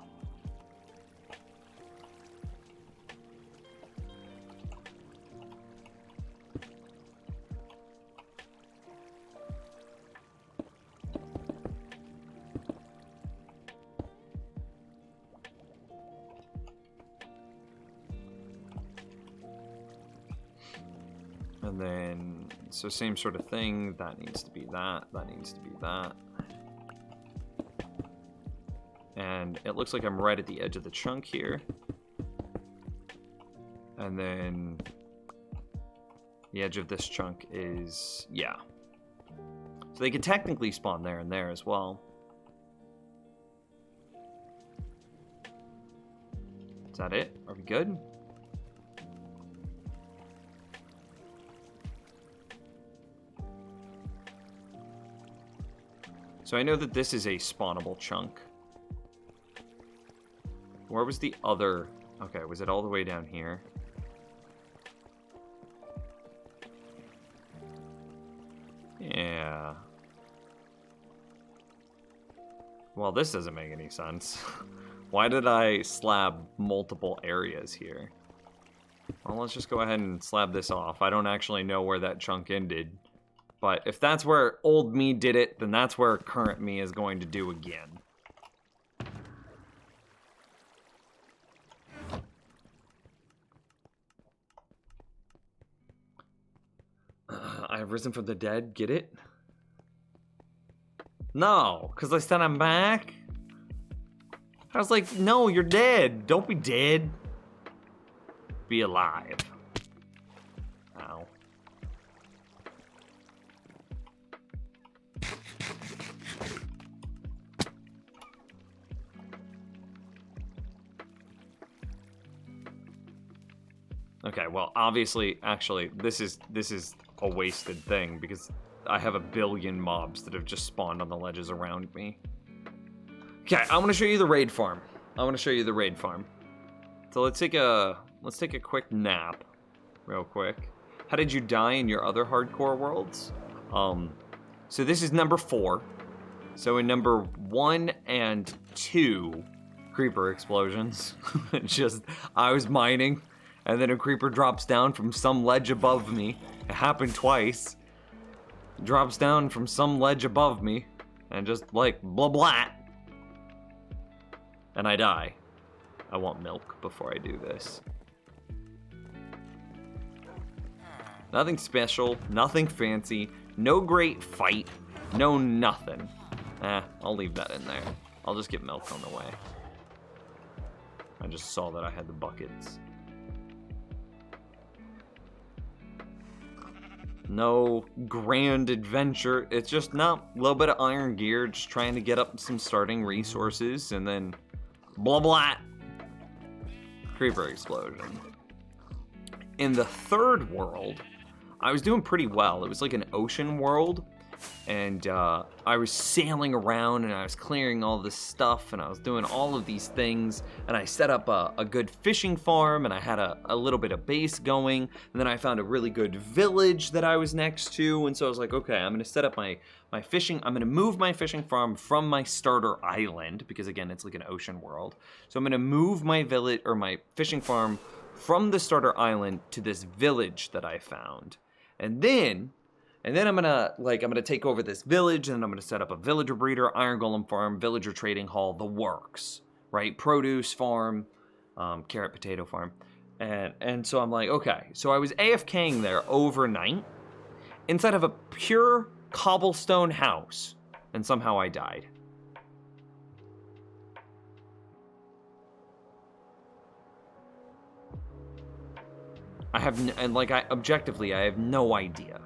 S4: And then, so same sort of thing, that needs to be that needs to be that. And it looks like I'm right at the edge of the chunk here. And then the edge of this chunk is, yeah. So they could technically spawn there and there as well. Is that it? Are we good? So I know that this is a spawnable chunk. Where was the other? Okay, was it all the way down here? Yeah. Well, this doesn't make any sense. Why did I slab multiple areas here? Well, let's just go ahead and slab this off. I don't actually know where that chunk ended. But if that's where old me did it, then that's where current me is going to do again. I have risen from the dead, get it? No, because I said I'm back? I was like, no, you're dead. Don't be dead. Be alive. Ow. Okay, well, obviously, actually, this is a wasted thing because I have a billion mobs that have just spawned on the ledges around me. Okay, I want to show you the raid farm. So let's take a quick nap, real quick. How did you die in your other hardcore worlds? So this is number 4. So in number 1 and 2, creeper explosions. Just I was mining. And then a creeper drops down from some ledge above me. It happened twice. Drops down from some ledge above me. And just like, blah blah. And I die. I want milk before I do this. Nothing special, nothing fancy, no great fight, no nothing. I'll leave that in there. I'll just get milk on the way. I just saw that I had the buckets. No grand adventure. It's just a little bit of iron gear, just trying to get up some starting resources, and then blah blah. Creeper explosion. In the third world, I was doing pretty well. It was like an ocean world, and I was sailing around, and I was clearing all this stuff, and I was doing all of these things, and I set up a good fishing farm, and I had a little bit of base going, and then I found a really good village that I was next to, and so I was like, okay, I'm gonna set up my fishing, I'm gonna move my fishing farm from my starter island, because again, it's like an ocean world. So I'm gonna move my village, or my fishing farm, from the starter island to this village that I found. And then And then I'm gonna take over this village, and then I'm gonna set up a villager breeder, iron golem farm, villager trading hall, the works, right? Produce farm, carrot potato farm. And so I'm like, okay. So I was AFKing there overnight inside of a pure cobblestone house, and somehow I died. Objectively, I have no idea.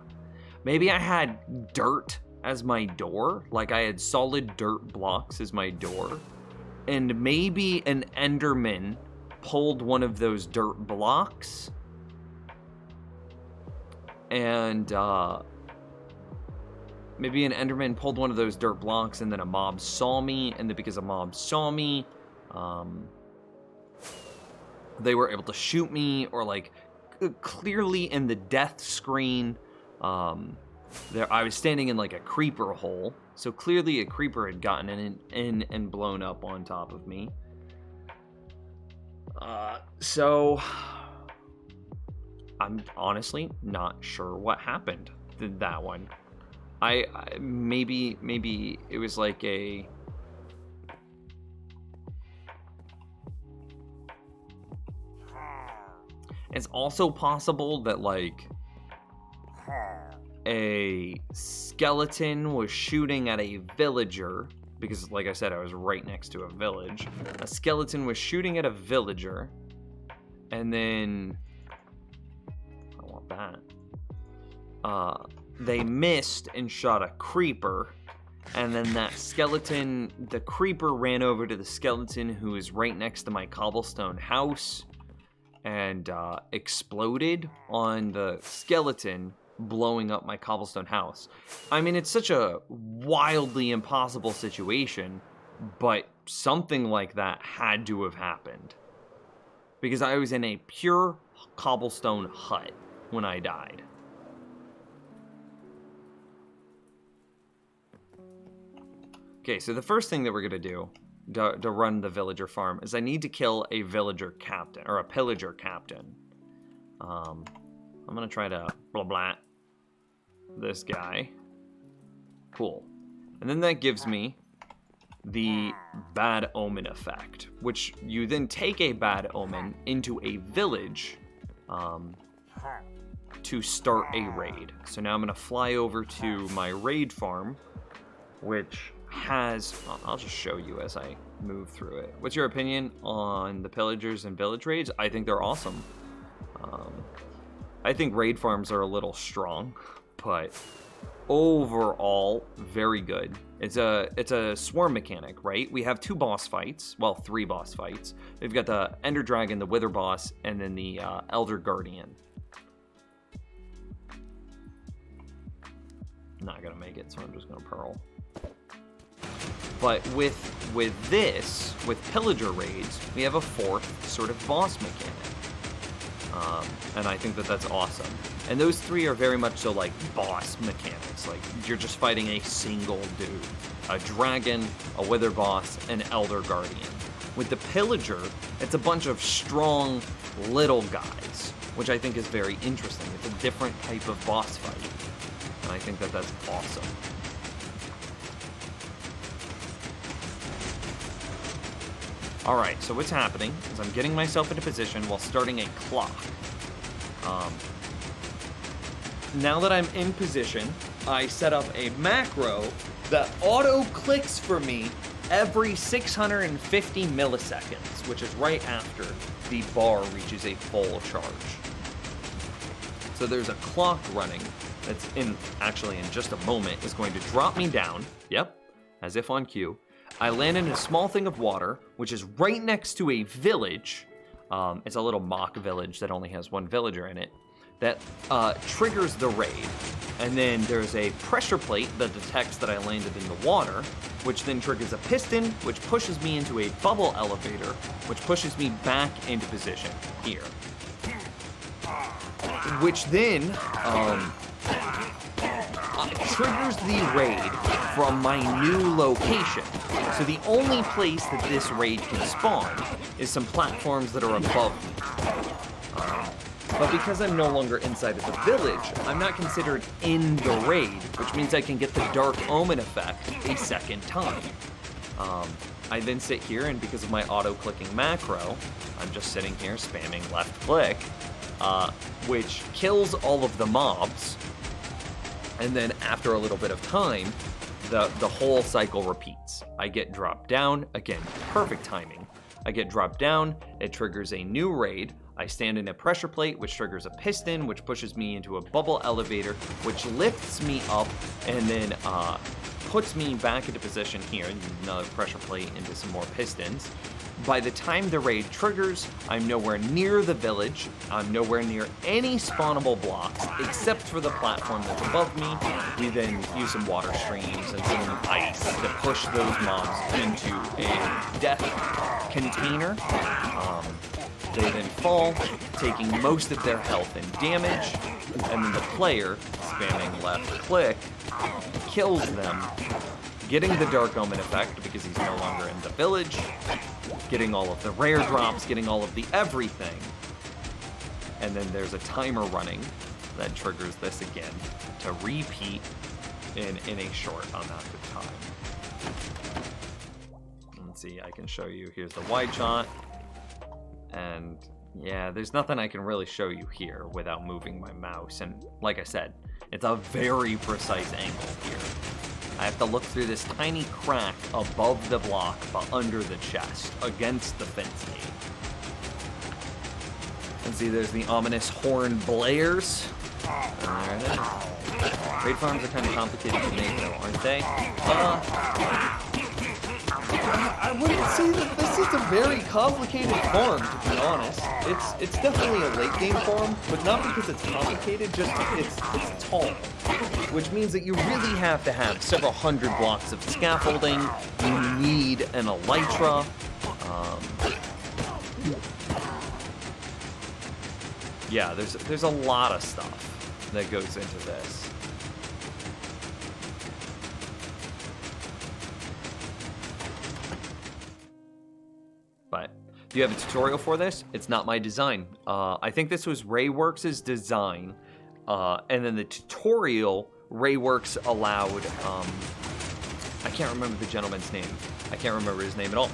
S4: Maybe I had dirt as my door, like I had solid dirt blocks as my door, and maybe an Enderman pulled one of those dirt blocks, and maybe an Enderman pulled one of those dirt blocks, and then a mob saw me, and then because a mob saw me, they were able to shoot me, or like clearly in the death screen, there I was standing in like a creeper hole, so clearly a creeper had gotten in and blown up on top of me. So I'm honestly not sure what happened to that one. I maybe it was like a It's also possible that, like, a skeleton was shooting at a villager, because, like I said, I was right next to a village. A skeleton was shooting at a villager, and then... I want that. They missed and shot a creeper, and then that skeleton, the creeper ran over to the skeleton who is right next to my cobblestone house, and exploded on the skeleton, blowing up my cobblestone house. I mean, it's such a wildly impossible situation, but something like that had to have happened. Because I was in a pure cobblestone hut when I died. Okay, so the first thing that we're gonna do to run the villager farm is I need to kill a villager captain, or a pillager captain. I'm gonna try to blah blah this guy. Cool. And then that gives me the bad omen effect, which you then take a bad omen into a village to start a raid. So now I'm gonna fly over to my raid farm, which has, I'll just show you as I move through it. What's your opinion on the pillagers and village raids? I think they're awesome. I think raid farms are a little strong, but overall very good. It's a swarm mechanic, right? We have 2 boss fights, well, 3 boss fights. We've got the Ender Dragon, the Wither boss, and then the Elder Guardian. Not gonna make it, so I'm just gonna pearl. But with pillager raids, we have a 4th sort of boss mechanic. And I think that that's awesome. And those 3 are very much so like boss mechanics. Like, you're just fighting a single dude. A dragon, a wither boss, an elder guardian. With the pillager, it's a bunch of strong little guys, which I think is very interesting. It's a different type of boss fight. And I think that that's awesome. Alright, so what's happening is I'm getting myself into position while starting a clock. Now that I'm in position, I set up a macro that auto-clicks for me every 650 milliseconds, which is right after the bar reaches a full charge. So there's a clock running that's actually in just a moment is going to drop me down, yep, as if on cue. I land in a small thing of water, which is right next to a village. It's a little mock village that only has 1 villager in it. That triggers the raid. And then there's a pressure plate that detects that I landed in the water, which then triggers a piston, which pushes me into a bubble elevator, which pushes me back into position here. Which then triggers the raid from my new location. So the only place that this raid can spawn is some platforms that are above me.
S1: But because I'm no longer inside of the village, I'm not considered in the raid, which means I can get the Dark Omen effect a second time. I then sit here, and because of my auto-clicking macro, I'm just sitting here spamming left click, which kills all of the mobs. And then after a little bit of time, the whole cycle repeats. I get dropped down, again, perfect timing. I get dropped down, it triggers a new raid. I stand in a pressure plate, which triggers a piston, which pushes me into a bubble elevator, which lifts me up and then puts me back into position here. Another pressure plate into some more pistons. By the time the raid triggers, I'm nowhere near the village. I'm nowhere near any spawnable blocks, except for the platform that's above me. We then use some water streams and some ice to push those mobs into a death container. They then fall, taking most of their health and damage, and then the player, spamming left click, kills them, getting the Dark Omen effect because he's no longer in the village, getting all of the rare drops, getting all of the everything. And then there's a timer running that triggers this again to repeat in a short amount of time. Let's see, I can show you. Here's the wide shot. And yeah, there's nothing I can really show you here without moving my mouse. And like I said, it's a very precise angle here. I have to look through this tiny crack above the block, but under the chest, against the fence gate. And see, there's the ominous horn blares. There it is. Raid farms are kind of complicated to make, though, aren't they? I wouldn't say that this is a very complicated farm, to be honest. It's definitely a late game farm, but not because it's complicated, just it's tall. Which means that you really have to have several hundred blocks of scaffolding. You need an elytra. Yeah, there's a lot of stuff that goes into this. But do you have a tutorial for this? It's not my design. I think this was Rayworks' design. And then the tutorial, Rayworks allowed, I can't remember the gentleman's name. I can't remember his name at all.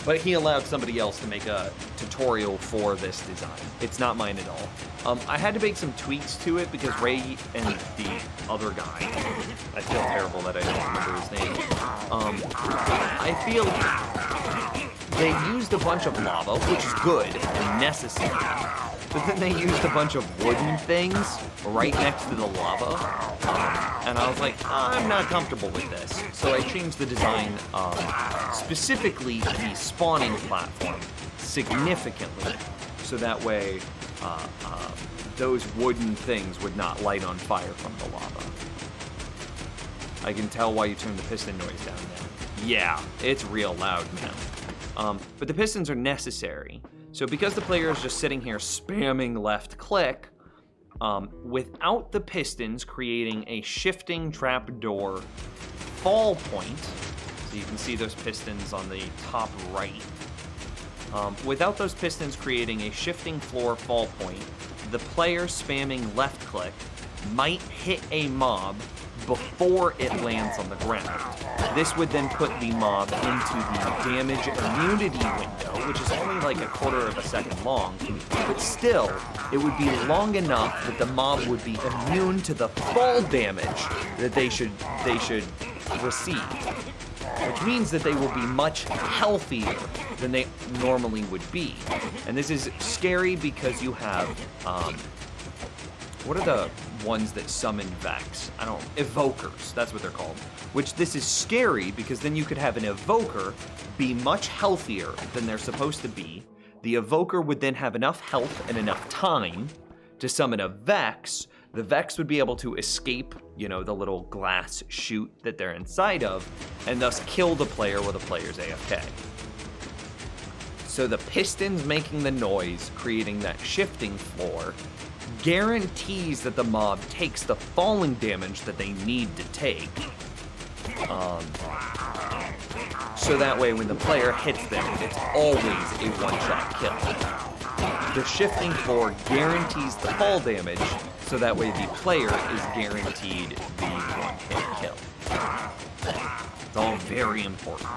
S1: But he allowed somebody else to make a tutorial for this design. It's not mine at all. I had to make some tweaks to it because Ray and the other guy, I feel terrible that I don't remember his name. I feel they used a bunch of lava, which is good and necessary. But then they used a bunch of wooden things right next to the lava. And I was like, I'm not comfortable with this. So I changed the design, specifically the spawning platform, significantly. So that way, those wooden things would not light on fire from the lava. I can tell why you turned the piston noise down now. Yeah, it's real loud, man. But the pistons are necessary. So because the player is just sitting here spamming left click, without the pistons creating a shifting trapdoor fall point, so you can see those pistons on the top right, without those pistons creating a shifting floor fall point, the player spamming left click might hit a mob before it lands on the ground. This would then put the mob into the damage immunity window, which is only like a quarter of a second long, but still, it would be long enough that the mob would be immune to the fall damage that they should receive. Which means that they will be much healthier than they normally would be. And this is scary because you have, what are the ones that summon Vex? Evokers, that's what they're called. Which this is scary because then you could have an evoker be much healthier than they're supposed to be. The evoker would then have enough health and enough time to summon a Vex. The Vex would be able to escape, the little glass chute that they're inside of, and thus kill the player while the player's AFK. So the pistons making the noise, creating that shifting floor, guarantees that the mob takes the falling damage that they need to take. So that way when the player hits them, it's always a one-shot kill.
S4: The shifting floor guarantees the fall damage, so that way the player is guaranteed the one-hit kill. It's all very important.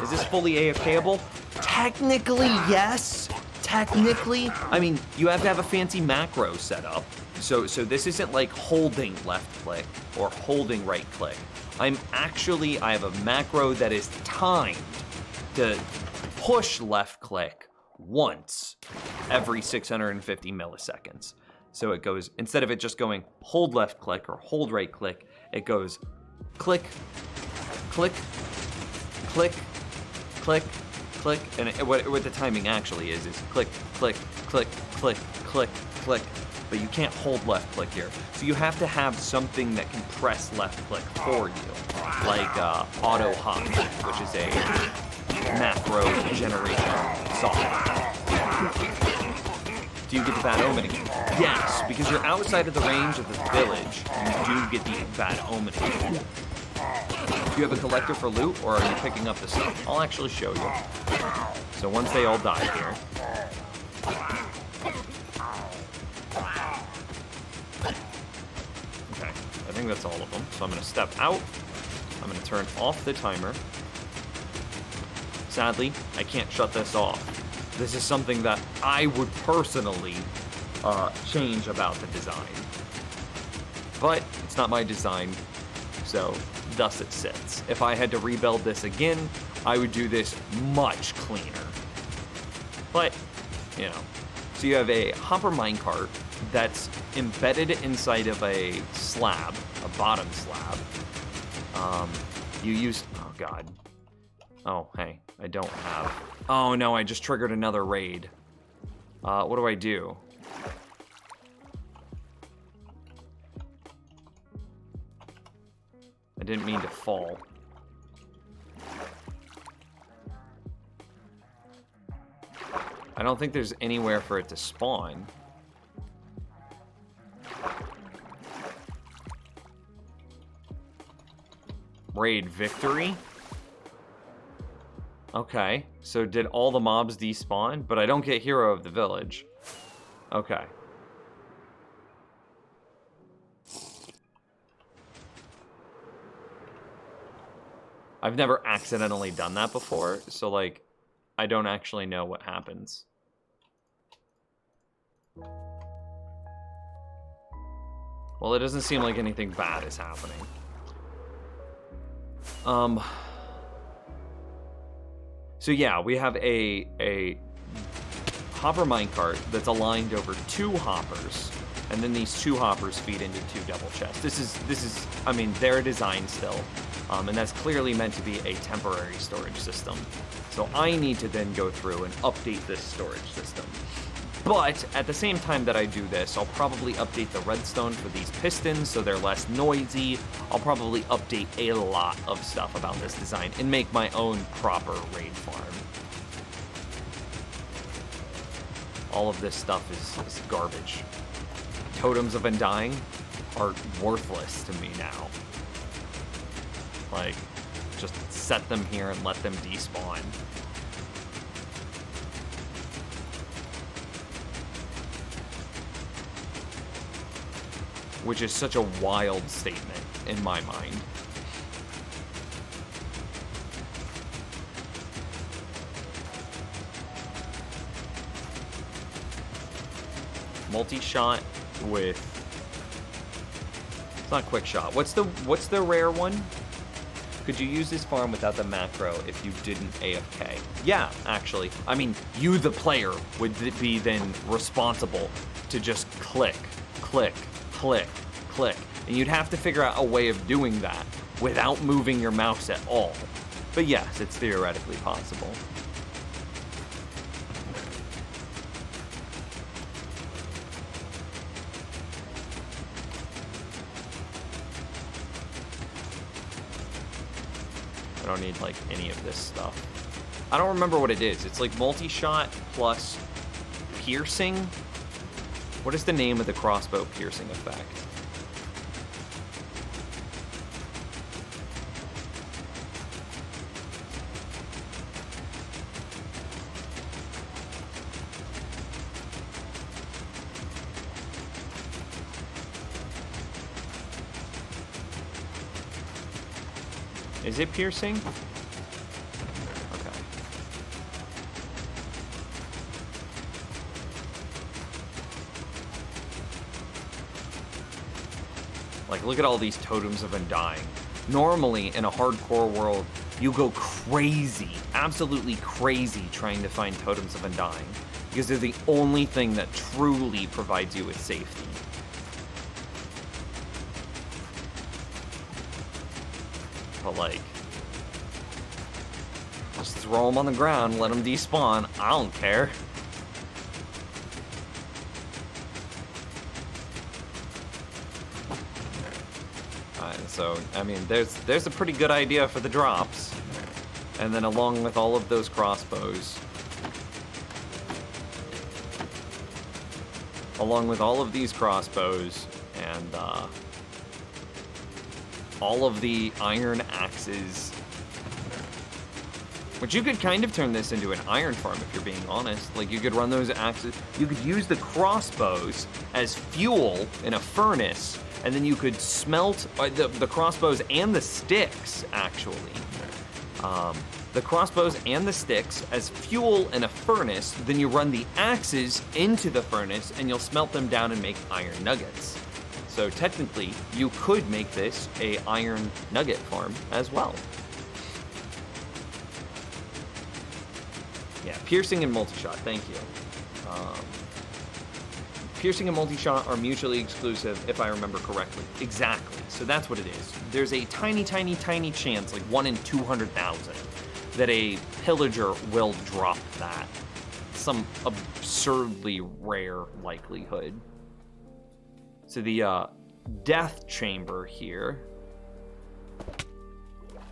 S4: Is this fully AFKable? Technically, yes. Technically, I mean, you have to have a fancy macro set up. So this isn't like holding left click or holding right click. I have a macro that is timed to push left click once every 650 milliseconds. So it goes, instead of it just going hold left click or hold right click, it goes click, click, click, click, click, and what the timing actually is click, click, click, click, click, click, but you can't hold left click here. So you have to have something that can press left click for you, like auto hop, which is a macro generation software. Do you get the bad omen again? Yes, because you're outside of the range of the village, you do get the bad omen again. Do you have a collector for loot, or are you picking up the stuff? I'll actually show you. So once they all die here. Okay, I think that's all of them. So I'm gonna step out. I'm gonna turn off the timer. Sadly, I can't shut this off. This is something that I would personally change about the design. But it's not my design, so thus it sits. If I had to rebuild this again, I would do this much cleaner. But, you know. So you have a hopper minecart that's embedded inside of a slab, a bottom slab. You use, oh god. Oh, hey, I don't have, oh no, I just triggered another raid. What do I do? I didn't mean to fall. I don't think there's anywhere for it to spawn. Raid victory? Okay, so did all the mobs despawn? But I don't get hero of the village. Okay. I've never accidentally done that before, so like, I don't actually know what happens. Well, it doesn't seem like anything bad is happening. So yeah, we have a hopper minecart that's aligned over 2 hoppers, and then these 2 hoppers feed into 2 double chests. This is, I mean, their design still, and that's clearly meant to be a temporary storage system. So I need to then go through and update this storage system. But at the same time that I do this, I'll probably update the redstone for these pistons so they're less noisy. I'll probably update a lot of stuff about this design and make my own proper raid farm. All of this stuff is garbage. Totems of Undying are worthless to me now. Like, just set them here and let them despawn. Which is such a wild statement in my mind. Multi-shot with, it's not quick shot. What's the rare one? Could you use this farm without the macro if you didn't AFK? Yeah, actually. I mean, you the player would be then responsible to just click, click, click, click. And you'd have to figure out a way of doing that without moving your mouse at all. But yes, it's theoretically possible. I don't need like any of this stuff. I don't remember what it is. It's like multi-shot plus piercing. What is the name of the crossbow piercing effect? Is it piercing? Okay. Like, look at all these totems of undying. Normally, in a hardcore world, you go crazy, absolutely crazy trying to find totems of undying, because they're the only thing that truly provides you with safety. But like, just throw them on the ground, let them despawn, I don't care. So, I mean, there's a pretty good idea for the drops. And then along with all of those crossbows. Along with all of these crossbows and all of the iron axes. Which you could kind of turn this into an iron farm if you're being honest. Like, you could run those axes. You could use the crossbows as fuel in a furnace. And then you could smelt the crossbows and the sticks, actually. The crossbows and the sticks as fuel in a furnace. Then you run the axes into the furnace and you'll smelt them down and make iron nuggets. So technically, you could make this a iron nugget farm as well. Yeah, piercing and multi-shot, thank you. Piercing and multi-shot are mutually exclusive, if I remember correctly. Exactly, so that's what it is. There's a tiny, tiny, tiny chance, like 1 in 200,000, that a pillager will drop that. Some absurdly rare likelihood. So the death chamber here.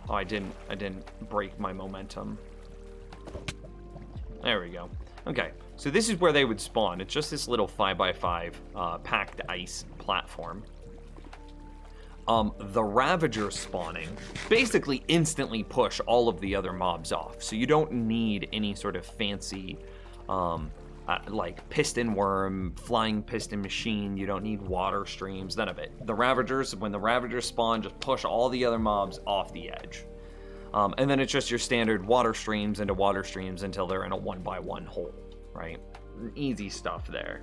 S4: Oh, I didn't break my momentum. There we go. Okay, so this is where they would spawn. It's just this little 5x5 packed ice platform. The Ravagers spawning basically instantly push all of the other mobs off. So you don't need any sort of fancy, like piston worm, flying piston machine. You don't need water streams, none of it. The Ravagers, when the Ravagers spawn, just push all the other mobs off the edge. And then it's just your standard water streams into water streams until they're in a 1x1 hole, right? Easy stuff there.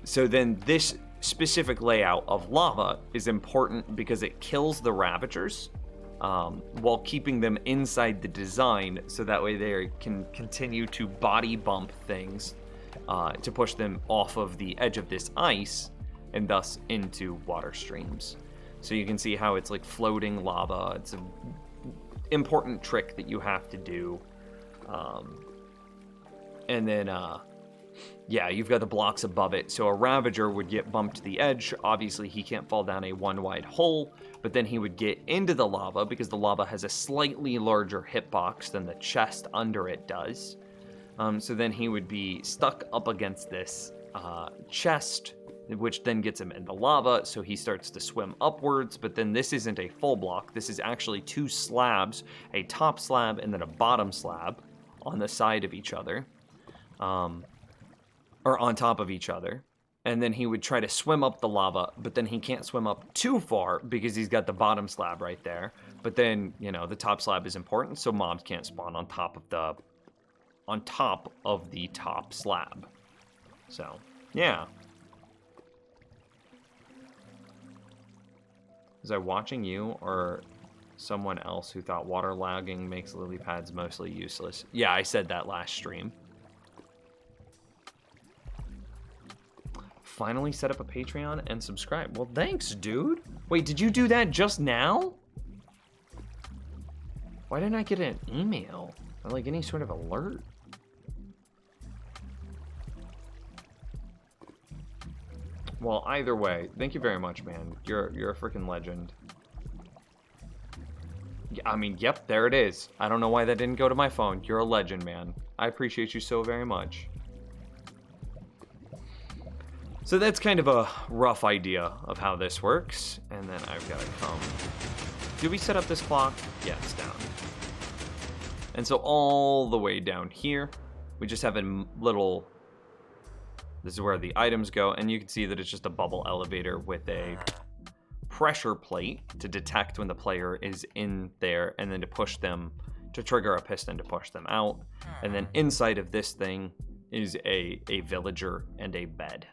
S4: So then this specific layout of lava is important because it kills the Ravagers while keeping them inside the design, so that way they can continue to body bump things to push them off of the edge of this ice and thus into water streams. So you can see how it's like floating lava. It's an important trick that you have to do. And then, yeah, you've got the blocks above it. So a Ravager would get bumped to the edge. Obviously, he can't fall down a one-wide hole, but then he would get into the lava because the lava has a slightly larger hitbox than the chest under it does. So then he would be stuck up against this chest, which then gets him in the lava, so he starts to swim upwards, but then this isn't a full block. This is actually 2 slabs, a top slab and then a bottom slab on the side of each other, or on top of each other. And then he would try to swim up the lava, but then he can't swim up too far because he's got the bottom slab right there. But then, you know, the top slab is important, so mobs can't spawn on top of the top slab. So, yeah. Was I watching you or someone else who thought water lagging makes lily pads mostly useless? Yeah, I said that last stream. Finally set up a Patreon and subscribe. Well, thanks, dude. Wait, did you do that just now? Why didn't I get an email or like any sort of alert? Well, either way, thank you very much, man. You're a freaking legend. I mean, yep, there it is. I don't know why that didn't go to my phone. You're a legend, man. I appreciate you so very much. So that's kind of a rough idea of how this works. And then I've got to come. Did we set up this clock? Yeah, it's down. And so all the way down here, we just have a little... This is where the items go, and you can see that it's just a bubble elevator with a pressure plate to detect when the player is in there, and then to push them, to trigger a piston to push them out. And then inside of this thing is a villager and a bed.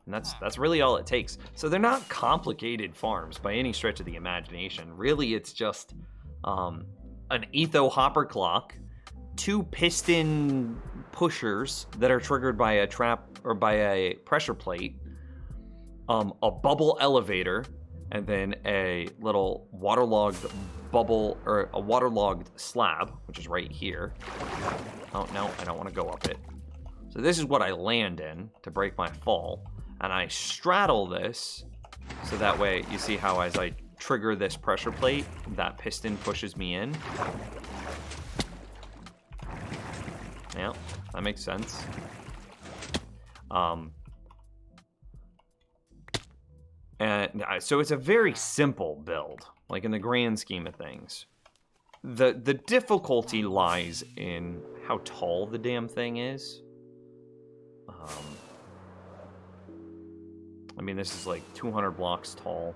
S4: And that's really all it takes. So they're not complicated farms by any stretch of the imagination. Really, it's just an etho hopper clock, 2 piston pushers that are triggered by a trap or by a pressure plate, a bubble elevator, and then a little waterlogged bubble, or a waterlogged slab, which is right here. Oh, no, I don't want to go up it. So this is what I land in to break my fall. And I straddle this, so that way, you see how as I trigger this pressure plate, that piston pushes me in. Yeah, that makes sense. And so it's a very simple build, like in the grand scheme of things. The difficulty lies in how tall the damn thing is. I mean, this is like 200 blocks tall.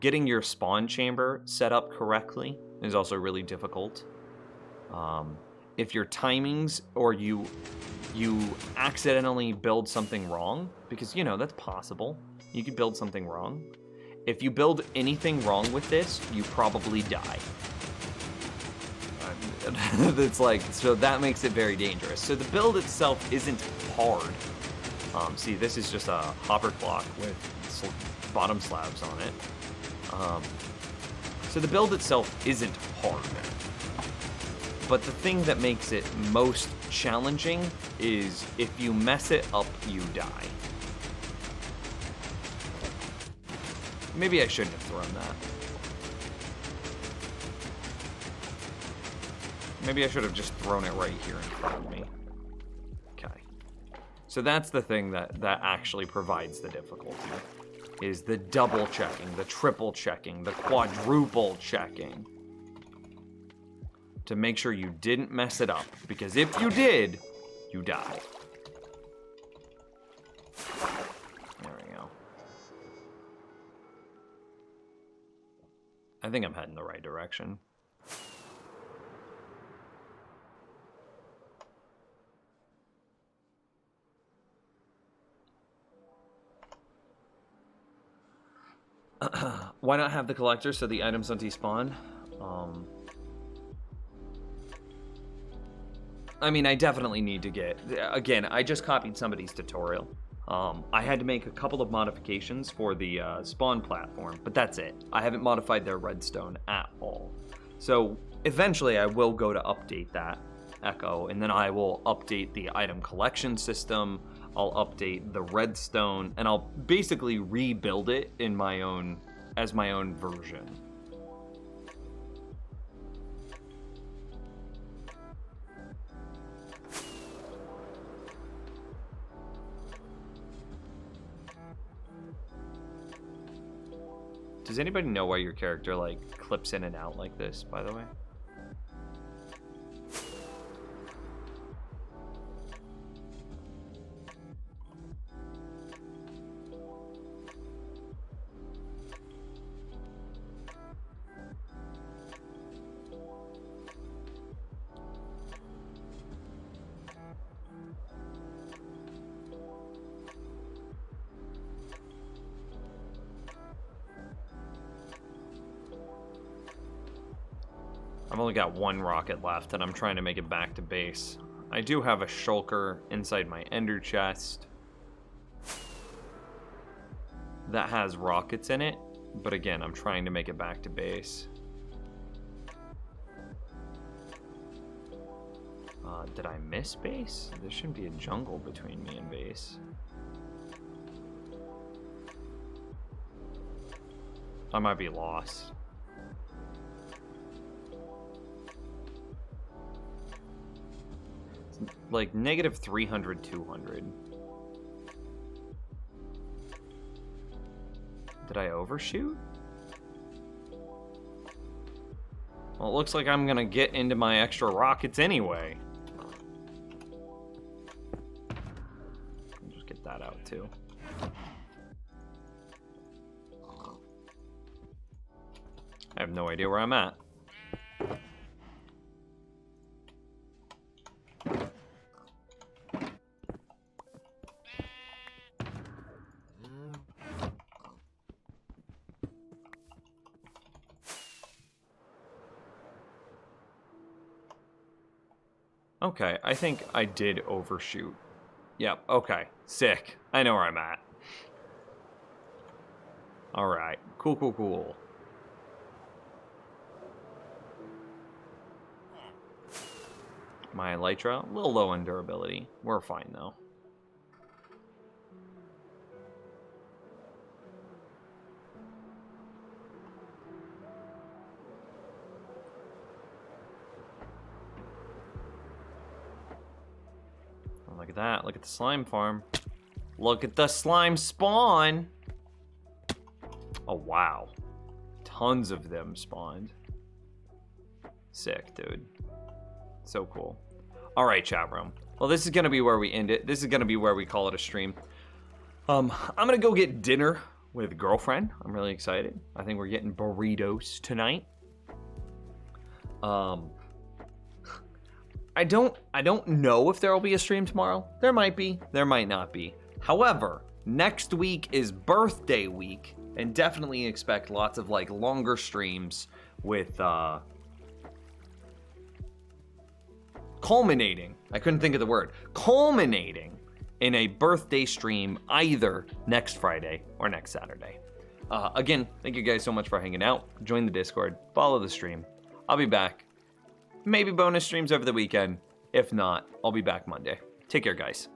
S4: Getting your spawn chamber set up correctly is also really difficult. If your timings, or you accidentally build something wrong, because, you know, that's possible. You could build something wrong. If you build anything wrong with this, you probably die. It's like, so that makes it very dangerous. So the build itself isn't hard. See, this is just a hopper clock with bottom slabs on it. So the build itself isn't hard. But the thing that makes it most challenging is if you mess it up, you die. Maybe I shouldn't have thrown that. Maybe I should have just thrown it right here in front of me. Okay. So that's the thing that actually provides the difficulty, is the double checking, the triple checking, the quadruple checking, to make sure you didn't mess it up, because if you did, you die. There we go. I think I'm heading the right direction. Why not have the collector so the items don't despawn? I mean, I definitely need to get... Again, I just copied somebody's tutorial. I had to make a couple of modifications for the spawn platform, but that's it. I haven't modified their redstone at all. So eventually I will go to update that Echo, and then I will update the item collection system. I'll update the redstone, and I'll basically rebuild it in my own, as my own version. Does anybody know why your character, like, clips in and out like this, by the way? I've only got one rocket left, and I'm trying to make it back to base. I do have a shulker inside my ender chest that has rockets in it, but again, I'm trying to make it back to base. Did I miss base? There shouldn't be a jungle between me and base. I might be lost. Like negative 300, 200. Did I overshoot? Well, it looks like I'm gonna get into my extra rockets anyway. I'll just get that out too. I have no idea where I'm at. Okay, I think I did overshoot. Yep, okay. Sick. I know where I'm at. Alright. Cool, cool, cool. My Elytra, a little low on durability. We're fine, though. Look at that. Look at the slime farm. Look at the slime spawn. Oh, wow. Tons of them spawned. Sick, dude. So cool. All right, chat room. Well, this is going to be where we end it. This is going to be where we call it a stream. I'm going to go get dinner with girlfriend. I'm really excited. I think we're getting burritos tonight. I don't know if there will be a stream tomorrow. There might be, there might not be. However, next week is birthday week, and definitely expect lots of like longer streams with culminating. I couldn't think of the word. Culminating in a birthday stream either next Friday or next Saturday. Again, thank you guys so much for hanging out. Join the Discord, follow the stream. I'll be back. Maybe bonus streams over the weekend. If not, I'll be back Monday. Take care, guys.